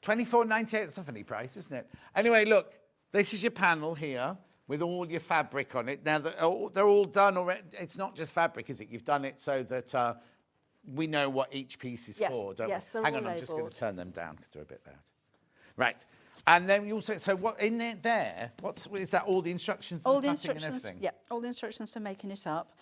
[SPEAKER 3] $24.98, that's a funny price, isn't it? Anyway, look, this is your panel here with all your fabric on it. Now, they're all done already. It's not just fabric, is it? You've done it so that we know what each piece is for, don't we?
[SPEAKER 12] Yes, they're
[SPEAKER 3] Hang
[SPEAKER 12] all
[SPEAKER 3] on, I'm just going
[SPEAKER 12] labelled.
[SPEAKER 3] to turn them down because they're a bit loud. Right. And then you also, so what in there, is that all the instructions
[SPEAKER 12] All
[SPEAKER 3] and
[SPEAKER 12] the
[SPEAKER 3] cutting and
[SPEAKER 12] instructions,
[SPEAKER 3] everything?
[SPEAKER 12] yeah, all the instructions for making it up.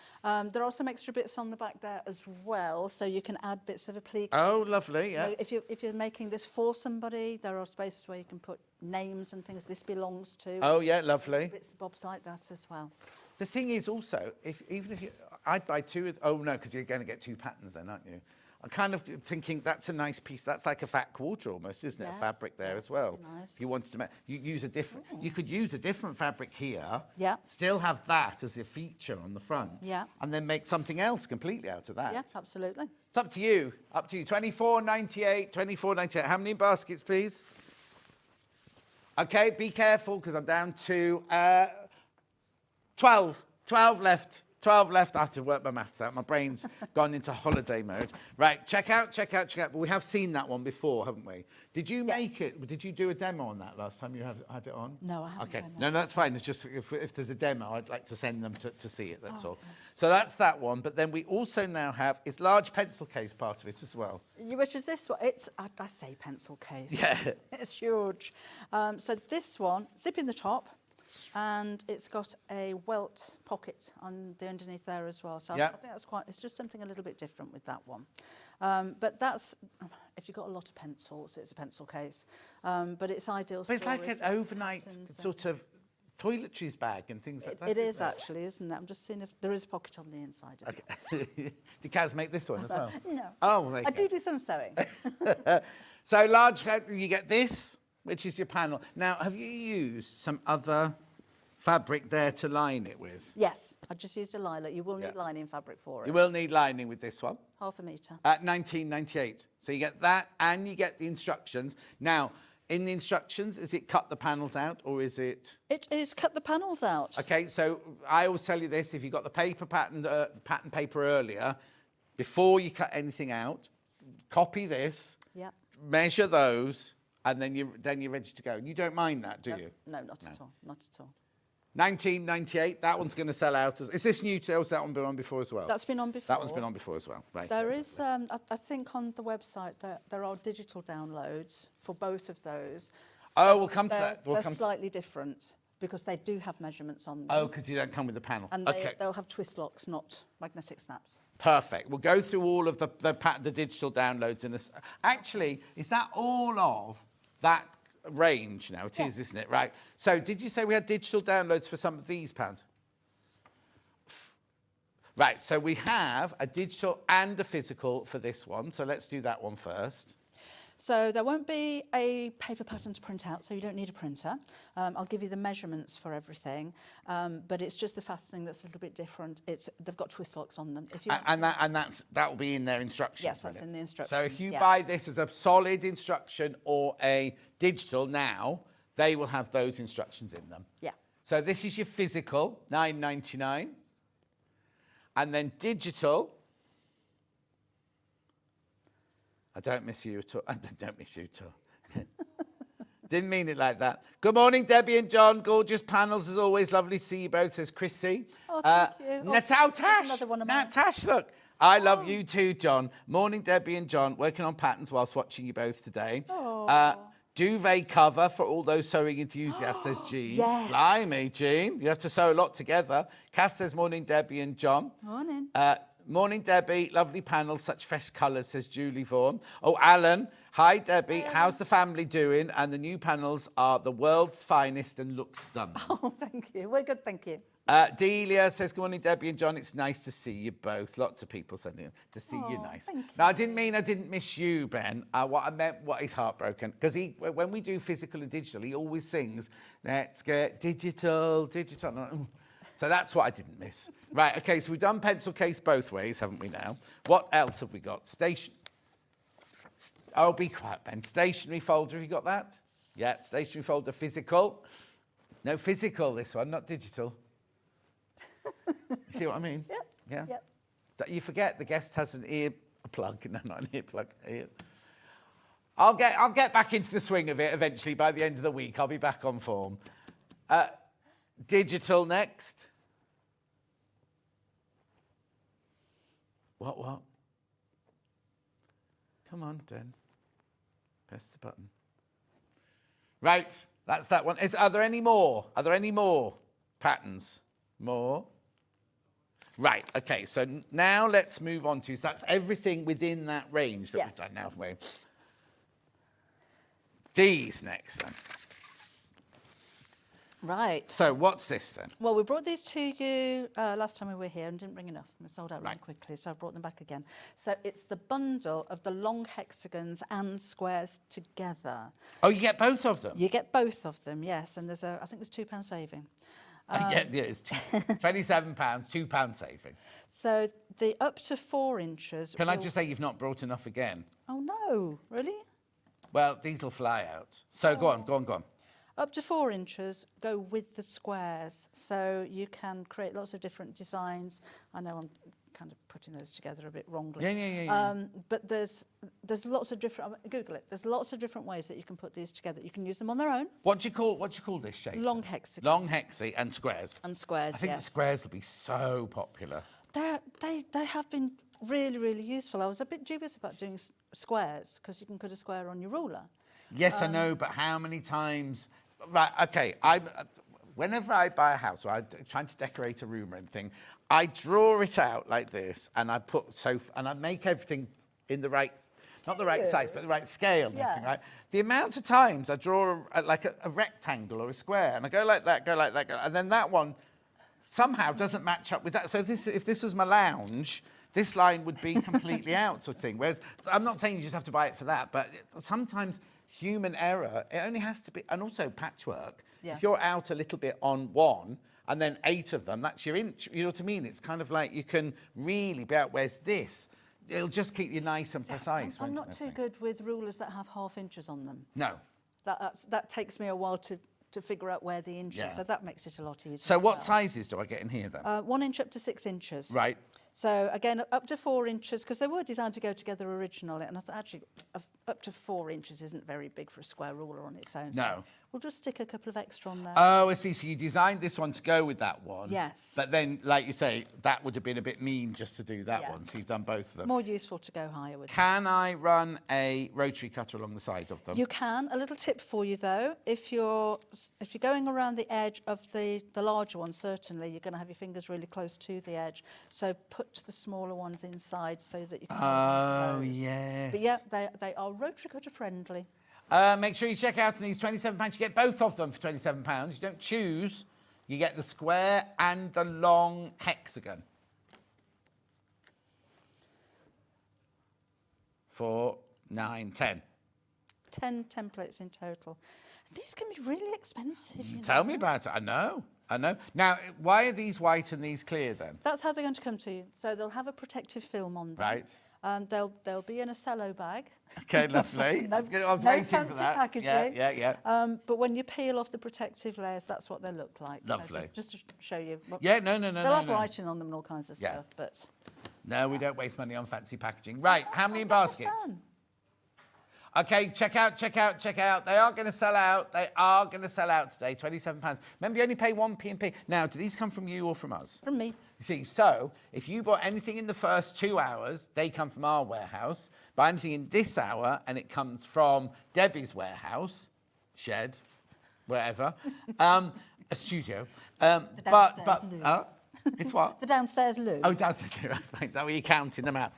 [SPEAKER 12] There are some extra bits on the back there as well, so you can add bits of applique.
[SPEAKER 3] Oh, lovely, yeah.
[SPEAKER 12] You know, if you're making this for somebody, there are spaces where you can put names and things this belongs to.
[SPEAKER 3] Oh, yeah, lovely.
[SPEAKER 12] Bits and bobs like that as well.
[SPEAKER 3] The thing is also, even if you, I'd buy 2 oh no, because you're going to get 2 patterns then, aren't you? I'm kind of thinking that's a nice piece. That's like a fat quarter almost, isn't it?
[SPEAKER 12] Yes,
[SPEAKER 3] A fabric there as well.
[SPEAKER 12] nice.
[SPEAKER 3] If you wanted to make, you could use a different fabric here.
[SPEAKER 12] Yeah.
[SPEAKER 3] Still have that as a feature on the front.
[SPEAKER 12] Yeah.
[SPEAKER 3] And then make something else completely out of that.
[SPEAKER 12] Yeah, absolutely.
[SPEAKER 3] It's up to you. Up to you. $24.98. $24.98. How many baskets, please? Okay, be careful because I'm down to 12. 12 left. 12 left. I have to work my maths out. My brain's gone into holiday mode. Right, check out. But we have seen that one before, haven't we? Did you make it? Did you do a demo on that last time you had it on?
[SPEAKER 12] No, I haven't.
[SPEAKER 3] Okay,
[SPEAKER 12] done
[SPEAKER 3] no,
[SPEAKER 12] that.
[SPEAKER 3] that's fine. It's just if there's a demo, I'd like to send them to see it, that's all. So that's that one. But then we also now have, it's large pencil case part of it as well.
[SPEAKER 12] Which is this one? It's, I say pencil case.
[SPEAKER 3] Yeah.
[SPEAKER 12] It's huge. So this one, zip in the top, and it's got a welt pocket on the underneath there as well. So I think that's it's just something a little bit different with that one. But that's, if you've got a lot of pencils, it's a pencil case. But it's ideal.
[SPEAKER 3] But it's like an overnight sort of toiletries bag and things like that.
[SPEAKER 12] It is actually, isn't it? I'm just seeing if there is a pocket on the inside.
[SPEAKER 3] Did Kaz make this one as well?
[SPEAKER 12] No.
[SPEAKER 3] Oh, there you
[SPEAKER 12] I
[SPEAKER 3] go.
[SPEAKER 12] do some sewing.
[SPEAKER 3] So large, you get this, which is your panel. Now, have you used some other fabric there to line it with?
[SPEAKER 12] Yes, I just used a lilac. You will need lining fabric for it.
[SPEAKER 3] You will need lining with this one.
[SPEAKER 12] Half a metre.
[SPEAKER 3] At $19.98. So you get that and you get the instructions. Now, in the instructions, is it cut the panels out or is it...
[SPEAKER 12] It is cut the panels out.
[SPEAKER 3] Okay, so I always tell you this, if you got the paper pattern paper earlier, before you cut anything out, copy this, measure those, and then you're ready to go. You don't mind that, do you?
[SPEAKER 12] No, not at all. Not at all.
[SPEAKER 3] $19.98. That one's going to sell out. Is this new? Has that one been on before as well?
[SPEAKER 12] That's been on before.
[SPEAKER 3] That one's been on before as well. Right.
[SPEAKER 12] There is, I think, on the website that there are digital downloads for both of those.
[SPEAKER 3] Oh, we'll come to
[SPEAKER 12] They're-
[SPEAKER 3] that. We'll
[SPEAKER 12] they're
[SPEAKER 3] come
[SPEAKER 12] slightly different because they do have measurements on them.
[SPEAKER 3] Oh, because you don't come with the panel.
[SPEAKER 12] And they'll have twist locks, not magnetic snaps.
[SPEAKER 3] Perfect. We'll go through all of the digital downloads in this. Actually, is that all of that range now? It is, isn't it? Right. So did you say we had digital downloads for some of these patterns? Right. So we have a digital and a physical for this one. So let's do that one first.
[SPEAKER 12] So there won't be a paper pattern to print out, so you don't need a printer. I'll give you the measurements for everything, but it's just the fastening that's a little bit different. They've got twist locks on them. If you
[SPEAKER 3] that will be in their instructions.
[SPEAKER 12] Yes, that's in the instructions.
[SPEAKER 3] So if you buy this as a solid instruction or a digital now, they will have those instructions in them.
[SPEAKER 12] Yeah.
[SPEAKER 3] So this is your physical, $9.99, and then digital. I don't miss you at all. I don't miss you at all. Didn't mean it like that. Good morning, Debbie and John. Gorgeous panels as always. Lovely to see you both, says Chrissy.
[SPEAKER 12] Oh, thank you.
[SPEAKER 3] Natal
[SPEAKER 12] another one of mine.
[SPEAKER 3] Tash, look. I love you too, John. Morning, Debbie and John. Working on patterns whilst watching you both today. Duvet cover for all those sewing enthusiasts, says Jean.
[SPEAKER 12] Yes.
[SPEAKER 3] Blimey, Jean. You have to sew a lot together. Kath says, morning, Debbie and John.
[SPEAKER 12] Morning.
[SPEAKER 3] Morning, Debbie. Lovely panels, such fresh colours, says Julie Vaughan. Oh, Alan. Hi, Debbie. How's the family doing? And the new panels are the world's finest and look stunning.
[SPEAKER 12] Oh, thank you. We're good, thank you.
[SPEAKER 3] Delia says, good morning, Debbie and John. It's nice to see you both. Lots of people sending to see you nice. Now, I didn't mean I didn't miss you, Ben. What I meant, he's heartbroken. Because when we do physical and digital, he always sings, let's get digital. So that's what I didn't miss. Right, okay, so we've done pencil case both ways, haven't we now? What else have we got? Oh, be quiet, Ben. Stationery folder, have you got that? Yeah, stationery folder, physical. No, physical, this one, not digital. You see what I mean?
[SPEAKER 12] Yeah.
[SPEAKER 3] Yeah? You forget the guest has an ear plug. No, not an ear plug. I'll get back into the swing of it eventually by the end of the week. I'll be back on form. Digital next. What? Come on, Den. Press the button. Right, that's that one. Are there any more? Are there any more patterns? More? Right, okay, so now let's move on to, so that's everything within that range that we've done now. These next then.
[SPEAKER 12] Right.
[SPEAKER 3] So what's this then?
[SPEAKER 12] Well, we brought these to you last time we were here and didn't bring enough. We sold out really quickly, so I brought them back again. So it's the bundle of the long hexagons and squares together.
[SPEAKER 3] Oh, you get both of them?
[SPEAKER 12] You get both of them, yes. And I think there's £2 saving.
[SPEAKER 3] It's £27, £2 saving.
[SPEAKER 12] So the up to 4 inches...
[SPEAKER 3] Can I just say you've not brought enough again?
[SPEAKER 12] Oh, no. Really?
[SPEAKER 3] Well, these will fly out. So go on.
[SPEAKER 12] Up to 4 inches go with the squares, so you can create lots of different designs. I know I'm kind of putting those together a bit wrongly.
[SPEAKER 3] Yeah.
[SPEAKER 12] But there's lots of different. Google it. There's lots of different ways that you can put these together. You can use them on their own.
[SPEAKER 3] What do you call this shape?
[SPEAKER 12] Long hexagon.
[SPEAKER 3] Long hexi and squares.
[SPEAKER 12] And squares.
[SPEAKER 3] I think the squares will be so popular.
[SPEAKER 12] They have been really, really useful. I was a bit dubious about doing squares because you can put a square on your ruler.
[SPEAKER 3] Yes, I know, but how many times? Right, okay. Whenever I buy a house or I'm trying to decorate a room or anything, I draw it out like this, and I make everything in the right, not the right size, but the right scale. And everything, right? The amount of times I draw like a rectangle or a square, and I go like that, and then that one somehow doesn't match up with that. So if this was my lounge, this line would be completely out, sort of thing. Whereas I'm not saying you just have to buy it for that, but sometimes human error, it only has to be, and also patchwork.
[SPEAKER 12] Yeah.
[SPEAKER 3] If you're out a little bit on one, and then 8 of them, that's your inch. You know what I mean? It's kind of like you can really be out, whereas this, it'll just keep you nice and precise.
[SPEAKER 12] I'm not too good with rulers that have ½ inches on them.
[SPEAKER 3] No.
[SPEAKER 12] That takes me a while to figure out where the inch is, so that makes it a lot easier.
[SPEAKER 3] So what sizes do I get in here then?
[SPEAKER 12] 1 inch up to 6 inches.
[SPEAKER 3] Right.
[SPEAKER 12] So again, up to 4 inches, because they were designed to go together originally, and I thought actually up to 4 inches isn't very big for a square ruler on its own.
[SPEAKER 3] No.
[SPEAKER 12] So we'll just stick a couple of extra on there.
[SPEAKER 3] Oh, I see. So you designed this one to go with that one.
[SPEAKER 12] Yes.
[SPEAKER 3] But then, like you say, that would have been a bit mean just to do that one. So you've done both of them.
[SPEAKER 12] More useful to go higher with.
[SPEAKER 3] Can I run a rotary cutter along the side of them?
[SPEAKER 12] You can. A little tip for you though, if you're going around the edge of the larger one, certainly you're going to have your fingers really close to the edge. So put the smaller ones inside so that you can.
[SPEAKER 3] Oh yes.
[SPEAKER 12] But yeah, they are rotary cutter friendly.
[SPEAKER 3] Make sure you check out on these £27. You get both of them for £27. You don't choose. You get the square and the long hexagon. 4, 9, 10.
[SPEAKER 12] 10 templates in total. These can be really expensive. You know.
[SPEAKER 3] Tell me about it. I know. Now, why are these white and these clear then?
[SPEAKER 12] That's how they're going to come to you. So they'll have a protective film on them.
[SPEAKER 3] Right.
[SPEAKER 12] They'll be in a cello bag.
[SPEAKER 3] Okay, lovely. That's good. I was
[SPEAKER 12] no
[SPEAKER 3] waiting
[SPEAKER 12] fancy
[SPEAKER 3] for that.
[SPEAKER 12] packaging.
[SPEAKER 3] Yeah.
[SPEAKER 12] But when you peel off the protective layers, that's what they look like.
[SPEAKER 3] Lovely.
[SPEAKER 12] So just to show you.
[SPEAKER 3] Yeah, no.
[SPEAKER 12] They'll have writing on them and all kinds of stuff, but...
[SPEAKER 3] No, we don't waste money on fancy packaging. Right, how many in baskets? Okay, check out. They are going to sell out. They are going to sell out today, £27. Remember, you only pay 1p&p. Now, do these come from you or from us?
[SPEAKER 12] From me.
[SPEAKER 3] You see, so if you bought anything in the first 2 hours, they come from our warehouse. Buy anything in this hour, and it comes from Debbie's warehouse, shed, wherever, a studio. It's what?
[SPEAKER 12] The downstairs loo.
[SPEAKER 3] Oh, downstairs loo. Right, is that where you're counting them out?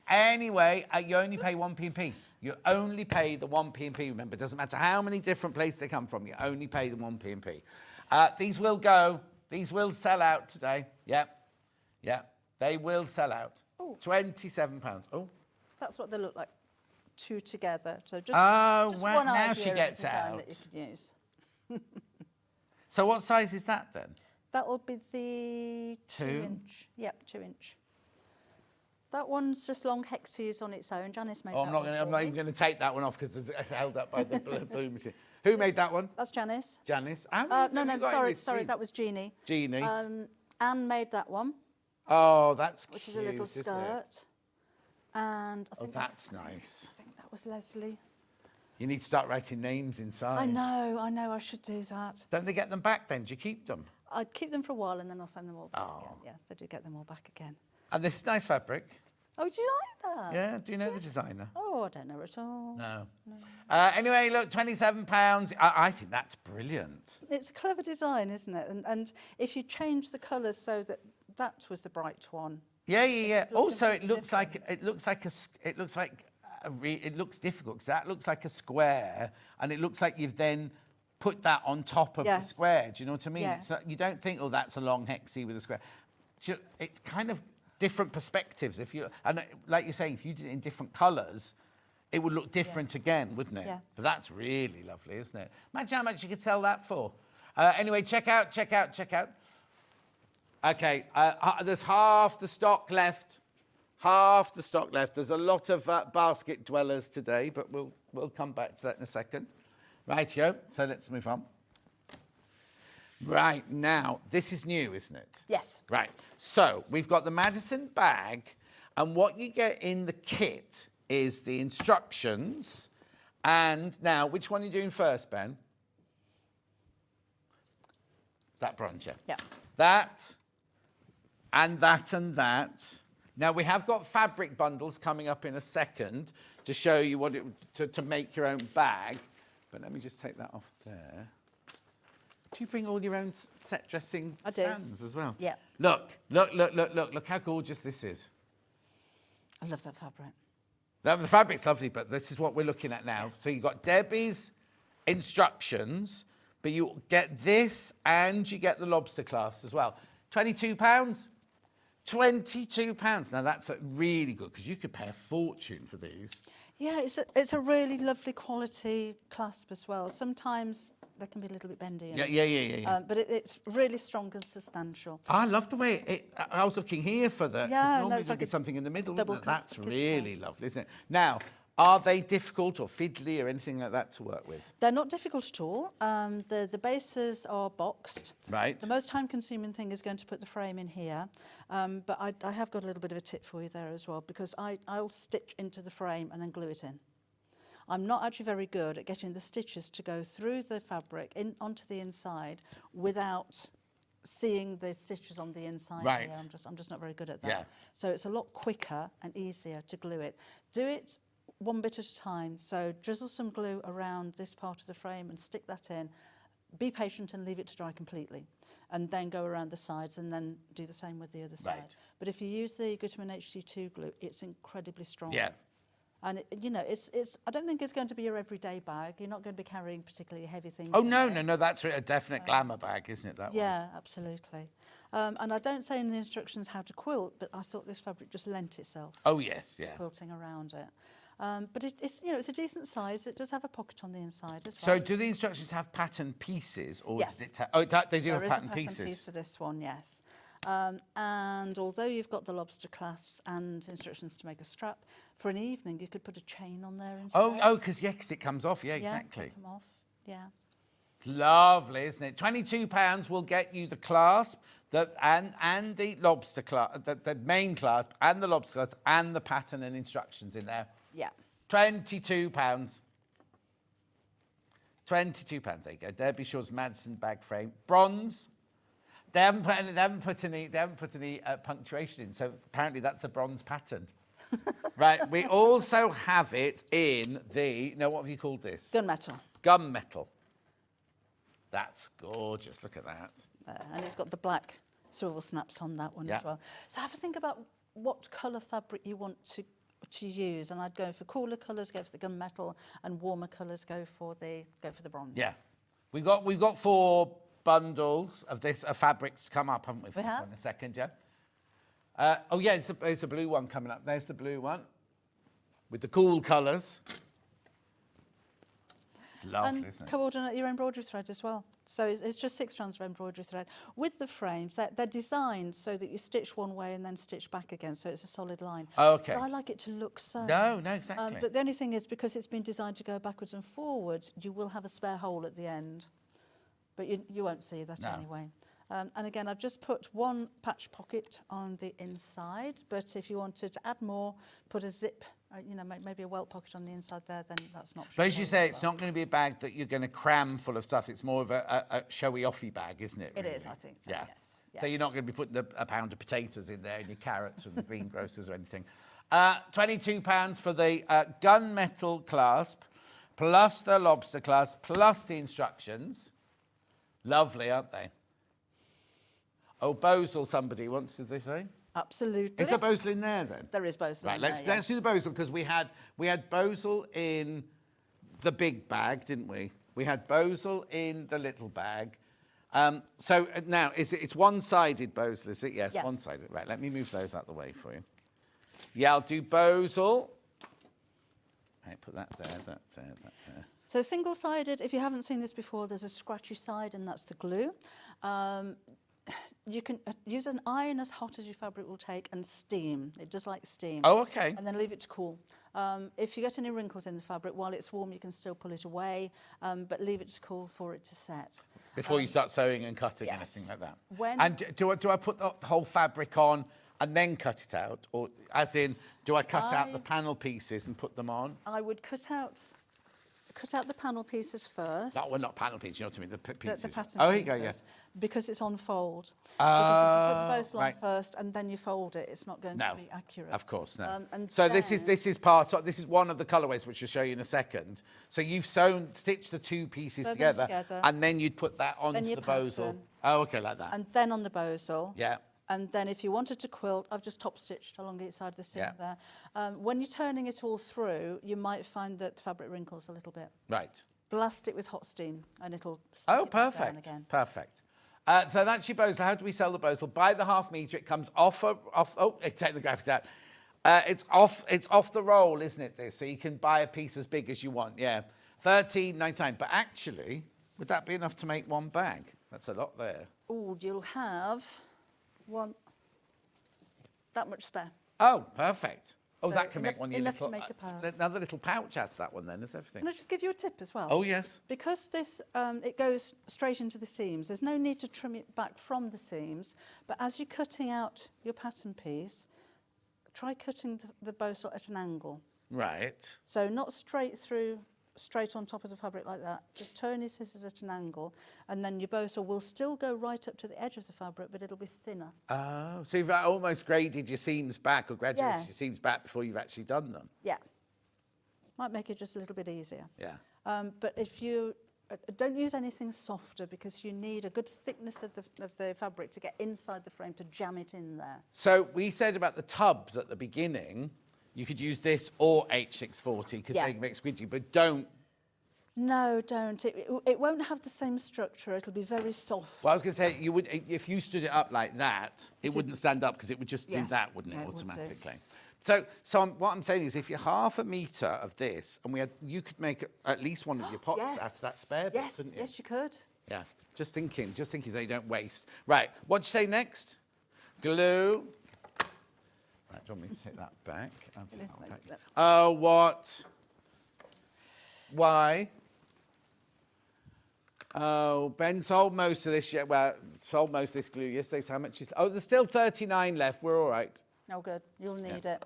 [SPEAKER 3] Anyway, you only pay 1p&p. You only pay the 1p&p, remember. It doesn't matter how many different places they come from. You only pay the 1p&p. These will go. These will sell out today. Yeah. They will sell out.
[SPEAKER 12] Ooh.
[SPEAKER 3] £27. Oh.
[SPEAKER 12] That's what they look like, two together. So just,
[SPEAKER 3] well,
[SPEAKER 12] one
[SPEAKER 3] now
[SPEAKER 12] idea
[SPEAKER 3] she
[SPEAKER 12] of
[SPEAKER 3] gets
[SPEAKER 12] design
[SPEAKER 3] out.
[SPEAKER 12] that you could use.
[SPEAKER 3] So what size is that then?
[SPEAKER 12] That will be the 2-inch. Yep, 2-inch. That one's just long hexes on its own. Janice made that one.
[SPEAKER 3] I'm not even going to take that one off because it's held up by the boom machine. Who made that one?
[SPEAKER 12] That's Janice.
[SPEAKER 3] Janice.
[SPEAKER 12] Sorry, that was Jeannie.
[SPEAKER 3] Jeannie.
[SPEAKER 12] Anne made that one.
[SPEAKER 3] Oh, that's cute.
[SPEAKER 12] Which is a little skirt. And I think
[SPEAKER 3] that's nice.
[SPEAKER 12] I think that was Leslie.
[SPEAKER 3] You need to start writing names inside.
[SPEAKER 12] I know, I should do that.
[SPEAKER 3] Don't they get them back then? Do you keep them?
[SPEAKER 12] I'd keep them for a while and then I'll send them all back again.
[SPEAKER 3] Oh.
[SPEAKER 12] Yeah, they do get them all back again.
[SPEAKER 3] And this is nice fabric.
[SPEAKER 12] Oh, do you like that?
[SPEAKER 3] Yeah, do you know the designer?
[SPEAKER 12] Oh, I don't know at all.
[SPEAKER 3] No. Anyway, look, £27. I think that's brilliant.
[SPEAKER 12] It's a clever design, isn't it? And if you change the colours so that was the bright one.
[SPEAKER 3] Yeah. Also, it looks difficult because that looks like a square, and it looks like you've then put that on top of the square. Do you know what I mean?
[SPEAKER 12] Yes.
[SPEAKER 3] You don't think, oh, that's a long hexie with a square. It's kind of different perspectives. And like you're saying, if you did it in different colours, it would look different again, wouldn't it?
[SPEAKER 12] Yeah.
[SPEAKER 3] But that's really lovely, isn't it? Imagine how much you could sell that for. Anyway, check out. Okay, there's half the stock left. There's a lot of basket dwellers today, but we'll come back to that in a second. Rightio, so let's move on. Right, now, this is new, isn't it?
[SPEAKER 12] Yes.
[SPEAKER 3] Right, so we've got the Madison bag, and what you get in the kit is the instructions. And now, which one are you doing first, Ben? That bronze, yeah.
[SPEAKER 12] Yeah.
[SPEAKER 3] That, and that, and that. Now, we have got fabric bundles coming up in a second to show you what to make your own bag. But let me just take that off there. Do you bring all your own set dressing stands as well?
[SPEAKER 12] Yeah.
[SPEAKER 3] Look how gorgeous this is.
[SPEAKER 12] I love that fabric.
[SPEAKER 3] The fabric's lovely, but this is what we're looking at now. So you've got Debbie's instructions, but you get this and you get the lobster clasp as well. £22. £22. Now that's really good because you could pay a fortune for these.
[SPEAKER 12] Yeah, it's a really lovely quality clasp as well. Sometimes they can be a little bit bendy.
[SPEAKER 3] Yeah.
[SPEAKER 12] But it's really strong and substantial.
[SPEAKER 3] I love the way I was looking here for the.
[SPEAKER 12] Yeah,
[SPEAKER 3] normally
[SPEAKER 12] it's
[SPEAKER 3] there'd
[SPEAKER 12] like
[SPEAKER 3] be
[SPEAKER 12] a
[SPEAKER 3] something in the middle.
[SPEAKER 12] double
[SPEAKER 3] That's
[SPEAKER 12] kiss
[SPEAKER 3] really
[SPEAKER 12] clasp.
[SPEAKER 3] lovely, isn't it? Now, are they difficult or fiddly or anything like that to work with?
[SPEAKER 12] They're not difficult at all. The bases are boxed.
[SPEAKER 3] Right.
[SPEAKER 12] The most time-consuming thing is going to put the frame in here. But I have got a little bit of a tip for you there as well, because I'll stitch into the frame and then glue it in. I'm not actually very good at getting the stitches to go through the fabric onto the inside without seeing the stitches on the inside.
[SPEAKER 3] Right.
[SPEAKER 12] Here. I'm just not very good at that.
[SPEAKER 3] Yeah.
[SPEAKER 12] So it's a lot quicker and easier to glue it. Do it one bit at a time. So drizzle some glue around this part of the frame and stick that in. Be patient and leave it to dry completely. And then go around the sides and then do the same with the other side.
[SPEAKER 3] Right.
[SPEAKER 12] But if you use the Gutermann HD2 glue, it's incredibly strong.
[SPEAKER 3] Yeah.
[SPEAKER 12] And it's. I don't think it's going to be your everyday bag. You're not going to be carrying particularly heavy things.
[SPEAKER 3] Oh,
[SPEAKER 12] in
[SPEAKER 3] no,
[SPEAKER 12] there.
[SPEAKER 3] no, that's a definite glamour bag, isn't it, that one?
[SPEAKER 12] Yeah, absolutely. And I don't say in the instructions how to quilt, but I thought this fabric just lent itself.
[SPEAKER 3] Oh, yes, yeah.
[SPEAKER 12] To quilting around it. But it's it's a decent size. It does have a pocket on the inside as well.
[SPEAKER 3] So do the instructions have pattern pieces? Or
[SPEAKER 12] Yes.
[SPEAKER 3] does it they do have
[SPEAKER 12] There is
[SPEAKER 3] pattern
[SPEAKER 12] a pattern
[SPEAKER 3] pieces?
[SPEAKER 12] piece for this one, yes. And although you've got the lobster clasps and instructions to make a strap, for an evening you could put a chain on there instead.
[SPEAKER 3] Oh, because it comes off. Yeah,
[SPEAKER 12] Yeah,
[SPEAKER 3] exactly.
[SPEAKER 12] take them off. Yeah.
[SPEAKER 3] Lovely, isn't it? £22 will get you the clasp and the lobster clasp, the main clasp and the lobster clasp and the pattern and instructions in there.
[SPEAKER 12] Yeah.
[SPEAKER 3] £22. £22. There you go. Derby Shaw's Madison bag frame, bronze. They haven't put any punctuation in, so apparently that's a bronze pattern. Right. We also have it in the. No, what have you called this?
[SPEAKER 12] Gunmetal.
[SPEAKER 3] Gunmetal. That's gorgeous. Look at that.
[SPEAKER 12] And it's got the black swivel snaps on that one
[SPEAKER 3] Yeah.
[SPEAKER 12] as well. So have a think about what colour fabric you want to use, and I'd go for cooler colours, go for the gunmetal, and warmer colours, go for the bronze.
[SPEAKER 3] Yeah. We've got 4 bundles of fabrics to come up, haven't we? For
[SPEAKER 12] We
[SPEAKER 3] this
[SPEAKER 12] have.
[SPEAKER 3] one in a second, yeah. Oh yeah, it's a blue one coming up. There's the blue one with the cool colours. It's lovely,
[SPEAKER 12] And
[SPEAKER 3] isn't it?
[SPEAKER 12] coordinate your embroidery thread as well. So it's just 6 strands of embroidery thread. With the frames, they're designed so that you stitch one way and then stitch back again, so it's a solid line.
[SPEAKER 3] Oh, okay.
[SPEAKER 12] But I like it to look sewn.
[SPEAKER 3] No, exactly.
[SPEAKER 12] But the only thing is, because it's been designed to go backwards and forwards, you will have a spare hole at the end. But you won't see that anyway. And again, I've just put 1 patch pocket on the inside, but if you wanted to add more, put a zip, maybe a welt pocket on the inside there, then that's not.
[SPEAKER 3] But as you say, it's not going to be a bag that you're going to cram full of stuff. It's more of a showy-offy bag, isn't it?
[SPEAKER 12] It
[SPEAKER 3] really?
[SPEAKER 12] is, I think so,
[SPEAKER 3] Yeah.
[SPEAKER 12] yes.
[SPEAKER 3] So you're not going to be putting a pound of potatoes in there and your carrots from the greengrocers or anything. £22 for the gunmetal clasp, plus the lobster clasp, plus the instructions. Lovely, aren't they? Oh, Bosel, somebody wants to, they say?
[SPEAKER 12] Absolutely.
[SPEAKER 3] Is there Bosel in there then?
[SPEAKER 12] There is Bosel
[SPEAKER 3] Right,
[SPEAKER 12] in
[SPEAKER 3] let's
[SPEAKER 12] there,
[SPEAKER 3] do the Bosel, because we had Bosel in the big bag, didn't we? We had Bosel in the little bag. So now, it's one-sided Bosel, is it? Yes,
[SPEAKER 12] Yes.
[SPEAKER 3] one-sided. Right, let me move those out the way for you. Yeah, I'll do Bosel. Right, put that there, that there, that there.
[SPEAKER 12] So single-sided, if you haven't seen this before, there's a scratchy side, and that's the glue. You can use an iron as hot as your fabric will take and steam. It does like steam.
[SPEAKER 3] Oh, okay.
[SPEAKER 12] And then leave it to cool. If you get any wrinkles in the fabric, while it's warm, you can still pull it away, but leave it to cool for it to set.
[SPEAKER 3] Before you start sewing and cutting and
[SPEAKER 12] yes.
[SPEAKER 3] anything like that.
[SPEAKER 12] When-
[SPEAKER 3] And do I put the whole fabric on and then cut it out? Or as in, do I cut out the panel pieces and put them on?
[SPEAKER 12] I would cut out the panel pieces first.
[SPEAKER 3] That were not panel pieces, you know what I mean? The pieces.
[SPEAKER 12] The pattern
[SPEAKER 3] Oh, here
[SPEAKER 12] pieces,
[SPEAKER 3] you go, yeah.
[SPEAKER 12] because it's on fold. Because if you put the bow line
[SPEAKER 3] right.
[SPEAKER 12] first and then you fold it, it's not going
[SPEAKER 3] No,
[SPEAKER 12] to be accurate.
[SPEAKER 3] of course, no.
[SPEAKER 12] And
[SPEAKER 3] So
[SPEAKER 12] then,
[SPEAKER 3] this is one of the colourways, which I'll show you in a second. So you've stitched the 2 pieces
[SPEAKER 12] Sew them
[SPEAKER 3] together,
[SPEAKER 12] together.
[SPEAKER 3] and then you'd put that
[SPEAKER 12] Then
[SPEAKER 3] onto
[SPEAKER 12] you
[SPEAKER 3] the Bosel.
[SPEAKER 12] pattern.
[SPEAKER 3] Oh, okay, like that.
[SPEAKER 12] and then on the Bosel.
[SPEAKER 3] Yeah.
[SPEAKER 12] And then if you wanted to quilt, I've just top stitched along each side of the seam
[SPEAKER 3] Yeah.
[SPEAKER 12] there. When you're turning it all through, you might find that the fabric wrinkles a little bit.
[SPEAKER 3] Right.
[SPEAKER 12] Blast it with hot steam and it'll stick
[SPEAKER 3] Oh,
[SPEAKER 12] it back down
[SPEAKER 3] perfect.
[SPEAKER 12] again.
[SPEAKER 3] Perfect. So that's your Bosel. How do we sell the Bosel? By the half metre, it comes off. Oh, it's taking the graphics out. It's off the roll, isn't it? This, so you can buy a piece as big as you want. Yeah, £13.99. But actually, would that be enough to make 1 bag? That's a lot there.
[SPEAKER 12] Oh, you'll have that much spare.
[SPEAKER 3] Oh, perfect. Oh,
[SPEAKER 12] So
[SPEAKER 3] that can make
[SPEAKER 12] enough-
[SPEAKER 3] one of your
[SPEAKER 12] enough to
[SPEAKER 3] little.
[SPEAKER 12] make a purse.
[SPEAKER 3] There's another little pouch out of that one. Then is everything.
[SPEAKER 12] Can I just give you a tip as well?
[SPEAKER 3] Oh yes.
[SPEAKER 12] Because this, it goes straight into the seams, there's no need to trim it back from the seams, but as you're cutting out your pattern piece, try cutting the Bosel at an angle.
[SPEAKER 3] Right.
[SPEAKER 12] So not straight through, straight on top of the fabric like that. Just turn your scissors at an angle, and then your bow saw will still go right up to the edge of the fabric, but it'll be thinner.
[SPEAKER 3] Oh, so you've almost graded your seams back or graduated
[SPEAKER 12] Yes.
[SPEAKER 3] your seams back before you've actually done them.
[SPEAKER 12] Yeah. Might make it just a little bit easier.
[SPEAKER 3] Yeah.
[SPEAKER 12] But if you don't use anything softer, because you need a good thickness of the fabric to get inside the frame to jam it in there.
[SPEAKER 3] So we said about the tubs at the beginning, you could use this or H640 because they make squidgy, but don't.
[SPEAKER 12] No, don't. It won't have the same structure. It'll be very soft.
[SPEAKER 3] Well, I was going to say, you would, if you stood it up like that, it wouldn't stand up because it would just do
[SPEAKER 12] Yes.
[SPEAKER 3] that, wouldn't it,
[SPEAKER 12] Yeah, it would do.
[SPEAKER 3] automatically? What I'm saying is, if you're half a metre of this, and you could make at least one of your pots
[SPEAKER 12] Yes.
[SPEAKER 3] out of that spare bit,
[SPEAKER 12] Yes,
[SPEAKER 3] couldn't you?
[SPEAKER 12] yes, you could.
[SPEAKER 3] Yeah, just thinking they don't waste. Right, what'd you say next? Glue. Right, do you want me to take that back? I'll take that one back. Oh, what? Why? Oh, Ben sold most of this. Well, sold most of this glue yesterday. So how much is? Oh, there's still 39 left. We're all right.
[SPEAKER 12] Oh, good. You'll need it.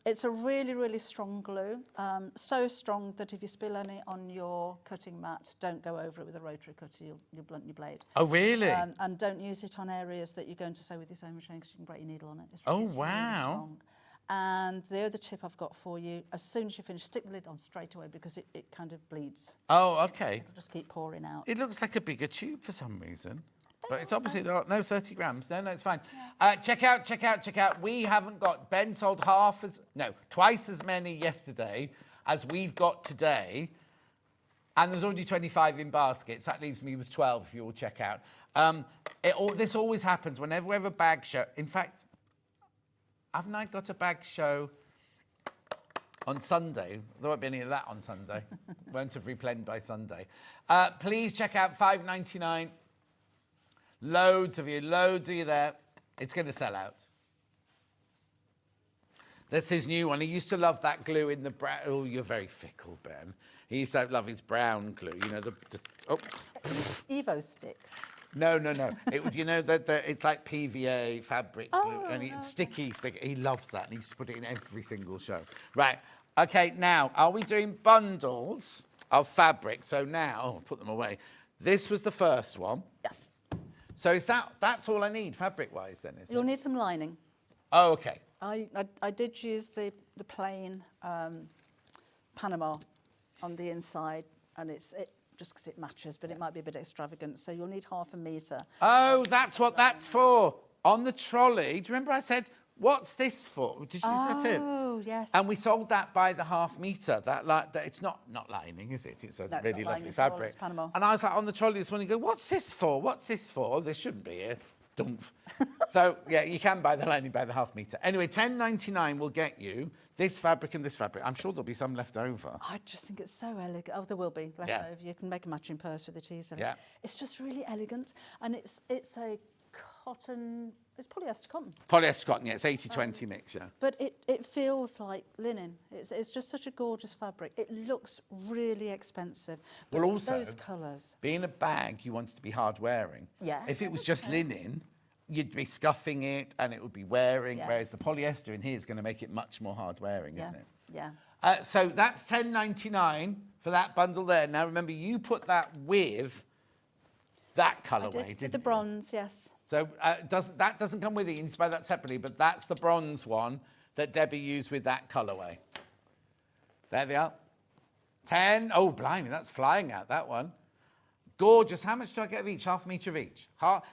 [SPEAKER 12] It's a really, really strong glue. So strong that if you spill any on your cutting mat, don't go over it with a rotary cutter. You'll blunt your blade.
[SPEAKER 3] Oh, really?
[SPEAKER 12] And don't use it on areas that you're going to sew with your sewing machine, because you can break your needle on it. It's really,
[SPEAKER 3] Oh, wow.
[SPEAKER 12] Really strong. And the other tip I've got for you, as soon as you finish, stick the lid on straight away, because it kind of bleeds.
[SPEAKER 3] Oh, okay.
[SPEAKER 12] It'll just keep pouring out.
[SPEAKER 3] It looks like a bigger tube for some reason. But it's obviously not. No, 30 grams. No, it's fine. Check out. We haven't got, Ben sold twice as many yesterday as we've got today. And there's already 25 in baskets. That leaves me with 12 if you all check out. This always happens whenever we have a bag show. In fact, haven't I got a bag show on Sunday? There won't be any of that on Sunday. Won't have replenished by Sunday. Please check out $5.99. Loads of you there. It's going to sell out. That's his new one. He used to love that glue in the brown. Oh, you're very fickle, Ben. He used to love his brown glue. You know,
[SPEAKER 12] Evo stick.
[SPEAKER 3] No. It was, it's like PVA fabric glue. And sticky. He loves that. And he used to put it in every single show. Right. Okay, now, are we doing bundles of fabric? So now, I'll put them away. This was the first one.
[SPEAKER 12] Yes.
[SPEAKER 3] So that's all I need fabric-wise then, is it?
[SPEAKER 12] You'll need some lining.
[SPEAKER 3] Oh, okay.
[SPEAKER 12] I did use the plain Panama on the inside, and it's just because it matches, but it might be a bit extravagant. So you'll need half a metre.
[SPEAKER 3] Oh, that's what that's for. On the trolley, do you remember I said, what's this for? Did you use that too?
[SPEAKER 12] Oh, yes.
[SPEAKER 3] And we sold that by the half metre. That it's not lining, is it? It's a really lovely fabric.
[SPEAKER 12] Panama.
[SPEAKER 3] And I was like on the trolley this morning, go, what's this for? What's this for? This shouldn't be here. Dumph. So yeah, you can buy the lining by the half metre. Anyway, $10.99 will get you this fabric and this fabric. I'm sure there'll be some left over.
[SPEAKER 12] I just think it's so elegant. Oh, there will be left over. You can make a matching purse with it easily.
[SPEAKER 3] Yeah.
[SPEAKER 12] It's just really elegant, and it's a cotton. It's polyester cotton.
[SPEAKER 3] Polyester cotton, yeah, it's 80-20 mix, yeah.
[SPEAKER 12] But it feels like linen. It's just such a gorgeous fabric. It looks really expensive. But
[SPEAKER 3] Well, also,
[SPEAKER 12] those colours.
[SPEAKER 3] being a bag, you want it to be hard wearing.
[SPEAKER 12] Yeah.
[SPEAKER 3] If it was just linen, you'd be scuffing it and it would be wearing, whereas the polyester in here is going to make it much more hard wearing, isn't it?
[SPEAKER 12] Yeah.
[SPEAKER 3] So that's $10.99 for that bundle there. Now remember, you put that with that colourway, didn't you?
[SPEAKER 12] The bronze, yes.
[SPEAKER 3] So that doesn't come with it. You need to buy that separately, but that's the bronze one that Debbie used with that colourway. There they are. 10. Oh, blimey, that's flying out, that one. Gorgeous. How much do I get of each? Half a metre of each.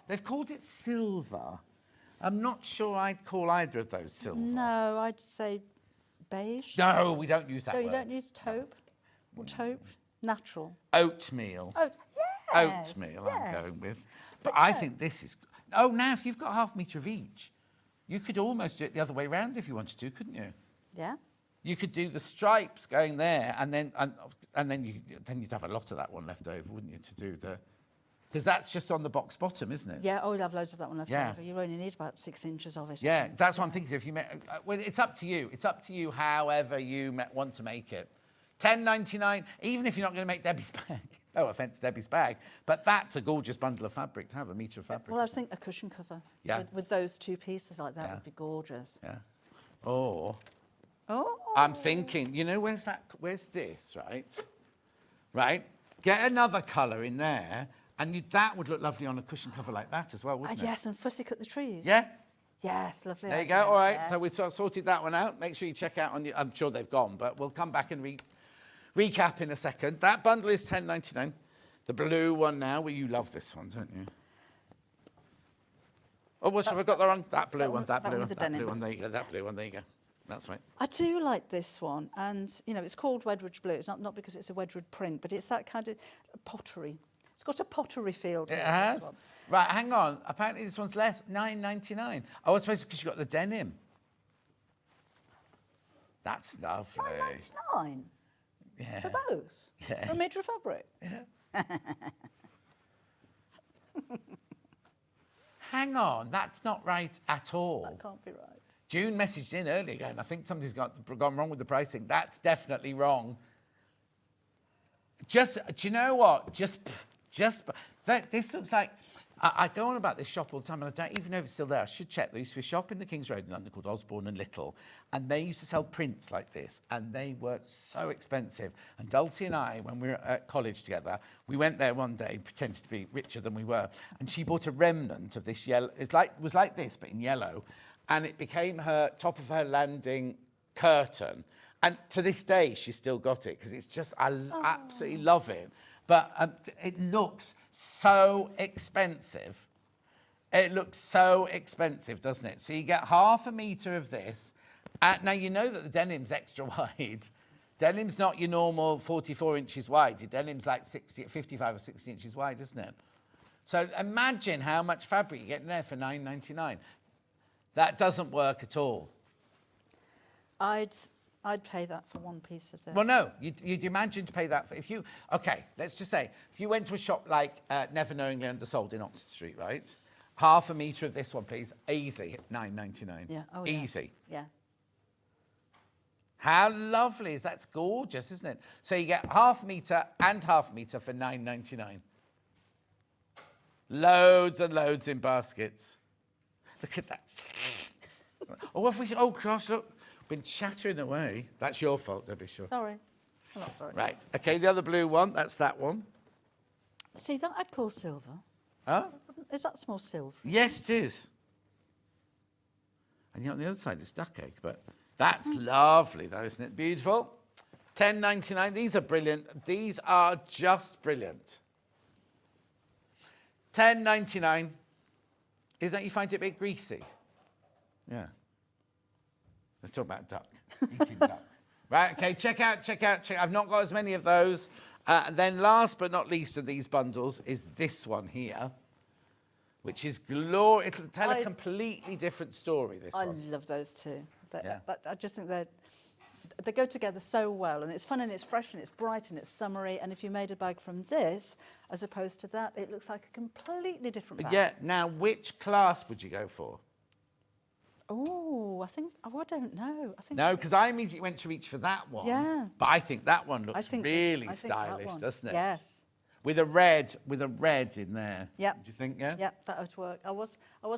[SPEAKER 3] They've called it silver. I'm not sure I'd call either of those silver.
[SPEAKER 12] No, I'd say beige.
[SPEAKER 3] No, we don't use that
[SPEAKER 12] No,
[SPEAKER 3] word.
[SPEAKER 12] you don't use taupe. Taupe. Natural.
[SPEAKER 3] Oatmeal.
[SPEAKER 12] Oh, yes.
[SPEAKER 3] Oatmeal, I'm going with. But I think this is... Oh, now, if you've got half a metre of each, you could almost do it the other way round if you wanted to, couldn't you?
[SPEAKER 12] Yeah.
[SPEAKER 3] You could do the stripes going there, and then you'd have a lot of that one left over, wouldn't you, to do the... Because that's just on the box bottom, isn't it?
[SPEAKER 12] Yeah, you'll have loads of that one left
[SPEAKER 3] Yeah.
[SPEAKER 12] over. You only need about 6 inches of it.
[SPEAKER 3] Yeah, that's what I'm thinking. If you well, it's up to you. It's up to you however you want to make it. $10.99, even if you're not going to make Debbie's bag. No offence, Debbie's bag. But that's a gorgeous bundle of fabric to have, a metre of fabric.
[SPEAKER 12] Well, I was thinking a cushion cover.
[SPEAKER 3] Yeah.
[SPEAKER 12] With those two pieces like that would be gorgeous.
[SPEAKER 3] Yeah. Or
[SPEAKER 12] Oh.
[SPEAKER 3] I'm thinking, you know, where's this, right? Right? Get another colour in there, and that would look lovely on a cushion cover like that as well, wouldn't it?
[SPEAKER 12] Yes, and fussy cut the trees.
[SPEAKER 3] Yeah?
[SPEAKER 12] Yes, lovely.
[SPEAKER 3] There you go.
[SPEAKER 12] idea,
[SPEAKER 3] All right.
[SPEAKER 12] yes.
[SPEAKER 3] So we've sorted that one out. Make sure you check out I'm sure they've gone, but we'll come back and recap in a second. That bundle is £10.99. The blue one now. Well, you love this one, don't you? Oh, what have I got there on? That blue one. That blue one. That blue one. There you go. That blue one. There you go. That's right.
[SPEAKER 12] I do like this one, and you know it's called Wedgwood Blue. It's not because it's a Wedgwood print, but it's that kind of pottery. It's got a pottery feel to it.
[SPEAKER 3] It has.
[SPEAKER 12] This one.
[SPEAKER 3] Right, hang on. Apparently this one's less, £9.99. Oh, I suppose because you got the denim. That's lovely.
[SPEAKER 12] £9.99
[SPEAKER 3] Yeah.
[SPEAKER 12] for both.
[SPEAKER 3] Yeah.
[SPEAKER 12] For a metre of fabric.
[SPEAKER 3] Yeah. Hang on, that's not right at all.
[SPEAKER 12] That can't be right.
[SPEAKER 3] June messaged in earlier going, I think something's gone wrong with the pricing. That's definitely wrong. Do you know what? This looks like, I go on about this shop all the time, and I don't even know if it's still there. I should check. There used to be a shop in the King's Road in London called Osborne and Little, and they used to sell prints like this, and they were so expensive. And Dulcie and I, when we were at college together, we went there one day, pretended to be richer than we were, and she bought a remnant of this yellow. It was like this, but in yellow, and it became her top of her landing curtain. And to this day, she's still got it because it's just, I absolutely love it. But it looks so expensive. It looks so expensive, doesn't it? So you get half a metre of this. Now, you know that the denim's extra wide. Denim's not your normal 44 inches wide. Your denim's like 55 or 60 inches wide, isn't it? So imagine how much fabric you get in there for £9.99. That doesn't work at all.
[SPEAKER 12] I'd pay that for one piece of this.
[SPEAKER 3] Well, no, you'd imagine to pay that for, let's just say, if you went to a shop like Never Knowingly Undersold in Oxford Street, right? Half a metre of this one, please, easy, £9.99.
[SPEAKER 12] Yeah,
[SPEAKER 3] easy.
[SPEAKER 12] Yeah.
[SPEAKER 3] How lovely is that? It's gorgeous, isn't it? So you get half a metre and half a metre for £9.99. Loads and loads in baskets. Look at that. Oh gosh, look. Been chattering away. That's your fault, Debbie, sure.
[SPEAKER 12] Sorry. I'm not sorry.
[SPEAKER 3] Right. Okay, the other blue one, that's that one.
[SPEAKER 12] See, that I'd call silver.
[SPEAKER 3] Huh?
[SPEAKER 12] Is that small silver?
[SPEAKER 3] Yes, it is. And yet on the other side, it's duck egg, but that's lovely, though, isn't it? Beautiful. £10.99. These are brilliant. These are just brilliant. £10.99. Don't you find it a bit greasy? Yeah. Let's talk about duck. Eating duck. Right, okay, check out. I've not got as many of those. Then last but not least of these bundles is this one here, which is glorious. It'll tell a completely different story, this one.
[SPEAKER 12] I love those too.
[SPEAKER 3] Yeah.
[SPEAKER 12] I just think they go together so well, and it's fun and it's fresh and it's bright and it's summery, and if you made a bag from this as opposed to that, it looks like a completely different bag.
[SPEAKER 3] Yeah, now which class would you go for?
[SPEAKER 12] Oh, I don't know.
[SPEAKER 3] No, because I immediately went to reach for that one.
[SPEAKER 12] Yeah.
[SPEAKER 3] But I think that one looks really stylish, doesn't it?
[SPEAKER 12] Yes.
[SPEAKER 3] With a red in there.
[SPEAKER 12] Yeah.
[SPEAKER 3] Do you think, yeah?
[SPEAKER 12] Yeah, that would work. I was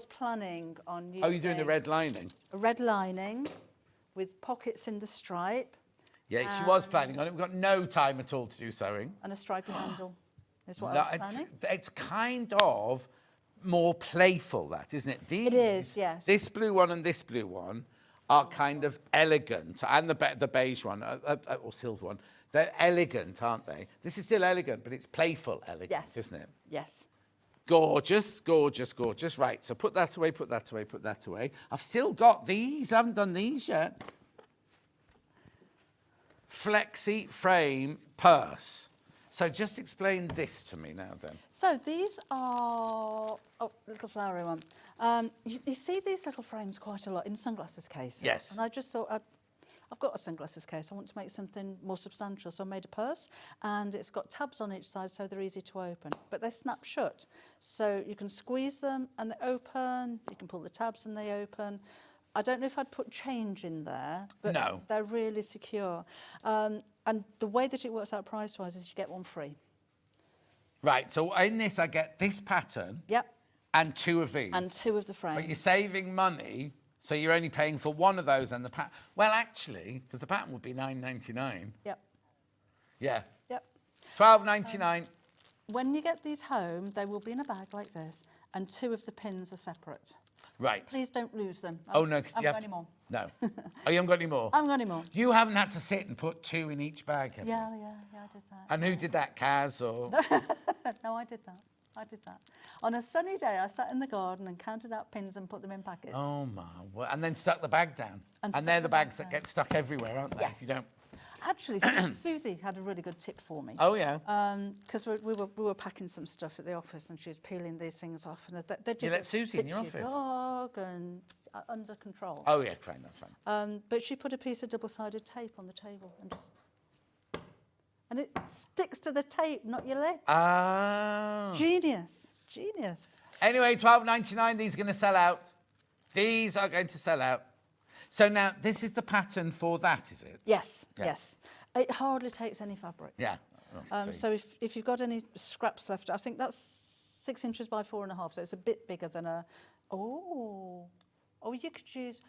[SPEAKER 12] planning on using...
[SPEAKER 3] Oh, you're doing a red lining?
[SPEAKER 12] A red lining with pockets in the stripe.
[SPEAKER 3] Yeah, she was planning on it. We've got no time at all to do sewing.
[SPEAKER 12] And a stripy handle is what I was planning.
[SPEAKER 3] It's kind of more playful, that, isn't it?
[SPEAKER 12] It is, yes.
[SPEAKER 3] This blue one and this blue one are kind of elegant, and the beige one, or silver one, they're elegant, aren't they? This is still elegant, but it's playful elegant, isn't it?
[SPEAKER 12] Yes.
[SPEAKER 3] Gorgeous, gorgeous, gorgeous. Right, so put that away, put that away, put that away. I've still got these. I haven't done these yet. Flexi frame purse. So just explain this to me now, then.
[SPEAKER 12] So these are... Oh, little flowery one. You see these little frames quite a lot in sunglasses cases.
[SPEAKER 3] Yes.
[SPEAKER 12] And I just thought, I've got a sunglasses case. I want to make something more substantial. So I made a purse, and it's got tabs on each side, so they're easy to open. But they snap shut. So you can squeeze them, and they open. You can pull the tabs, and they open. I don't know if I'd put change in there, but
[SPEAKER 3] no.
[SPEAKER 12] They're really secure. And the way that it works out price-wise is you get one free.
[SPEAKER 3] Right, so in this I get this pattern.
[SPEAKER 12] Yep.
[SPEAKER 3] And two of these.
[SPEAKER 12] And two of the frames.
[SPEAKER 3] But you're saving money So you're only paying for one of those and the pattern. Well, actually, because the pattern would be $9.99.
[SPEAKER 12] Yep.
[SPEAKER 3] Yeah.
[SPEAKER 12] Yep.
[SPEAKER 3] $12.99.
[SPEAKER 12] When you get these home, they will be in a bag like this, and 2 of the pins are separate.
[SPEAKER 3] Right.
[SPEAKER 12] Please don't lose them.
[SPEAKER 3] Oh, no, because
[SPEAKER 12] I
[SPEAKER 3] you
[SPEAKER 12] haven't
[SPEAKER 3] have
[SPEAKER 12] got any more.
[SPEAKER 3] No. Oh, you haven't got any more?
[SPEAKER 12] I haven't got any more.
[SPEAKER 3] You haven't had to sit and put 2 in each bag, have you?
[SPEAKER 12] Yeah, I did that.
[SPEAKER 3] And who did that, Kaz or?
[SPEAKER 12] No, I did that. On a sunny day, I sat in the garden and counted out pins and put them in packets.
[SPEAKER 3] Oh my word! And then stuck the bag down.
[SPEAKER 12] And
[SPEAKER 3] And
[SPEAKER 12] stuck
[SPEAKER 3] they're
[SPEAKER 12] the
[SPEAKER 3] the
[SPEAKER 12] bag
[SPEAKER 3] bags that
[SPEAKER 12] down.
[SPEAKER 3] get stuck everywhere, aren't they?
[SPEAKER 12] Yes.
[SPEAKER 3] If you don't.
[SPEAKER 12] Actually, Susie had a really good tip for me.
[SPEAKER 3] Oh yeah.
[SPEAKER 12] Because we were packing some stuff at the office, and she was peeling these things off, and they
[SPEAKER 3] You let Susie in your office?
[SPEAKER 12] Dog and under control.
[SPEAKER 3] Oh yeah, fine, that's fine.
[SPEAKER 12] But she put a piece of double-sided tape on the table and it sticks to the tape, not your leg.
[SPEAKER 3] Ah.
[SPEAKER 12] Genius.
[SPEAKER 3] Anyway, $12.99. These are going to sell out. These are going to sell out. So now this is the pattern for that, is it?
[SPEAKER 12] Yes,
[SPEAKER 3] Yeah.
[SPEAKER 12] yes. It hardly takes any fabric.
[SPEAKER 3] Yeah. Oh, see.
[SPEAKER 12] So if you've got any scraps left, I think that's 6 inches by 4.5, so it's a bit bigger than a. Oh, you could use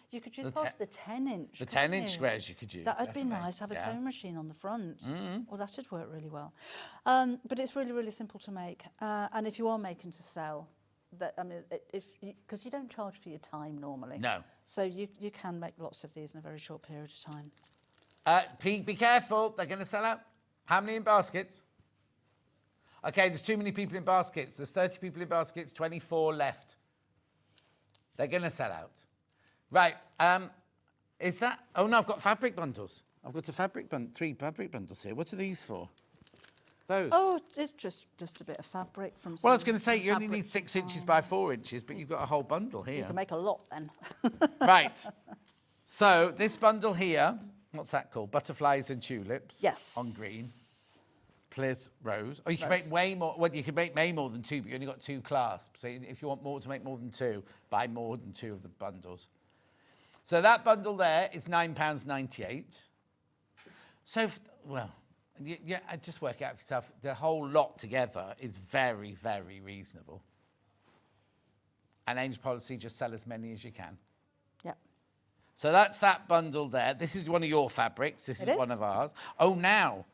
[SPEAKER 12] part of the 10-inch.
[SPEAKER 3] The 10-inch squares you could use.
[SPEAKER 12] That'd be
[SPEAKER 3] definitely.
[SPEAKER 12] nice. Have a
[SPEAKER 3] Yeah.
[SPEAKER 12] sewing machine on the front. Well, that'd work really well. But it's really, really simple to make. And if you are making to sell, because you don't charge for your time normally.
[SPEAKER 3] No.
[SPEAKER 12] So you can make lots of these in a very short period of time.
[SPEAKER 3] Be careful. They're going to sell out. How many in baskets? Okay, there's too many people in baskets. There's 30 people in baskets, 24 left. They're going to sell out. Right. Is that... Oh, no, I've got fabric bundles. I've got 3 fabric bundles here. What are these for? Those?
[SPEAKER 12] Oh, it's just a bit of fabric from...
[SPEAKER 3] Well, I was going to say, you only need 6 inches by 4 inches, but you've got a whole bundle here.
[SPEAKER 12] You can make a lot then.
[SPEAKER 3] Right. So, this bundle here, what's that called? Butterflies and tulips.
[SPEAKER 12] Yes.
[SPEAKER 3] On green. Please, rose. Oh, you can make way more. Well, you can make way more than 2, but you only got 2 clasps. So if you want more to make more than 2, buy more than 2 of the bundles. So that bundle there is £9.98. So, just work it out for yourself. The whole lot together is very, very reasonable. And Ainge policy, just sell as many as you can.
[SPEAKER 12] Yeah.
[SPEAKER 3] So that's that bundle there. This is one of your fabrics. This is one of ours. Oh, now.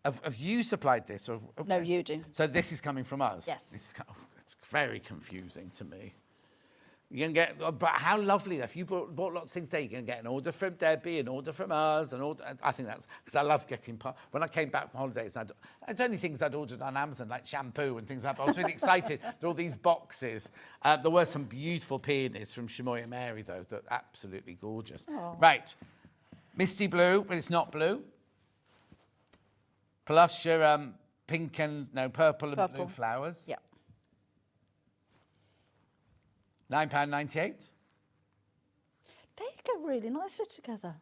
[SPEAKER 3] Have you supplied this? Or,
[SPEAKER 12] No, you do.
[SPEAKER 3] So this is coming from us?
[SPEAKER 12] Yes.
[SPEAKER 3] It's very confusing to me. You're going to get... But how lovely. If you bought lots of things there, you're going to get an order from Debbie, an order from us, an order... I think that's... Because I love getting... When I came back from holidays, I'd only things I'd ordered on Amazon, like shampoo and things like that. But I was really excited. There were all these boxes. There were some beautiful peonies from Shamoya Mary, though. That absolutely gorgeous.
[SPEAKER 12] Oh.
[SPEAKER 3] Right. Misty blue, but it's not blue. Plus your pink and... No, purple and blue flowers.
[SPEAKER 12] Yeah.
[SPEAKER 3] £9.98.
[SPEAKER 12] They go really nicely together.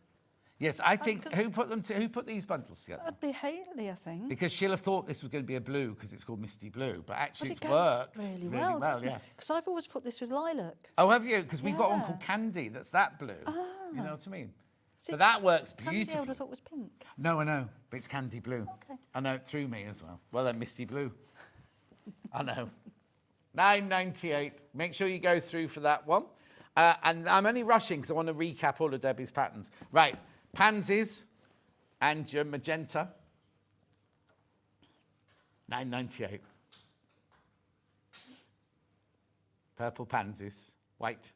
[SPEAKER 3] Yes, I think... Who put these bundles together?
[SPEAKER 12] That'd be Hayley, I think.
[SPEAKER 3] Because she'll have thought this was going to be a blue because it's called Misty Blue, but actually
[SPEAKER 12] But
[SPEAKER 3] it's worked
[SPEAKER 12] really well,
[SPEAKER 3] yeah.
[SPEAKER 12] Because I've always put this with lilac.
[SPEAKER 3] Oh, have you? Because we've got one
[SPEAKER 12] Yeah.
[SPEAKER 3] called Candy that's that blue.
[SPEAKER 12] Ah.
[SPEAKER 3] You know what I mean?
[SPEAKER 12] See,
[SPEAKER 3] But that works
[SPEAKER 12] Candy I
[SPEAKER 3] beautifully.
[SPEAKER 12] would have thought was pink.
[SPEAKER 3] No, I know, but it's Candy Blue.
[SPEAKER 12] Okay.
[SPEAKER 3] I know, it threw me as well. Well, then Misty Blue. I know. £9.98. Make sure you go through for that one. And I'm only rushing because I want to recap all of Debbie's patterns. Right, pansies and your magenta. £9.98. Purple pansies, white.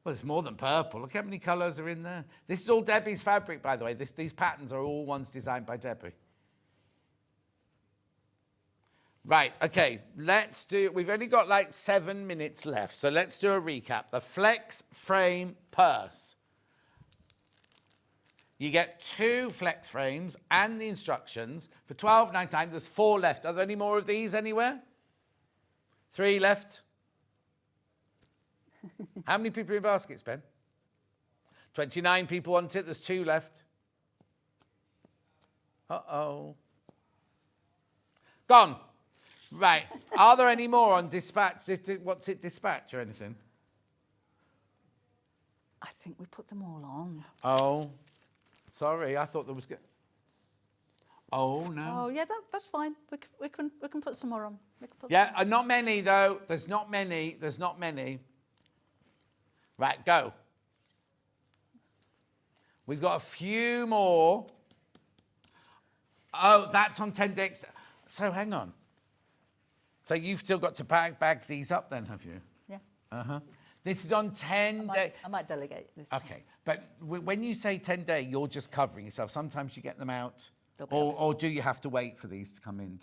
[SPEAKER 3] Well, it's more than purple. Look how many colours are in there. This is all Debbie's fabric, by the way. These patterns are all ones designed by Debbie. Right, okay, let's do... We've only got like 7 minutes left, so let's do a recap. The Flex Frame Purse. You get 2 flex frames and the instructions for £12.99. There's 4 left. Are there any more of these anywhere? 3 left. How many people are in baskets, Ben? 29 people want it. There's 2 left. Uh-oh. Gone. Right. Are there any more on dispatch? What's it, dispatch or anything?
[SPEAKER 12] I think we put them all on.
[SPEAKER 3] Oh. Sorry, I thought there was... Oh, no.
[SPEAKER 12] Oh, yeah, that's fine. We can put some more on. We can put
[SPEAKER 3] Yeah, not many, though. There's not many. There's not many. Right, go. We've got a few more. Oh, that's on 10 days. So hang on. So you've still got to bag these up then, have you?
[SPEAKER 12] Yeah.
[SPEAKER 3] Uh-huh. This is on 10 days.
[SPEAKER 12] I might delegate this time.
[SPEAKER 3] Okay, but when you say 10 day, you're just covering yourself. Sometimes you get them out,
[SPEAKER 12] They'll be
[SPEAKER 3] or do you have to wait for these to come in?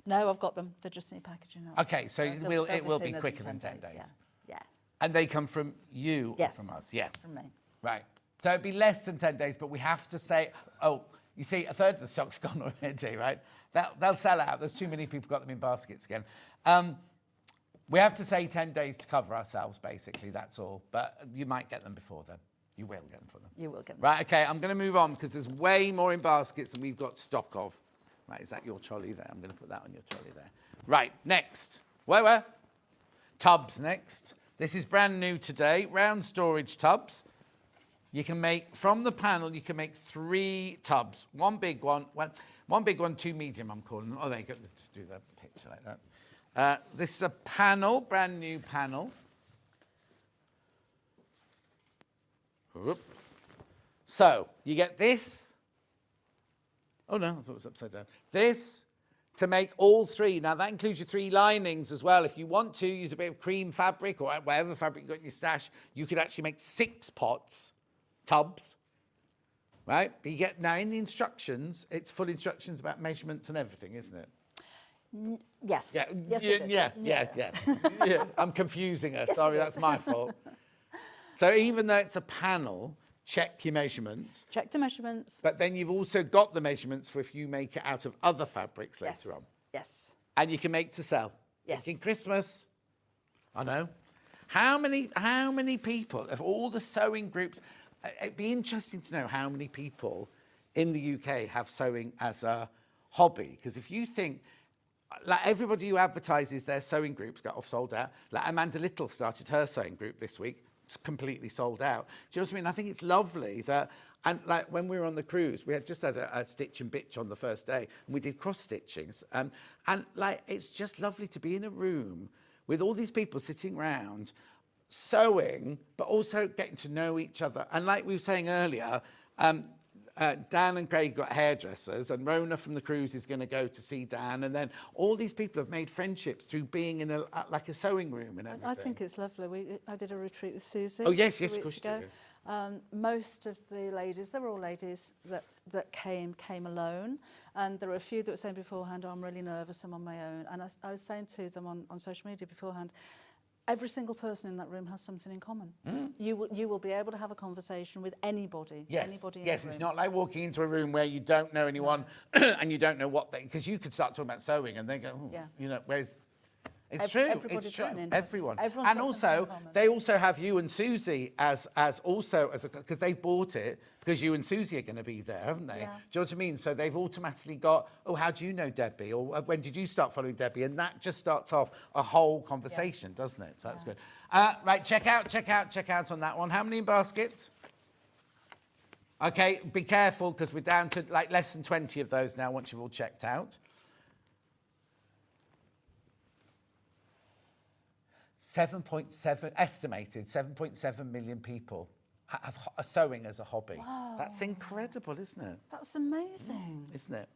[SPEAKER 12] No, I've got them. They just need packaging up.
[SPEAKER 3] Okay, so it will be
[SPEAKER 12] sooner
[SPEAKER 3] quicker
[SPEAKER 12] than
[SPEAKER 3] than 10 days.
[SPEAKER 12] Yeah.
[SPEAKER 3] And they come from you
[SPEAKER 12] Yes.
[SPEAKER 3] or from us? Yeah.
[SPEAKER 12] From me.
[SPEAKER 3] Right. So it'd be less than 10 days, but we have to say, oh, you see, a third of the stock's gone already, right? They'll sell out. There's too many people got them in baskets again. We have to say 10 days to cover ourselves, basically, that's all. But you might get them before then. You will get them for them.
[SPEAKER 12] You will get them.
[SPEAKER 3] Right, okay, I'm going to move on because there's way more in baskets than we've got stock of. Right, is that your trolley there? I'm going to put that on your trolley there. Right, next. Where? Tubs next. This is brand new today, round storage tubs. You can make, from the panel, you can make 3 tubs. One big one, one big one, 2 medium, I'm calling them. Oh, there you go. Let's do the picture like that. This is a panel, brand new panel. Whoop. So, you get this. Oh, no, I thought it was upside down. This to make all 3. Now, that includes your 3 linings as well. If you want to use a bit of cream fabric or whatever fabric you got in your stash, you could actually make 6 pots, tubs, right? But you get, now in the instructions, it's full instructions about measurements and everything, isn't it?
[SPEAKER 12] Yes.
[SPEAKER 3] Yeah,
[SPEAKER 12] Yes,
[SPEAKER 3] yeah,
[SPEAKER 12] it is.
[SPEAKER 3] yeah. Yeah. I'm confusing her. Sorry, that's my fault. So even though it's a panel, check your measurements.
[SPEAKER 12] Check the measurements.
[SPEAKER 3] But then you've also got the measurements for if you make it out of other fabrics later on.
[SPEAKER 12] Yes.
[SPEAKER 3] And you can make to sell.
[SPEAKER 12] Yes.
[SPEAKER 3] In Christmas. I know. How many people of all the sewing groups? It'd be interesting to know how many people in the UK have sewing as a hobby. Because if you think, like everybody who advertises their sewing groups got off sold out. Like Amanda Little started her sewing group this week. It's completely sold out. Do you know what I mean? I think it's lovely that, and like when we were on the cruise, we had just had a stitch and bitch on the first day, and we did cross stitchings. And like it's just lovely to be in a room with all these people sitting round, sewing, but also getting to know each other. And like we were saying earlier, Dan and Craig got hairdressers, and Rona from the cruise is going to go to see Dan, and then all these people have made friendships through being in like a sewing room and everything.
[SPEAKER 12] I think it's lovely. I did a retreat with Susie.
[SPEAKER 3] Oh yes,
[SPEAKER 12] of
[SPEAKER 3] course
[SPEAKER 12] ago.
[SPEAKER 3] you do.
[SPEAKER 12] Most of the ladies, they were all ladies that came alone, and there were a few that were saying beforehand, oh, I'm really nervous, I'm on my own. And I was saying to them on social media beforehand, every single person in that room has something in common. You will be able to have a conversation with anybody.
[SPEAKER 3] Yes,
[SPEAKER 12] anybody in
[SPEAKER 3] yes.
[SPEAKER 12] the room.
[SPEAKER 3] It's not like walking into a room where you don't know anyone and you don't know what they, because you could start talking about sewing and they go, oh, you know, where's. It's true. It's true. Everyone. And also, they also have you and Susie as because they bought it because you and Susie are going to be there, haven't they?
[SPEAKER 12] Yeah.
[SPEAKER 3] Do you know what I mean? So they've automatically got, oh, how do you know Debbie? Or when did you start following Debbie? And that just starts off a whole conversation, doesn't it? So that's good. Right, check out on that one. How many in baskets? Okay, be careful because we're down to like less than 20 of those now once you've all checked out. 7.7 million people are sewing as a hobby.
[SPEAKER 12] Wow.
[SPEAKER 3] That's incredible, isn't it?
[SPEAKER 12] That's amazing.
[SPEAKER 3] Isn't it?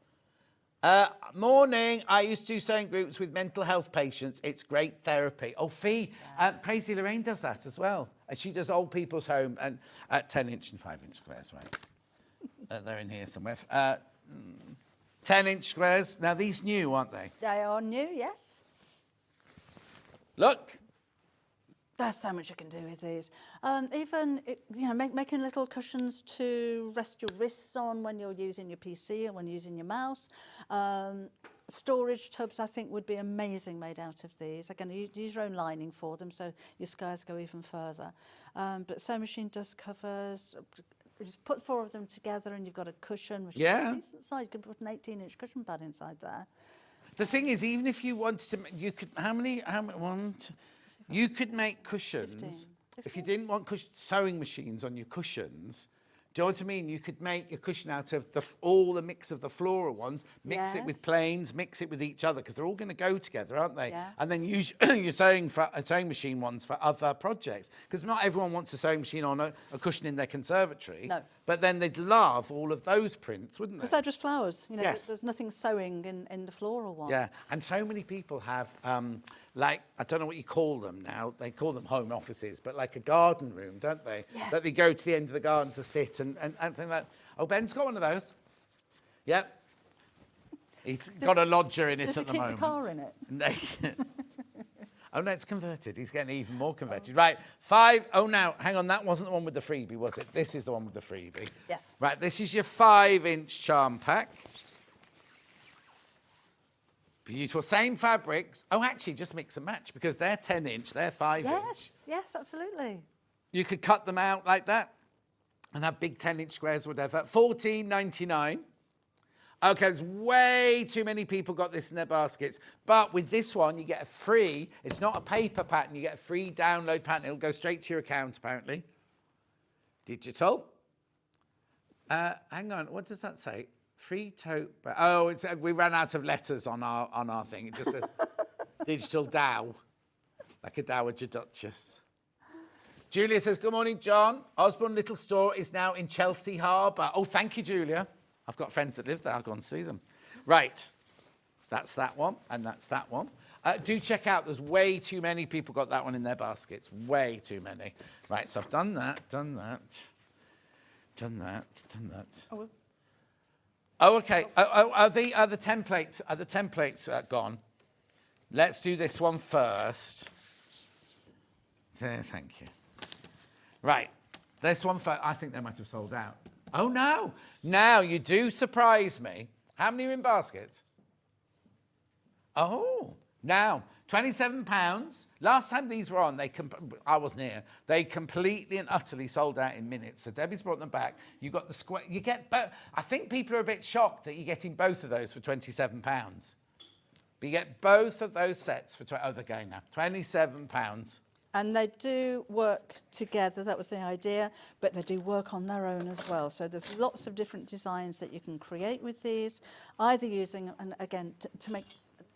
[SPEAKER 3] Morning. I used to do sewing groups with mental health patients. It's great therapy. Oh, Fee. Crazy Lorraine does that as well. She does old people's home and 10-inch and 5-inch squares, right? They're in here somewhere. 10-inch squares. Now, these new, aren't they?
[SPEAKER 12] They are new, yes.
[SPEAKER 3] Look.
[SPEAKER 12] There's so much you can do with these. Even, making little cushions to rest your wrists on when you're using your PC and when you're using your mouse. Storage tubs, I think, would be amazing made out of these. Again, you use your own lining for them, so your squares go even further. But sewing machine dust covers. You just put 4 of them together and you've got a cushion, which is a decent size. You could put an 18-inch cushion pad inside there.
[SPEAKER 3] The thing is, even if you wanted to, you could, how many, you could make cushions.
[SPEAKER 12] 15.
[SPEAKER 3] If you didn't want sewing machines on your cushions, Do you know what I mean? You could make a cushion out of all the mix of the floral ones, mix it with
[SPEAKER 12] Yes.
[SPEAKER 3] plains, mix it with each other, because they're all going to go together, aren't they?
[SPEAKER 12] Yeah.
[SPEAKER 3] And then use your sewing machine ones for other projects. Because not everyone wants a sewing machine on a cushion in their conservatory.
[SPEAKER 12] No.
[SPEAKER 3] But then they'd love all of those prints, wouldn't they?
[SPEAKER 12] Because they're just flowers. You know,
[SPEAKER 3] Yes.
[SPEAKER 12] there's nothing sewing in the floral ones.
[SPEAKER 3] Yeah, and so many people have, like, I don't know what you call them now, they call them home offices, but like a garden room, don't they?
[SPEAKER 12] Yes.
[SPEAKER 3] That they go to the end of the garden to sit and think that, oh, Ben's got one of those. Yep. He's got a lodger in it
[SPEAKER 12] Does
[SPEAKER 3] at
[SPEAKER 12] he
[SPEAKER 3] the
[SPEAKER 12] keep
[SPEAKER 3] moment.
[SPEAKER 12] the car in it?
[SPEAKER 3] Oh, no, it's converted. He's getting even more converted. Right, 5. Oh, now, hang on, that wasn't the one with the freebie, was it? This is the one with the freebie.
[SPEAKER 12] Yes.
[SPEAKER 3] Right, this is your 5-inch charm pack. Beautiful. Same fabrics. Oh, actually, just mix and match because they're 10-inch, they're 5-inch.
[SPEAKER 12] Yes, yes, absolutely.
[SPEAKER 3] You could cut them out like that and have big 10-inch squares, whatever. $14.99. Okay, there's way too many people got this in their baskets. But with this one, you get a free, it's not a paper pattern, you get a free download pattern. It'll go straight to your account, apparently. Digital. Hang on, what does that say? Free tote bag. Oh, we ran out of letters on our thing. It just says digital Dow, like a Dowager Duchess. Julia says, good morning, John. Osborne Little Store is now in Chelsea Harbour. Oh, thank you, Julia. I've got friends that live there. I'll go and see them. Right. That's that one, and that's that one. Do check out. There's way too many people got that one in their baskets. Way too many. Right, so I've done that, done that, done that, done that. Oh, okay. Are the templates gone? Let's do this one first. There, thank you. Right, this one first. I think they might have sold out. Oh, no. Now, you do surprise me. How many are in baskets? Oh, now, £27. Last time these were on, I wasn't here. They completely and utterly sold out in minutes. So Debbie's brought them back. You got the square. You get both. I think people are a bit shocked that you're getting both of those for £27. But you get both of those sets for, they're going now, £27.
[SPEAKER 12] And they do work together, that was the idea, but they do work on their own as well. So there's lots of different designs that you can create with these, either using, and again, to make,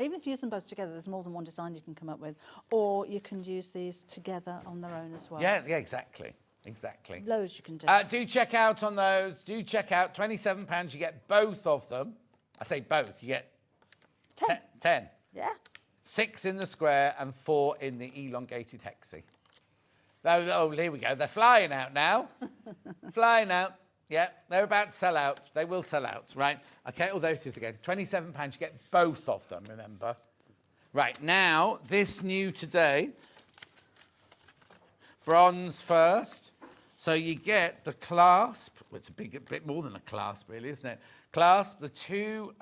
[SPEAKER 12] even if you use them both together, there's more than one design you can come up with, or you can use these together on their own as well.
[SPEAKER 3] Yeah, exactly. Exactly.
[SPEAKER 12] Loads you can do.
[SPEAKER 3] Do check out on those. Do check out. £27, you get both of them. I say both, you get 10.
[SPEAKER 12] Yeah.
[SPEAKER 3] 6 in the square and 4 in the elongated hexie. Oh, here we go. They're flying out now. Flying out. Yeah, they're about to sell out. They will sell out, right? Okay, there it is again. £27, you get both of them, remember? Right, now, this new today, bronze first. So you get the clasp. Well, it's a bit more than a clasp, really, isn't it? Clasp, the 2...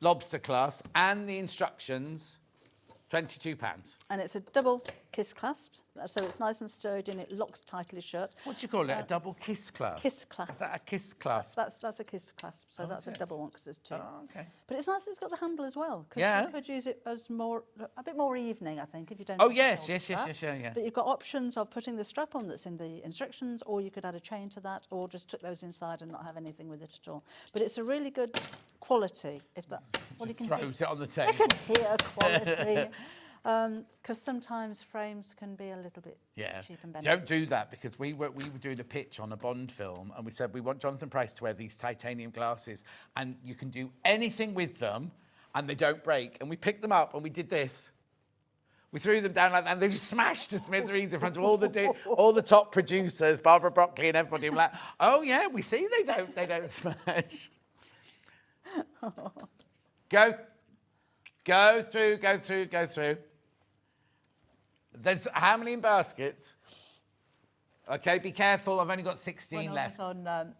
[SPEAKER 3] lobster clasp and the instructions, £22.
[SPEAKER 12] And it's a double kiss clasp, so it's nice and sturdy and it locks tightly shut.
[SPEAKER 3] What do you call it? A double kiss clasp?
[SPEAKER 12] Kiss clasp.
[SPEAKER 3] Is that a kiss clasp?
[SPEAKER 12] That's a kiss clasp, so that's a
[SPEAKER 3] it?
[SPEAKER 12] double one because there's 2.
[SPEAKER 3] Oh, okay.
[SPEAKER 12] But it's nice that it's got the handle as well.
[SPEAKER 3] Yeah.
[SPEAKER 12] You could use it as a bit more evening, I think, if you don't.
[SPEAKER 3] Oh,
[SPEAKER 12] want to
[SPEAKER 3] yes,
[SPEAKER 12] hold the
[SPEAKER 3] yes,
[SPEAKER 12] strap.
[SPEAKER 3] yeah.
[SPEAKER 12] But you've got options of putting the strap on that's in the instructions, or you could add a chain to that, or just tuck those inside and not have anything with it at all. But it's a really good quality. If that, well, you can
[SPEAKER 3] Throws it on the
[SPEAKER 12] you
[SPEAKER 3] table.
[SPEAKER 12] can hear quality. Because sometimes frames can be a little bit cheap and bendy.
[SPEAKER 3] Don't do that, because we were doing a pitch on a Bond film and we said we want Jonathan Pryce to wear these titanium glasses and you can do anything with them and they don't break. And we picked them up and we did this. We threw them down like that and they just smashed to smithereens in front of all the top producers, Barbara Broccoli and everybody. We're like, oh yeah, we see they don't smash. Go through. There's how many in baskets? Okay, be careful. I've only got 16 left.
[SPEAKER 12] When I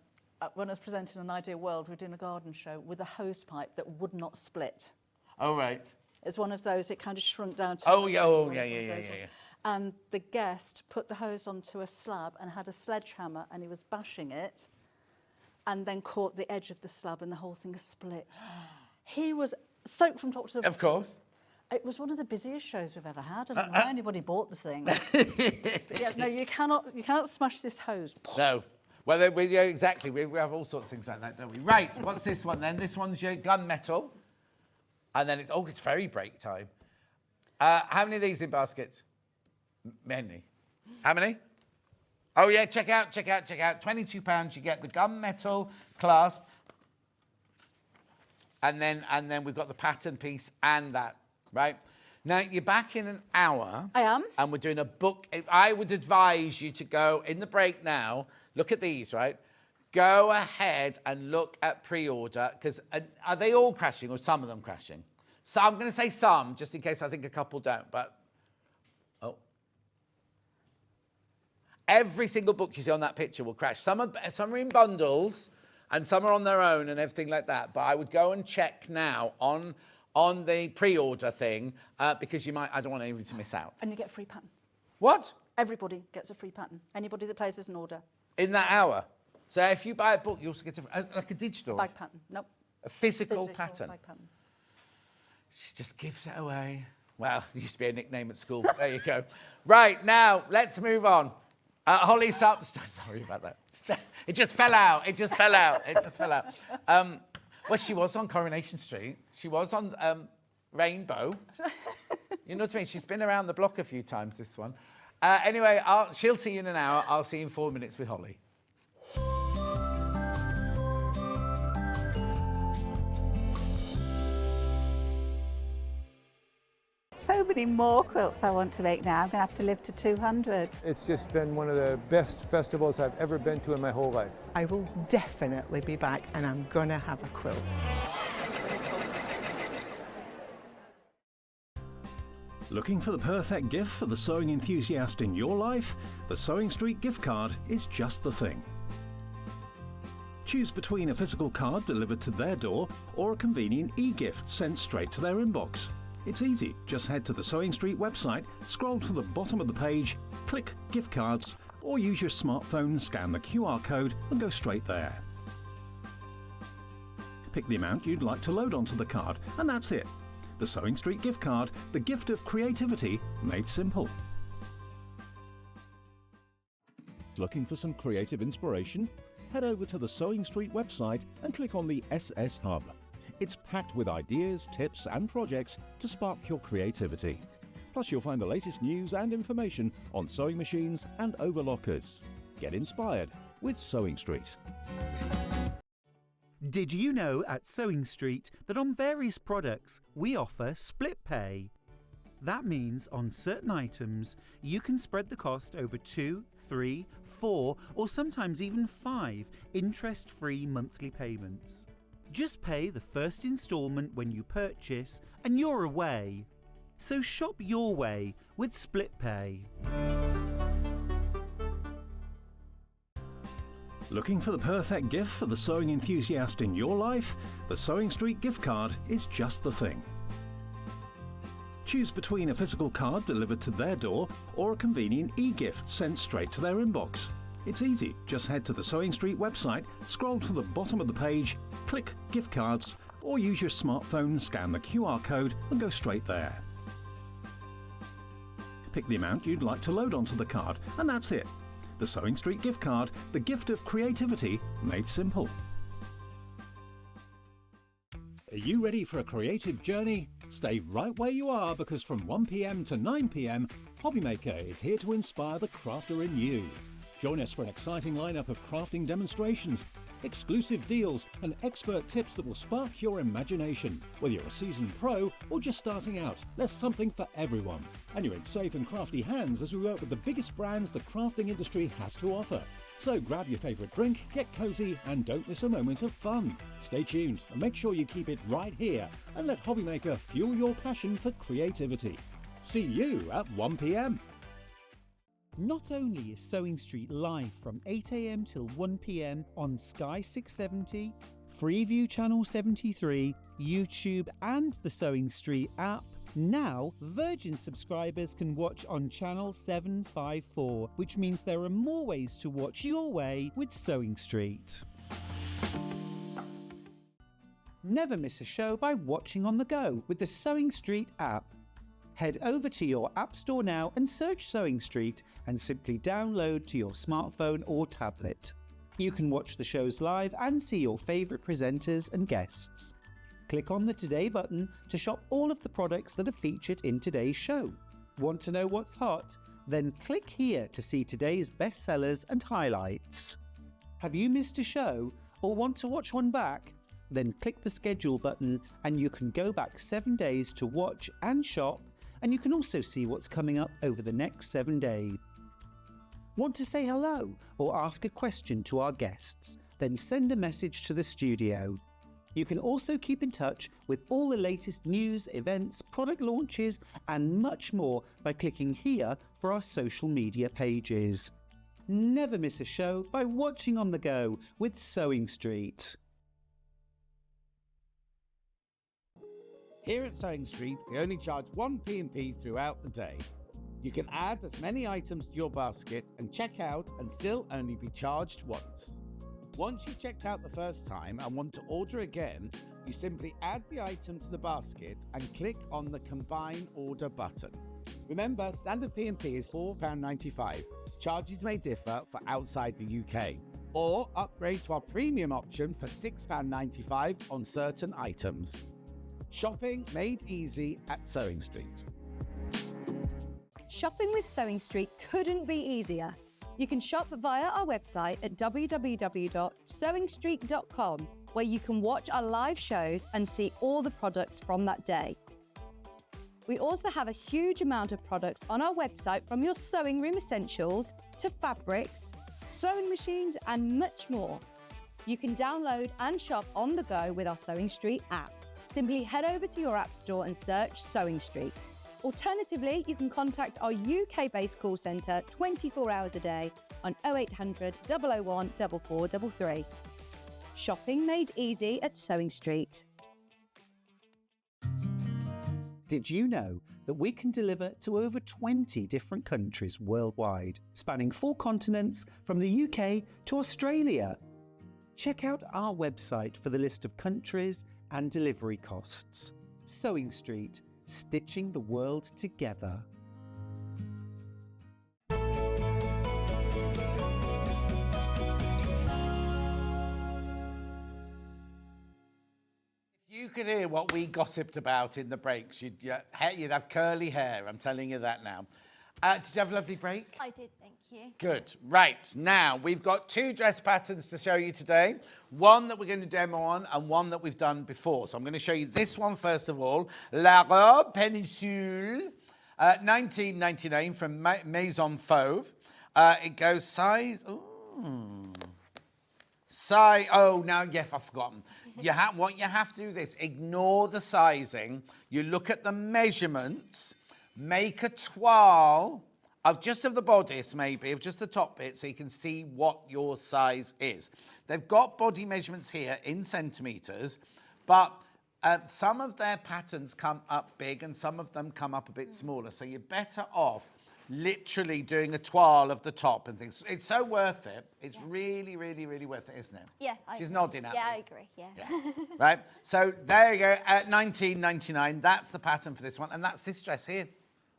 [SPEAKER 12] was presenting an Ideal World, we were doing a garden show with a hose pipe that would not split.
[SPEAKER 3] Oh, right.
[SPEAKER 12] It's one of those, it kind of shrunk down to...
[SPEAKER 3] Oh, yeah.
[SPEAKER 12] And the guest put the hose onto a slab and had a sledgehammer and he was bashing it and then caught the edge of the slab and the whole thing split. He was soaked from top to bottom.
[SPEAKER 3] Of course.
[SPEAKER 12] It was one of the busiest shows we've ever had. I don't know why anybody bought the thing. But yeah, no, you cannot smash this hose.
[SPEAKER 3] No. Well, yeah, exactly. We have all sorts of things like that, don't we? Right, what's this one then? This one's your gunmetal. And then it's very break time. How many of these in baskets? Many. How many? Oh, yeah, check out. £22, you get the gunmetal clasp. And then we've got the pattern piece and that, right? Now, you're back in an hour.
[SPEAKER 12] I am.
[SPEAKER 3] And we're doing a book. I would advise you to go in the break now. Look at these, right? Go ahead and look at pre-order, because are they all crashing or some of them crashing? So I'm going to say some, just in case I think a couple don't, but... Oh. Every single book you see on that picture will crash. Some are in bundles, and some are on their own and everything like that. But I would go and check now on the pre-order thing, because I don't want anyone to miss out.
[SPEAKER 12] And you get a free pattern.
[SPEAKER 3] What?
[SPEAKER 12] Everybody gets a free pattern. Anybody that places an order.
[SPEAKER 3] In that hour? So if you buy a book, you also get like a digital?
[SPEAKER 12] Bag pattern, nope.
[SPEAKER 3] A physical pattern?
[SPEAKER 12] Bag pattern.
[SPEAKER 3] She just gives it away. Well, it used to be a nickname at school. There you go. Right, now, let's move on. Holly's up. Sorry about that. It just fell out. Well, she was on Coronation Street. She was on Rainbow. You know what I mean? She's been around the block a few times, this one. Anyway, she'll see you in an hour. I'll see you in 4 minutes with Holly.
[SPEAKER 7] So many more quilts I want to make now. I'm going to have to live to 200.
[SPEAKER 8] It's just been one of the best festivals I've ever been to in my whole life.
[SPEAKER 9] I will definitely be back and I'm going to have a quilt.
[SPEAKER 11] Looking for the perfect gift for the sewing enthusiast in your life? The Sewing Street gift card is just the thing. Choose between a physical card delivered to their door or a convenient e-gift sent straight to their inbox. It's easy. Just head to the Sewing Street website, scroll to the bottom of the page, click Gift Cards, or use your smartphone, scan the QR code and go straight there. Pick the amount you'd like to load onto the card, and that's it. The Sewing Street gift card, the gift of creativity made simple. Looking for some creative inspiration? Head over to the Sewing Street website and click on the SS Hub. It's packed with ideas, tips and projects to spark your creativity. Plus you'll find the latest news and information on sewing machines and overlockers. Get inspired with Sewing Street.
[SPEAKER 4] Did you know at Sewing Street that on various products we offer split pay? That means on certain items you can spread the cost over 2, 3, 4 or sometimes even 5 interest-free monthly payments. Just pay the first instalment when you purchase and you're away. So shop your way with split pay.
[SPEAKER 11] Looking for the perfect gift for the sewing enthusiast in your life? The Sewing Street gift card is just the thing. Choose between a physical card delivered to their door or a convenient e-gift sent straight to their inbox. It's easy. Just head to the Sewing Street website, scroll to the bottom of the page, click Gift Cards, or use your smartphone, scan the QR code and go straight there. Pick the amount you'd like to load onto the card, and that's it. The Sewing Street gift card, the gift of creativity made simple. Are you ready for a creative journey? Stay right where you are, because from 1 p.m. to 9 p.m, Hobbymaker is here to inspire the crafter in you. Join us for an exciting lineup of crafting demonstrations, exclusive deals and expert tips that will spark your imagination. Whether you're a seasoned pro or just starting out, there's something for everyone. And you're in safe and crafty hands as we work with the biggest brands the crafting industry has to offer. So grab your favourite drink, get cosy and don't miss a moment of fun. Stay tuned and make sure you keep it right here and let Hobbymaker fuel your passion for creativity. See you at 1 p.m.
[SPEAKER 4] Not only is Sewing Street live from 8 a.m. till 1 p.m. on Sky 670, Freeview Channel 73, YouTube and the Sewing Street app, now Virgin subscribers can watch on Channel 754, which means there are more ways to watch your way with Sewing Street. Never miss a show by watching on the go with the Sewing Street app. Head over to your App Store now and search Sewing Street and simply download to your smartphone or tablet. You can watch the shows live and see your favourite presenters and guests. Click on the Today button to shop all of the products that are featured in today's show. Want to know what's hot? Then click here to see today's bestsellers and highlights. Have you missed a show or want to watch one back? Then click the schedule button and you can go back 7 days to watch and shop, and you can also see what's coming up over the next 7 days. Want to say hello or ask a question to our guests? Then send a message to the studio. You can also keep in touch with all the latest news, events, product launches and much more by clicking here for our social media pages. Never miss a show by watching on the go with Sewing Street.
[SPEAKER 3] Here at Sewing Street, we only charge one P&P throughout the day. You can add as many items to your basket and check out and still only be charged once. Once you've checked out the first time and want to order again, you simply add the item to the basket and click on the Combine Order button. Remember, standard P&P is £4.95. Charges may differ for outside the UK. Or upgrade to our premium option for £6.95 on certain items. Shopping made easy at Sewing Street.
[SPEAKER 5] Shopping with Sewing Street couldn't be easier. You can shop via our website at www.sewingstreet.com, where you can watch our live shows and see all the products from that day. We also have a huge amount of products on our website, from your sewing room essentials to fabrics, sewing machines and much more. You can download and shop on the go with our Sewing Street app. Simply head over to your app store and search Sewing Street. Alternatively, you can contact our UK-based call centre 24 hours a day on 0800 001 4433. Shopping made easy at Sewing Street.
[SPEAKER 4] Did you know that we can deliver to over 20 different countries worldwide, spanning 4 continents from the UK to Australia? Check out our website for the list of countries and delivery costs. Sewing Street, stitching the world together.
[SPEAKER 3] If you could hear what we gossiped about in the breaks, you'd have curly hair, I'm telling you that now. Did you have a lovely break?
[SPEAKER 6] I did, thank you.
[SPEAKER 3] Good. Right, now we've got 2 dress patterns to show you today. One that we're going to demo on and one that we've done before. So I'm going to show you this one first of all. La robe Péninsule, 1999 from Maison Fauve. It goes size... now, yes, I've forgotten. What you have to do this, ignore the sizing. You look at the measurements, make a toile of just of the bodice, maybe, of just the top bit, so you can see what your size is. They've got body measurements here in centimetres, but some of their patterns come up big and some of them come up a bit smaller. So you're better off literally doing a toile of the top and things. It's so worth it. It's really, really, really worth it, isn't it?
[SPEAKER 6] Yeah,
[SPEAKER 3] She's nodding at me.
[SPEAKER 6] Yeah, I agree, yeah.
[SPEAKER 3] Right, so there you go, at $19.99, that's the pattern for this one, and that's this dress here.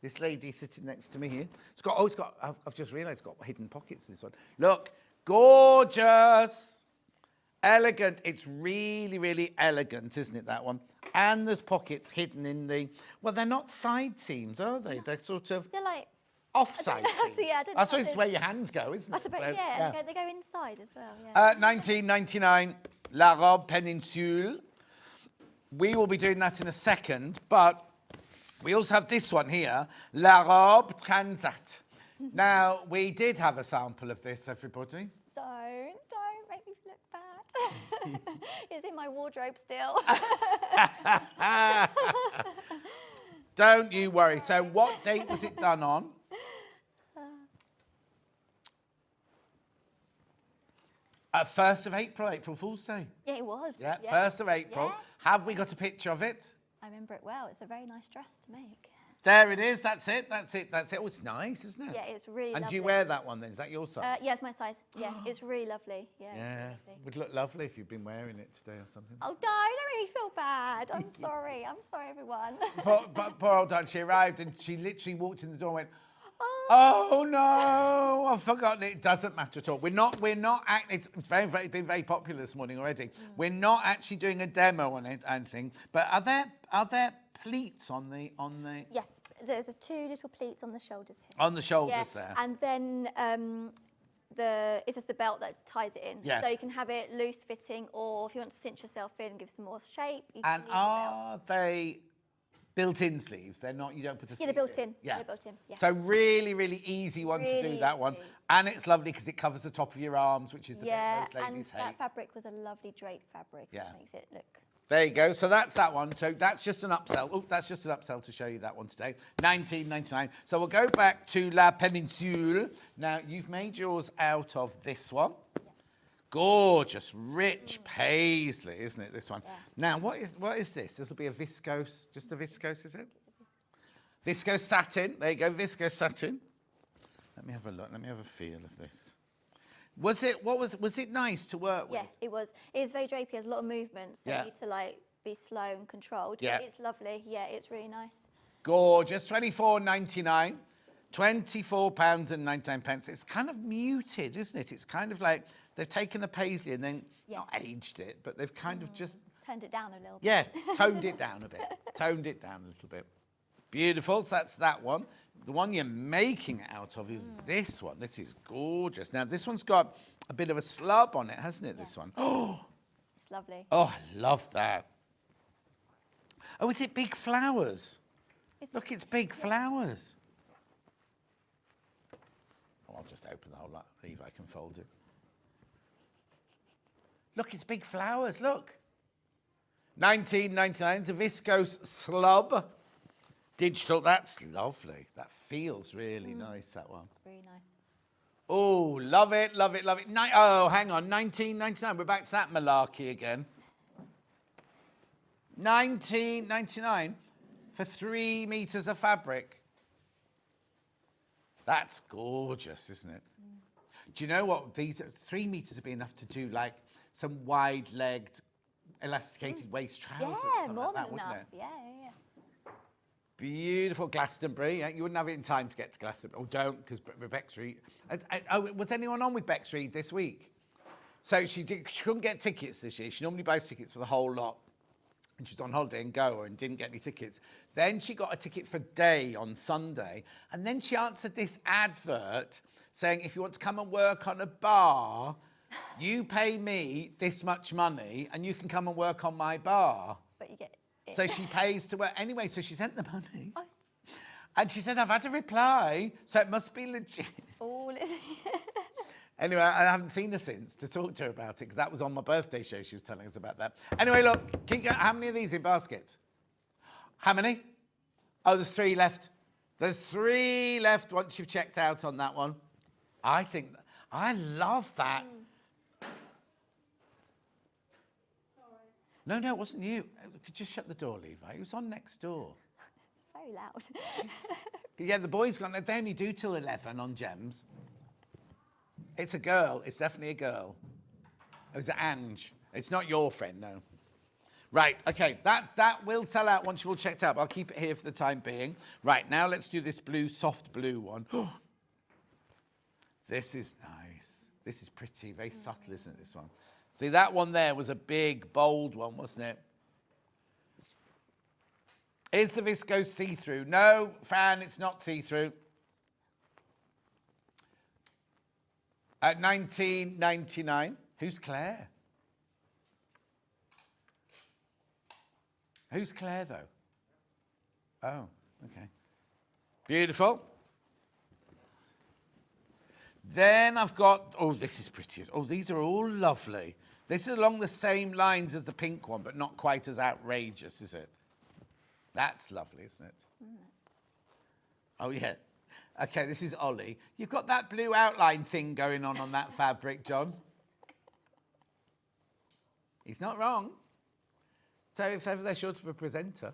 [SPEAKER 3] This lady sitting next to me here. I've just realised it's got hidden pockets in this one. Look, gorgeous, elegant. It's really, really elegant, isn't it, that one? And there's pockets hidden in the, well, they're not side seams, are they? They're sort of...
[SPEAKER 6] They're like...
[SPEAKER 3] Offside seams.
[SPEAKER 6] I
[SPEAKER 3] suppose it's where your hands go, isn't it?
[SPEAKER 6] They go inside as well, yeah.
[SPEAKER 3] $19.99, La robe Péninsule. We will be doing that in a second, but we also have this one here, La robe Transat. Now, we did have a sample of this, everybody.
[SPEAKER 6] Don't make me look bad. It's in my wardrobe still.
[SPEAKER 3] Don't you worry. So what date was it done on? 1st of April, April Fool's Day.
[SPEAKER 6] Yeah, it was.
[SPEAKER 3] Yeah, 1st of April.
[SPEAKER 6] Yeah.
[SPEAKER 3] Have we got a picture of it?
[SPEAKER 6] I remember it well. It's a very nice dress to make.
[SPEAKER 3] There it is. That's it. Oh, it's nice, isn't it?
[SPEAKER 6] Yeah, it's really
[SPEAKER 3] lovely. And do you
[SPEAKER 6] lovely.
[SPEAKER 3] wear that one then? Is that your size?
[SPEAKER 6] Yeah, it's my size. Yeah, it's really lovely. Yeah.
[SPEAKER 3] It would look lovely if you'd been wearing it today or something.
[SPEAKER 6] Oh, don't make me feel bad. I'm sorry. I'm sorry, everyone.
[SPEAKER 3] Poor old Dawn. She arrived and she literally walked in the door and went, Oh no, I've forgotten. It doesn't matter at all. We're not. It's been very popular this morning already. We're not actually doing a demo on it, anything. But are there pleats on the?
[SPEAKER 6] Yeah, there's 2 little pleats on the shoulders here.
[SPEAKER 3] On the shoulders there.
[SPEAKER 6] And then it's just a belt that ties it in.
[SPEAKER 3] Yeah.
[SPEAKER 6] So you can have it loose fitting, or if you want to cinch yourself in and give some more shape, you
[SPEAKER 3] And
[SPEAKER 6] can use a belt.
[SPEAKER 3] are they built-in sleeves? They're not. You don't put a sleeve.
[SPEAKER 6] Yeah, they're built in.
[SPEAKER 3] Yeah,
[SPEAKER 6] They're built in. Yeah.
[SPEAKER 3] So really, really easy one to do that one, and it's lovely because it covers the top of your arms, which is the bit most ladies
[SPEAKER 6] and
[SPEAKER 3] hate.
[SPEAKER 6] that fabric was a lovely drape fabric.
[SPEAKER 3] Yeah.
[SPEAKER 6] Which makes it look.
[SPEAKER 3] There you go. So that's that one. So that's just an upsell. Oh, that's just an upsell to show you that one today. $19.99. So we'll go back to La Péninsule. Now, you've made yours out of this one. Yeah. Gorgeous, rich paisley, isn't it, this one? Yeah. Now, what is this? This will be a viscose, just a viscose, is it? Viscose satin. There you go, viscose satin. Let me have a look. Let me have a feel of this. Was it nice to work with?
[SPEAKER 6] Yes, it was. It is very drapey. There's a lot of movement, so you need to be slow and controlled.
[SPEAKER 3] Yeah.
[SPEAKER 6] But it's lovely. Yeah, it's really nice.
[SPEAKER 3] Gorgeous. £24.99. £24.99. It's kind of muted, isn't it? It's kind of like they've taken the paisley and then not aged it, but they've kind of just
[SPEAKER 6] toned it down a little bit.
[SPEAKER 3] Yeah, toned it down a bit. Toned it down a little bit. Beautiful. So that's that one. The one you're making it out of is this one. This is gorgeous. Now, this one's got a bit of a slub on it, hasn't it, this one? Oh,
[SPEAKER 6] it's lovely.
[SPEAKER 3] Oh, I love that. Oh, is it big flowers? Look, it's big flowers. Oh, I'll just open the whole lot, see if I can fold it. Look, it's big flowers, look. $19.99, the viscose slub. Digital, that's lovely. That feels really nice, that one.
[SPEAKER 6] Very nice.
[SPEAKER 3] Oh, love it, love it, love it. Oh, hang on, $19.99. We're back to that malarkey again. $19.99 for 3 meters of fabric. That's gorgeous, isn't it? Do you know what? These 3 meters would be enough to do like some wide-legged, elasticated waist trousers.
[SPEAKER 6] Yeah,
[SPEAKER 3] or
[SPEAKER 6] more
[SPEAKER 3] like that,
[SPEAKER 6] than
[SPEAKER 3] wouldn't
[SPEAKER 6] enough.
[SPEAKER 3] it?
[SPEAKER 6] Yeah.
[SPEAKER 3] Beautiful Glastonbury. You wouldn't have it in time to get to Glastonbury. Oh, don't, because Bexley. Was anyone on with Bexley this week? So she couldn't get tickets this year. She normally buys tickets for the whole lot. And she was on holiday in Goa and didn't get any tickets. Then she got a ticket for day on Sunday. And then she answered this advert saying, if you want to come and work on a bar, you pay me this much money and you can come and work on my bar.
[SPEAKER 6] But you get it.
[SPEAKER 3] So she pays to work. Anyway, so she sent the money. Oh. And she said, I've had a reply, so it must be legit.
[SPEAKER 6] Oh,
[SPEAKER 3] Anyway, I haven't seen her since to talk to her about it because that was on my birthday show. She was telling us about that. Anyway, look, keep going. How many of these in baskets? How many? Oh, there's 3 left. There's 3 left once you've checked out on that one. I love that. No, it wasn't you. Just shut the door, Levi. It was on next door.
[SPEAKER 6] Very loud.
[SPEAKER 3] Yeah, the boys they only do till 11 on Gems. It's a girl. It's definitely a girl. It was Ange. It's not your friend, no. Right, okay, that will sell out once you've all checked out, but I'll keep it here for the time being. Right, now let's do this blue, soft blue one. This is nice. This is pretty, very subtle, isn't it, this one? See, that one there was a big, bold one, wasn't it? Is the viscose see-through? No, Fran, it's not see-through. At $19.99. Who's Claire? Who's Claire, though? Oh, okay. Beautiful. Then I've got, oh, this is pretty. Oh, these are all lovely. This is along the same lines as the pink one, but not quite as outrageous, is it? That's lovely, isn't it? Oh, yeah. Okay, this is Ollie. You've got that blue outline thing going on that fabric, John. He's not wrong. So if ever they're short of a presenter.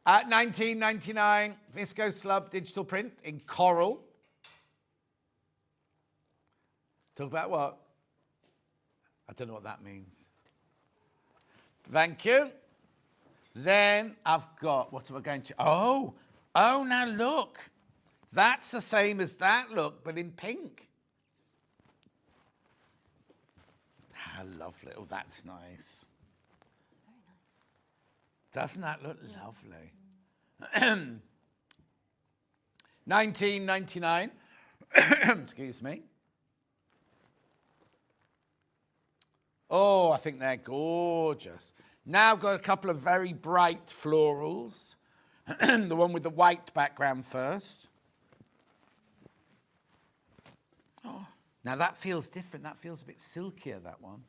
[SPEAKER 3] At $19.99, viscose slub digital print in coral. Talk about what? I don't know what that means. Thank you. Then I've got, what am I going to? Oh, now look. That's the same as that look, but in pink. How lovely. Oh, that's nice.
[SPEAKER 6] It's very nice.
[SPEAKER 3] Doesn't that look lovely? 19.99. Excuse me. Oh, I think they're gorgeous. Now I've got a couple of very bright florals. The one with the white background first. Oh, now that feels different. That feels a bit silkier, that one.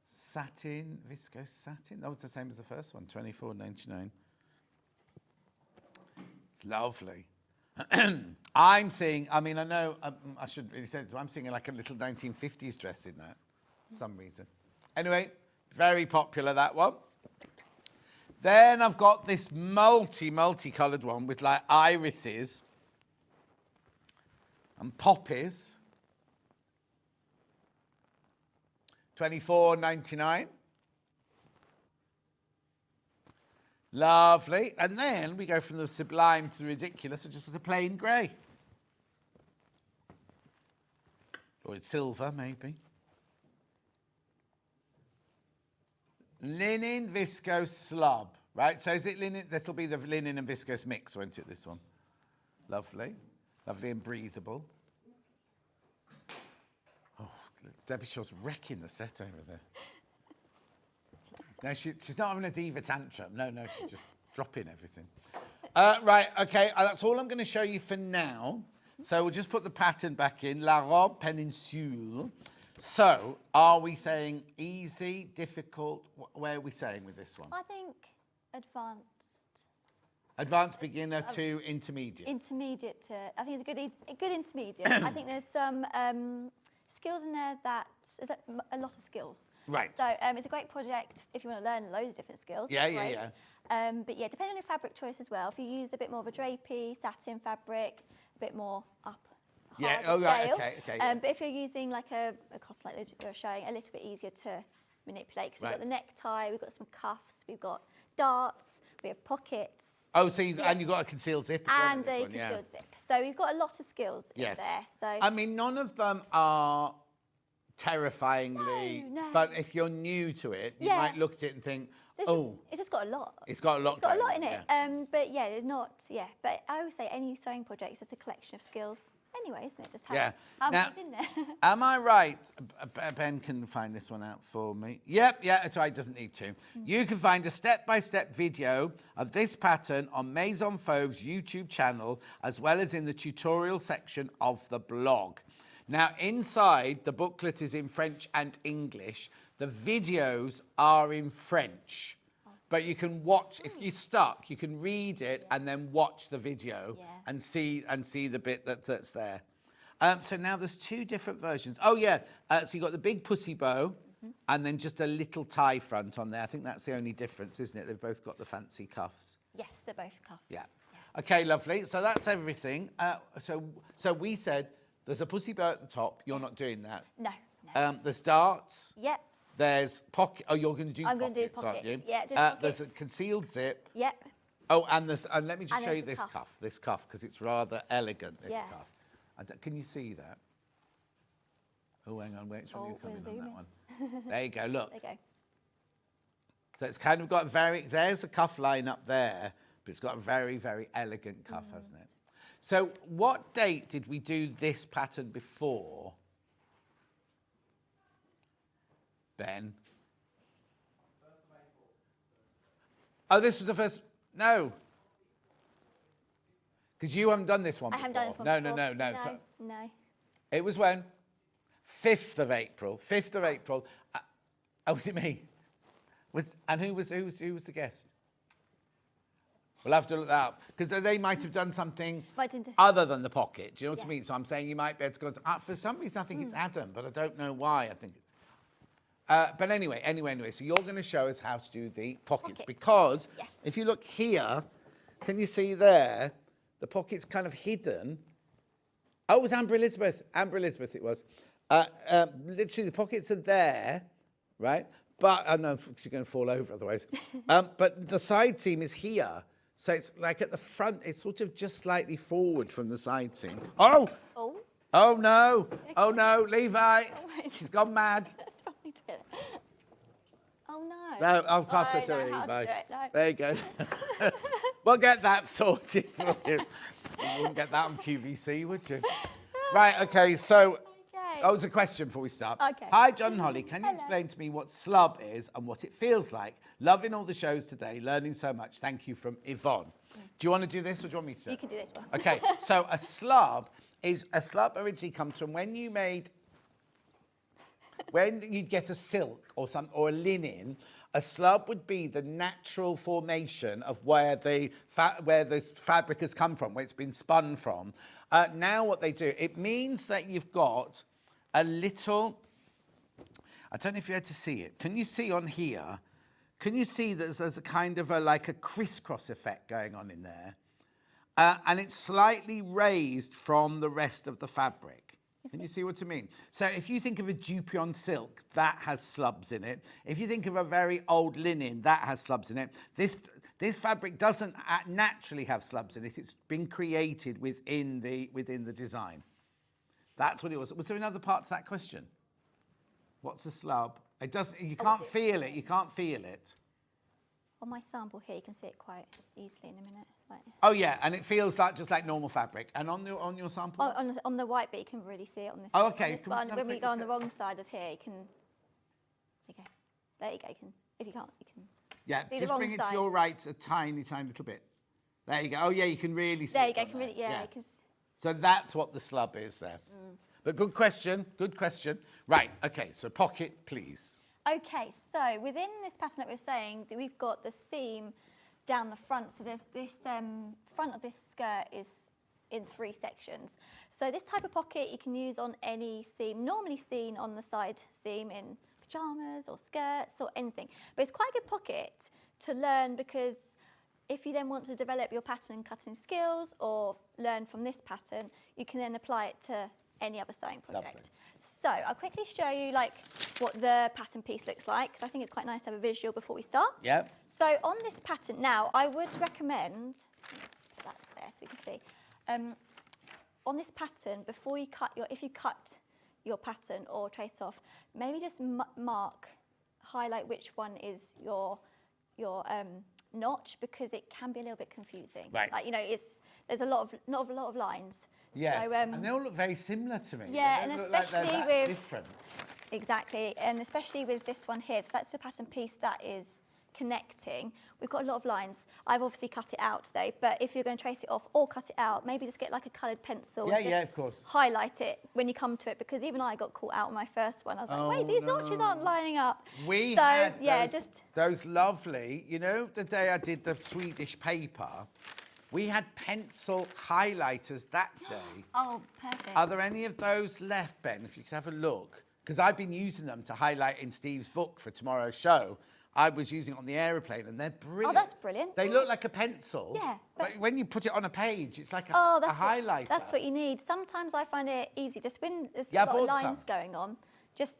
[SPEAKER 3] Satin, viscose satin. That was the same as the first one, $24.99. It's lovely. I'm seeing, I mean, I know I shouldn't really say this, but I'm seeing like a little 1950s dress in that for some reason. Anyway, very popular, that one. Then I've got this multi-coloured one with like irises and poppies. $24.99. Lovely. And then we go from the sublime to the ridiculous, just with a plain grey. Or it's silver, maybe. Linen viscose slub, right? So is it linen? That'll be the linen and viscose mix, won't it, this one? Lovely. Lovely and breathable. Oh, Debbie Shaw's wrecking the set over there. No, she's not having a diva tantrum. No, she's just dropping everything. Right, okay, that's all I'm going to show you for now. So we'll just put the pattern back in. La robe Péninsule. So, are we saying easy, difficult? Where are we saying with this one?
[SPEAKER 6] I think advanced.
[SPEAKER 3] Advanced beginner to intermediate.
[SPEAKER 6] Intermediate to, I think it's a good intermediate. I think there's some skills in there is a lot of skills.
[SPEAKER 3] Right.
[SPEAKER 6] So it's a great project if you want to learn loads of different skills.
[SPEAKER 3] Yeah.
[SPEAKER 6] But yeah, depending on your fabric choice as well. If you use a bit more of a drapey, satin fabric, a bit more up.
[SPEAKER 3] Yeah,
[SPEAKER 6] scale.
[SPEAKER 3] right, okay. Yeah.
[SPEAKER 6] But if you're using like a cotton like you're showing, a little bit easier to manipulate because we've got the necktie, we've got some cuffs, we've got darts, we have pockets.
[SPEAKER 3] Oh, so you've got a concealed zip as well.
[SPEAKER 6] And a concealed zip. So we've got a lot of skills in there. So
[SPEAKER 3] I mean, none of them are terrifyingly, but if you're new to it, you might look at it and think,
[SPEAKER 6] it's just got a lot.
[SPEAKER 3] It's got a lot.
[SPEAKER 6] It's got a lot in it. But yeah, there's not. Yeah, but I always say any sewing project is just a collection of skills. Anyway, isn't it? Just how much is in there?
[SPEAKER 3] Am I right? Ben can find this one out for me. Yep, that's right. Doesn't need to. You can find a step-by-step video of this pattern on Maison Fauve's YouTube channel, as well as in the tutorial section of the blog. Now, inside, the booklet is in French and English. The videos are in French. But you can watch, if you're stuck, you can read it and then watch the video and see the bit that's there. So now there's two different versions. Oh, yeah. So you've got the big pussy bow and then just a little tie front on there. I think that's the only difference, isn't it? They've both got the fancy cuffs.
[SPEAKER 6] Yes, they're both cuffs.
[SPEAKER 3] Yeah. Okay, lovely. So that's everything. So we said there's a pussy bow at the top. You're not doing that.
[SPEAKER 6] No.
[SPEAKER 3] There's darts.
[SPEAKER 6] Yep.
[SPEAKER 3] There's pocket. Oh, you're going to do
[SPEAKER 6] I'm
[SPEAKER 3] pockets,
[SPEAKER 6] going to do pockets,
[SPEAKER 3] aren't you?
[SPEAKER 6] yeah, do pockets.
[SPEAKER 3] There's a concealed zip.
[SPEAKER 6] Yep.
[SPEAKER 3] Oh, and let me just show you
[SPEAKER 6] there's
[SPEAKER 3] this
[SPEAKER 6] a cuff.
[SPEAKER 3] this cuff, because it's rather elegant, this
[SPEAKER 6] Yeah.
[SPEAKER 3] cuff. Can you see that? Oh, hang on, which one are you
[SPEAKER 6] we're
[SPEAKER 3] coming on that
[SPEAKER 6] zooming.
[SPEAKER 3] one? There you go, look.
[SPEAKER 6] There you go.
[SPEAKER 3] So it's kind of got there's a cuff line up there, but it's got a very, very elegant cuff, hasn't it? So what date did we do this pattern before? Ben? Oh, this was the first. No. Because you haven't done this one before.
[SPEAKER 6] I haven't done this one before. No.
[SPEAKER 3] It was when? 5th of April. 5th of April. Oh, was it me? And who was the guest? We'll have to look that up. Because they might have done something other than the pocket. Do you know what I mean? So I'm saying you might be able to go to... for some reason, I think it's Adam, but I don't know why I think... But anyway, so you're going to show us how to do the pockets because if you look here, can you see there, the pocket's kind of hidden. Oh, it was Amber Elizabeth it was. Literally the pockets are there, right? But, I know she's going to fall over otherwise. But the side seam is here. So it's like at the front, it's sort of just slightly forward from the side seam. Oh!
[SPEAKER 6] Oh.
[SPEAKER 3] Oh no! Oh no, Levi!
[SPEAKER 6] Oh, wait.
[SPEAKER 3] She's gone mad.
[SPEAKER 6] Don't need to get it. Oh no.
[SPEAKER 3] No, I'll pass it to
[SPEAKER 6] I know how to
[SPEAKER 3] Levi.
[SPEAKER 6] do it, no.
[SPEAKER 3] There you go. We'll get that sorted for you. You wouldn't get that on QVC, would you? Right, okay, so...
[SPEAKER 6] Okay.
[SPEAKER 3] Oh, it's a question before we start.
[SPEAKER 6] Okay.
[SPEAKER 3] Hi, John and Holly. Can you
[SPEAKER 6] Hello.
[SPEAKER 3] explain to me what slub is and what it feels like? Loving all the shows today, learning so much. Thank you from Yvonne. Do you want to do this or do you want me to do it?
[SPEAKER 6] You can do this one.
[SPEAKER 3] Okay, so a slub originally comes from when you get a silk or a linen. A slub would be the natural formation of where the fabric has come from, where it's been spun from. Now what they do, it means that you've got a little, I don't know if you had to see it. Can you see on here? Can you see that there's a kind of like a crisscross effect going on in there? And it's slightly raised from the rest of the fabric. Can you see what I mean? So if you think of a Dupion silk, that has slubs in it. If you think of a very old linen, that has slubs in it. This fabric doesn't naturally have slubs in it. It's been created within the design. That's what it was. Was there another part to that question? What's a slub? It doesn't. You can't feel it. You can't feel it.
[SPEAKER 6] On my sample here, you can see it quite easily in a minute. Like,
[SPEAKER 3] Oh yeah, and it feels like just like normal fabric. And on your sample?
[SPEAKER 6] on the white bit, you can really see it on this.
[SPEAKER 3] Oh, okay.
[SPEAKER 6] On this
[SPEAKER 3] Can we
[SPEAKER 6] one,
[SPEAKER 3] just have a
[SPEAKER 6] when we
[SPEAKER 3] quick
[SPEAKER 6] go on
[SPEAKER 3] look
[SPEAKER 6] the
[SPEAKER 3] at-
[SPEAKER 6] wrong side of here, you can. There you go. You can. If you can't, you can.
[SPEAKER 3] Yeah,
[SPEAKER 6] see the
[SPEAKER 3] just
[SPEAKER 6] wrong
[SPEAKER 3] bring it to
[SPEAKER 6] side.
[SPEAKER 3] your right a tiny, tiny little bit. There you go. Oh yeah, you can really see
[SPEAKER 6] There you
[SPEAKER 3] it
[SPEAKER 6] go.
[SPEAKER 3] on
[SPEAKER 6] You can really,
[SPEAKER 3] there.
[SPEAKER 6] yeah. You can,
[SPEAKER 3] So that's what the slub is there. But good question, good question. Right, okay, so pocket, please.
[SPEAKER 6] Okay, so within this pattern that we're saying, that we've got the seam down the front. So there's this front of this skirt is in 3 sections. So this type of pocket you can use on any seam, normally seen on the side seam in pyjamas or skirts or anything. But it's quite a good pocket to learn, because if you then want to develop your pattern cutting skills or learn from this pattern, you can then apply it to any other sewing project.
[SPEAKER 3] Lovely.
[SPEAKER 6] So I'll quickly show you like what the pattern piece looks like, because I think it's quite nice to have a visual before we start.
[SPEAKER 3] Yep.
[SPEAKER 6] So on this pattern, now I would recommend, let's put that there so we can see. On this pattern, before you cut if you cut your pattern or trace off, maybe just highlight which one is your notch, because it can be a little bit confusing.
[SPEAKER 3] Right.
[SPEAKER 6] Like, there's not a lot of lines.
[SPEAKER 3] Yeah,
[SPEAKER 6] So,
[SPEAKER 3] and they all look very similar to me.
[SPEAKER 6] yeah,
[SPEAKER 3] They
[SPEAKER 6] and
[SPEAKER 3] don't look like they're
[SPEAKER 6] especially
[SPEAKER 3] that
[SPEAKER 6] with-
[SPEAKER 3] different.
[SPEAKER 6] Exactly, and especially with this one here, so that's the pattern piece that is connecting. We've got a lot of lines. I've obviously cut it out today, but if you're going to trace it off or cut it out, maybe just get like a coloured pencil.
[SPEAKER 3] Yeah,
[SPEAKER 6] and just
[SPEAKER 3] yeah, of course.
[SPEAKER 6] highlight it when you come to it, because even I got caught out on my first one. I was like, wait, these notches aren't lining up.
[SPEAKER 3] We
[SPEAKER 6] so,
[SPEAKER 3] had
[SPEAKER 6] yeah,
[SPEAKER 3] those, those lovely, the day I did the Swedish paper, we had pencil highlighters that day.
[SPEAKER 6] Oh, perfect.
[SPEAKER 3] Are there any of those left, Ben, if you could have a look? Because I've been using them to highlight in Steve's book for tomorrow's show. I was using it on the aeroplane, and they're brilliant.
[SPEAKER 6] Oh, that's brilliant.
[SPEAKER 3] They look like a pencil.
[SPEAKER 6] Yeah,
[SPEAKER 3] But when you put it on a page, it's like a highlighter.
[SPEAKER 6] That's what you need. Sometimes I find it easy, just when there's
[SPEAKER 3] Yeah,
[SPEAKER 6] a lot of
[SPEAKER 3] bought
[SPEAKER 6] lines
[SPEAKER 3] some.
[SPEAKER 6] going on, just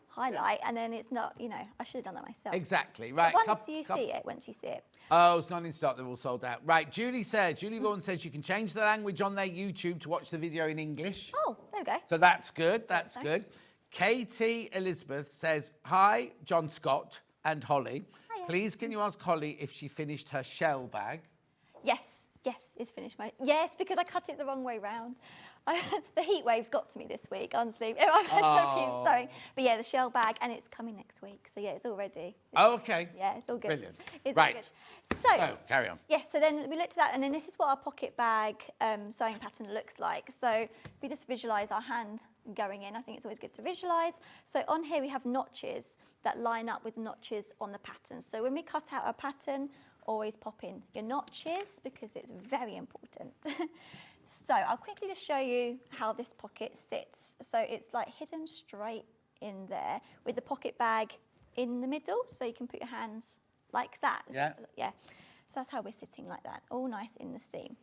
[SPEAKER 6] highlight, and then it's not, I should have done that myself.
[SPEAKER 3] Exactly,
[SPEAKER 6] But
[SPEAKER 3] right.
[SPEAKER 6] once you see it.
[SPEAKER 3] Oh, it's not in stock. They're all sold out. Right, Julie Vaughan says you can change the language on their YouTube to watch the video in English.
[SPEAKER 6] Oh, there we go.
[SPEAKER 3] So that's good. That's
[SPEAKER 6] Okay.
[SPEAKER 3] good. Katie Elizabeth says, hi, John Scott and Holly.
[SPEAKER 6] Hiya.
[SPEAKER 3] Please, can you ask Holly if she finished her shell bag?
[SPEAKER 6] Yes, it's finished. Yes, because I cut it the wrong way round. The heat waves got to me this week, honestly. I've had so few sewing. But yeah, the shell bag, and it's coming next week. So yeah, it's all ready.
[SPEAKER 3] Oh, okay.
[SPEAKER 6] Yeah, it's all good.
[SPEAKER 3] Brilliant.
[SPEAKER 6] It's
[SPEAKER 3] Right.
[SPEAKER 6] all good. So,
[SPEAKER 3] carry on.
[SPEAKER 6] yeah, so then we looked at that, and then this is what our pocket bag sewing pattern looks like. So we just visualise our hand going in. I think it's always good to visualise. So on here we have notches that line up with notches on the pattern. So when we cut out our pattern, always pop in your notches, because it's very important. So I'll quickly just show you how this pocket sits. So it's like hidden straight in there with the pocket bag in the middle, so you can put your hands like that.
[SPEAKER 3] Yeah.
[SPEAKER 6] Yeah. So that's how we're sitting, like that, all nice in the seam.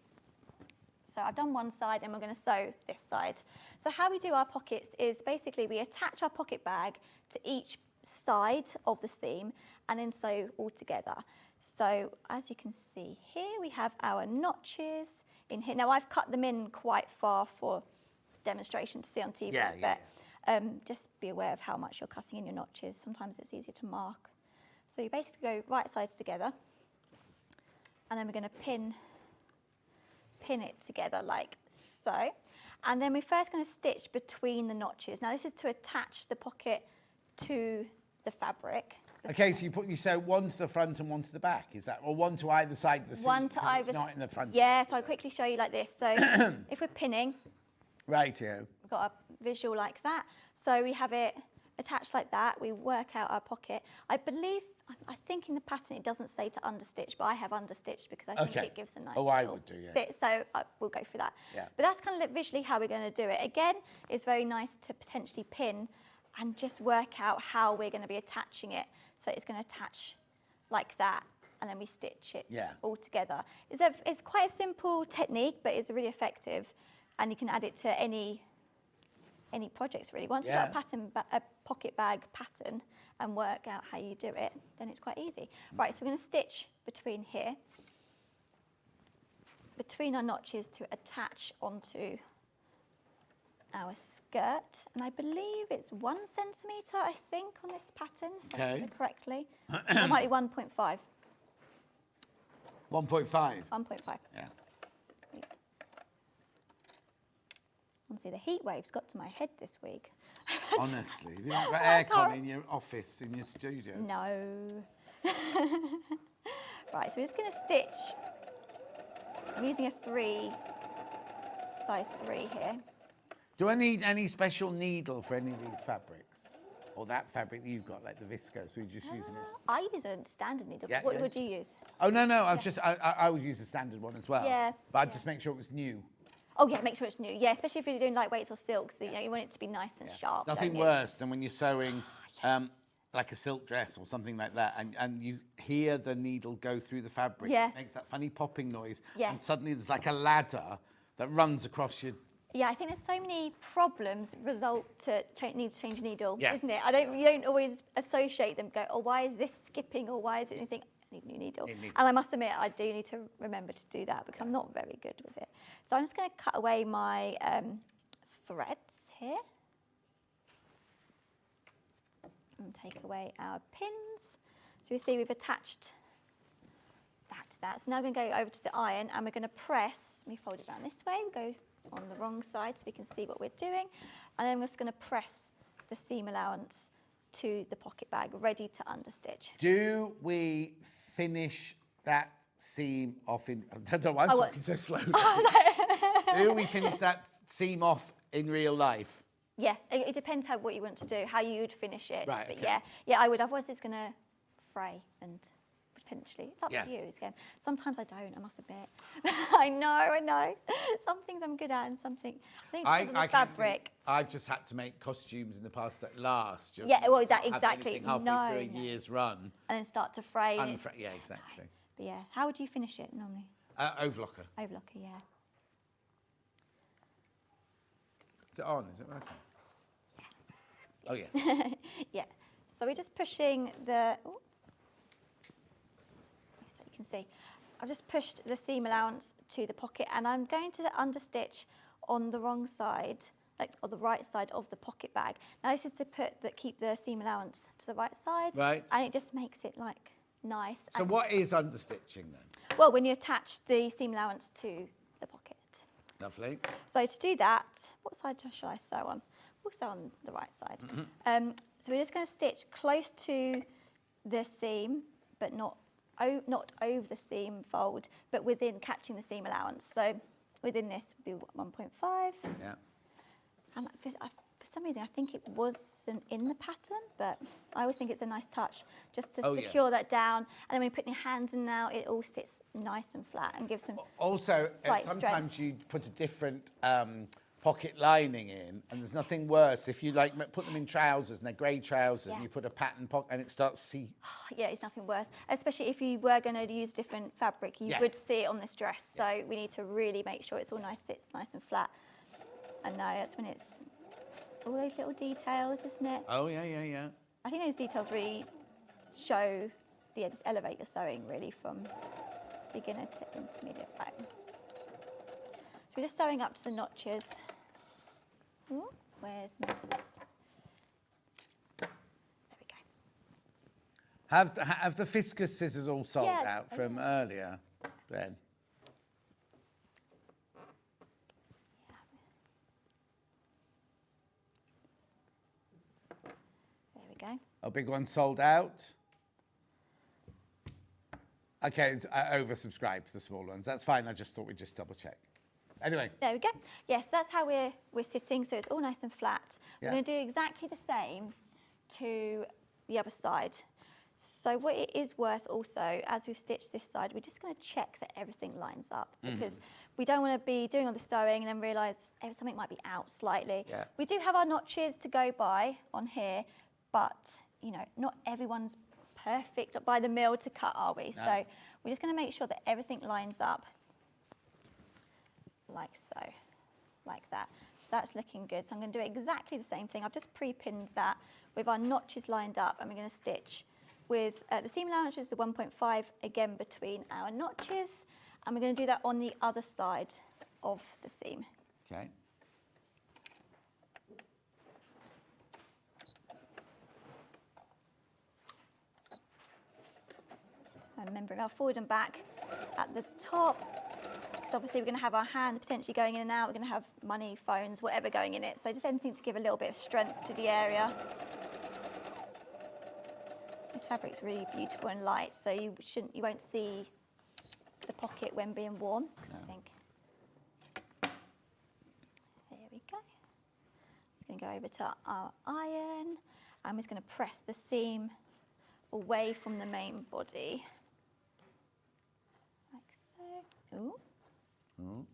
[SPEAKER 6] So I've done one side, and we're going to sew this side. So how we do our pockets is basically we attach our pocket bag to each side of the seam and then sew all together. So as you can see here, we have our notches in here. Now I've cut them in quite far for demonstration to see on TV, but just be aware of how much you're cutting in your notches. Sometimes it's easier to mark. So you basically go right sides together, and then we're going to pin it together like so. And then we're first going to stitch between the notches. Now this is to attach the pocket to the fabric.
[SPEAKER 3] Okay, so you sew one to the front and one to the back, is that, or one to either side of the seam?
[SPEAKER 6] One to either.
[SPEAKER 3] It's not in the front.
[SPEAKER 6] Yeah, so I'll quickly show you like this. So if we're pinning,
[SPEAKER 3] right, yeah.
[SPEAKER 6] We've got a visual like that. So we have it attached like that. We work out our pocket. I think in the pattern it doesn't say to understitch, but I have understitched because I think it gives a nice
[SPEAKER 3] I would do, yeah.
[SPEAKER 6] fit. So we'll go for that.
[SPEAKER 3] Yeah.
[SPEAKER 6] But that's kind of visually how we're going to do it. Again, it's very nice to potentially pin and just work out how we're going to be attaching it. So it's going to attach like that, and then we stitch it all together. It's quite a simple technique, but it's really effective, and you can add it to any projects really. Once you've got a pocket bag pattern and work out how you do it, then it's quite easy. Right, so we're going to stitch between here, between our notches to attach onto our skirt, and I believe it's 1 centimetre, I think, on this pattern, if I remember correctly. It might be 1.5.
[SPEAKER 3] 1.5?
[SPEAKER 6] 1.5.
[SPEAKER 3] Yeah.
[SPEAKER 6] Honestly, the heat wave's got to my head this week.
[SPEAKER 3] Honestly, have you not got aircon in your office, in your studio?
[SPEAKER 6] No. Right, so we're just going to stitch. I'm using a size 3 here.
[SPEAKER 3] Do I need any special needle for any of these fabrics? Or that fabric that you've got, like the viscose, so you're just using it?
[SPEAKER 6] I use a standard needle.
[SPEAKER 3] Yeah,
[SPEAKER 6] What would you use?
[SPEAKER 3] Oh, no, I would use a standard one as well.
[SPEAKER 6] Yeah.
[SPEAKER 3] But I'd just make sure it was new.
[SPEAKER 6] Oh, yeah, make sure it's new. Yeah, especially if you're doing lightweights or silks, you want it to be nice and sharp.
[SPEAKER 3] Nothing worse than when you're sewing like a silk dress or something like that, and you hear the needle go through the fabric.
[SPEAKER 6] Yeah.
[SPEAKER 3] It makes that funny popping noise.
[SPEAKER 6] Yeah.
[SPEAKER 3] And suddenly there's like a ladder that runs across your...
[SPEAKER 6] Yeah, I think there's so many problems result to need to change a needle,
[SPEAKER 3] Yeah.
[SPEAKER 6] isn't it? You don't always associate them. Go, oh, why is this skipping, or why is it? And you think, I need a new needle. And I must admit, I do need to remember to do that because I'm not very good with it. So I'm just going to cut away my threads here and take away our pins. So you see we've attached that to that. So now we're going to go over to the iron, and we're going to press. Let me fold it around this way. We go on the wrong side so we can see what we're doing, and then we're just going to press the seam allowance to the pocket bag, ready to understitch.
[SPEAKER 3] Do we finish that seam off in... I don't know why I'm talking so slow. Do we finish that seam off in real life?
[SPEAKER 6] Yeah, it depends what you want to do, how you would finish it.
[SPEAKER 3] Right,
[SPEAKER 6] but
[SPEAKER 3] okay.
[SPEAKER 6] yeah, I would. Otherwise, it's going to fray and potentially. It's up
[SPEAKER 3] Yeah.
[SPEAKER 6] to you again. Sometimes I don't, I must admit. I know. Some things I'm good at, and something. I think because of the fabric.
[SPEAKER 3] I've just had to make costumes in the past that last.
[SPEAKER 6] Yeah, well, that
[SPEAKER 3] Have
[SPEAKER 6] exactly.
[SPEAKER 3] anything halfway through a year's run.
[SPEAKER 6] And then start to fray.
[SPEAKER 3] Yeah, exactly.
[SPEAKER 6] But yeah, how would you finish it normally?
[SPEAKER 3] Overlocker.
[SPEAKER 6] Overlocker, yeah.
[SPEAKER 3] Is it on? Is it working? Oh, yeah.
[SPEAKER 6] Yeah. So we're just pushing the... Oh. So you can see. I've just pushed the seam allowance to the pocket, and I'm going to understitch on the wrong side, like on the right side of the pocket bag. Now this is to keep the seam allowance to the right side.
[SPEAKER 3] Right.
[SPEAKER 6] And it just makes it like nice.
[SPEAKER 3] So what is understitching then?
[SPEAKER 6] Well, when you attach the seam allowance to the pocket.
[SPEAKER 3] Lovely.
[SPEAKER 6] So to do that, what side should I sew on? We'll sew on the right side.
[SPEAKER 3] Mm-hmm.
[SPEAKER 6] So we're just going to stitch close to the seam, but not over the seam fold, but within catching the seam allowance. So within this would be 1.5.
[SPEAKER 3] Yeah.
[SPEAKER 6] And for some reason, I think it wasn't in the pattern, but I always think it's a nice touch just to secure that down. And then when you put your hands in now, it all sits nice and flat and gives some
[SPEAKER 3] Also,
[SPEAKER 6] slight
[SPEAKER 3] sometimes
[SPEAKER 6] strength.
[SPEAKER 3] you put a different pocket lining in, and there's nothing worse if you like put them in trousers and they're grey trousers, and you put a pattern pocket and it starts
[SPEAKER 6] Yeah, it's nothing worse. Especially if you were going to use different fabric, you would see it on this dress. So we need to really make sure it's all nice, sits nice and flat. And no, that's when it's all those little details, isn't it?
[SPEAKER 3] Oh, yeah.
[SPEAKER 6] I think those details really show, just elevate your sewing really from beginner to intermediate. Right. So we're just sewing up to the notches. Ooh, where's my snips? There we go.
[SPEAKER 3] Have the Fiscus scissors all sold out from earlier, Ben?
[SPEAKER 6] There we go.
[SPEAKER 3] A big one sold out. Okay, it's oversubscribed to the small ones. That's fine. I just thought we'd just double check. Anyway.
[SPEAKER 6] There we go. Yes, that's how we're sitting. So it's all nice and flat.
[SPEAKER 3] Yeah.
[SPEAKER 6] We're going to do exactly the same to the other side. So what it is worth also, as we've stitched this side, we're just going to check that everything lines up because we don't want to be doing all the sewing and then realise something might be out slightly.
[SPEAKER 3] Yeah.
[SPEAKER 6] We do have our notches to go by on here, but you know, not everyone's perfect by the mill to cut, are we? No. So we're just going to make sure that everything lines up like so, like that. So that's looking good. So I'm going to do exactly the same thing. I've just pre-pinned that with our notches lined up, and we're going to stitch with the seam allowance is the 1.5 again between our notches, and we're going to do that on the other side of the seam.
[SPEAKER 3] Okay.
[SPEAKER 6] And remembering our forward and back at the top, because obviously we're going to have our hand potentially going in and out. We're going to have money, phones, whatever going in it. So just anything to give a little bit of strength to the area. This fabric's really beautiful and light, so you won't see the pocket when being worn. Because I think, there we go. Just going to go over to our iron. I'm just going to press the seam away from the main body. Like so. Ooh.
[SPEAKER 3] Mm.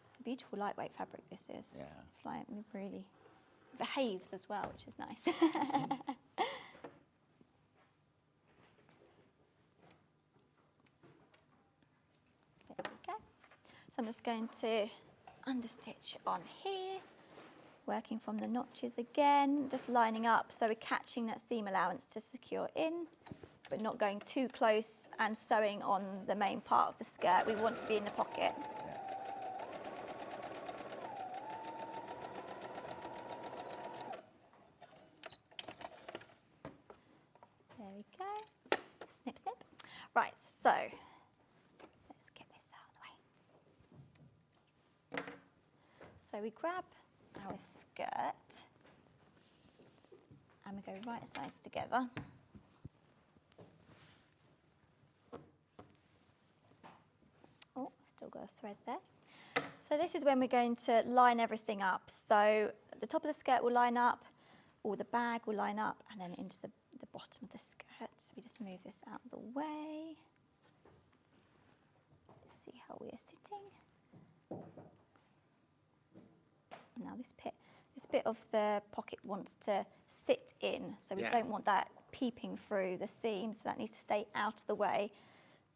[SPEAKER 6] It's a beautiful lightweight fabric, this is.
[SPEAKER 3] Yeah.
[SPEAKER 6] It's like really behaves as well, which is nice. There we go. So I'm just going to understitch on here, working from the notches again, just lining up so we're catching that seam allowance to secure in, but not going too close and sewing on the main part of the skirt. We want to be in the pocket. There we go. Snip, snip. Right, so let's get this out of the way. So we grab our skirt and we go right sides together. Oh, still got a thread there. So this is when we're going to line everything up. So the top of the skirt will line up, or the bag will line up, and then into the bottom of the skirt. So we just move this out of the way. Let's see how we are sitting. Now this bit of the pocket wants to sit in, so we don't want that peeping through the seam, so that needs to stay out of the way,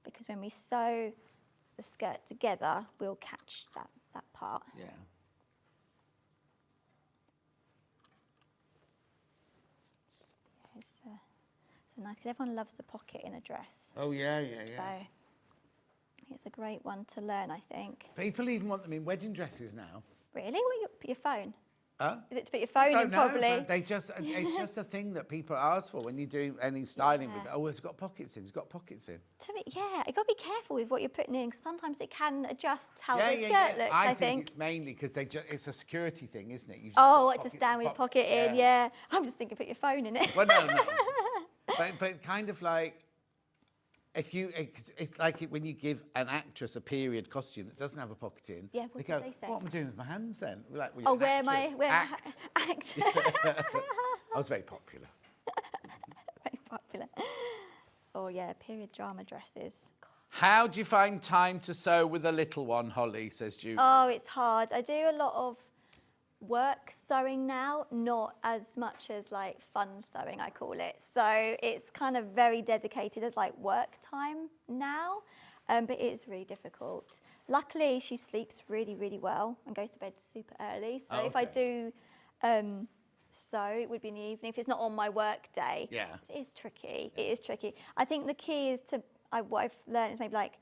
[SPEAKER 6] because when we sew the skirt together, we'll catch that part.
[SPEAKER 3] Yeah.
[SPEAKER 6] It's so nice, because everyone loves the pocket in a dress.
[SPEAKER 3] Oh, yeah.
[SPEAKER 6] So it's a great one to learn, I think.
[SPEAKER 3] People even want them in wedding dresses now.
[SPEAKER 6] Really? What, put your phone?
[SPEAKER 3] Huh?
[SPEAKER 6] Is it to put your phone in, probably?
[SPEAKER 3] But it's just a thing that people ask for when you do any styling with. Oh, it's got pockets in. It's got pockets in.
[SPEAKER 6] To me, yeah, you got to be careful with what you're putting in, because sometimes it can adjust how the skirt looks.
[SPEAKER 3] I think it's mainly because it's a security thing, isn't it?
[SPEAKER 6] Just down with pocket in. Yeah. I'm just thinking, put your phone in it.
[SPEAKER 3] Well, no. but kind of like. It's like when you give an actress a period costume that doesn't have a pocket in.
[SPEAKER 6] Yeah, what do they say?
[SPEAKER 3] What am I doing with my hands then? We're like,
[SPEAKER 6] act.
[SPEAKER 3] I was very popular.
[SPEAKER 6] Very popular. Oh yeah, period drama dresses.
[SPEAKER 3] How do you find time to sew with a little one, Holly, says Judy?
[SPEAKER 6] Oh, it's hard. I do a lot of work sewing now, not as much as like fun sewing, I call it. So it's kind of very dedicated as like work time now, but it is really difficult. Luckily, she sleeps really, really well and goes to bed super early. So if I do sew, it would be in the evening if it's not on my work day.
[SPEAKER 3] Yeah.
[SPEAKER 6] It is tricky. It is tricky. I think the key is what I've learned is maybe like,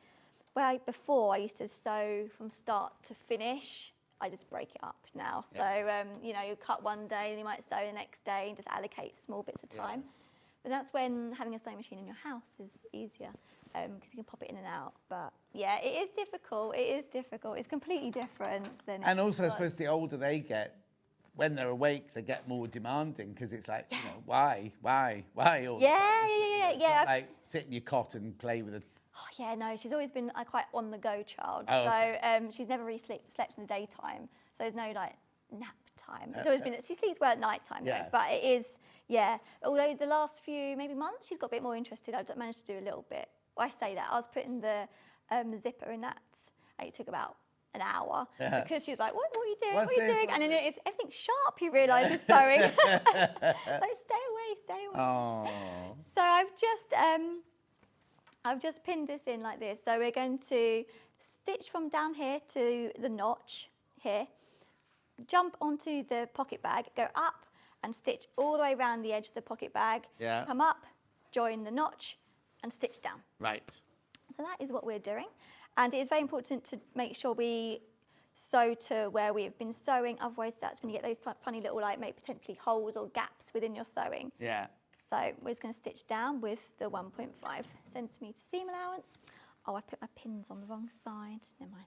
[SPEAKER 6] before I used to sew from start to finish. I just break it up now. So, you know, you cut one day and you might sew the next day and just allocate small bits of time. But that's when having a sewing machine in your house is easier because you can pop it in and out. But yeah, it is difficult. It is difficult. It's completely different than.
[SPEAKER 3] And also, I suppose the older they get, when they're awake, they get more demanding because it's like, you know, why all the time?
[SPEAKER 6] Yeah.
[SPEAKER 3] Like sit in your cot and play with it.
[SPEAKER 6] Oh yeah, no, she's always been a quite on the go child.
[SPEAKER 3] Oh, okay.
[SPEAKER 6] So she's never really slept in the daytime. So there's no like nap time. It's always been, she sleeps well at night time though, but it is, although the last few maybe months she's got a bit more interested. I've managed to do a little bit. Well, I say that, I was putting the zipper in that and it took about an hour because she was like, what are you doing? What are you doing? And then it's everything sharp you realise is sewing. So stay away.
[SPEAKER 3] Oh.
[SPEAKER 6] So I've just pinned this in like this. So we're going to stitch from down here to the notch here, jump onto the pocket bag, go up and stitch all the way around the edge of the pocket bag, come up, join the notch and stitch down.
[SPEAKER 3] Right.
[SPEAKER 6] So that is what we're doing. And it is very important to make sure we sew to where we have been sewing, otherwise that's when you get those funny little like potentially holes or gaps within your sewing.
[SPEAKER 3] Yeah.
[SPEAKER 6] So we're just going to stitch down with the 1.5 centimetre seam allowance. Oh, I put my pins on the wrong side. Never mind.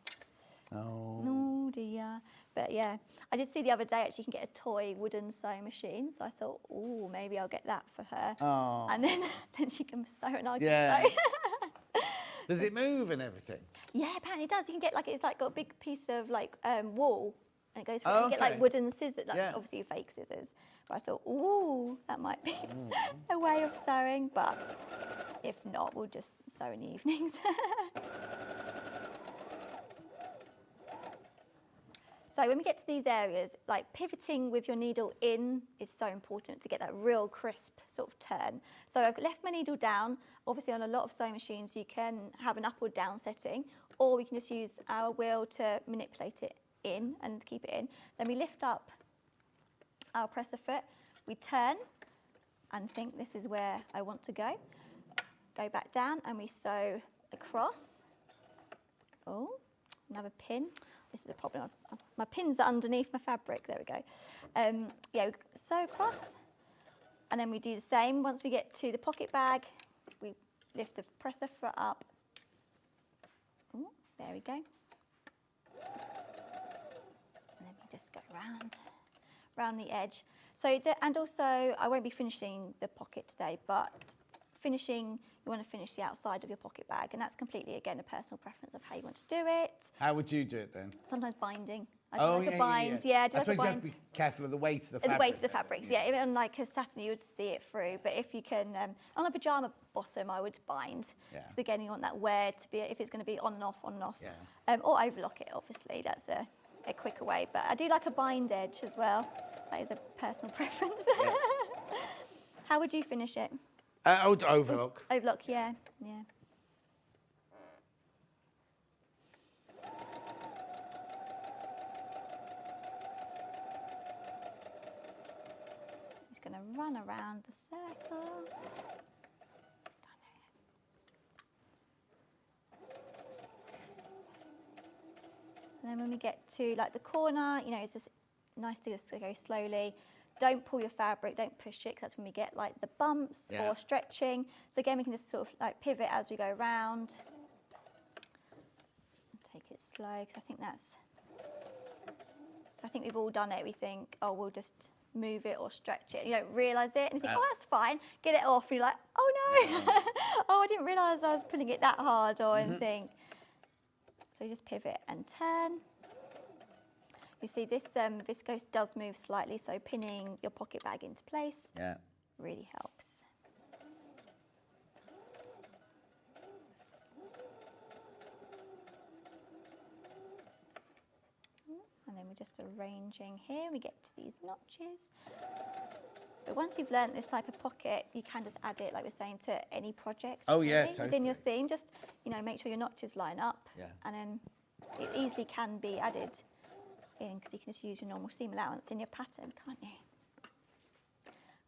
[SPEAKER 6] Oh dear. But yeah, I did see the other day actually you can get a toy wooden sewing machine. So I thought, oh, maybe I'll get that for her.
[SPEAKER 3] Oh.
[SPEAKER 6] And then she can sew and I can sew.
[SPEAKER 3] Does it move and everything?
[SPEAKER 6] Yeah, apparently it does. You can get it's got a big piece of wool and it goes through. You can get like wooden scissors, obviously fake scissors. But I thought, ooh, that might be a way of sewing. But if not, we'll just sew in the evenings. So when we get to these areas, like pivoting with your needle in is so important to get that real crisp sort of turn. So I've left my needle down. Obviously on a lot of sewing machines you can have an up or down setting, or we can just use our wheel to manipulate it in and keep it in. Then we lift up our presser foot, we turn and think this is where I want to go. Go back down and we sew across. Oh, another pin. This is a problem. My pins are underneath my fabric. There we go. We sew across, and then we do the same. Once we get to the pocket bag, we lift the presser foot up. Ooh, there we go. And then we just go round the edge. So, and also, I won't be finishing the pocket today, but finishing, you want to finish the outside of your pocket bag, and that's completely, again, a personal preference of how you want to do it.
[SPEAKER 3] How would you do it then?
[SPEAKER 6] Sometimes binding. I do like a bind.
[SPEAKER 3] I
[SPEAKER 6] do like
[SPEAKER 3] suppose
[SPEAKER 6] a bind.
[SPEAKER 3] you have to be careful of the weight of the fabric.
[SPEAKER 6] The weight of the fabrics, even on like a satin, you would see it through. But if you can, on a pyjama bottom, I would bind. Because again, you want that wear to be, if it's going to be on and off, or overlock it, obviously. That's a quicker way. But I do like a bind edge as well. That is a personal preference. How would you finish it?
[SPEAKER 3] I would overlock.
[SPEAKER 6] Overlock, yeah. Just going to run around the circle. Just down there. And then when we get to like the corner, it's just nice to just go slowly. Don't pull your fabric, don't push it, because that's when we get like the bumps or stretching. So again, we can just sort of like pivot as we go around. Take it slow, because I think we've all done it. We think, oh, we'll just move it or stretch it. You don't realise it, and you think, oh, that's fine. Get it off, and you're like, oh no, oh, I didn't realise I was pulling it that hard or anything. So you just pivot and turn. You see this viscose does move slightly, so pinning your pocket bag into place really helps. And then we're just arranging here, we get to these notches. But once you've learnt this type of pocket, you can just add it, like we're saying, to any project within your seam. Just, make sure your notches line up, and then it easily can be added in, because you can just use your normal seam allowance in your pattern, can't you?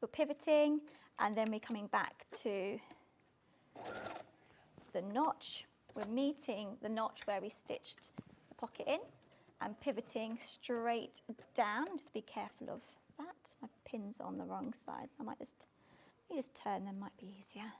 [SPEAKER 6] we're pivoting, and then we're coming back to the notch. We're meeting the notch where we stitched the pocket in, and pivoting straight down. Just be careful of that. My pin's on the wrong side, so I might just turn them, might be easier.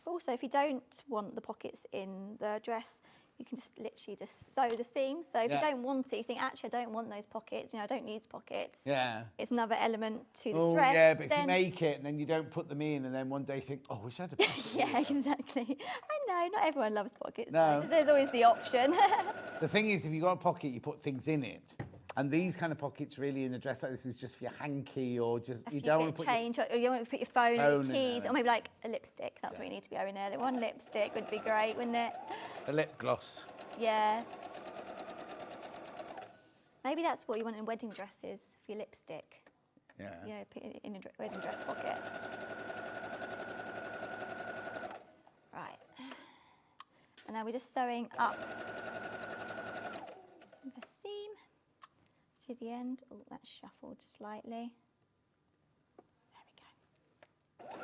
[SPEAKER 6] Also, if you don't want the pockets in the dress, you can just literally just sew the seams. So if you don't want it, you think, actually, I don't want those pockets, I don't use pockets.
[SPEAKER 3] Yeah.
[SPEAKER 6] It's another element to the
[SPEAKER 3] Oh,
[SPEAKER 6] dress.
[SPEAKER 3] yeah, but if you make it and then you don't put them in and then one day you think, oh, I wish I had a pocket.
[SPEAKER 6] Yeah, exactly. I know, not everyone loves pockets.
[SPEAKER 3] No.
[SPEAKER 6] Though. There's always the option.
[SPEAKER 3] The thing is, if you've got a pocket, you put things in it. And these kind of pockets really in a dress like this is just for your hanky or just, you don't want to put
[SPEAKER 6] change, or you don't want to put your phone or your keys,
[SPEAKER 3] there.
[SPEAKER 6] or maybe like a lipstick. That's what you need to be going there. One lipstick would be great, wouldn't it?
[SPEAKER 3] a lip gloss.
[SPEAKER 6] Yeah. Maybe that's what you want in wedding dresses, for your lipstick.
[SPEAKER 3] Yeah.
[SPEAKER 6] Yeah, put it in a wedding dress pocket. Right. And now we're just sewing up the seam to the end. Oh, that's shuffled slightly. There we go.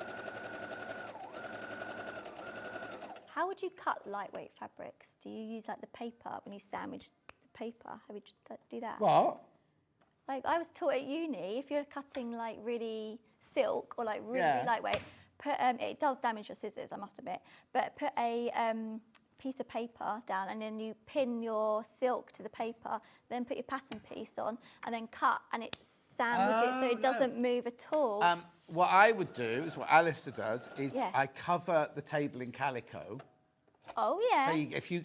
[SPEAKER 6] How would you cut lightweight fabrics? Do you use like the paper when you sandwich the paper? Have you do that?
[SPEAKER 3] What?
[SPEAKER 6] Like I was taught at uni, if you're cutting like really silk or like really lightweight, put it does damage your scissors, I must admit, but put a piece of paper down and then you pin your silk to the paper, then put your pattern piece on and then cut and it sandwiches so it doesn't move at all.
[SPEAKER 3] What I would do is what Alistair does is
[SPEAKER 6] Yeah.
[SPEAKER 3] I cover the table in calico.
[SPEAKER 6] Oh yeah.
[SPEAKER 3] So if you,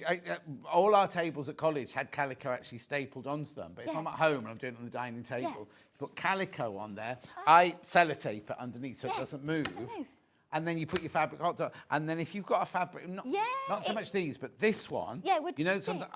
[SPEAKER 3] all our tables at college had calico actually stapled onto them. But if I'm at home and I'm doing it on the dining table, you put calico on there. I sellotape it underneath so it doesn't move. And then you put your fabric on top. And then if you've got a fabric, not so much these, but this one, you know, something,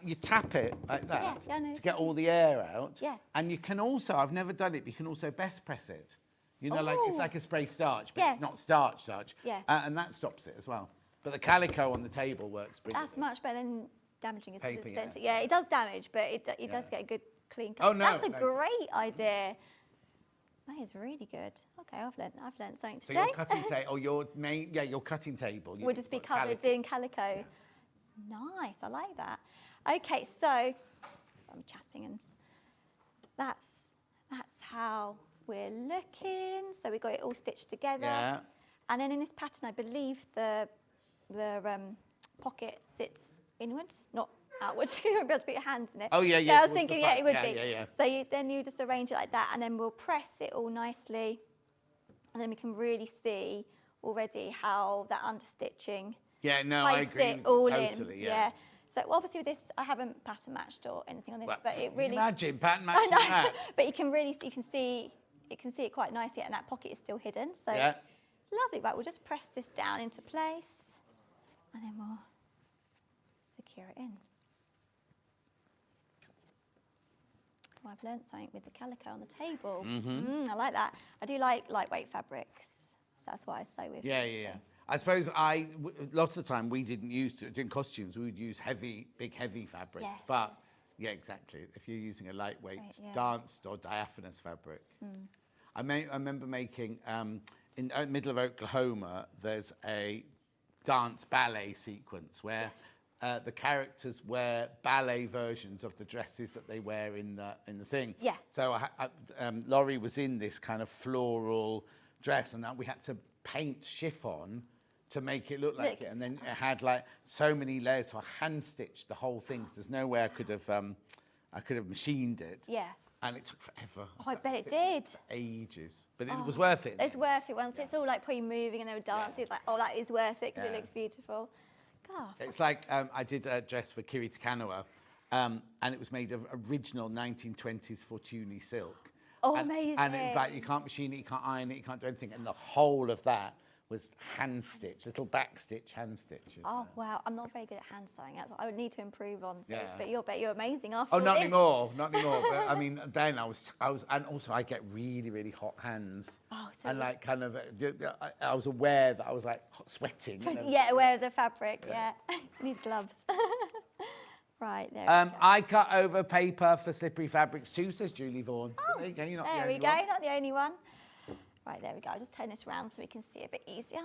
[SPEAKER 3] you tap it like that to get all the air out.
[SPEAKER 6] Yeah.
[SPEAKER 3] And you can also, I've never done it, but you can also best press it. You know, like it's like a spray starch, but it's not starch.
[SPEAKER 6] Yeah.
[SPEAKER 3] And that stops it as well. But the calico on the table works brilliantly.
[SPEAKER 6] That's much better than damaging his
[SPEAKER 3] Paper,
[SPEAKER 6] scissors. Yeah, it does damage, but it does get a good clean cut.
[SPEAKER 3] Oh, no,
[SPEAKER 6] That's a
[SPEAKER 3] no.
[SPEAKER 6] great idea. That is really good. Okay, I've learned something
[SPEAKER 3] So
[SPEAKER 6] today.
[SPEAKER 3] your cutting table, or your cutting table.
[SPEAKER 6] Would just be covered in calico. Nice, I like that. Okay, so I'm chatting and that's how we're looking. So we got it all stitched together.
[SPEAKER 3] Yeah.
[SPEAKER 6] And then in this pattern, I believe the pocket sits inwards, not outwards. You won't be able to put your hands in it.
[SPEAKER 3] Oh, yeah,
[SPEAKER 6] So
[SPEAKER 3] yeah,
[SPEAKER 6] I was
[SPEAKER 3] towards the
[SPEAKER 6] thinking,
[SPEAKER 3] front.
[SPEAKER 6] it would
[SPEAKER 3] Yeah,
[SPEAKER 6] be.
[SPEAKER 3] yeah, yeah.
[SPEAKER 6] So then you just arrange it like that, and then we'll press it all nicely, and then we can really see already how that understitching hides it all
[SPEAKER 3] totally,
[SPEAKER 6] in.
[SPEAKER 3] yeah.
[SPEAKER 6] So obviously with this, I haven't pattern matched or anything on this,
[SPEAKER 3] Well,
[SPEAKER 6] but it really.
[SPEAKER 3] Imagine pattern
[SPEAKER 6] I
[SPEAKER 3] matching
[SPEAKER 6] know,
[SPEAKER 3] that.
[SPEAKER 6] but you can see it quite nicely, and that pocket is still hidden. So
[SPEAKER 3] Yeah.
[SPEAKER 6] it's lovely. Right, we'll just press this down into place, and then we'll secure it in. Oh, I've learnt something with the calico on the table. I like that. I do like lightweight fabrics, so that's what I sew with.
[SPEAKER 3] Yeah. I suppose lots of the time we didn't use, doing costumes, we would use big heavy fabrics.
[SPEAKER 6] Yeah.
[SPEAKER 3] But, yeah, exactly. If you're using a lightweight danced or diaphanous fabric. I remember making, in the middle of Oklahoma, there's a dance ballet sequence where the characters wear ballet versions of the dresses that they wear in the thing.
[SPEAKER 6] Yeah.
[SPEAKER 3] So Laurie was in this kind of floral dress, and we had to paint chiffon to make it look like it, and then it had like so many layers. So I hand stitched the whole thing. So there's no way I could have machined it.
[SPEAKER 6] Yeah.
[SPEAKER 3] And it took forever.
[SPEAKER 6] Oh, I bet it did.
[SPEAKER 3] Ages, but it was worth it.
[SPEAKER 6] It's worth it once it's all like pretty moving and they were dancing. It's like, oh, that is worth it because it looks beautiful. God.
[SPEAKER 3] It's like I did a dress for Kiri Takanawa, and it was made of original 1920s Fortuny silk.
[SPEAKER 6] Oh,
[SPEAKER 3] and,
[SPEAKER 6] amazing.
[SPEAKER 3] And in fact, you can't machine it, you can't iron it, you can't do anything. And the whole of that was hand stitch, little back stitch, hand stitch.
[SPEAKER 6] Oh wow, I'm not very good at hand sewing. I would need to improve on. So,
[SPEAKER 3] Yeah.
[SPEAKER 6] but you're amazing after
[SPEAKER 3] Oh,
[SPEAKER 6] all
[SPEAKER 3] not
[SPEAKER 6] this.
[SPEAKER 3] anymore, not anymore. But I mean, then I was, and also I get really, really hot hands.
[SPEAKER 6] Oh, so
[SPEAKER 3] and like kind of, I was aware that I was like sweating.
[SPEAKER 6] Yeah, aware of the fabric. Yeah, you need gloves. Right, there we go.
[SPEAKER 3] I cut over paper for slippery fabrics too, says Julie Vaughan.
[SPEAKER 6] Oh,
[SPEAKER 3] there you go, you're not
[SPEAKER 6] there
[SPEAKER 3] the
[SPEAKER 6] we
[SPEAKER 3] only
[SPEAKER 6] go,
[SPEAKER 3] one.
[SPEAKER 6] not the only one. Right, there we go. I'll just turn this around so we can see a bit easier.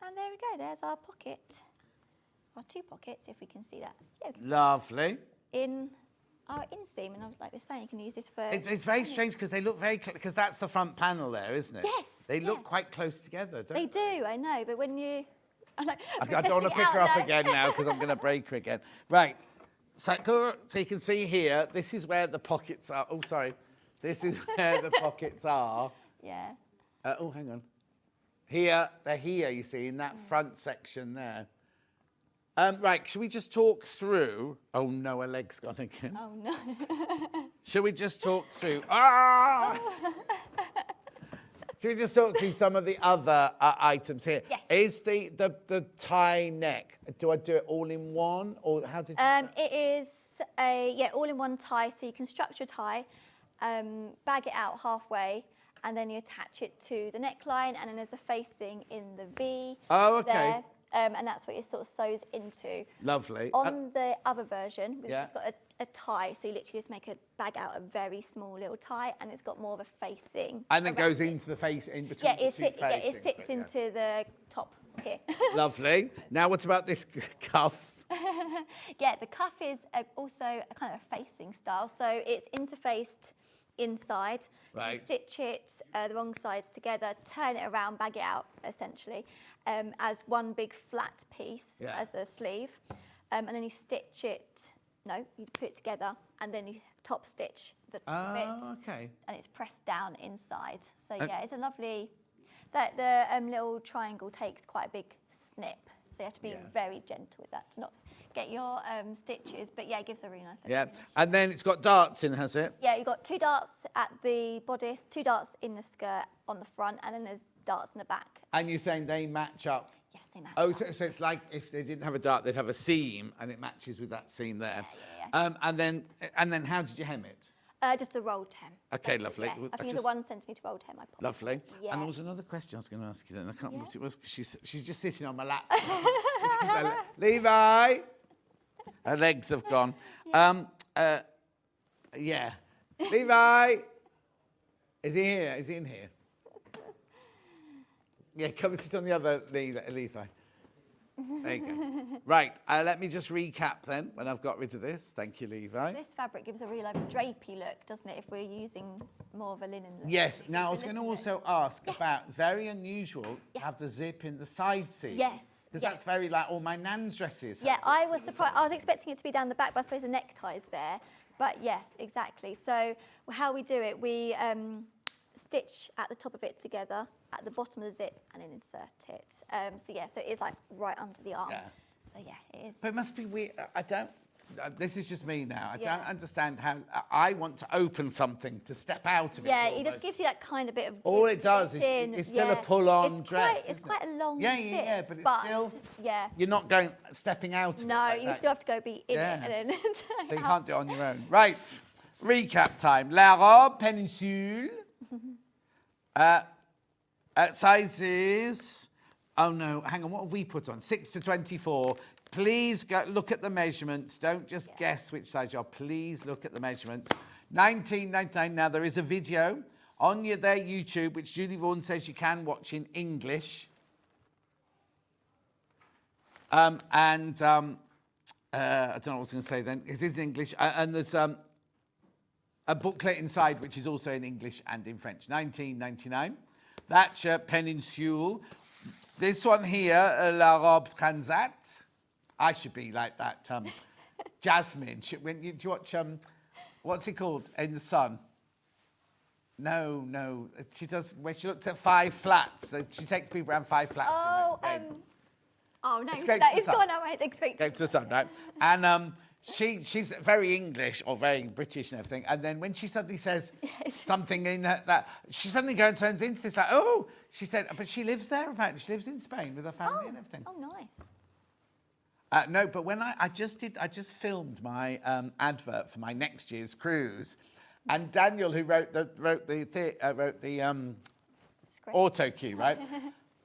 [SPEAKER 6] And there we go, there's our pocket. Our 2 pockets, if we can see that. Yeah, we can see
[SPEAKER 3] Lovely.
[SPEAKER 6] in our inseam, and like we're saying, you can use this for...
[SPEAKER 3] It's very strange because they look very, because that's the front panel there, isn't it?
[SPEAKER 6] Yes,
[SPEAKER 3] They look quite close together, don't they?
[SPEAKER 6] They do, I know, but when you...
[SPEAKER 3] I don't want to pick her up again now because I'm going to break her again. Right. So you can see here, this is where the pockets are. Oh, sorry. This is where the pockets are.
[SPEAKER 6] Yeah.
[SPEAKER 3] Oh, hang on. Here, they're here, you see, in that front section there. Right, should we just talk through... Oh, no, her leg's gone again.
[SPEAKER 6] Oh, no.
[SPEAKER 3] Should we just talk through... Ah! Should we just talk through some of the other items here?
[SPEAKER 6] Yes.
[SPEAKER 3] Is the tie neck, do I do it all in one, or how did you...
[SPEAKER 6] It is a all-in-one tie, so you can structure a tie, bag it out halfway, and then you attach it to the neckline, and then there's a facing in the V.
[SPEAKER 3] Oh, okay.
[SPEAKER 6] There, and that's what it sort of sews into.
[SPEAKER 3] Lovely.
[SPEAKER 6] On the other version, we've
[SPEAKER 3] Yeah.
[SPEAKER 6] just got a tie, so you literally just make a bag out a very small little tie, and it's got more of a facing.
[SPEAKER 3] And then goes
[SPEAKER 6] around it.
[SPEAKER 3] into the face, in between
[SPEAKER 6] Yeah,
[SPEAKER 3] the two
[SPEAKER 6] it
[SPEAKER 3] facings,
[SPEAKER 6] sits
[SPEAKER 3] but yeah.
[SPEAKER 6] into the top here.
[SPEAKER 3] Lovely. Now, what about this cuff?
[SPEAKER 6] Yeah, the cuff is also a kind of a facing style, so it's interfaced inside.
[SPEAKER 3] Right.
[SPEAKER 6] You stitch it the wrong sides together, turn it around, bag it out essentially as one big flat piece as a sleeve, and then you stitch it. No, you put it together and then you top stitch the top of it.
[SPEAKER 3] Okay.
[SPEAKER 6] And it's pressed down inside. So yeah, it's a lovely. The little triangle takes quite a big snip, so you have to be very gentle with that to not get your stitches. But yeah, it gives a really nice look.
[SPEAKER 3] Yeah, and then it's got darts in, has it?
[SPEAKER 6] Yeah, you've got 2 darts at the bodice, 2 darts in the skirt on the front, and then there's darts in the back.
[SPEAKER 3] And you're saying they match up?
[SPEAKER 6] Yes, they match
[SPEAKER 3] Oh,
[SPEAKER 6] up.
[SPEAKER 3] so it's like if they didn't have a dart, they'd have a seam, and it matches with that seam there.
[SPEAKER 6] Yeah.
[SPEAKER 3] And then how did you hem it?
[SPEAKER 6] Just a rolled hem.
[SPEAKER 3] Okay, lovely.
[SPEAKER 6] Yeah, I think it's a 1 centimetre rolled hem. I probably.
[SPEAKER 3] Lovely.
[SPEAKER 6] Yeah.
[SPEAKER 3] And there was another question I was going to ask you then. I can't remember what it was because she's just sitting on my lap. Levi! Her legs have gone. Yeah. Levi! Is he here? Is he in here? Yeah, come and sit on the other Levi. There you go. Right, let me just recap then when I've got rid of this. Thank you, Levi.
[SPEAKER 6] This fabric gives a really drapey look, doesn't it, if we're using more of a linen look?
[SPEAKER 3] Yes, now I was going to also ask about, very unusual to have the zip in the side seam.
[SPEAKER 6] Yes.
[SPEAKER 3] Because that's very like all my nan's dresses.
[SPEAKER 6] Yeah, I was surprised. I was expecting it to be down the back, but I suppose the neckties there. But yeah, exactly. So how we do it, we stitch at the top of it together, at the bottom of the zip, and then insert it. So yeah, so it is like right under the arm.
[SPEAKER 3] Yeah.
[SPEAKER 6] So yeah, it is.
[SPEAKER 3] But it must be weird. I don't. This is just me now. I
[SPEAKER 6] Yeah.
[SPEAKER 3] don't understand how I want to open something to step out of it.
[SPEAKER 6] Yeah, it
[SPEAKER 3] almost.
[SPEAKER 6] just gives you that kind of bit of.
[SPEAKER 3] All
[SPEAKER 6] give
[SPEAKER 3] it does
[SPEAKER 6] to
[SPEAKER 3] is
[SPEAKER 6] get in.
[SPEAKER 3] it's still a
[SPEAKER 6] Yeah.
[SPEAKER 3] pull-on dress.
[SPEAKER 6] It's
[SPEAKER 3] isn't
[SPEAKER 6] quite
[SPEAKER 3] it?
[SPEAKER 6] a long
[SPEAKER 3] Yeah,
[SPEAKER 6] zip,
[SPEAKER 3] but it's still.
[SPEAKER 6] Yeah.
[SPEAKER 3] You're not going stepping out of it.
[SPEAKER 6] No,
[SPEAKER 3] like
[SPEAKER 6] you
[SPEAKER 3] that.
[SPEAKER 6] still have to go be in
[SPEAKER 3] Yeah.
[SPEAKER 6] it and then.
[SPEAKER 3] So you can't do it on your own. Right. Recap time. La robe Péninsule. Sizes. Oh no, hang on. What have we put on? 6 to 24. Please go look at the measurements. Don't just guess which size you are. Please look at the measurements. $19.99. Now there is a video on their YouTube, which Julie Vaughan says you can watch in English. I don't know what I was going to say then. It is in English. And there's a booklet inside, which is also in English and in French. $19.99. That's Péninsule. This one here, La Robe Transat. I should be like that. Jasmine. Do you watch, what's it called? In the Sun? No. She does, when she looks at 5 flats. She takes people around 5 flats.
[SPEAKER 6] Oh,
[SPEAKER 3] no,
[SPEAKER 6] it's gone. I won't expect
[SPEAKER 3] Escape to the Sun, right? And she's very English or very British and everything. And then when she suddenly says something in her, that, she suddenly goes and turns into this like, oh, she said, but she lives there apparently. She lives in Spain with her family and everything.
[SPEAKER 6] Oh, nice.
[SPEAKER 3] No, but when I just filmed my advert for my next year's cruise, and Daniel, who wrote the auto cue, right?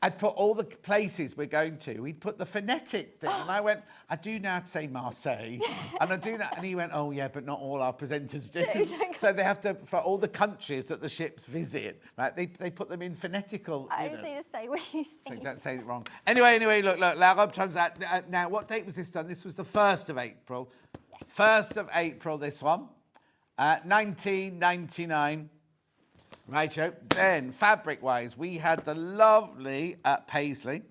[SPEAKER 3] I'd put all the places we're going to. We'd put the phonetic thing. And I went, I do know how to say Marseille. And I do know. And he went, oh, yeah, but not all our presenters do. So they have to, for all the countries that the ships visit, right, they put them in phonetical.
[SPEAKER 6] I just need to say what you
[SPEAKER 3] So
[SPEAKER 6] say.
[SPEAKER 3] don't say it wrong. Anyway, look, La Robe Transat. Now, what date was this done? This was the 1st of April. 1st of April, this one. 1999. Righto. Then, fabric-wise, we had the lovely Paisley.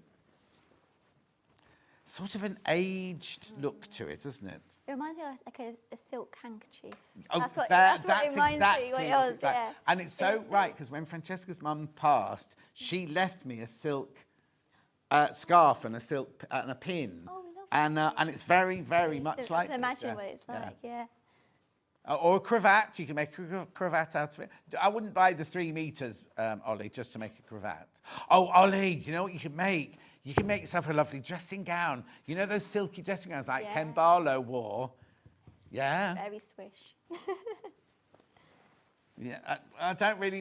[SPEAKER 3] Sort of an aged look to it, isn't it?
[SPEAKER 6] It reminds me of like a silk handkerchief.
[SPEAKER 3] Oh,
[SPEAKER 6] That's what
[SPEAKER 3] that's
[SPEAKER 6] it reminds
[SPEAKER 3] exactly
[SPEAKER 6] me what it
[SPEAKER 3] what
[SPEAKER 6] was,
[SPEAKER 3] it's like.
[SPEAKER 6] yeah.
[SPEAKER 3] And it's so right, because when Francesca's mum passed, she left me a silk scarf and a silk and a pin.
[SPEAKER 6] Oh,
[SPEAKER 3] and it's very, very much like
[SPEAKER 6] I can
[SPEAKER 3] this,
[SPEAKER 6] imagine what it's like, yeah.
[SPEAKER 3] Or a cravat, you can make a cravat out of it. I wouldn't buy the 3 meters, Ollie, just to make a cravat. Oh, Ollie, do you know what you could make? You can make yourself a lovely dressing gown. You know those silky dressing gowns like Ken Barlow wore? Yeah.
[SPEAKER 6] Very swish.
[SPEAKER 3] Yeah,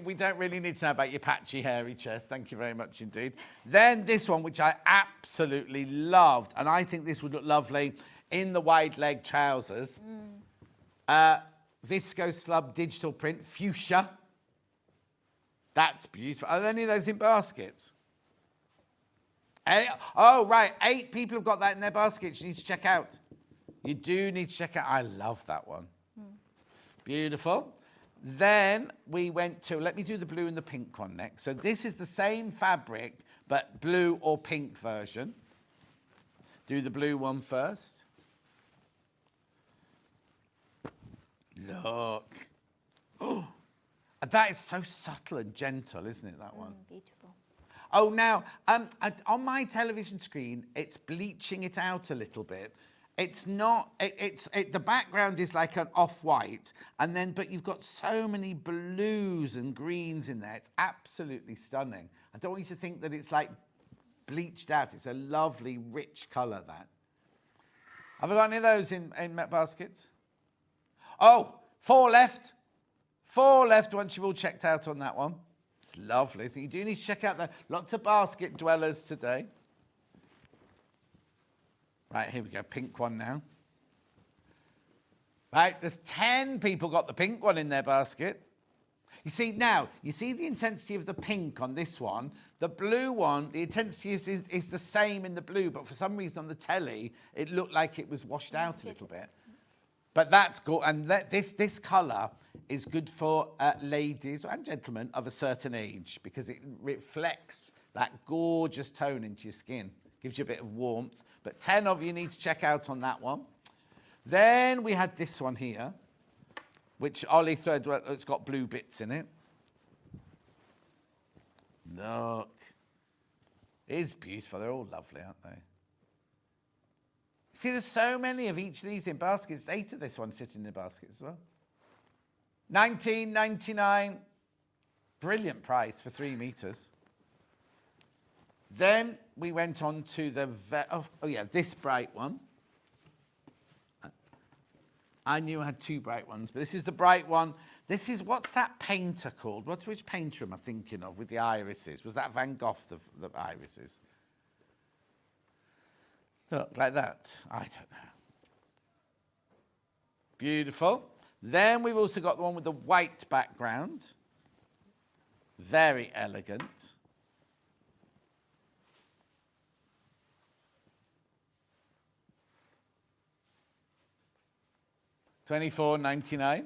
[SPEAKER 3] we don't really need to know about your patchy, hairy chest. Thank you very much indeed. Then this one, which I absolutely loved, and I think this would look lovely in the wide leg trousers. Visco slub digital print, fuchsia. That's beautiful. Are there any of those in baskets? Oh, right. 8 people have got that in their baskets. You need to check out. You do need to check out. I love that one. Beautiful. Then we went to, let me do the blue and the pink one next. So this is the same fabric, but blue or pink version. Do the blue one first. Look. Oh, that is so subtle and gentle, isn't it, that one?
[SPEAKER 6] Beautiful.
[SPEAKER 3] Oh, now, on my television screen, it's bleaching it out a little bit. It's not, the background is like an off-white, and then, but you've got so many blues and greens in there. It's absolutely stunning. I don't want you to think that it's like bleached out. It's a lovely, rich colour, that. Have I got any of those in Met baskets? Oh, 4 left. 4 left once you've all checked out on that one. It's lovely. So you do need to check out lots of basket dwellers today. Right, here we go. Pink one now. Right, there's 10 people got the pink one in their basket. You see, now, you see the intensity of the pink on this one. The blue one, the intensity is the same in the blue, but for some reason on the telly, it looked like it was washed out a little bit. But that's good, and this colour is good for ladies and gentlemen of a certain age because it reflects that gorgeous tone into your skin. Gives you a bit of warmth. But 10 of you need to check out on that one. Then we had this one here, which Ollie said, well, it's got blue bits in it. Look. It is beautiful. They're all lovely, aren't they? See, there's so many of each of these in baskets. 8 of this one sitting in the basket as well. $19.99. Brilliant price for 3 meters. Then we went on to the, this bright one. I knew I had 2 bright ones, but this is the bright one. This is, what's that painter called? Which painter am I thinking of with the irises? Was that Van Gogh, the irises? Look, like that. I don't know. Beautiful. Then we've also got the one with the white background. Very elegant. $24.99.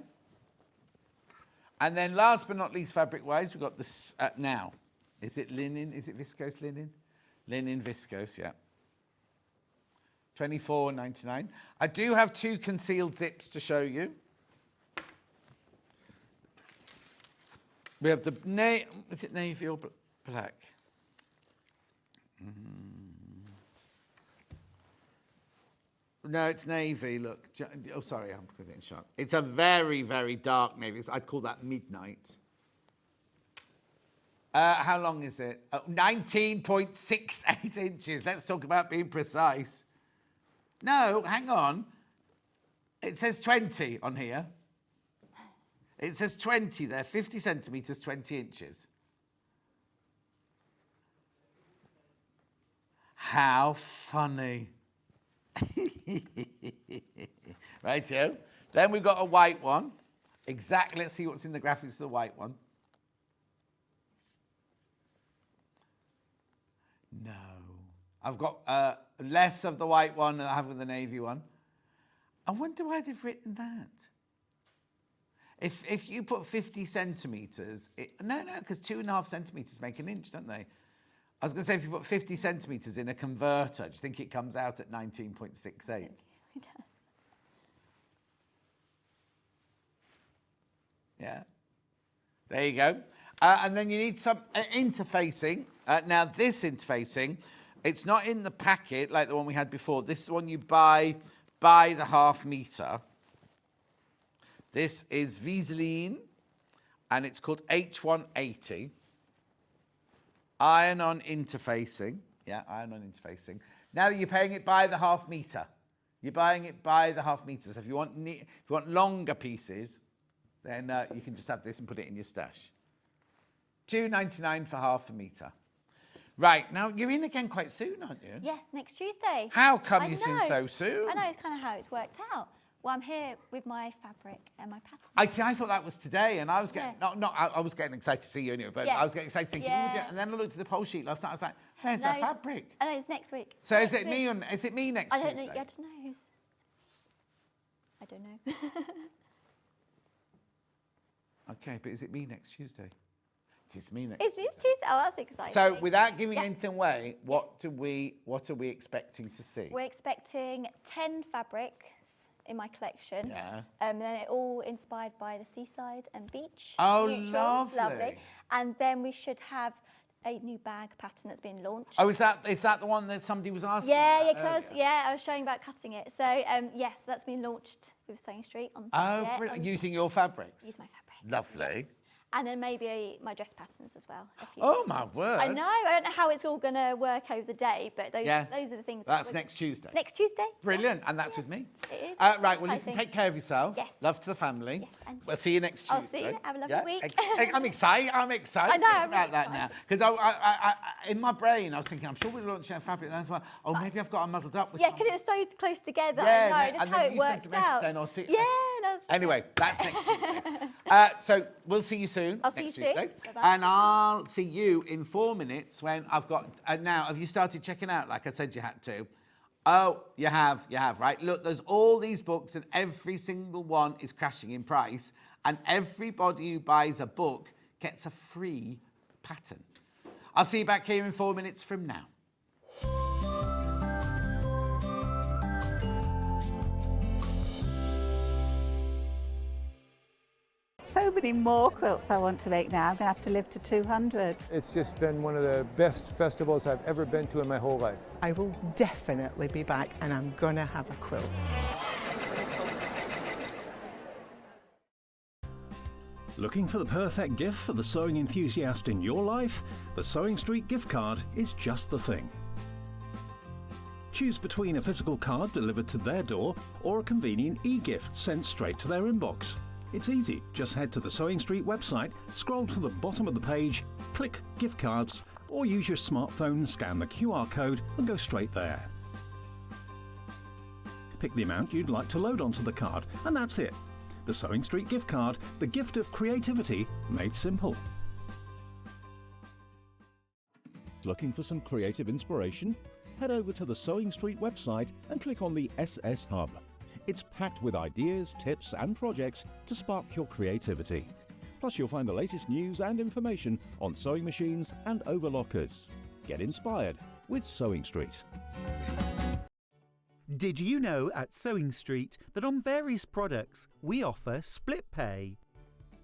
[SPEAKER 3] And then last but not least, fabric-wise, we've got this now. Is it linen? Is it viscose linen? Linen viscose, yeah. $24.99. I do have 2 concealed zips to show you. We have the is it navy or black? No, it's navy. Look. Oh, sorry, I'm putting it in shot. It's a very, very dark navy. I'd call that midnight. How long is it? 19.68 inches. Let's talk about being precise. No, hang on. It says 20 on here. It says 20 there, 50 centimetres, 20 inches. How funny. Right, Joe. Then we've got a white one. Exactly. Let's see what's in the graphics of the white one. No. I've got less of the white one than I have with the navy one. I wonder why they've written that. If you put 50 centimetres, no, because 2.5 centimetres make an inch, don't they? I was going to say, if you put 50 centimetres in a converter, do you think it comes out at 19.68? Yeah. There you go. And then you need some interfacing. Now, this interfacing, it's not in the packet like the one we had before. This is the one you buy by the ½ metre. This is Viseline, and it's called H180. Iron-on interfacing. Yeah, iron-on interfacing. Now you're paying it by the ½ metre. You're buying it by the ½ metre. So if you want longer pieces, then you can just have this and put it in your stash. $2.99 for ½ metre. Right, now you're in again quite soon, aren't you?
[SPEAKER 6] Yeah, next Tuesday.
[SPEAKER 3] How come you seem so soon?
[SPEAKER 6] I know, it's kind of how it's worked out. Well, I'm here with my fabric and my pattern.
[SPEAKER 3] I see. I thought that was today, and I was getting I was getting excited to see you anyway. But
[SPEAKER 6] Yeah.
[SPEAKER 3] I was getting excited thinking, and then I looked at the poll sheet last night. I was like, "There's that fabric."
[SPEAKER 6] I know it's next week.
[SPEAKER 3] So is it me next
[SPEAKER 6] I don't
[SPEAKER 3] Tuesday?
[SPEAKER 6] know. I don't know. I don't know.
[SPEAKER 3] Okay, but is it me next Tuesday? It is me next.
[SPEAKER 6] It's this Tuesday. Oh, that's exciting.
[SPEAKER 3] So without giving anything away, what are we expecting to see?
[SPEAKER 6] We're expecting 10 fabrics in my collection.
[SPEAKER 3] Yeah.
[SPEAKER 6] And then it all inspired by the seaside and beach.
[SPEAKER 3] Oh,
[SPEAKER 6] neutrals.
[SPEAKER 3] lovely.
[SPEAKER 6] And then we should have a new bag pattern that's been launched.
[SPEAKER 3] Oh, is that the one that somebody was asking?
[SPEAKER 6] Yeah,
[SPEAKER 3] about?
[SPEAKER 6] I was showing about cutting it. So yes, that's been launched with Sewing Street on.
[SPEAKER 3] Oh, brilliant. Using your fabrics.
[SPEAKER 6] Use my fabric.
[SPEAKER 3] Lovely.
[SPEAKER 6] Yes. And then maybe my dress patterns as well.
[SPEAKER 3] Oh, my word.
[SPEAKER 6] I know. I don't know how it's all going to work over the day, but those are the things.
[SPEAKER 3] That's next Tuesday.
[SPEAKER 6] Next Tuesday.
[SPEAKER 3] Brilliant. And that's with me.
[SPEAKER 6] It is.
[SPEAKER 3] Right, well, listen, take care of yourself.
[SPEAKER 6] Yes.
[SPEAKER 3] Love to the family.
[SPEAKER 6] Yes, and
[SPEAKER 3] we'll see you next Tuesday.
[SPEAKER 6] I'll see you. Have a lovely week.
[SPEAKER 3] I'm excited. I'm excited
[SPEAKER 6] I know, I'm
[SPEAKER 3] about
[SPEAKER 6] really
[SPEAKER 3] that now. Because I, in my brain, I was thinking, I'm sure we're launching a fabric. And I thought, maybe I've got them muddled up with
[SPEAKER 6] Yeah, because it was so close together.
[SPEAKER 3] Yeah,
[SPEAKER 6] I know, just
[SPEAKER 3] and
[SPEAKER 6] how
[SPEAKER 3] then
[SPEAKER 6] it
[SPEAKER 3] you
[SPEAKER 6] worked
[SPEAKER 3] sent a message
[SPEAKER 6] out.
[SPEAKER 3] saying, I'll see.
[SPEAKER 6] Yeah,
[SPEAKER 3] Anyway, that's next Tuesday. So we'll see you soon.
[SPEAKER 6] I'll see
[SPEAKER 3] next
[SPEAKER 6] you soon.
[SPEAKER 3] Tuesday.
[SPEAKER 6] Bye-bye.
[SPEAKER 3] And I'll see you in 4 minutes when I've got. Now, have you started checking out like I said you had to? Oh, you have, right? Look, there's all these books, and every single one is crashing in price. And everybody who buys a book gets a free pattern. I'll see you back here in 4 minutes from now.
[SPEAKER 7] So many more quilts I want to make now. I'm going to have to live to 200.
[SPEAKER 8] It's just been one of the best festivals I've ever been to in my whole life.
[SPEAKER 9] I will definitely be back and I'm going to have a quilt.
[SPEAKER 11] Looking for the perfect gift for the sewing enthusiast in your life? The Sewing Street gift card is just the thing. Choose between a physical card delivered to their door or a convenient e-gift sent straight to their inbox. It's easy. Just head to the Sewing Street website, scroll to the bottom of the page, click Gift Cards, or use your smartphone, scan the QR code and go straight there. Pick the amount you'd like to load onto the card, and that's it. The Sewing Street gift card, the gift of creativity made simple. Looking for some creative inspiration? Head over to the Sewing Street website and click on the SS Hub. It's packed with ideas, tips and projects to spark your creativity. Plus you'll find the latest news and information on sewing machines and overlockers. Get inspired with Sewing Street.
[SPEAKER 13] Did you know at Sewing Street that on various products we offer split pay?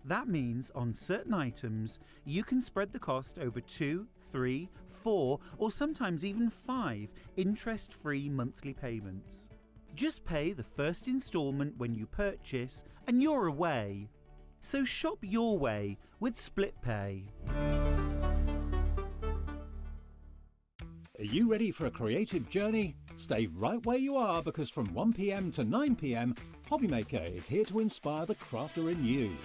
[SPEAKER 13] That means on certain items you can spread the cost over 2, 3, 4 or sometimes even 5 interest-free monthly payments. Just pay the first instalment when you purchase and you're away. So shop your way with split pay.
[SPEAKER 11] Are you ready for a creative journey? Stay right where you are because from 1 p.m. to 9 p.m, Hobbymaker is here to inspire the crafter in you.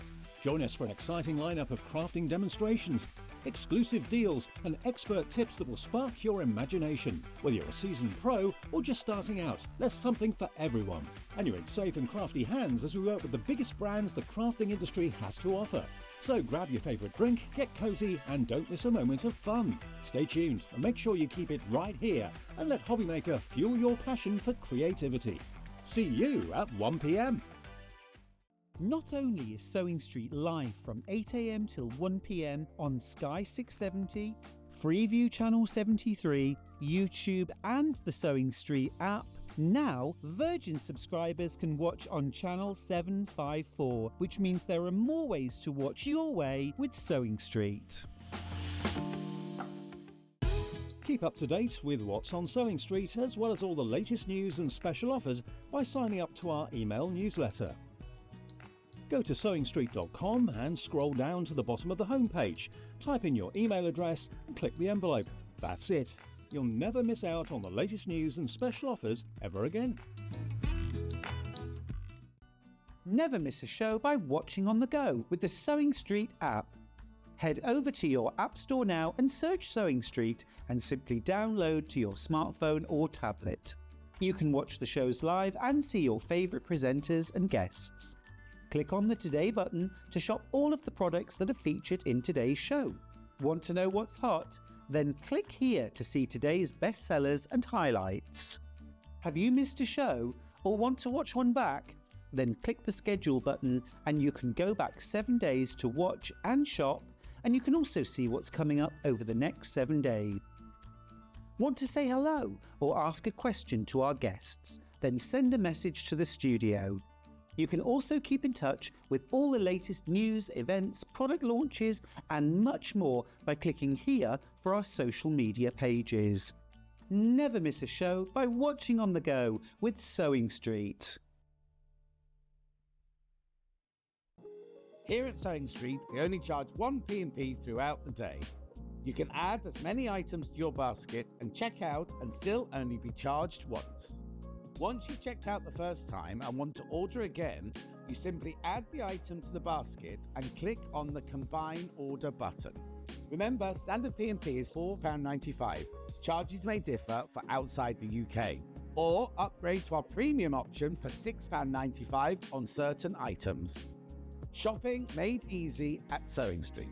[SPEAKER 11] Join us for an exciting lineup of crafting demonstrations, exclusive deals and expert tips that will spark your imagination. Whether you're a seasoned pro or just starting out, there's something for everyone. And you're in safe and crafty hands as we work with the biggest brands the crafting industry has to offer. So grab your favourite drink, get cosy and don't miss a moment of fun. Stay tuned and make sure you keep it right here and let Hobbymaker fuel your passion for creativity. See you at 1 p.m.
[SPEAKER 4] Not only is Sewing Street live from 8 a.m. till 1 p.m. on Sky 670, Freeview Channel 73, YouTube and the Sewing Street app, now Virgin subscribers can watch on Channel 754, which means there are more ways to watch your way with Sewing Street.
[SPEAKER 11] Keep up to date with what's on Sewing Street as well as all the latest news and special offers by signing up to our email newsletter. Go to sewingstreet.com and scroll down to the bottom of the homepage. Type in your email address and click the envelope. That's it. You'll never miss out on the latest news and special offers ever again.
[SPEAKER 4] Never miss a show by watching on the go with the Sewing Street app. Head over to your App Store now and search Sewing Street and simply download to your smartphone or tablet. You can watch the shows live and see your favourite presenters and guests. Click on the Today button to shop all of the products that are featured in today's show. Want to know what's hot? Then click here to see today's bestsellers and highlights. Have you missed a show or want to watch one back? Then click the schedule button and you can go back 7 days to watch and shop, and you can also see what's coming up over the next 7 days. Want to say hello or ask a question to our guests? Then send a message to the studio. You can also keep in touch with all the latest news, events, product launches and much more by clicking here for our social media pages. Never miss a show by watching on the go with Sewing Street.
[SPEAKER 3] Here at Sewing Street, we only charge one P&P throughout the day. You can add as many items to your basket and check out and still only be charged once. Once you've checked out the first time and want to order again, you simply add the item to the basket and click on the Combine Order button. Remember, standard P&P is £4.95. Charges may differ for outside the UK. Or upgrade to our premium option for £6.95 on certain items. Shopping made easy at Sewing Street.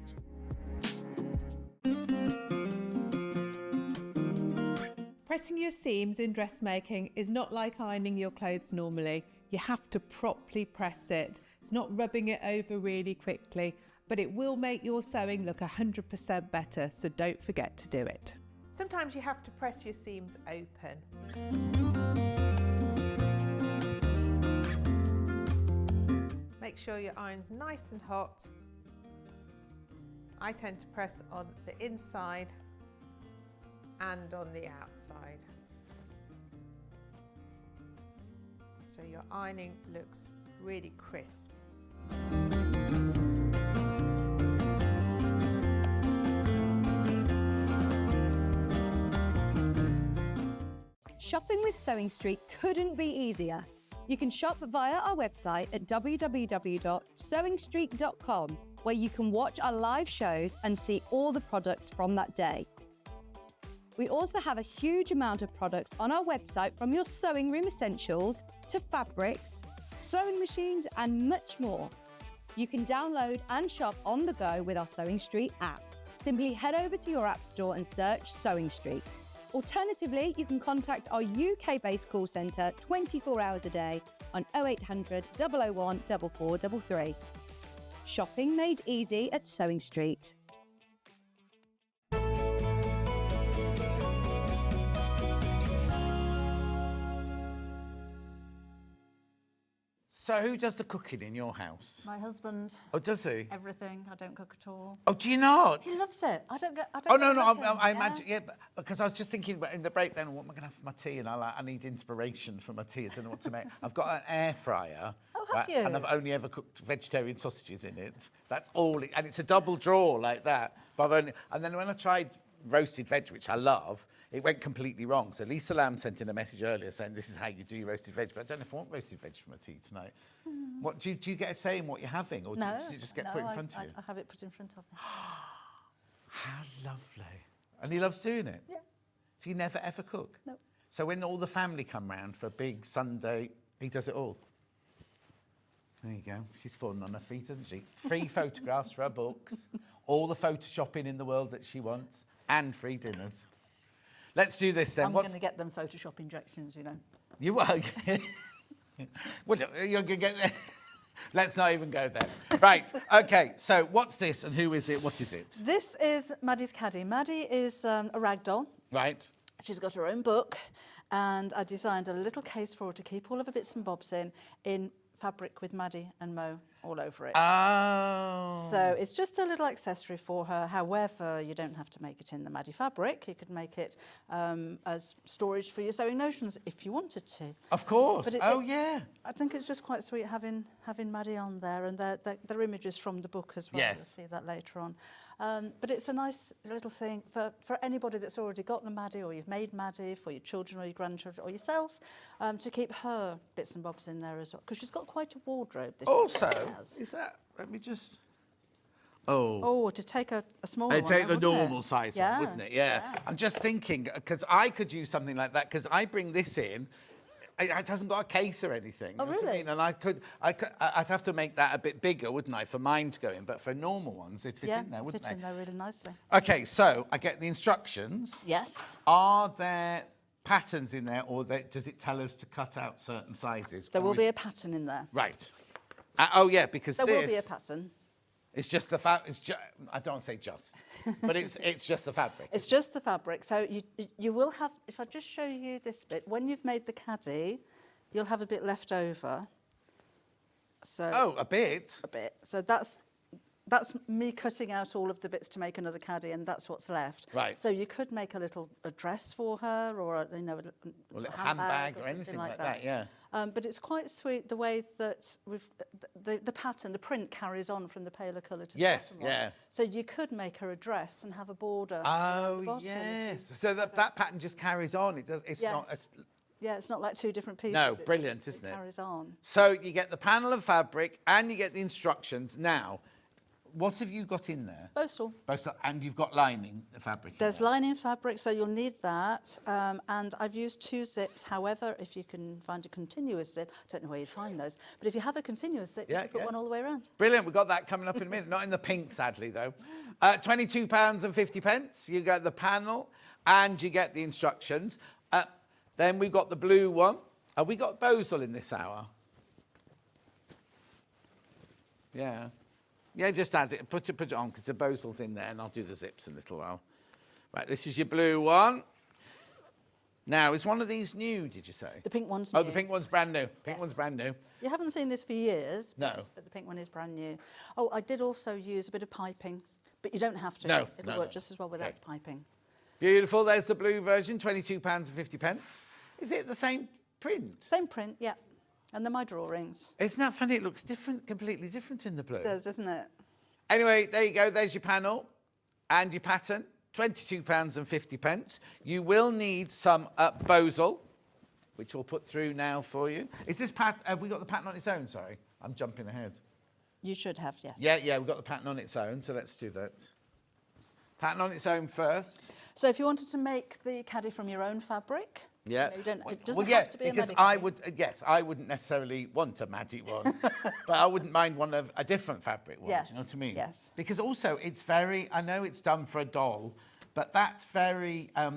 [SPEAKER 14] Pressing your seams in dressmaking is not like ironing your clothes normally. You have to properly press it. It's not rubbing it over really quickly, but it will make your sewing look 100% better, so don't forget to do it. Sometimes you have to press your seams open. Make sure your iron's nice and hot. I tend to press on the inside and on the outside, so your ironing looks really crisp.
[SPEAKER 5] Shopping with Sewing Street couldn't be easier. You can shop via our website at www.sewingstreet.com, where you can watch our live shows and see all the products from that day. We also have a huge amount of products on our website, from your sewing room essentials to fabrics, sewing machines and much more. You can download and shop on the go with our Sewing Street app. Simply head over to your app store and search Sewing Street. Alternatively, you can contact our UK-based call centre 24 hours a day on 0800 001 4433. Shopping made easy at Sewing Street.
[SPEAKER 3] So who does the cooking in your house?
[SPEAKER 12] My husband.
[SPEAKER 3] Oh, does he?
[SPEAKER 12] Everything. I don't cook at all.
[SPEAKER 3] Oh, do you not?
[SPEAKER 12] He loves it. I don't get.
[SPEAKER 3] Oh, no, I imagine, yeah, because I was just thinking in the break then, what am I going to have for my tea? And I need inspiration for my tea. I don't know what to make. I've got an air fryer.
[SPEAKER 12] Oh, have you?
[SPEAKER 3] And I've only ever cooked vegetarian sausages in it. That's all. And it's a double drawer like that. But and then when I tried roasted veg, which I love, it went completely wrong. So Lisa Lamb sent in a message earlier saying this is how you do your roasted veg, but I don't know if I want roasted veg for my tea tonight. What do you get a say in what you're having, or does it just get put in front of you?
[SPEAKER 12] I have it put in front of me.
[SPEAKER 3] How lovely. And he loves doing it?
[SPEAKER 12] Yeah.
[SPEAKER 3] So you never ever cook?
[SPEAKER 12] No.
[SPEAKER 3] So when all the family come round for a big Sunday, he does it all? There you go. She's fallen on her feet, hasn't she? Free photographs for her books, all the photoshopping in the world that she wants, and free dinners. Let's do this then.
[SPEAKER 12] I'm going to get them Photoshop injections, you know.
[SPEAKER 3] You are? Well, you're going to get... Let's not even go there. Right, okay, so what's this and who is it? What is it?
[SPEAKER 12] This is Maddie's caddy. Maddie is a rag doll.
[SPEAKER 3] Right.
[SPEAKER 12] She's got her own book, and I designed a little case for her to keep all of her bits and bobs in fabric with Maddie and Mo all over it.
[SPEAKER 3] Oh.
[SPEAKER 12] So it's just a little accessory for her. However, you don't have to make it in the Maddie fabric. You could make it as storage for your sewing notions if you wanted to.
[SPEAKER 3] Of course.
[SPEAKER 12] But
[SPEAKER 3] yeah.
[SPEAKER 12] I think it's just quite sweet having Maddie on there, and they're images from the book as well.
[SPEAKER 3] Yes.
[SPEAKER 12] You'll see that later on. But it's a nice little thing for anybody that's already got the Maddie, or you've made Maddie for your children or your grandchildren or yourself, to keep her bits and bobs in there as well, because she's got quite a wardrobe. This
[SPEAKER 3] Also,
[SPEAKER 12] has.
[SPEAKER 3] is that, let me just... Oh.
[SPEAKER 12] Oh, to take a small one.
[SPEAKER 3] It'd take the
[SPEAKER 12] wouldn't it?
[SPEAKER 3] normal size one, wouldn't it? Yeah. I'm just thinking, because I could use something like that, because I bring this in, it hasn't got a case or anything.
[SPEAKER 12] Oh,
[SPEAKER 3] You know what I
[SPEAKER 12] really?
[SPEAKER 3] mean? And I'd have to make that a bit bigger, wouldn't I, for mine to go in? But for normal ones, they'd fit in there, wouldn't
[SPEAKER 12] fit
[SPEAKER 3] they?
[SPEAKER 12] in there really nicely.
[SPEAKER 3] Okay, so I get the instructions.
[SPEAKER 12] Yes.
[SPEAKER 3] Are there patterns in there, or does it tell us to cut out certain sizes?
[SPEAKER 12] There
[SPEAKER 3] or
[SPEAKER 12] will
[SPEAKER 3] is-
[SPEAKER 12] be a pattern in there.
[SPEAKER 3] Right. Oh, yeah, because
[SPEAKER 12] There
[SPEAKER 3] this...
[SPEAKER 12] will be a pattern.
[SPEAKER 3] It's just the I don't say just, but it's just the fabric.
[SPEAKER 12] It's just the fabric. So you will have, if I just show you this bit, when you've made the caddy, you'll have a bit left over. So
[SPEAKER 3] Oh, a bit?
[SPEAKER 12] a bit. So that's me cutting out all of the bits to make another caddy, and that's what's left.
[SPEAKER 3] Right.
[SPEAKER 12] So you could make a dress for her, or a
[SPEAKER 3] Or a handbag or anything like that, yeah.
[SPEAKER 12] But it's quite sweet the way that the pattern, the print carries on from the paler colour to the
[SPEAKER 3] Yes,
[SPEAKER 12] bottom one.
[SPEAKER 3] yeah.
[SPEAKER 12] So you could make her a dress and have a border. around the
[SPEAKER 3] Oh,
[SPEAKER 12] bottom.
[SPEAKER 3] yes. So that pattern just carries on. It does. It's not.
[SPEAKER 12] Yes. Yeah, it's not like two different pieces.
[SPEAKER 3] No,
[SPEAKER 12] It's
[SPEAKER 3] brilliant,
[SPEAKER 12] just-
[SPEAKER 3] isn't it?
[SPEAKER 12] carries on.
[SPEAKER 3] So you get the panel of fabric and you get the instructions. Now, what have you got in there?
[SPEAKER 12] Bosal.
[SPEAKER 3] And you've got lining fabric. in
[SPEAKER 12] There's
[SPEAKER 3] there.
[SPEAKER 12] lining fabric, so you'll need that. And I've used 2 zips. However, if you can find a continuous zip, I don't know where you'd find those, but if you have a continuous zip, you
[SPEAKER 3] Yeah,
[SPEAKER 12] can put
[SPEAKER 3] yeah.
[SPEAKER 12] one all the way around.
[SPEAKER 3] Brilliant. We've got that coming up in a minute. Not in the pink, sadly, though. £22.50. You get the panel and you get the instructions. Then we've got the blue one. We got Bosal in this hour. Yeah. Yeah, just add it. Put it on, because the Bosal's in there, and I'll do the zips in a little while. Right, this is your blue one. Now, is one of these new, did you say?
[SPEAKER 12] The pink one's
[SPEAKER 3] Oh,
[SPEAKER 12] new.
[SPEAKER 3] the pink one's brand new. Pink one's brand new.
[SPEAKER 12] You haven't seen this for years,
[SPEAKER 3] No.
[SPEAKER 12] but the pink one is brand new. Oh, I did also use a bit of piping, but you don't have to.
[SPEAKER 3] No,
[SPEAKER 12] It'll
[SPEAKER 3] no,
[SPEAKER 12] work
[SPEAKER 3] no.
[SPEAKER 12] just as well without
[SPEAKER 3] Okay.
[SPEAKER 12] the piping.
[SPEAKER 3] Beautiful. There's the blue version, £22.50. Is it the same print?
[SPEAKER 12] Same print, yeah. And they're my drawings.
[SPEAKER 3] Isn't that funny? It looks different, completely different in the blue.
[SPEAKER 12] It does, doesn't it?
[SPEAKER 3] Anyway, there you go. There's your panel and your pattern. £22.50. You will need some Bosal, which we'll put through now for you. Is this have we got the pattern on its own? Sorry, I'm jumping ahead.
[SPEAKER 12] You should have, yes.
[SPEAKER 3] Yeah, we've got the pattern on its own, so let's do that. Pattern on its own first.
[SPEAKER 12] So if you wanted to make the caddy from your own fabric,
[SPEAKER 3] Yeah.
[SPEAKER 12] you don't, it doesn't
[SPEAKER 3] yeah,
[SPEAKER 12] have to be
[SPEAKER 3] because
[SPEAKER 12] a
[SPEAKER 3] I
[SPEAKER 12] Maddie
[SPEAKER 3] would, I wouldn't necessarily want a magic one, but I wouldn't mind one of a different fabric one.
[SPEAKER 12] Yes,
[SPEAKER 3] Do you know what I mean?
[SPEAKER 12] yes.
[SPEAKER 3] Because also it's very, I know it's done for a doll, but that's very, I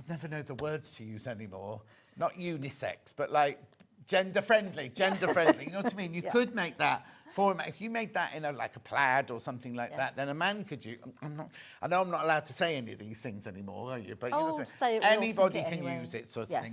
[SPEAKER 3] never know the words to use anymore. Not unisex, but like gender friendly. You know what I mean? You could make that for him. If you made that in like a plaid or something like that, then a man could use. I know I'm not allowed to say any of these things anymore, are you? But you know what I'm
[SPEAKER 12] say it.
[SPEAKER 3] anybody can use it, sort of thing.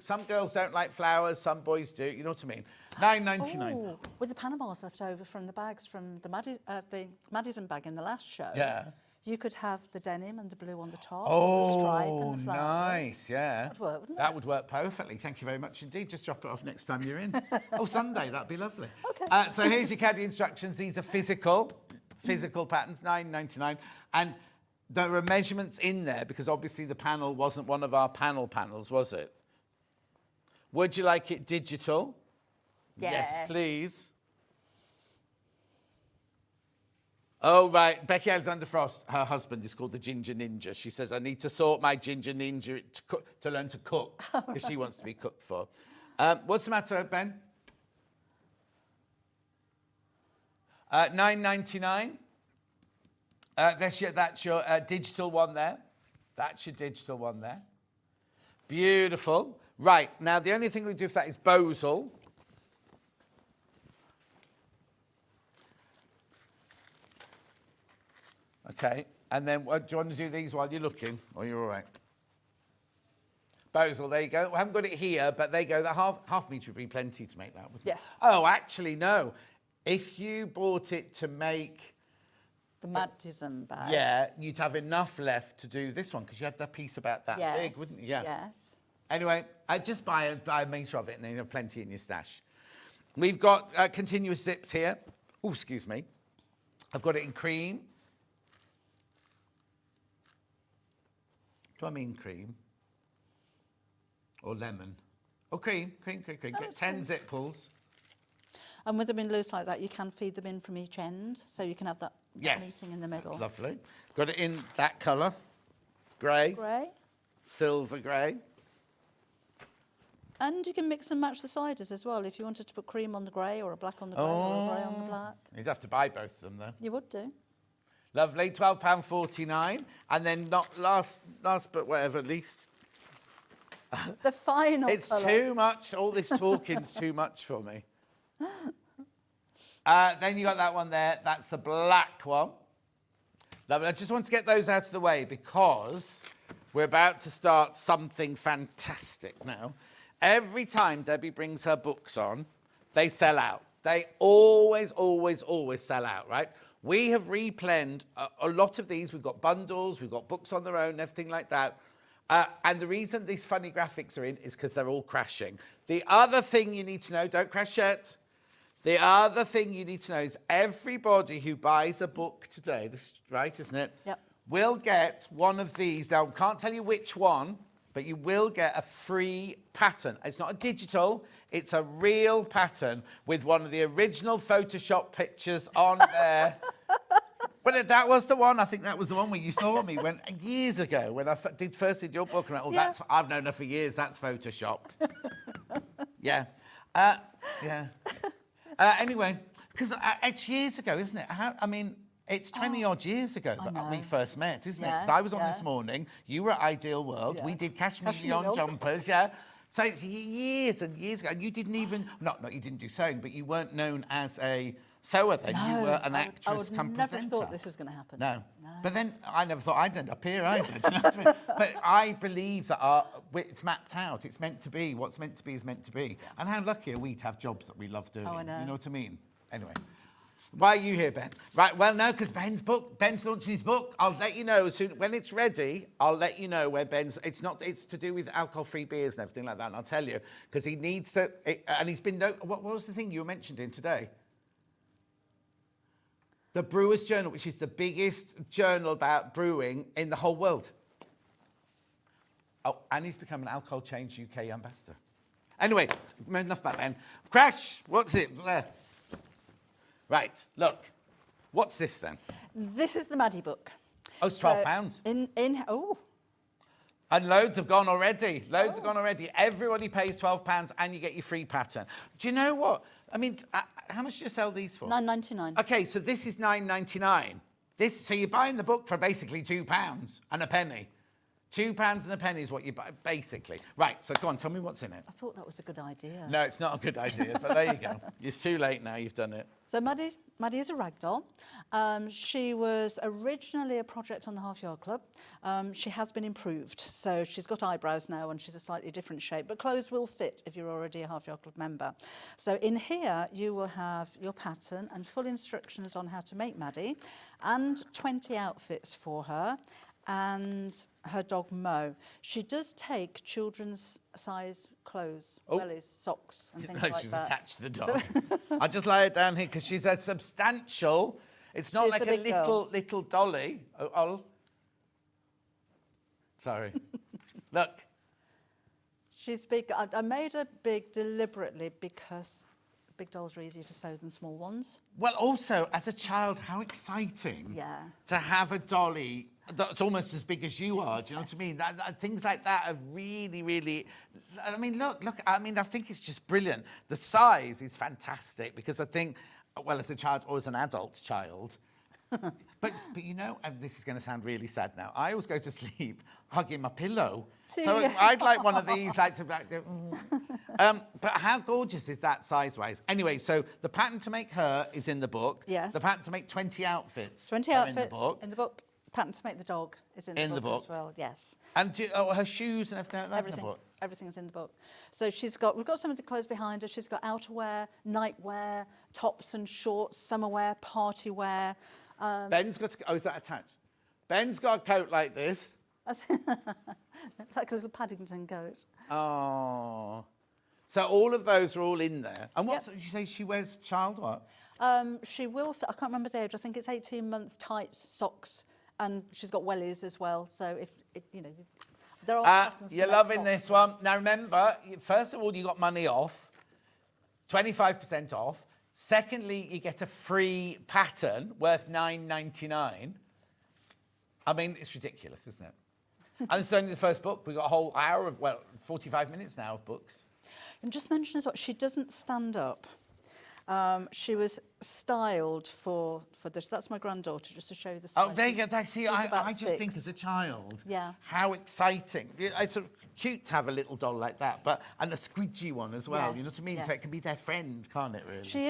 [SPEAKER 3] Some girls don't like flowers. Some boys do. You know what I mean? £9.99.
[SPEAKER 12] Oh, with the Panamas left over from the bags from the Madison bag in the last show.
[SPEAKER 3] Yeah.
[SPEAKER 12] You could have the denim and the blue on the top,
[SPEAKER 3] Oh,
[SPEAKER 12] the stripe and the flowers.
[SPEAKER 3] nice, yeah.
[SPEAKER 12] That'd work, wouldn't
[SPEAKER 3] That would work perfectly. Thank you very much indeed. Just drop it off next time you're in. Sunday, that'd be lovely.
[SPEAKER 12] Okay.
[SPEAKER 3] So here's your caddy instructions. These are physical patterns, £9.99. And there are measurements in there because obviously the panel wasn't one of our panels, was it? Would you like it digital?
[SPEAKER 12] Yeah.
[SPEAKER 3] Yes, please. Oh, right. Becky Alexander Frost, her husband is called the Ginger Ninja. She says, I need to sort my Ginger Ninja to learn to cook, because she wants to be cooked for. What's the matter, Ben? $9.99. That's your digital one there. That's your digital one there. Beautiful. Right, now the only thing we do for that is Bosel. Okay, and then do you want to do these while you're looking, or you're all right? Bosel, there you go. We haven't got it here, but there you go. That half metre would be plenty to make that, wouldn't it?
[SPEAKER 12] Yes.
[SPEAKER 3] Oh, actually, no. If you bought it to make...
[SPEAKER 12] The Madison bag.
[SPEAKER 3] Yeah, you'd have enough left to do this one, because you had that piece about that big, wouldn't you? Yeah.
[SPEAKER 12] Yes.
[SPEAKER 3] Anyway, just buy a metre of it, and then you have plenty in your stash. We've got continuous zips here. Oh, excuse me. I've got it in cream. Do I mean cream? Or lemon? Oh, cream. Get 10 zip pulls.
[SPEAKER 12] And with them in loose like that, you can feed them in from each end, so you can have that meeting in the middle.
[SPEAKER 3] That's lovely. Got it in that colour. Grey.
[SPEAKER 12] Grey.
[SPEAKER 3] Silver grey.
[SPEAKER 12] And you can mix and match the ciders as well. If you wanted to put cream on the grey or a black on the grey or a grey on the black.
[SPEAKER 3] You'd have to buy both of them, though.
[SPEAKER 12] You would do.
[SPEAKER 3] Lovely, £12.49. And then not last but whatever, least.
[SPEAKER 12] The final
[SPEAKER 3] It's
[SPEAKER 12] colour.
[SPEAKER 3] too much. All this talking's too much for me. Then you got that one there. That's the black one. Lovely. I just want to get those out of the way because we're about to start something fantastic now. Every time Debbie brings her books on, they sell out. They always sell out, right? We have replanned a lot of these. We've got bundles, we've got books on their own, everything like that. And the reason these funny graphics are in is because they're all crashing. The other thing you need to know, don't crash yet. The other thing you need to know is everybody who buys a book today, this is right, isn't it?
[SPEAKER 12] Yep.
[SPEAKER 3] Will get one of these. Now, I can't tell you which one, but you will get a free pattern. It's not a digital, it's a real pattern with one of the original Photoshop pictures on there. But that was the one, I think that was the one where you saw me years ago when I first did your book. And I've known her for years, that's Photoshopped. Yeah. Anyway, because it's years ago, isn't it? It's 20-odd years ago that we first met, isn't it? Because I was on This Morning, you were at Ideal World, we did Cashmere Leon jumpers, So it's years and years ago. And you didn't even, not you didn't do sewing, but you weren't known as a sewer then. You were an actress come presenter.
[SPEAKER 12] I never thought this was going to happen.
[SPEAKER 3] No. But then I never thought I'd end up here either. Do you know what I mean? But I believe that it's mapped out. It's meant to be. What's meant to be is meant to be. And how lucky are we to have jobs that we love doing?
[SPEAKER 12] Oh, I know.
[SPEAKER 3] You know what I mean? Anyway. Why are you here, Ben? Right, well, no, because Ben's launching his book. I'll let you know as soon, when it's ready, I'll let you know where Ben's, it's to do with alcohol-free beers and everything like that, and I'll tell you, because he needs to, and he's been, what was the thing you were mentioned in today? The Brewers Journal, which is the biggest journal about brewing in the whole world. Oh, and he's become an Alcohol Change UK ambassador. Anyway, enough about Ben. Crash, what's it? There. Right, look. What's this then?
[SPEAKER 12] This is the Maddie book.
[SPEAKER 3] Oh, it's £12. And loads have gone already. Loads have gone already. Everybody pays £12 and you get your free pattern. Do you know what? I mean, how much do you sell these for?
[SPEAKER 12] £9.99.
[SPEAKER 3] Okay, so this is £9.99. So you're buying the book for basically £2 and a penny. £2 and a penny is what you buy, basically. Right, so go on, tell me what's in it.
[SPEAKER 12] I thought that was a good idea.
[SPEAKER 3] No, it's not a good idea, but there you go. It's too late now, you've done it.
[SPEAKER 12] So Maddie is a ragdoll. She was originally a project on the Half Yard Club. She has been improved, so she's got eyebrows now and she's a slightly different shape, but clothes will fit if you're already a Half Yard Club member. So in here, you will have your pattern and full instructions on how to make Maddie and 20 outfits for her. And her dog Mo. She does take children's size clothes, wellies, socks and things like that.
[SPEAKER 3] She's attached to the dog. I'll just lay it down here because she's a substantial, it's not like a little dolly. Sorry. Look.
[SPEAKER 12] She's big. I made her big deliberately because big dolls are easier to sew than small ones.
[SPEAKER 3] Well, also, as a child, how exciting to have a dolly that's almost as big as you are. Do you know what I mean? Things like that are really, really... I mean, look, I mean, I think it's just brilliant. The size is fantastic because I think, well, as a child or as an adult child... but you know, and this is going to sound really sad now, I always go to sleep hugging my pillow. So I'd like one of these, like to but how gorgeous is that size-wise? Anyway, so the pattern to make her is in the book.
[SPEAKER 12] Yes.
[SPEAKER 3] The pattern to make 20 outfits.
[SPEAKER 12] 20
[SPEAKER 3] are
[SPEAKER 12] outfits
[SPEAKER 3] in the book.
[SPEAKER 12] in the book. Pattern to make the dog is in the book as well. Yes.
[SPEAKER 3] And her shoes and everything like that in the book.
[SPEAKER 12] Everything's in the book. So we've got some of the clothes behind her. She's got outerwear, nightwear, tops and shorts, summer wear, party wear.
[SPEAKER 3] Ben's got. Is that attached? Ben's got a coat like this.
[SPEAKER 12] It's like a little Paddington coat.
[SPEAKER 3] Oh. So all of those are all in there. And what did you say she wears child what?
[SPEAKER 12] She will, I can't remember the age, I think it's 18 months, tights, socks, and she's got wellies as well. So you know, there are patterns to
[SPEAKER 3] you're
[SPEAKER 12] make
[SPEAKER 3] loving
[SPEAKER 12] socks.
[SPEAKER 3] this one. Now remember, first of all, you got money off, 25% off. Secondly, you get a free pattern worth $9.99. I mean, it's ridiculous, isn't it? And it's only the first book. We've got a whole hour of, 45 minutes now of books.
[SPEAKER 12] And just mention as well, she doesn't stand up. She was styled for this. That's my granddaughter, just to show you the style.
[SPEAKER 3] Oh, there you go. See, I just
[SPEAKER 12] 6.
[SPEAKER 3] think as a child,
[SPEAKER 12] yeah,
[SPEAKER 3] how exciting. It's sort of cute to have a little doll like that, and a squidgy one as well.
[SPEAKER 12] Yes,
[SPEAKER 3] you know what I mean?
[SPEAKER 12] yes.
[SPEAKER 3] So it can be their friend, can't it? Really.
[SPEAKER 12] She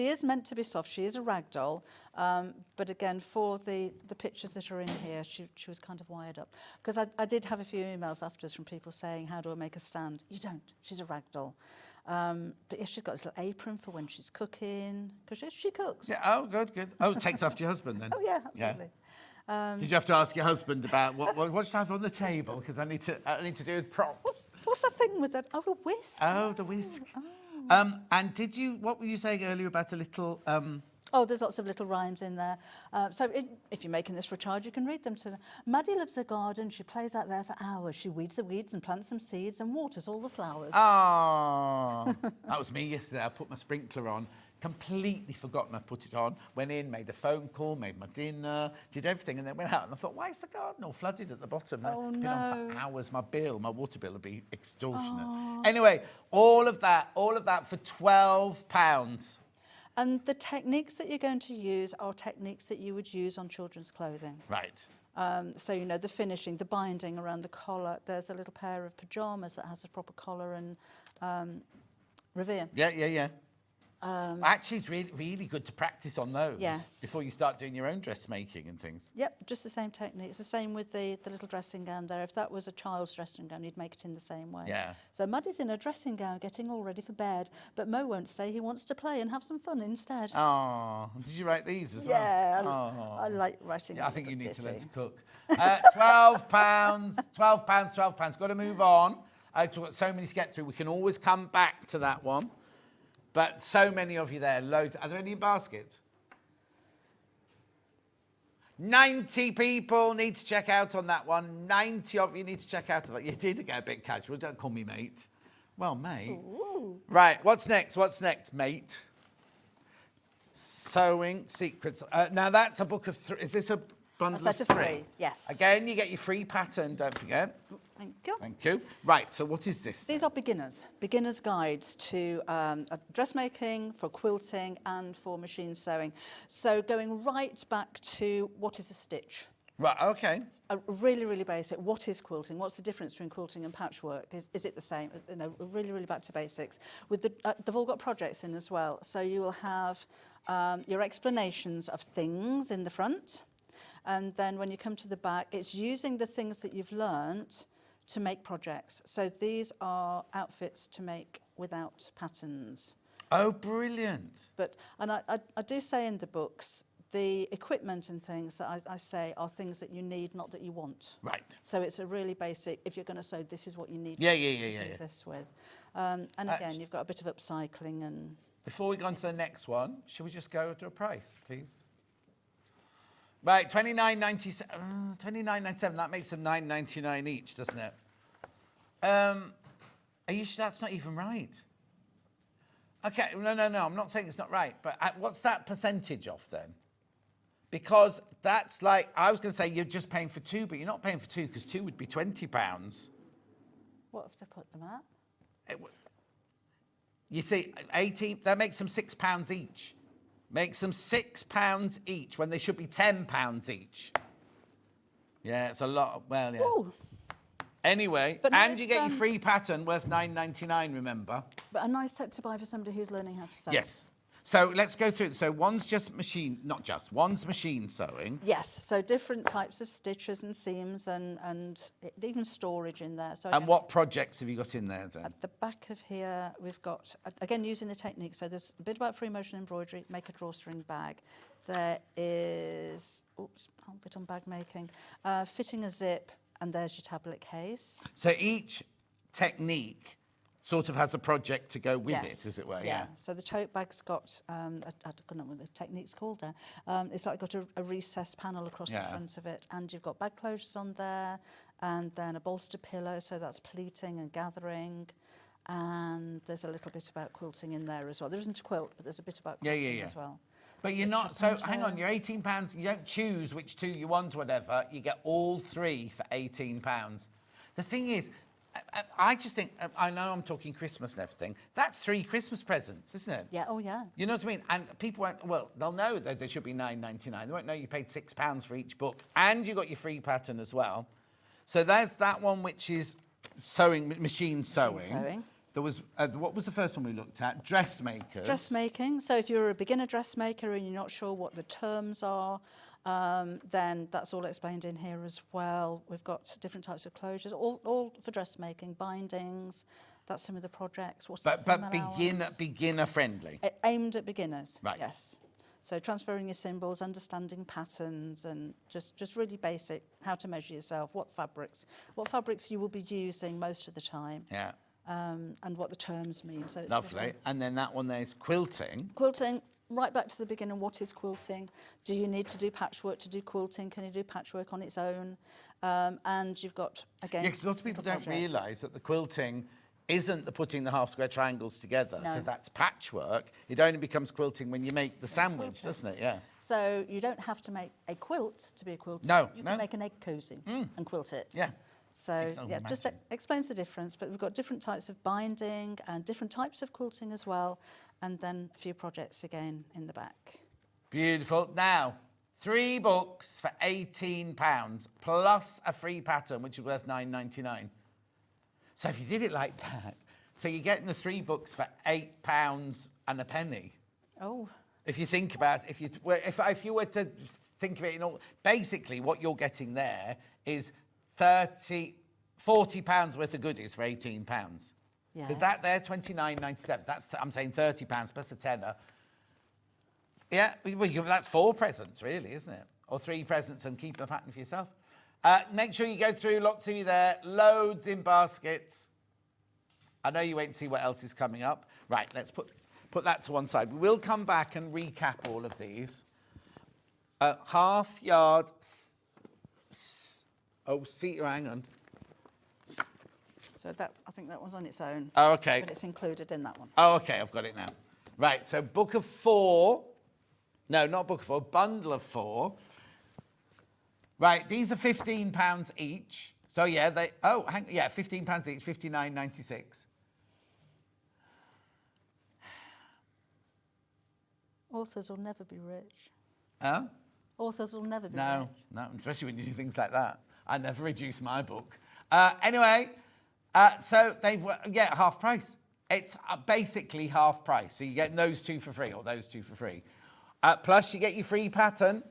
[SPEAKER 12] is meant to be soft. She is a rag doll, but again, for the pictures that are in here, she was kind of wired up. Because I did have a few emails afterwards from people saying, "How do I make a stand?" You don't. She's a rag doll. But yeah, she's got a little apron for when she's cooking, because she cooks.
[SPEAKER 3] Yeah, oh, good. Oh, it takes after your husband then.
[SPEAKER 12] Oh, yeah, absolutely.
[SPEAKER 3] Yeah. Did you have to ask your husband about what should I have on the table? Because I need to do props.
[SPEAKER 12] What's that thing with that? Oh, a whisk.
[SPEAKER 3] Oh, the whisk.
[SPEAKER 12] Oh.
[SPEAKER 3] And what were you saying earlier about a little...
[SPEAKER 12] Oh, there's lots of little rhymes in there. So if you're making this for a child, you can read them to them. Maddie loves her garden. She plays out there for hours. She weeds the weeds and plants some seeds and waters all the flowers.
[SPEAKER 3] Oh, that was me yesterday. I put my sprinkler on, completely forgotten I put it on. Went in, made a phone call, made my dinner, did everything, and then went out. And I thought, why is the garden all flooded at the bottom?
[SPEAKER 12] Oh,
[SPEAKER 3] Been
[SPEAKER 12] no.
[SPEAKER 3] on for hours. My water bill will be extortionate. Oh. Anyway, all of that for £12.
[SPEAKER 12] And the techniques that you're going to use are techniques that you would use on children's clothing.
[SPEAKER 3] Right.
[SPEAKER 12] So, you know, the finishing, the binding around the collar. There's a little pair of pyjamas that has a proper collar and revere.
[SPEAKER 3] Yeah. Actually, it's really, really good to practice on those.
[SPEAKER 12] Yes.
[SPEAKER 3] Before you start doing your own dressmaking and things.
[SPEAKER 12] Yep, just the same technique. It's the same with the little dressing gown there. If that was a child's dressing gown, you'd make it in the same way.
[SPEAKER 3] Yeah.
[SPEAKER 12] So Maddie's in a dressing gown, getting all ready for bed, but Mo won't stay. He wants to play and have some fun instead.
[SPEAKER 3] Oh, did you write these as well?
[SPEAKER 12] Yeah, I like writing.
[SPEAKER 3] Yeah, I think you need to learn to cook. £12. £12. Got to move on. I've got so many to get through. We can always come back to that one. But so many of you there. Loads. Are there any in baskets? 90 people need to check out on that one. 90 of you need to check out on that. You did get a bit casual. Don't call me mate. Well, mate.
[SPEAKER 12] Ooh.
[SPEAKER 3] Right. What's next, mate? Sewing Secrets. Now, that's a book of three. Is this a bundle
[SPEAKER 12] set
[SPEAKER 3] of
[SPEAKER 12] of
[SPEAKER 3] three?
[SPEAKER 12] three, yes.
[SPEAKER 3] Again, you get your free pattern, don't forget.
[SPEAKER 12] Thank you.
[SPEAKER 3] Thank you. Right, so what is this?
[SPEAKER 12] These are beginner's guides to dressmaking, for quilting and for machine sewing. So going right back to what is a stitch.
[SPEAKER 3] Right, okay.
[SPEAKER 12] Really, really basic. What is quilting? What's the difference between quilting and patchwork? Is it the same? You know, really, really back to basics. With they've all got projects in as well. So you will have your explanations of things in the front. And then when you come to the back, it's using the things that you've learnt to make projects. So these are outfits to make without patterns.
[SPEAKER 3] Oh, brilliant.
[SPEAKER 12] And I do say in the books, the equipment and things that I say are things that you need, not that you want.
[SPEAKER 3] Right.
[SPEAKER 12] So it's a really basic, if you're going to sew, this is what you need
[SPEAKER 3] to
[SPEAKER 12] do this with. And again, you've got a bit of upcycling. And
[SPEAKER 3] before we go on to the next one, should we just go to a price, please? Right, $29.97. That makes them $9.99 each, doesn't it? Are you sure that's not even right? Okay, no, I'm not saying it's not right, but what's that percentage off then? Because that's like, I was going to say you're just paying for 2, but you're not paying for 2 because 2 would be £20.
[SPEAKER 12] What have they put them at?
[SPEAKER 3] You see, 18, that makes them £6 each. Makes them £6 each when they should be £10 each. Yeah, it's a lot. Well, yeah.
[SPEAKER 12] Ooh.
[SPEAKER 3] Anyway,
[SPEAKER 12] But
[SPEAKER 3] and
[SPEAKER 12] nice,
[SPEAKER 3] you get your free pattern worth $9.99, remember?
[SPEAKER 12] But a nice set to buy for somebody who's learning how to sew.
[SPEAKER 3] Yes. So let's go through it. So one's just machine, not just, one's machine sewing.
[SPEAKER 12] Yes, so different types of stitches and seams and even storage in there. So
[SPEAKER 3] And what projects have you got in there then?
[SPEAKER 12] at the back of here, we've got, again, using the technique. So there's a bit about free motion embroidery, make a drawstring bag. There is, a bit on bag making, fitting a zip, and there's your tablet case.
[SPEAKER 3] So each technique sort of has a project to go with
[SPEAKER 12] Yes.
[SPEAKER 3] it, as it were.
[SPEAKER 12] Yeah. So the tote bag's got, I don't know what the technique's called there. It's like got a recessed panel across the front of it, and you've got bag closures on there, and then a bolster pillow, so that's pleating and gathering. And there's a little bit about quilting in there as well. There isn't a quilt, but there's a bit about quilting as well.
[SPEAKER 3] But you're not, so hang on, you're £18, you don't choose which 2 you want or whatever, you get all 3 for £18. The thing is, I just think, I know I'm talking Christmas and everything, that's 3 Christmas presents, isn't it?
[SPEAKER 12] Yeah, oh yeah.
[SPEAKER 3] You know what I mean? And people won't, well, they'll know that they should be $9.99. They won't know you paid £6 for each book, and you got your free pattern as well. So there's that one, which is sewing, machine sewing. There was, what was the first one we looked at? Dressmakers.
[SPEAKER 12] Dressmaking. So if you're a beginner dressmaker and you're not sure what the terms are, then that's all explained in here as well. We've got different types of closures, all for dressmaking, bindings. That's some of the projects.
[SPEAKER 3] But beginner friendly.
[SPEAKER 12] Aimed at beginners.
[SPEAKER 3] Right.
[SPEAKER 12] Yes. So transferring your symbols, understanding patterns, and just really basic, how to measure yourself, what fabrics you will be using most of the time.
[SPEAKER 3] Yeah.
[SPEAKER 12] And what the terms mean. So it's
[SPEAKER 3] lovely. And then that one there's quilting.
[SPEAKER 12] Quilting, right back to the beginning, what is quilting? Do you need to do patchwork to do quilting? Can you do patchwork on its own? And you've got, again...
[SPEAKER 3] Yeah, because lots of people don't realise that the quilting isn't the putting the half-square triangles together, because that's patchwork. It only becomes quilting when you make the sandwich, doesn't it? Yeah.
[SPEAKER 12] So you don't have to make a quilt to be a quilter.
[SPEAKER 3] No,
[SPEAKER 12] You can make an egg cosy and quilt it.
[SPEAKER 3] Yeah.
[SPEAKER 12] So, yeah, just explains the difference. But we've got different types of binding and different types of quilting as well. And then a few projects again in the back.
[SPEAKER 3] Beautiful. Now, 3 books for £18 plus a free pattern, which is worth $9.99. So if you did it like that, so you're getting the 3 books for £8 and a penny. Oh. If you think about, if you were to think of it, basically what you're getting there is £40 worth of goodies for £18.
[SPEAKER 12] Yes.
[SPEAKER 3] Because that there, £29.97. That's I'm saying £30 plus a tenner. Yeah, well, that's 4 presents, really, isn't it? Or 3 presents and keep the pattern for yourself. Make sure you go through, lots of you there, loads in baskets. I know you wait and see what else is coming up. Right, let's put that to one side. We will come back and recap all of these. Half yard. Hang on.
[SPEAKER 12] So I think that one's on its own.
[SPEAKER 3] Oh, okay.
[SPEAKER 12] But it's included in that one.
[SPEAKER 3] Oh, okay, I've got it now. Right, so book of 4. No, not book of 4, bundle of 4. Right, these are £15 each. So yeah, £15 each, $59.96.
[SPEAKER 12] Authors will never be rich.
[SPEAKER 3] Huh?
[SPEAKER 12] Authors will never be rich.
[SPEAKER 3] No, especially when you do things like that. I never reduce my book. Anyway, so they've, half price. It's basically half price. So you get those 2 for free, or those 2 for free. Plus you get your free pattern.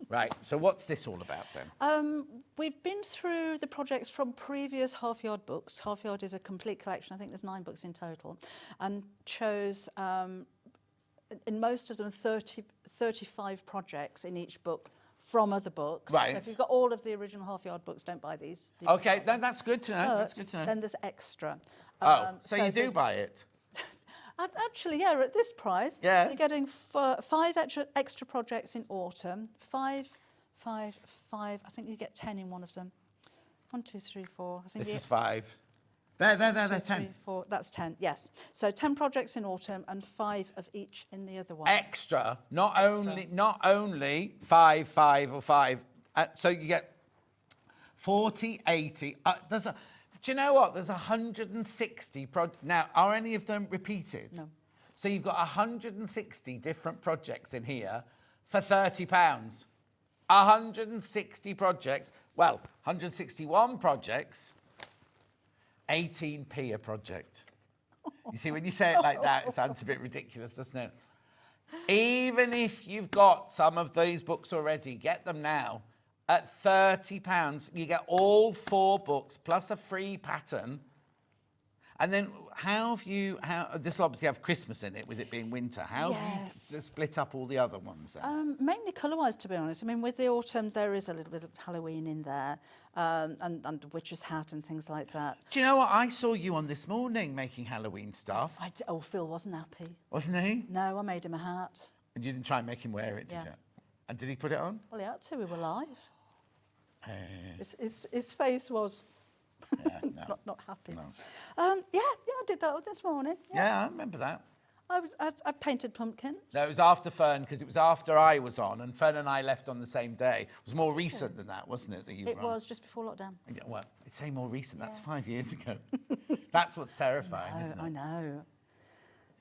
[SPEAKER 3] Right, so what's this all about then?
[SPEAKER 12] We've been through the projects from previous half-yard books. Half-yard is a complete collection. I think there's 9 books in total. And chose, in most of them, 35 projects in each book from other books.
[SPEAKER 3] Right.
[SPEAKER 12] So if you've got all of the original half-yard books, don't buy these.
[SPEAKER 3] Okay, that's good to know.
[SPEAKER 12] But
[SPEAKER 3] That's good to know.
[SPEAKER 12] then there's extra.
[SPEAKER 3] So you do buy it?
[SPEAKER 12] Actually, yeah, at this price,
[SPEAKER 3] Yeah.
[SPEAKER 12] you're getting 5 extra projects in autumn. 5. I think you get 10 in one of them. 1, 2, 3, 4. I think
[SPEAKER 3] This is 5. They're 10.
[SPEAKER 12] 3, 4, that's 10, yes. So 10 projects in autumn and 5 of each in the other one.
[SPEAKER 3] Extra, not only 5, 5 or 5. So you get 40, 80. Do you know what? There's 160 now, are any of them repeated?
[SPEAKER 12] No.
[SPEAKER 3] So you've got 160 different projects in here for £30. 160 projects. Well, 161 projects, 18p a project. You see, when you say it like that, it sounds a bit ridiculous, doesn't it? Even if you've got some of these books already, get them now. At £30, you get all 4 books plus a free pattern. And then this will obviously have Christmas in it with it being winter. How have you split up all the other ones then?
[SPEAKER 12] Mainly colour-wise, to be honest. I mean, with the autumn, there is a little bit of Halloween in there, and the witch's hat and things like that.
[SPEAKER 3] Do you know what? I saw you on this morning making Halloween stuff.
[SPEAKER 12] Phil wasn't happy.
[SPEAKER 3] Wasn't he?
[SPEAKER 12] No, I made him a hat.
[SPEAKER 3] And you didn't try and make him wear it, did you? And did he put it on?
[SPEAKER 12] Well, he had to. We were live. His face was not happy.
[SPEAKER 3] No.
[SPEAKER 12] I did that this morning.
[SPEAKER 3] Yeah, I remember that.
[SPEAKER 12] I painted pumpkins.
[SPEAKER 3] No, it was after Fern, because it was after I was on, and Fern and I left on the same day. It was more recent than that, wasn't it, that you were on?
[SPEAKER 12] It was just before lockdown.
[SPEAKER 3] Yeah, well, it's say more recent. That's 5 years ago. That's what's terrifying, isn't it?
[SPEAKER 12] I know.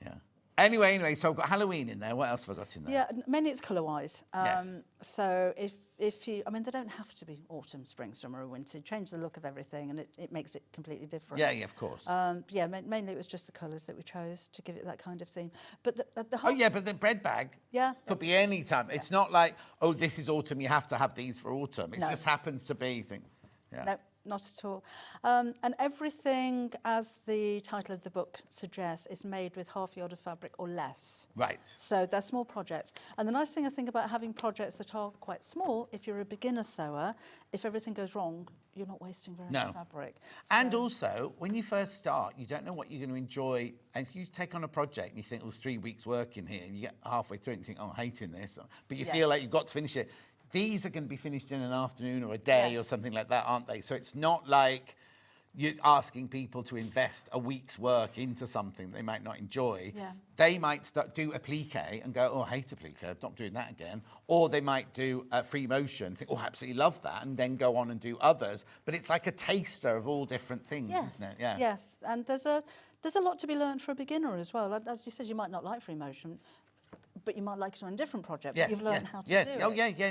[SPEAKER 3] Yeah. Anyway, so I've got Halloween in there. What else have I got in there?
[SPEAKER 12] Yeah, mainly it's colour-wise.
[SPEAKER 3] Yes.
[SPEAKER 12] So if you, I mean, they don't have to be autumn, spring, summer or winter. Change the look of everything and it makes it completely different.
[SPEAKER 3] Yeah, of course.
[SPEAKER 12] Mainly it was just the colours that we chose to give it that kind of theme. But the
[SPEAKER 3] but the bread bag could be any time.
[SPEAKER 12] Yeah.
[SPEAKER 3] It's not like, oh, this is autumn, you have to have these for autumn. It just happens to be.
[SPEAKER 12] No, not at all. And everything, as the title of the book suggests, is made with half yard of fabric or less.
[SPEAKER 3] Right.
[SPEAKER 12] So they're small projects. And the nice thing I think about having projects that are quite small, if you're a beginner sewer, if everything goes wrong, you're not wasting very much fabric.
[SPEAKER 3] And also, when you first start, you don't know what you're going to enjoy. And if you take on a project and you think, well, 3 weeks work in here, and you get halfway through it and you think, oh, I'm hating this. But you feel like you've got to finish it. These are going to be finished in an afternoon or a day or something like that, aren't they? So it's not like you're asking people to invest a week's work into something they might not enjoy.
[SPEAKER 12] Yeah.
[SPEAKER 3] They might do a plique and go, oh, I hate a plique, I'm not doing that again. Or they might do a free motion, think, oh, I absolutely love that, and then go on and do others. But it's like a taster of all different things, isn't it? Yeah.
[SPEAKER 12] Yes, and there's a lot to be learned for a beginner as well. As you said, you might not like free motion, but you might like it on a different project, but you've learned how to do it.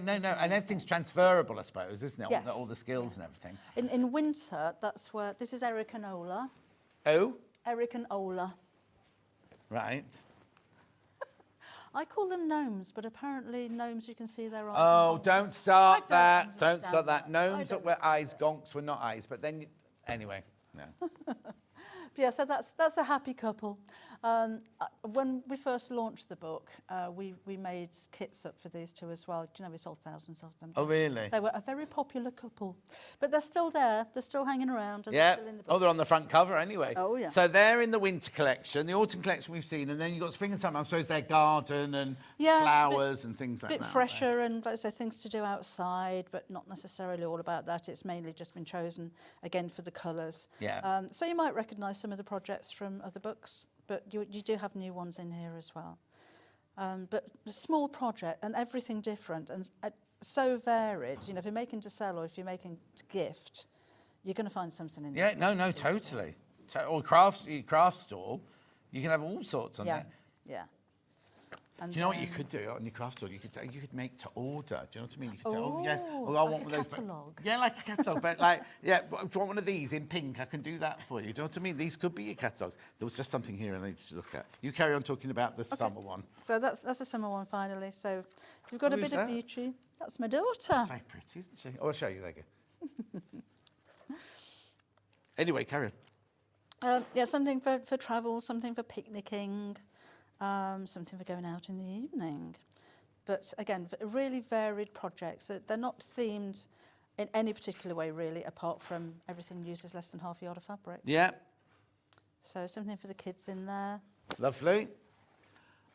[SPEAKER 3] No. And everything's transferable, I suppose, isn't it?
[SPEAKER 12] Yes.
[SPEAKER 3] All the skills and everything.
[SPEAKER 12] In winter, that's where, this is Eric and Ola.
[SPEAKER 3] Oh?
[SPEAKER 12] Eric and Ola.
[SPEAKER 3] Right.
[SPEAKER 12] I call them gnomes, but apparently gnomes, you can see their eyes.
[SPEAKER 3] Oh, don't start that. Don't start that. Gnomes were eyes, gonks were not eyes. But then, anyway, no.
[SPEAKER 12] Yeah, so that's the happy couple. When we first launched the book, we made kits up for these two as well. Do you know, we sold thousands of them.
[SPEAKER 3] Oh, really?
[SPEAKER 12] They were a very popular couple. But they're still there. They're still hanging around. And they're still in the book.
[SPEAKER 3] Oh, they're on the front cover anyway.
[SPEAKER 12] Oh, yeah.
[SPEAKER 3] So they're in the winter collection. The autumn collection we've seen. And then you've got spring and summer. I suppose they're garden and flowers and things like that.
[SPEAKER 12] A bit fresher and, like I say, things to do outside, but not necessarily all about that. It's mainly just been chosen, again, for the colours.
[SPEAKER 3] Yeah.
[SPEAKER 12] So you might recognise some of the projects from other books, but you do have new ones in here as well. But a small project and everything different and so varied. You know, if you're making to sell or if you're making to gift, you're going to find something in there.
[SPEAKER 3] Yeah, no, totally. Or craft stall, you can have all sorts on there.
[SPEAKER 12] Yeah. And
[SPEAKER 3] do you know what you could do on your craft store? You could make to order. Do you know what I mean? You could say, oh yes, I want one of those.
[SPEAKER 12] Catalogue.
[SPEAKER 3] Yeah, like a catalogue. But like, do you want one of these in pink? I can do that for you. Do you know what I mean? These could be your catalogues. There was just something here I needed to look at. You carry on talking about the summer one.
[SPEAKER 12] So that's the summer one finally. So you've got a bit of beauty. That's my daughter.
[SPEAKER 3] She's very pretty, isn't she? Oh, I'll show you. There you go. Anyway, carry
[SPEAKER 12] on. Something for travel, something for picnicking. Something for going out in the evening. But again, really varied projects. They're not themed in any particular way, really, apart from everything uses less than half a yard of fabric.
[SPEAKER 3] Yeah.
[SPEAKER 12] So something for the kids in there.
[SPEAKER 3] Lovely.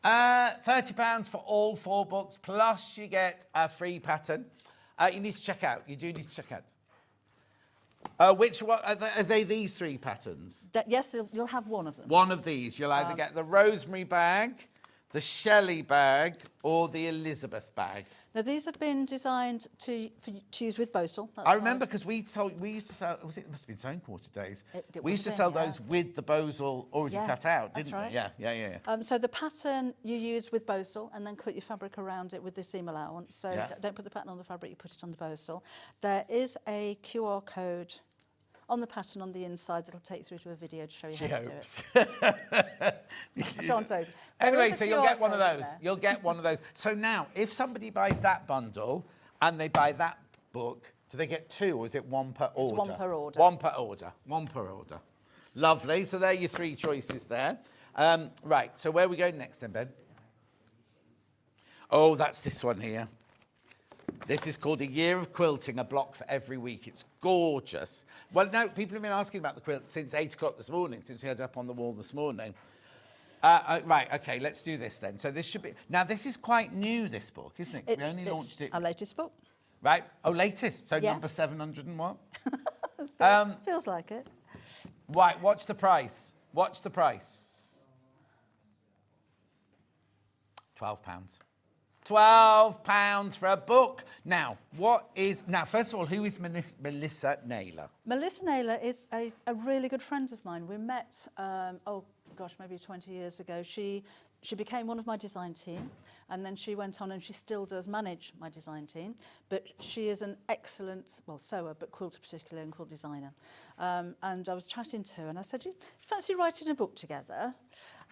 [SPEAKER 3] £30 for all 4 books, plus you get a free pattern. You need to check out. You do need to check out. Which one are they? These 3 patterns?
[SPEAKER 12] Yes, you'll have one of them.
[SPEAKER 3] One of these. You'll either get the rosemary bag, the Shelley bag, or the Elizabeth bag.
[SPEAKER 12] Now these have been designed to use with Bosal.
[SPEAKER 3] I remember because we used to sell. It must have been Sewing Quarter days. We used to sell those with the Bosal already cut out, didn't we? Yeah.
[SPEAKER 12] So the pattern you use with Bosal, and then cut your fabric around it with the seam allowance. So don't put the pattern on the fabric; you put it on the Bosal. There is a QR code on the pattern on the inside that'll take you through to a video to show you how to do it. I can't open.
[SPEAKER 3] Anyway, so you'll get one of those. You'll get one of those. So now, if somebody buys that bundle and they buy that book, do they get 2 or is it 1 per order?
[SPEAKER 12] It's 1 per order.
[SPEAKER 3] 1 per order. 1 per order. Lovely. So there are your 3 choices there. Right. So where are we going next then, Ben? Oh, that's this one here. This is called A Year of Quilting, a block for every week. It's gorgeous. Well, no, people have been asking about the quilt since 8 o'clock this morning, since we had it up on the wall this morning. Right, OK, let's do this then. So this should be... Now, this is quite new, this book, isn't it? We only launched it...
[SPEAKER 12] our latest book.
[SPEAKER 3] Right. Oh, latest. So number 700 and what?
[SPEAKER 12] Feels like it.
[SPEAKER 3] Right, what's the price? What's the price? £12. £12 for a book. Now, first of all, who is Melissa Naylor?
[SPEAKER 12] Melissa Naylor is a really good friend of mine. We met, maybe 20 years ago. She became one of my design team, and then she went on and she still does manage my design team. But she is an excellent, sewer, but quilter particularly, and quilt designer. And I was chatting to her, and I said, you fancy writing a book together?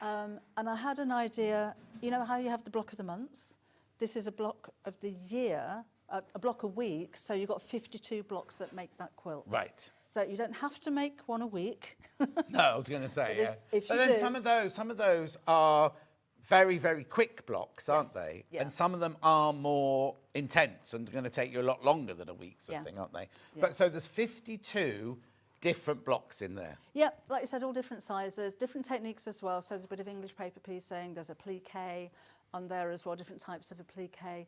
[SPEAKER 12] And I had an idea, you know how you have the block of the months? This is a block of the year, a block a week, so you've got 52 blocks that make that quilt.
[SPEAKER 3] Right.
[SPEAKER 12] So you don't have to make one a week.
[SPEAKER 3] No, I was going to say, yeah.
[SPEAKER 12] If
[SPEAKER 3] but
[SPEAKER 12] you
[SPEAKER 3] then
[SPEAKER 12] do,
[SPEAKER 3] some of those are very, very quick blocks, aren't they?
[SPEAKER 12] Yeah.
[SPEAKER 3] And some of them are more intense and going to take you a lot longer than a week, thing, aren't they?
[SPEAKER 12] Yeah.
[SPEAKER 3] But so there's 52 different blocks in there.
[SPEAKER 12] Yeah, like you said, all different sizes, different techniques as well. So there's a bit of English paper piecing, there's a plique on there as well, different types of a plique.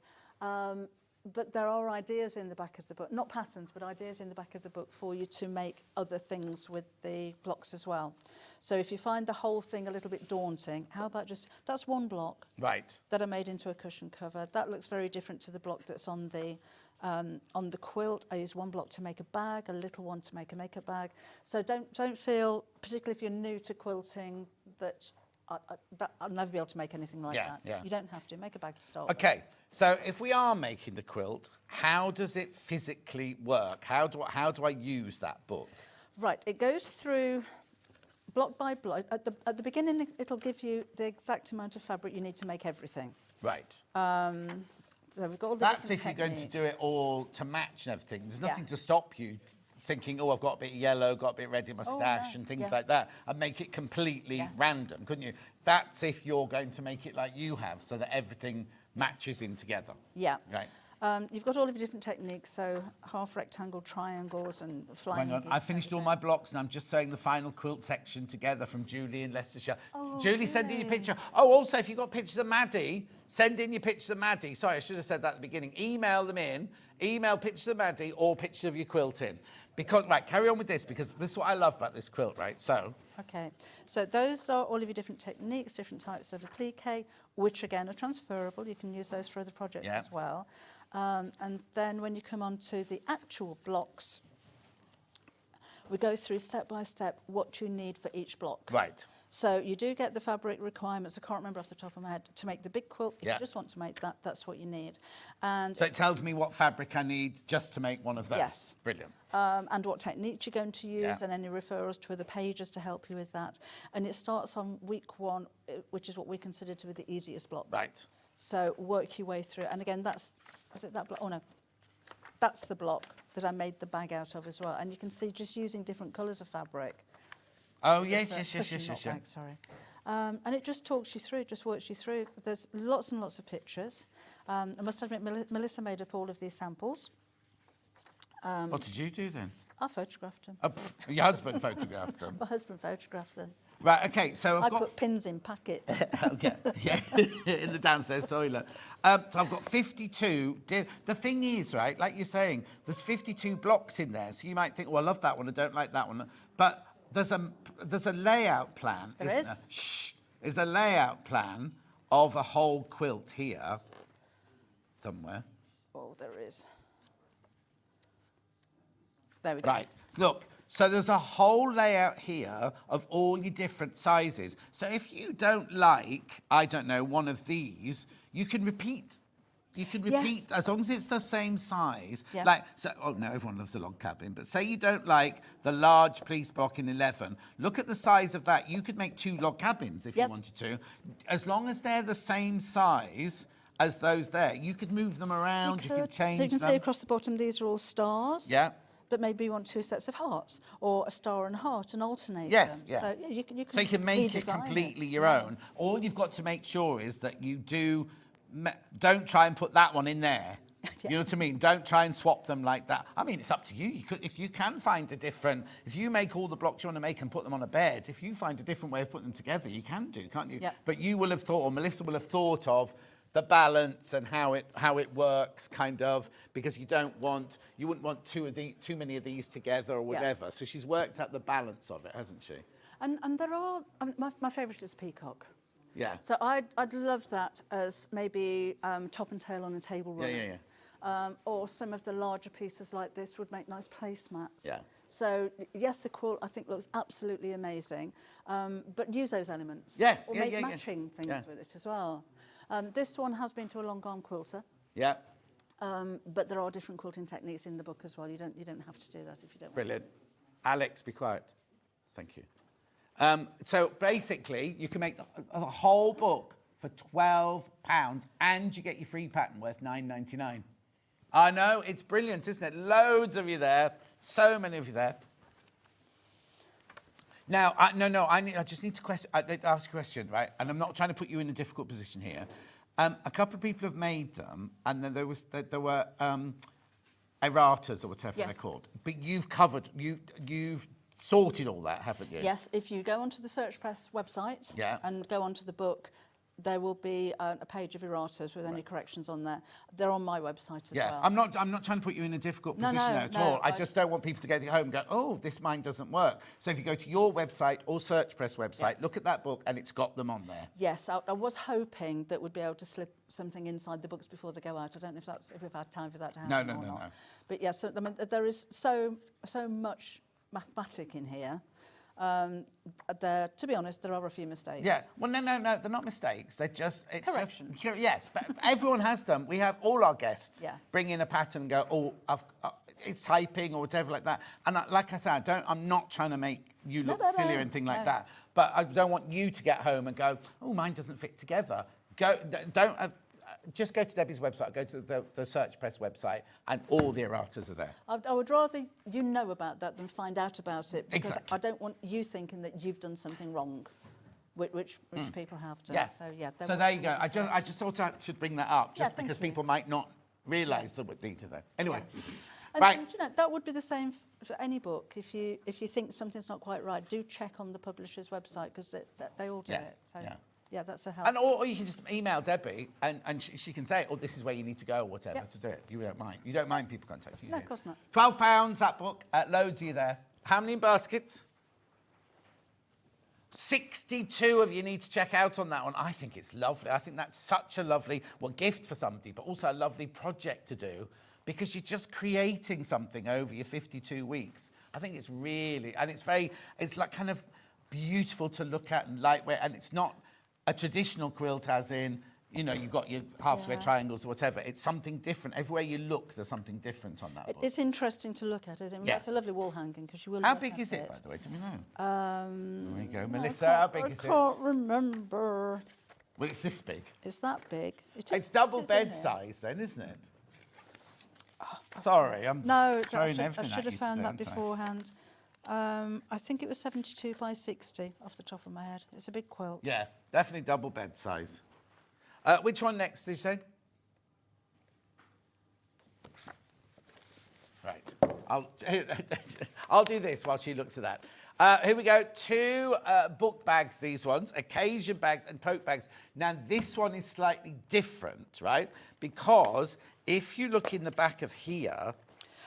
[SPEAKER 12] But there are ideas in the back of the book, not patterns, but ideas in the back of the book for you to make other things with the blocks as well. So if you find the whole thing a little bit daunting, how about that's 1 block that I made into a cushion cover. That looks very different to the block that's on the quilt. I use 1 block to make a bag, a little one to make a makeup bag. So don't feel, particularly if you're new to quilting, that I'll never be able to make anything like that.
[SPEAKER 3] Yeah.
[SPEAKER 12] You don't have to. Make a bag to start with.
[SPEAKER 3] OK, so if we are making the quilt, how does it physically work? How do I use that book?
[SPEAKER 12] Right, it goes through block by block. At the beginning, it'll give you the exact amount of fabric you need to make everything.
[SPEAKER 3] Right.
[SPEAKER 12] So we've got all the
[SPEAKER 3] That's
[SPEAKER 12] different
[SPEAKER 3] if you're going to do it all to match and everything. There's nothing
[SPEAKER 12] Yeah.
[SPEAKER 3] to stop you thinking, oh, I've got a bit of yellow, got a bit red in my stash and things like that, and make it completely random, couldn't you? That's if you're going to make it like you have, so that everything matches in together.
[SPEAKER 12] Yeah.
[SPEAKER 3] Right.
[SPEAKER 12] You've got all of your different techniques, so half rectangle, triangles, and flying.
[SPEAKER 3] Hang on, I finished all my blocks and I'm just sewing the final quilt section together from Julie in Leicestershire.
[SPEAKER 12] Oh,
[SPEAKER 3] Julie, send in your picture. Oh, also, if you've got pictures of Maddie, send in your pictures of Maddie. Sorry, I should have said that at the beginning. Email them in. Email pictures of Maddie or pictures of your quilt in. Because, right, carry on with this, because this is what I love about this quilt, right? So.
[SPEAKER 12] Okay, so those are all of your different techniques, different types of applique, which again are transferable. You can use those for other projects as well. And then when you come on to the actual blocks, we go through step by step what you need for each block.
[SPEAKER 3] Right.
[SPEAKER 12] So you do get the fabric requirements. I can't remember off the top of my head. To make the big quilt, if you just want to make that, that's what you need. And
[SPEAKER 3] so it tells me what fabric I need just to make one of those.
[SPEAKER 12] Yes.
[SPEAKER 3] Brilliant.
[SPEAKER 12] And what technique you're going to use, and any referrals to other pages to help you with that. And it starts on week 1, which is what we consider to be the easiest block.
[SPEAKER 3] Right.
[SPEAKER 12] So work your way through. And again, is it that block? Oh, no. That's the block that I made the bag out of as well. And you can see just using different colours of fabric.
[SPEAKER 3] Oh, yes.
[SPEAKER 12] Sorry. And it just talks you through, just works you through. There's lots and lots of pictures. I must admit, Melissa made up all of these samples.
[SPEAKER 3] What did you do then?
[SPEAKER 12] I photographed them.
[SPEAKER 3] Oh, your husband photographed them.
[SPEAKER 12] My husband photographed them.
[SPEAKER 3] Right, okay, so
[SPEAKER 12] I put pins in packets.
[SPEAKER 3] Okay, yeah, in the downstairs toilet. So I've got 52. The thing is, right, like you're saying, there's 52 blocks in there. So you might think, well, I love that one, I don't like that one. But there's a layout plan.
[SPEAKER 12] There
[SPEAKER 3] isn't
[SPEAKER 12] is.
[SPEAKER 3] there? Shh. There's a layout plan of a whole quilt here somewhere.
[SPEAKER 12] Oh, there is. There we go.
[SPEAKER 3] Right, look. So there's a whole layout here of all your different sizes. So if you don't like, I don't know, one of these, you can repeat. You can repeat, as long as it's the same size.
[SPEAKER 12] Yeah.
[SPEAKER 3] Like, so, oh no, everyone loves a log cabin, but say you don't like the large police block in 11, look at the size of that. You could make 2 log cabins if you wanted to. As long as they're the same size as those there, you could move them around, you could change them.
[SPEAKER 12] So you can see across the bottom, these are all stars.
[SPEAKER 3] Yeah.
[SPEAKER 12] But maybe you want 2 sets of hearts, or a star and a heart, and alternate
[SPEAKER 3] Yes,
[SPEAKER 12] them.
[SPEAKER 3] yeah.
[SPEAKER 12] So you can
[SPEAKER 3] make it
[SPEAKER 12] redesign
[SPEAKER 3] completely your own. All you've got to make sure is that you don't try and put that one in there. You know what I mean? Don't try and swap them like that. I mean, it's up to you. If you can find a different, if you make all the blocks you want to make and put them on a bed, if you find a different way of putting them together, you can do, can't you?
[SPEAKER 12] Yeah.
[SPEAKER 3] But you will have thought, or Melissa will have thought of the balance and how it works, kind of, because you wouldn't want too many of these together or whatever. So she's worked out the balance of it, hasn't she?
[SPEAKER 12] And there are, my favourite is peacock.
[SPEAKER 3] Yeah.
[SPEAKER 12] So I'd love that as maybe top and tail on a table runner. Or some of the larger pieces like this would make nice placemats.
[SPEAKER 3] Yeah.
[SPEAKER 12] So yes, the quilt I think looks absolutely amazing, but use those elements.
[SPEAKER 3] Yes.
[SPEAKER 12] Or make matching things with it as well. This one has been to a long arm quilter.
[SPEAKER 3] Yeah.
[SPEAKER 12] But there are different quilting techniques in the book as well. You don't have to do that if you don't want.
[SPEAKER 3] Brilliant. Alex, be quiet. Thank you. So basically, you can make a whole book for £12, and you get your free pattern worth £9.99. I know, it's brilliant, isn't it? Loads of you there, so many of you there. Now, I just need to ask a question, right? And I'm not trying to put you in a difficult position here. A couple of people have made them, and then there were erratas or whatever they're called. But you've sorted all that, haven't you?
[SPEAKER 12] Yes, if you go onto the Search Press website and go onto the book, there will be a page of erratas with any corrections on there. They're on my website as well.
[SPEAKER 3] I'm not trying to put you in a difficult position at all. I just don't want people to get home and go, oh, this mine doesn't work. So if you go to your website or Search Press website, look at that book and it's got them on there.
[SPEAKER 12] Yes, I was hoping that we'd be able to slip something inside the books before they go out. I don't know if we've had time for that to happen or not. But yes, I mean, there is so much mathematic in here. To be honest, there are a few mistakes.
[SPEAKER 3] Yeah. Well, no, they're not mistakes. They're just
[SPEAKER 12] corrections.
[SPEAKER 3] Yes, but everyone has them. We have all our guests bring in a pattern and go, oh, it's typing or whatever like that. And like I said, I'm not trying to make you look silly or anything like that. But I don't want you to get home and go, oh, mine doesn't fit together. Just go to Debbie's website, go to the Search Press website, and all the erratas are there.
[SPEAKER 12] I would rather you know about that than find out about it, because
[SPEAKER 3] Exactly.
[SPEAKER 12] I don't want you thinking that you've done something wrong, which people have done.
[SPEAKER 3] Yeah.
[SPEAKER 12] So
[SPEAKER 3] there you go. I just thought I should bring that up, just because people might not realise the detail there. Anyway, right.
[SPEAKER 12] And, you know, that would be the same for any book. If you think something's not quite right, do check on the publisher's website, because they all do it. So. Yeah, that's a help.
[SPEAKER 3] And or you can just email Debbie and she can say, oh, this is where you need to go or whatever to do it. You don't mind. You don't mind people contacting you.
[SPEAKER 12] No, of course not.
[SPEAKER 3] £12, that book. Loads of you there. How many baskets? 62 of you need to check out on that one. I think it's lovely. I think that's such a lovely gift for somebody, but also a lovely project to do, because you're just creating something over your 52 weeks. I think it's really, and it's like kind of beautiful to look at and lightweight, and it's not a traditional quilt as in, you know, you've got your half square triangles or whatever. It's something different. Everywhere you look, there's something different on that book.
[SPEAKER 12] It's interesting to look at, isn't it? It's a lovely wall hanging, because you will.
[SPEAKER 3] How big is it, by the way? Do we know? There you go. Melissa, how big is it?
[SPEAKER 12] I can't remember.
[SPEAKER 3] Well, it's this big.
[SPEAKER 12] It's that big.
[SPEAKER 3] It's double bed size then, isn't it? Sorry, I'm throwing everything at you.
[SPEAKER 12] I should have found that beforehand. I think it was 72 by 60 off the top of my head. It's a big quilt.
[SPEAKER 3] Yeah, definitely double bed size. Which one next, did you say? Right. I'll do this while she looks at that. Here we go. 2 book bags, these ones, occasion bags and tote bags. Now, this one is slightly different, right? Because if you look in the back of here...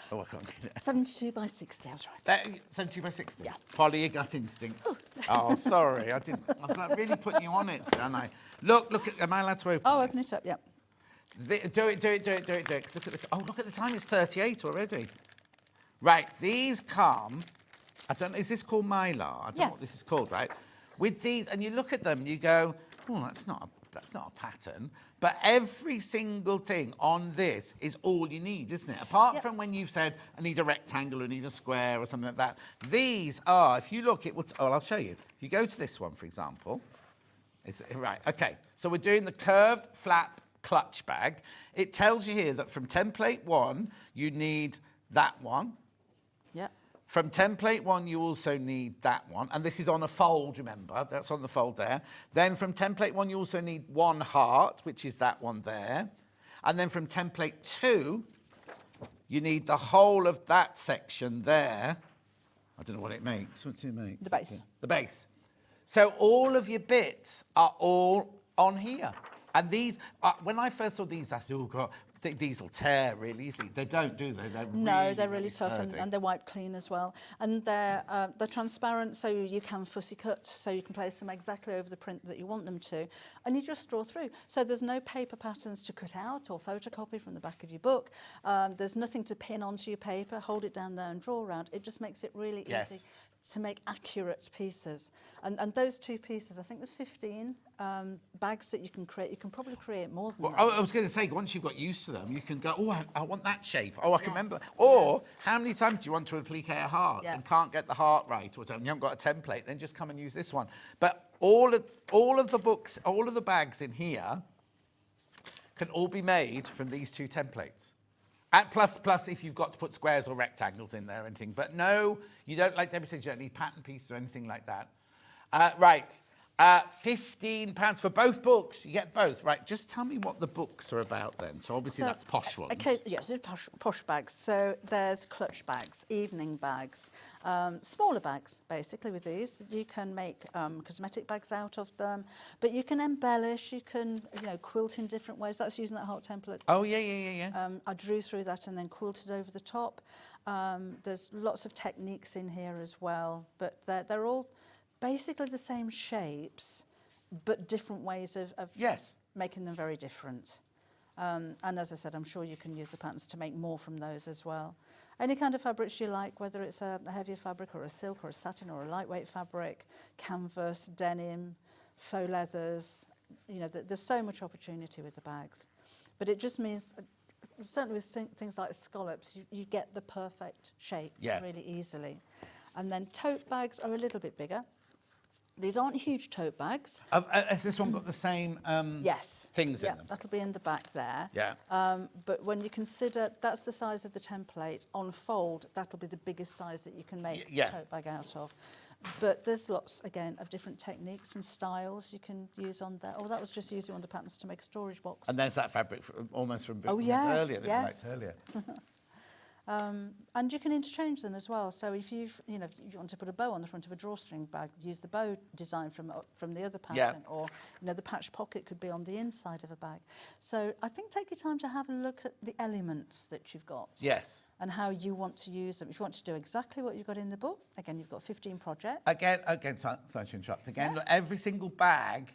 [SPEAKER 3] Oh, I can't get it.
[SPEAKER 12] 72 by 60, I was right.
[SPEAKER 3] 72 by 60?
[SPEAKER 12] Yeah.
[SPEAKER 3] Follow your gut instinct. Oh, sorry. I'm really putting you on it, aren't I? Look, am I allowed to open
[SPEAKER 12] Oh,
[SPEAKER 3] this?
[SPEAKER 12] open it up, yeah.
[SPEAKER 3] Do it. Look at the time. It's 38 already. Right, these come... I don't know, is this called Mylar? I don't know what this is called, right? With these, and you look at them, you go, oh, that's not a pattern. But every single thing on this is all you need, isn't it? Apart from when you've said, I need a rectangle, I need a square, or something like that. These are, if you look, I'll show you. If you go to this one, for example, right, okay. So we're doing the curved flap clutch bag. It tells you here that from template 1, you need that one.
[SPEAKER 12] Yeah.
[SPEAKER 3] From template 1, you also need that one. And this is on a fold, remember. That's on the fold there. Then from template 1, you also need 1 heart, which is that one there. And then from template 2, you need the whole of that section there. I don't know what it makes. What's it make?
[SPEAKER 12] The base.
[SPEAKER 3] The base. So all of your bits are all on here. And these, when I first saw these, I said, oh, God, these will tear really easily. They don't, do they?
[SPEAKER 12] They're really tough and they're wipe clean as well. And they're transparent, so you can fussy cut, so you can place them exactly over the print that you want them to, and you just draw through. So there's no paper patterns to cut out or photocopy from the back of your book. There's nothing to pin onto your paper, hold it down there and draw around. It just makes it really easy to make accurate pieces. And those 2 pieces, I think there's 15 bags that you can create. You can probably create more than that.
[SPEAKER 3] I was going to say, once you've got used to them, you can go, oh, I want that shape. Oh, I can remember. Or how many times do you want to replicate a heart and can't get the heart right, or you haven't got a template, then just come and use this one. But all of the books, all of the bags in here can all be made from these 2 templates. And plus, if you've got to put squares or rectangles in there or anything. But no, you don't, like Debbie said, you don't need pattern pieces or anything like that. Right, £15 for both books. You get both. Right, just tell me what the books are about then. So obviously that's posh ones.
[SPEAKER 12] Okay, yes, they're posh bags. So there's clutch bags, evening bags, smaller bags, basically, with these. You can make cosmetic bags out of them, but you can embellish, you can, quilt in different ways. That's using that heart template.
[SPEAKER 3] Oh, yeah.
[SPEAKER 12] I drew through that and then quilted over the top. There's lots of techniques in here as well, but they're all basically the same shapes, but different ways of making them very different. And as I said, I'm sure you can use the patterns to make more from those as well. Any kind of fabrics you like, whether it's a heavier fabric or a silk or a satin or a lightweight fabric, canvas, denim, faux leathers, there's so much opportunity with the bags. But it just means, certainly with things like scallops, you get the perfect shape really easily. And then tote bags are a little bit bigger. These aren't huge tote bags.
[SPEAKER 3] Has this one got the same things in them?
[SPEAKER 12] That'll be in the back there.
[SPEAKER 3] Yeah.
[SPEAKER 12] But when you consider that's the size of the template, on fold, that'll be the biggest size that you can make a tote bag out of. But there's lots, again, of different techniques and styles you can use on there. Oh, that was just using one of the patterns to make a storage box.
[SPEAKER 3] And there's that fabric almost from
[SPEAKER 12] earlier
[SPEAKER 3] that you liked earlier.
[SPEAKER 12] And you can interchange them as well. So if you want to put a bow on the front of a drawstring bag, use the bow design from the other pattern, or the patch pocket could be on the inside of a bag. So I think take your time to have a look at the elements that you've got.
[SPEAKER 3] Yes.
[SPEAKER 12] And how you want to use them. If you want to do exactly what you've got in the book, again, you've got 15 projects.
[SPEAKER 3] Again, sorry to interrupt. Again, look, every single bag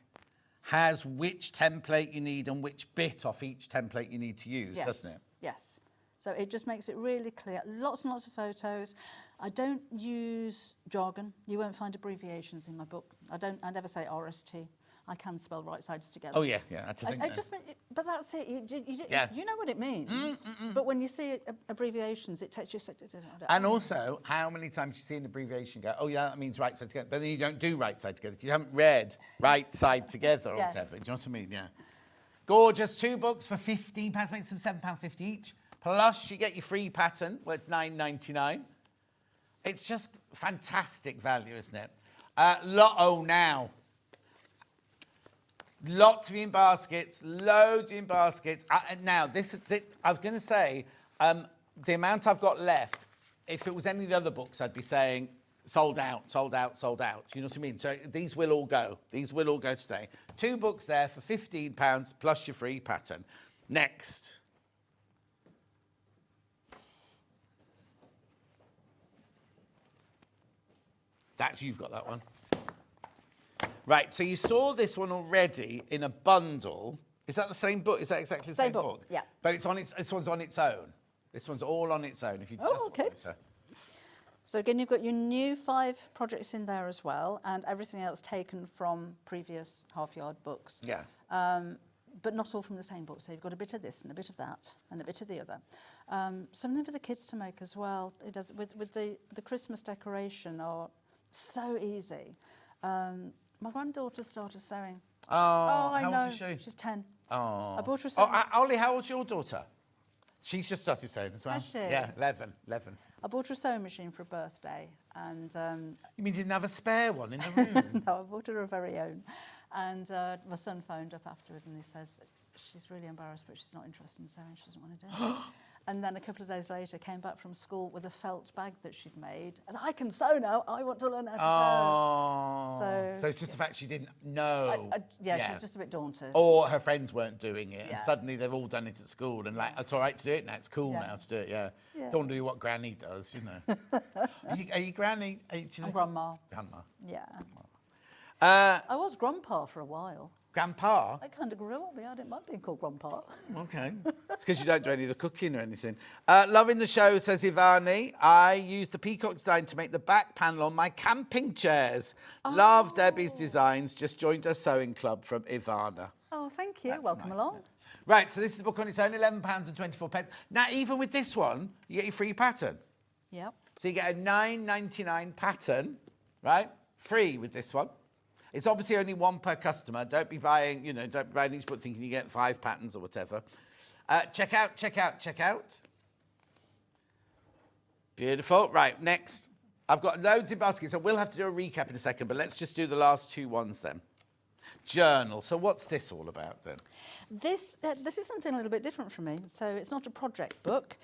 [SPEAKER 3] has which template you need and which bit off each template you need to use, doesn't it?
[SPEAKER 12] Yes. So it just makes it really clear. Lots and lots of photos. I don't use jargon. You won't find abbreviations in my book. I never say RST. I can spell right sides together.
[SPEAKER 3] Oh, yeah. I had to think
[SPEAKER 12] but that's it. You know what it means. But when you see abbreviations, it takes you...
[SPEAKER 3] And also, how many times you see an abbreviation go, oh, yeah, that means right side together. But then you don't do right side together. You haven't read right side together or whatever. Do you know what I mean? Yeah. Gorgeous. 2 books for £15. Makes them £7.50 each. Plus, you get your free pattern worth $9.99. It's just fantastic value, isn't it? Now. Lots of you in baskets, loads in baskets. Now, I was going to say, the amount I've got left if it was any of the other books, I'd be saying sold out, sold out, sold out. You know what I mean? So these will all go. These will all go today. 2 books there for £15 plus your free pattern. Next. You've got that one. Right, so you saw this one already in a bundle. Is that the same book? Is that exactly the same book?
[SPEAKER 12] Yeah.
[SPEAKER 3] But this one's on its own. This one's all on its own. If you just wanted to.
[SPEAKER 12] So again, you've got your new 5 projects in there as well, and everything else taken from previous half-yard books.
[SPEAKER 3] Yeah.
[SPEAKER 12] But not all from the same book. So you've got a bit of this and a bit of that and a bit of the other. Something for the kids to make as well. It does, with the Christmas decoration are so easy. My granddaughter started sewing.
[SPEAKER 3] Oh,
[SPEAKER 12] I
[SPEAKER 3] how
[SPEAKER 12] know.
[SPEAKER 3] old is she?
[SPEAKER 12] She's 10.
[SPEAKER 3] Oh.
[SPEAKER 12] I bought her a sewing.
[SPEAKER 3] Ollie, how old's your daughter? She's just started sewing as well.
[SPEAKER 12] Has she?
[SPEAKER 3] Yeah, 11.
[SPEAKER 12] I bought her a sewing machine for a birthday, and
[SPEAKER 3] you mean you didn't have a spare one in the room?
[SPEAKER 12] no, I bought her a very own. And my son phoned up afterward, and he says she's really embarrassed, but she's not interested in sewing. She doesn't want to do it. And then a couple of days later, came back from school with a felt bag that she'd made, and I can sew now. I want to learn how to sew.
[SPEAKER 3] So it's just the fact she didn't know.
[SPEAKER 12] Yeah, she was just a bit daunted.
[SPEAKER 3] Or her friends weren't doing it,
[SPEAKER 12] Yeah.
[SPEAKER 3] and suddenly they've all done it at school, and like, it's all right to do it now. It's cool now to do it. Yeah. Don't want to do what Granny does, you know. Are you Granny?
[SPEAKER 12] I'm Grandma.
[SPEAKER 3] Grandma.
[SPEAKER 12] Yeah. I was Grandpa for a while.
[SPEAKER 3] Grandpa?
[SPEAKER 12] I kind of grew up. I didn't mind being called Grandpa.
[SPEAKER 3] Okay. It's because you don't do any of the cooking or anything. Loving the show, says Ivani. I used the peacock design to make the back panel on my camping chairs. Love Debbie's designs. Just joined a sewing club from Ivana.
[SPEAKER 12] Oh, thank you.
[SPEAKER 3] That's
[SPEAKER 12] Welcome
[SPEAKER 3] nice,
[SPEAKER 12] along.
[SPEAKER 3] Right, so this is the book on its own, £11.24. Now, even with this one, you get your free pattern.
[SPEAKER 12] Yep.
[SPEAKER 3] So you get a £9.99 pattern, right? Free with this one. It's obviously only 1 per customer. Don't be buying, don't be buying each book thinking you get 5 patterns or whatever. Check out, check out, check out. Beautiful. Right, next. I've got loads in baskets, so we'll have to do a recap in a second, but let's just do the last 2 ones then. Journal. So what's this all about then?
[SPEAKER 12] This is something a little bit different from me. So it's not a project book.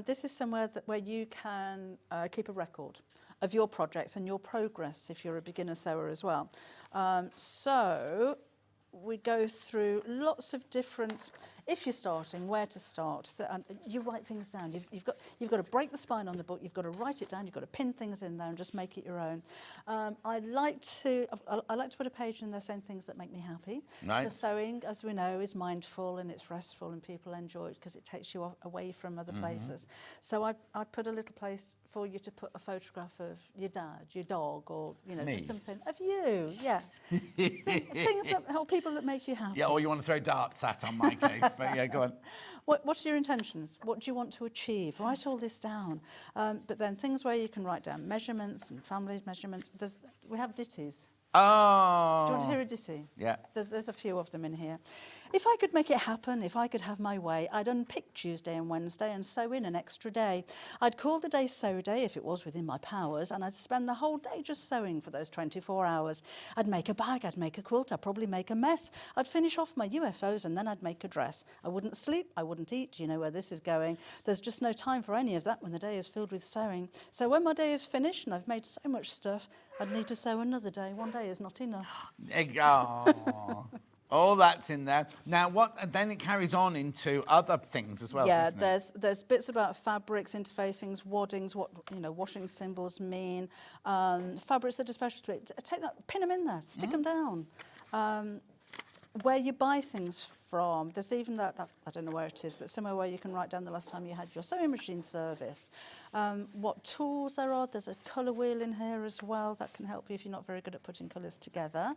[SPEAKER 12] This is somewhere where you can keep a record of your projects and your progress if you're a beginner sewer as well. So we go through lots of different, if you're starting, where to start. You write things down. You've got to break the spine on the book. You've got to write it down. You've got to pin things in there and just make it your own. I like to put a page in there saying things that make me happy.
[SPEAKER 3] Nice.
[SPEAKER 12] Because sewing, as we know, is mindful and it's restful and people enjoy it because it takes you away from other places. So I put a little place for you to put a photograph of your dad, your dog, or just something of you. Yeah. Things that help people that make you happy.
[SPEAKER 3] Yeah, or you want to throw darts at on my case, but yeah, go on.
[SPEAKER 12] What's your intentions? What do you want to achieve? Write all this down. But then things where you can write down measurements and families' measurements. We have ditties.
[SPEAKER 3] Oh.
[SPEAKER 12] Do you want to hear a ditty?
[SPEAKER 3] Yeah.
[SPEAKER 12] There's a few of them in here. If I could make it happen, if I could have my way, I'd unpick Tuesday and Wednesday and sew in an extra day. I'd call the day sew day if it was within my powers, and I'd spend the whole day just sewing for those 24 hours. I'd make a bag, I'd make a quilt, I'd probably make a mess. I'd finish off my UFOs and then I'd make a dress. I wouldn't sleep, I wouldn't eat. You know where this is going. There's just no time for any of that when the day is filled with sewing. So when my day is finished and I've made so much stuff, I'd need to sew another day. One day is not enough.
[SPEAKER 3] Oh. All that's in there. Now, then it carries on into other things as well, doesn't it?
[SPEAKER 12] There's bits about fabrics, interfacings, waddings, what washing symbols mean, fabrics that are special to it. Take that, pin them in there, stick them down. Where you buy things from, there's even that, I don't know where it is, but somewhere where you can write down the last time you had your sewing machine serviced. What tools there are, there's a colour wheel in here as well that can help you if you're not very good at putting colours together.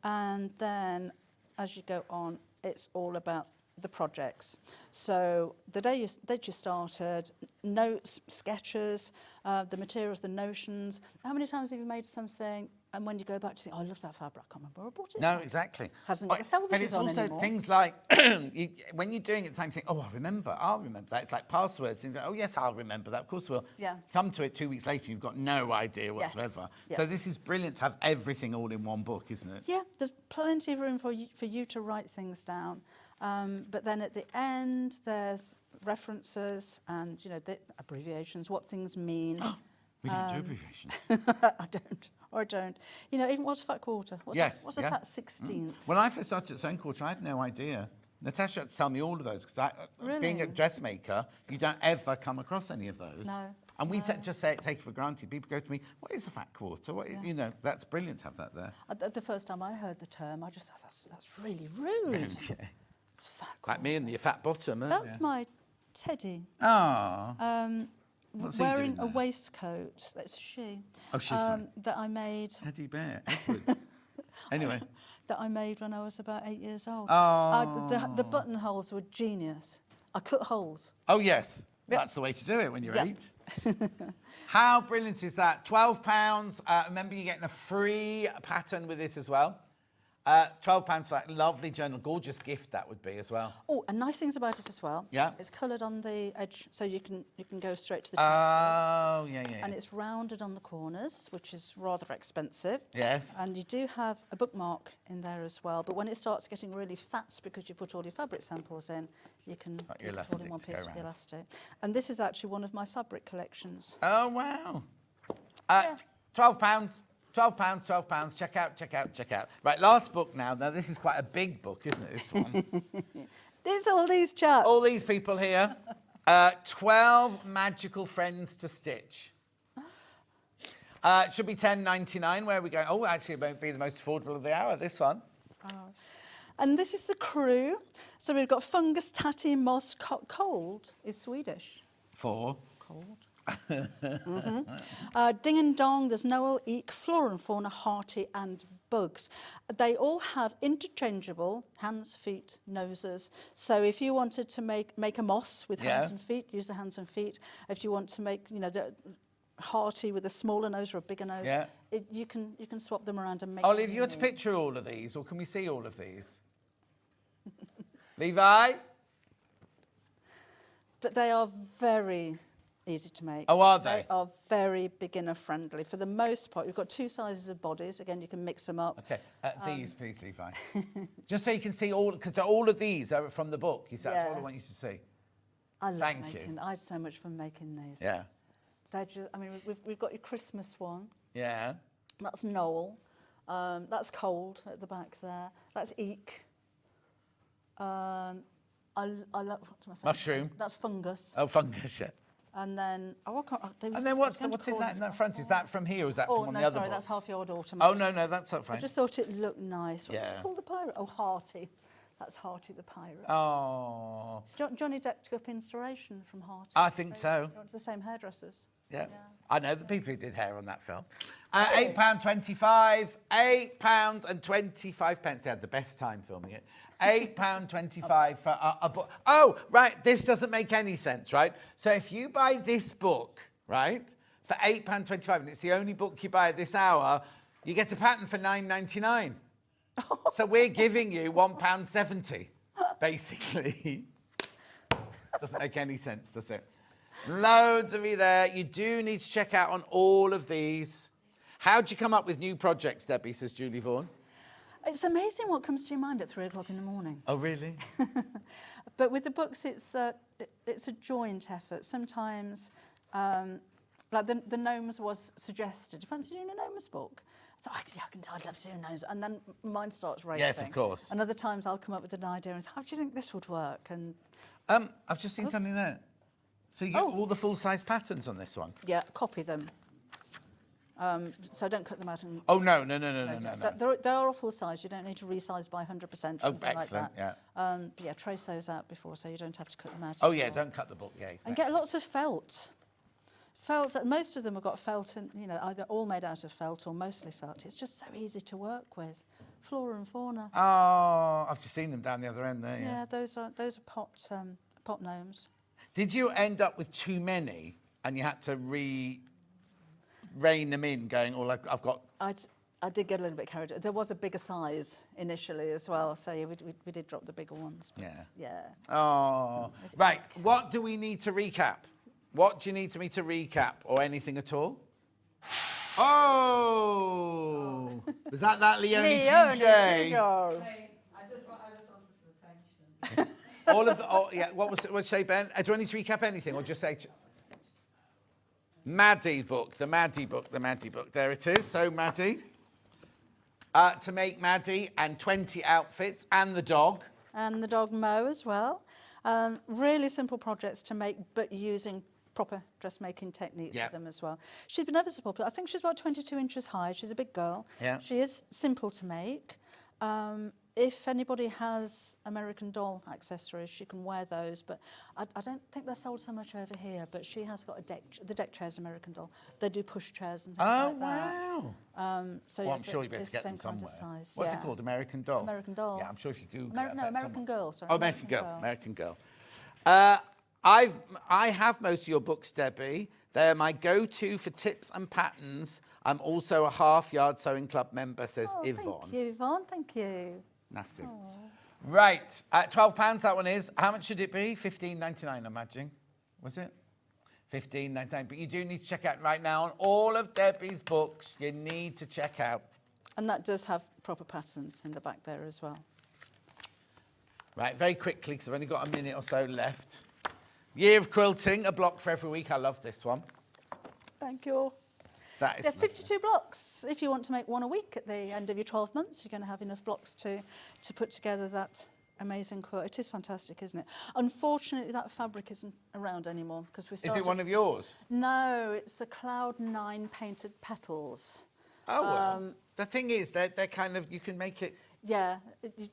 [SPEAKER 12] And then as you go on, it's all about the projects. So the day you started, notes, sketches, the materials, the notions. How many times have you made something and when you go back to think, oh, I love that fabric, I can't remember where I bought it.
[SPEAKER 3] No, exactly.
[SPEAKER 12] Hasn't got the salvages
[SPEAKER 3] And it's
[SPEAKER 12] on
[SPEAKER 3] also
[SPEAKER 12] anymore.
[SPEAKER 3] things like, when you're doing it, the same thing, oh, I'll remember that. It's like passwords, things like, oh, yes, I'll remember that. Of course we'll.
[SPEAKER 12] Yeah.
[SPEAKER 3] Come to it 2 weeks later, you've got no idea whatsoever.
[SPEAKER 12] Yes.
[SPEAKER 3] So this is brilliant to have everything all in one book, isn't it?
[SPEAKER 12] Yeah, there's plenty of room for you to write things down. But then at the end, there's references and, you know, the abbreviations, what things mean.
[SPEAKER 3] We don't do abbreviations.
[SPEAKER 12] I don't. You know, even what's a fat quarter? What's a fat 16th?
[SPEAKER 3] When I first started at Sewing Quarter, I had no idea. Natasha had to tell me all of those because being a dressmaker, you don't ever come across any of those.
[SPEAKER 12] No.
[SPEAKER 3] And we just take it for granted. People go to me, what is a fat quarter? You know, that's brilliant to have that there.
[SPEAKER 12] The first time I heard the term, I just thought, that's really rude.
[SPEAKER 3] Yeah.
[SPEAKER 12] Fat quarter.
[SPEAKER 3] Like me and the fat bottom.
[SPEAKER 12] That's my Teddy.
[SPEAKER 3] Ah. What's he
[SPEAKER 12] wearing
[SPEAKER 3] doing
[SPEAKER 12] a
[SPEAKER 3] there?
[SPEAKER 12] waistcoat. That's a she.
[SPEAKER 3] Oh, she's fine.
[SPEAKER 12] That I made.
[SPEAKER 3] Teddy bear, Edward. Anyway.
[SPEAKER 12] That I made when I was about 8 years old.
[SPEAKER 3] Oh.
[SPEAKER 12] The buttonholes were genius. I cut holes.
[SPEAKER 3] Oh, yes.
[SPEAKER 12] Yep.
[SPEAKER 3] That's the way to do it when you're
[SPEAKER 12] Yep.
[SPEAKER 3] 8. How brilliant is that? £12. Remember, you're getting a free pattern with it as well. £12 for that lovely journal. Gorgeous gift that would be as well.
[SPEAKER 12] Oh, and nice things about it as well.
[SPEAKER 3] Yeah.
[SPEAKER 12] It's coloured on the edge, so you can go straight to the details.
[SPEAKER 3] Oh, yeah.
[SPEAKER 12] And it's rounded on the corners, which is rather expensive.
[SPEAKER 3] Yes.
[SPEAKER 12] And you do have a bookmark in there as well. But when it starts getting really fat because you put all your fabric samples in, you can
[SPEAKER 3] Got your
[SPEAKER 12] put it all
[SPEAKER 3] elastic
[SPEAKER 12] in one
[SPEAKER 3] to go
[SPEAKER 12] piece with the
[SPEAKER 3] round.
[SPEAKER 12] elastic. And this is actually one of my fabric collections.
[SPEAKER 3] Oh, wow.
[SPEAKER 12] Yeah.
[SPEAKER 3] £12. £12. Check out. Right, last book now. Now, this is quite a big book, isn't it, this one?
[SPEAKER 12] There's all these chaps.
[SPEAKER 3] All these people here. 12 Magical Friends to Stitch. It should be $10.99. Where are we going? Oh, actually, it won't be the most affordable of the hour, this one.
[SPEAKER 12] And this is the crew. So we've got Fungus, Tatty, Moss, Cold is Swedish.
[SPEAKER 3] For?
[SPEAKER 12] Cold. Ding and Dong, there's Noel, Eek, Flora and Fauna, Hearty and Bugs. They all have interchangeable hands, feet, noses. So if you wanted to make a moss with hands and feet, use the hands and feet. If you want to make, you know, the Hearty with a smaller nose or a bigger nose, you can swap them around and make
[SPEAKER 3] Olive, you want to picture all of these, or can we see all of these? Levi?
[SPEAKER 12] But they are very easy to make.
[SPEAKER 3] Oh, are they?
[SPEAKER 12] They are very beginner friendly. For the most part, we've got 2 sizes of bodies. Again, you can mix them up.
[SPEAKER 3] Okay, these, please, Levi. Just so you can see all, because all of these are from the book. You see, that's all I want you to see.
[SPEAKER 12] I love
[SPEAKER 3] Thank
[SPEAKER 12] making.
[SPEAKER 3] you.
[SPEAKER 12] I had so much fun making these.
[SPEAKER 3] Yeah.
[SPEAKER 12] They're just, I mean, we've got your Christmas one.
[SPEAKER 3] Yeah.
[SPEAKER 12] That's Noel. That's Cold at the back there. That's Eek. I love what's my favourite?
[SPEAKER 3] Mushroom.
[SPEAKER 12] That's Fungus.
[SPEAKER 3] Oh, Fungus, yeah.
[SPEAKER 12] And then
[SPEAKER 3] And then what's in that front? Is that from here or is that from one of the other
[SPEAKER 12] sorry,
[SPEAKER 3] books?
[SPEAKER 12] that's Half Yard Autumn.
[SPEAKER 3] Oh, no, that's not fine.
[SPEAKER 12] I just thought it looked nice. What's
[SPEAKER 3] Yeah.
[SPEAKER 12] it called, the pirate? Oh, Hearty. That's Hearty the pirate.
[SPEAKER 3] Oh.
[SPEAKER 12] Johnny Depp took up inspiration from Hearty.
[SPEAKER 3] I think so.
[SPEAKER 12] They went to the same hairdressers.
[SPEAKER 3] Yeah. I know the people who did hair on that film. £8.25. £8.25. They had the best time filming it. £8.25 for a book. Oh, right. This doesn't make any sense, right? So if you buy this book, right, for £8.25, and it's the only book you buy at this hour, you get a pattern for £9.99. So we're giving you £1.70, basically. Doesn't make any sense, does it? Loads of you there. You do need to check out on all of these. How'd you come up with new projects, Debbie, says Julie Vaughan.
[SPEAKER 12] It's amazing what comes to your mind at 3 o'clock in the morning.
[SPEAKER 3] Oh, really?
[SPEAKER 12] But with the books, it's a joint effort. Sometimes, like the gnomes was suggested. You fancy doing a gnomes book? So I'd love to do gnomes. And then mine starts racing.
[SPEAKER 3] Yes, of course.
[SPEAKER 12] And other times I'll come up with an idea and how do you think this would work? And
[SPEAKER 3] I've just seen something there. So you get all the full-size patterns on this one?
[SPEAKER 12] Yeah, copy them. So don't cut them out. And
[SPEAKER 3] Oh, no.
[SPEAKER 12] They are all full size. You don't need to resize by 100%.
[SPEAKER 3] Oh,
[SPEAKER 12] Like that.
[SPEAKER 3] excellent, yeah.
[SPEAKER 12] But yeah, trace those out before so you don't have to cut them out.
[SPEAKER 3] Oh, yeah, don't cut the book, yeah, exactly.
[SPEAKER 12] And get lots of felt. Felt, most of them have got felt, and either all made out of felt or mostly felt. It's just so easy to work with. Flora and Fauna.
[SPEAKER 3] Oh, I've just seen them down the other end there,
[SPEAKER 12] Yeah, those are pot gnomes.
[SPEAKER 3] Did you end up with too many and you had to rein them in, going, I've got...
[SPEAKER 12] I did get a little bit carried away. There was a bigger size initially as well, so yeah, we did drop the bigger ones. Yeah.
[SPEAKER 3] Oh, right. What do we need to recap? What do you need me to recap, or anything at all? Oh! Was that Leonie PJ?
[SPEAKER 15] I just wanted some attention.
[SPEAKER 3] All of the, yeah, what'd you say, Ben? Do I need to recap anything or just say... Maddie's book, the Maddie book. There it is. So, Maddie. To make Maddie and 20 outfits and the dog.
[SPEAKER 12] And the dog Mo as well. Really simple projects to make, but using proper dressmaking techniques with them as well. She's been ever so popular. I think she's about 22 inches high. She's a big girl.
[SPEAKER 3] Yeah.
[SPEAKER 12] She is simple to make. If anybody has American Doll accessories, she can wear those, but I don't think they're sold so much over here, but she has got the deck chairs, American Doll. They do push chairs and things like that.
[SPEAKER 3] Wow.
[SPEAKER 12] So
[SPEAKER 3] well,
[SPEAKER 12] yes,
[SPEAKER 3] I'm sure you'll be able
[SPEAKER 12] it's
[SPEAKER 3] to get
[SPEAKER 12] the
[SPEAKER 3] them
[SPEAKER 12] same
[SPEAKER 3] somewhere.
[SPEAKER 12] kind of size.
[SPEAKER 3] What's it called? American Doll?
[SPEAKER 12] American Doll.
[SPEAKER 3] Yeah, I'm sure if you Google it.
[SPEAKER 12] American Girl, sorry.
[SPEAKER 3] Oh, American Girl. I have most of your books, Debbie. They're my go-to for tips and patterns. I'm also a half-yard sewing club member, says Yvonne.
[SPEAKER 12] Thank you, Yvonne. Thank you.
[SPEAKER 3] Massive. Right, £12 that one is. How much should it be? $15.99, I'm imagining. Was it? $15.99. But you do need to check out right now on all of Debbie's books. You need to check out.
[SPEAKER 12] And that does have proper patterns in the back there as well.
[SPEAKER 3] Right, very quickly, because I've only got a minute or so left. Year of Quilting, a block for every week. I love this one.
[SPEAKER 12] Thank you.
[SPEAKER 3] That is
[SPEAKER 12] 52 blocks. If you want to make one a week at the end of your 12 months, you're going to have enough blocks to put together that amazing quilt. It is fantastic, isn't it? Unfortunately, that fabric isn't around anymore because we started...
[SPEAKER 3] Is it one of yours?
[SPEAKER 12] No, it's the Cloud 9 painted petals.
[SPEAKER 3] Oh, well. The thing is, they're kind of, you can make it...
[SPEAKER 12] Yeah,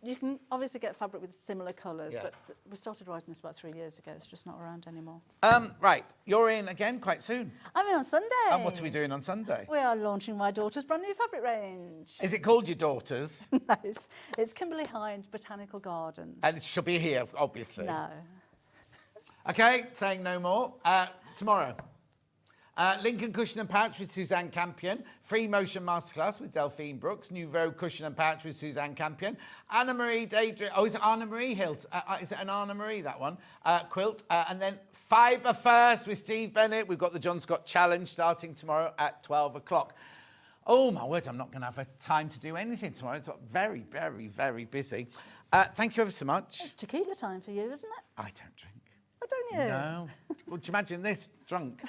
[SPEAKER 12] you can obviously get fabric with similar colours, but we started writing this about 3 years ago. It's just not around anymore.
[SPEAKER 3] Right, you're in again quite soon.
[SPEAKER 12] I'm in on Sunday.
[SPEAKER 3] And what are we doing on Sunday?
[SPEAKER 12] We are launching my daughter's brand new fabric range.
[SPEAKER 3] Is it called your daughter's?
[SPEAKER 12] No, it's Kimberly Hines Botanical Gardens.
[SPEAKER 3] And she'll be here, obviously.
[SPEAKER 12] No.
[SPEAKER 3] Okay, saying no more. Tomorrow. Lincoln Cushion and Pouch with Suzanne Campion. Free Motion Masterclass with Delphine Brooks. Nouveau Cushion and Pouch with Suzanne Campion. Anna-Marie Daydream. Oh, is it Anna-Marie Hilt? Is it an Anna-Marie, that one? Quilt. And then Fibre First with Steve Bennett. We've got the John Scott Challenge starting tomorrow at 12 o'clock. Oh, my word, I'm not going to have time to do anything tomorrow. It's very, very, very busy. Thank you ever so much.
[SPEAKER 12] It's tequila time for you, isn't it?
[SPEAKER 3] I don't drink.
[SPEAKER 12] Oh, don't you?
[SPEAKER 3] No. Would you imagine this, drunk?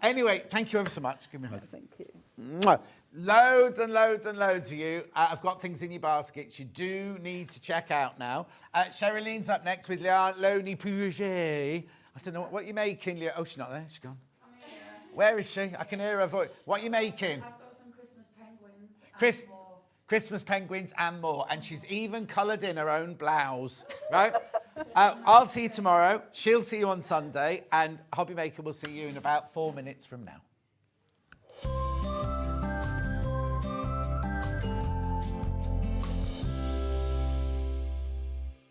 [SPEAKER 3] Anyway, thank you ever so much. Give me a hug.
[SPEAKER 12] Thank you.
[SPEAKER 3] Mwah. Loads and loads and loads of you. I've got things in your baskets you do need to check out now. Sherilyn's up next with Loni Pouget. I don't know what you're making, Leah. Oh, she's not there. She's gone. I'm here. Where is she? I can hear her voice. What are you making?
[SPEAKER 15] I've got some Christmas penguins and more.
[SPEAKER 3] Christmas penguins and more. And she's even coloured in her own blouse, right? I'll see you tomorrow. She'll see you on Sunday. And Hobby Maker will see you in about 4 minutes from now.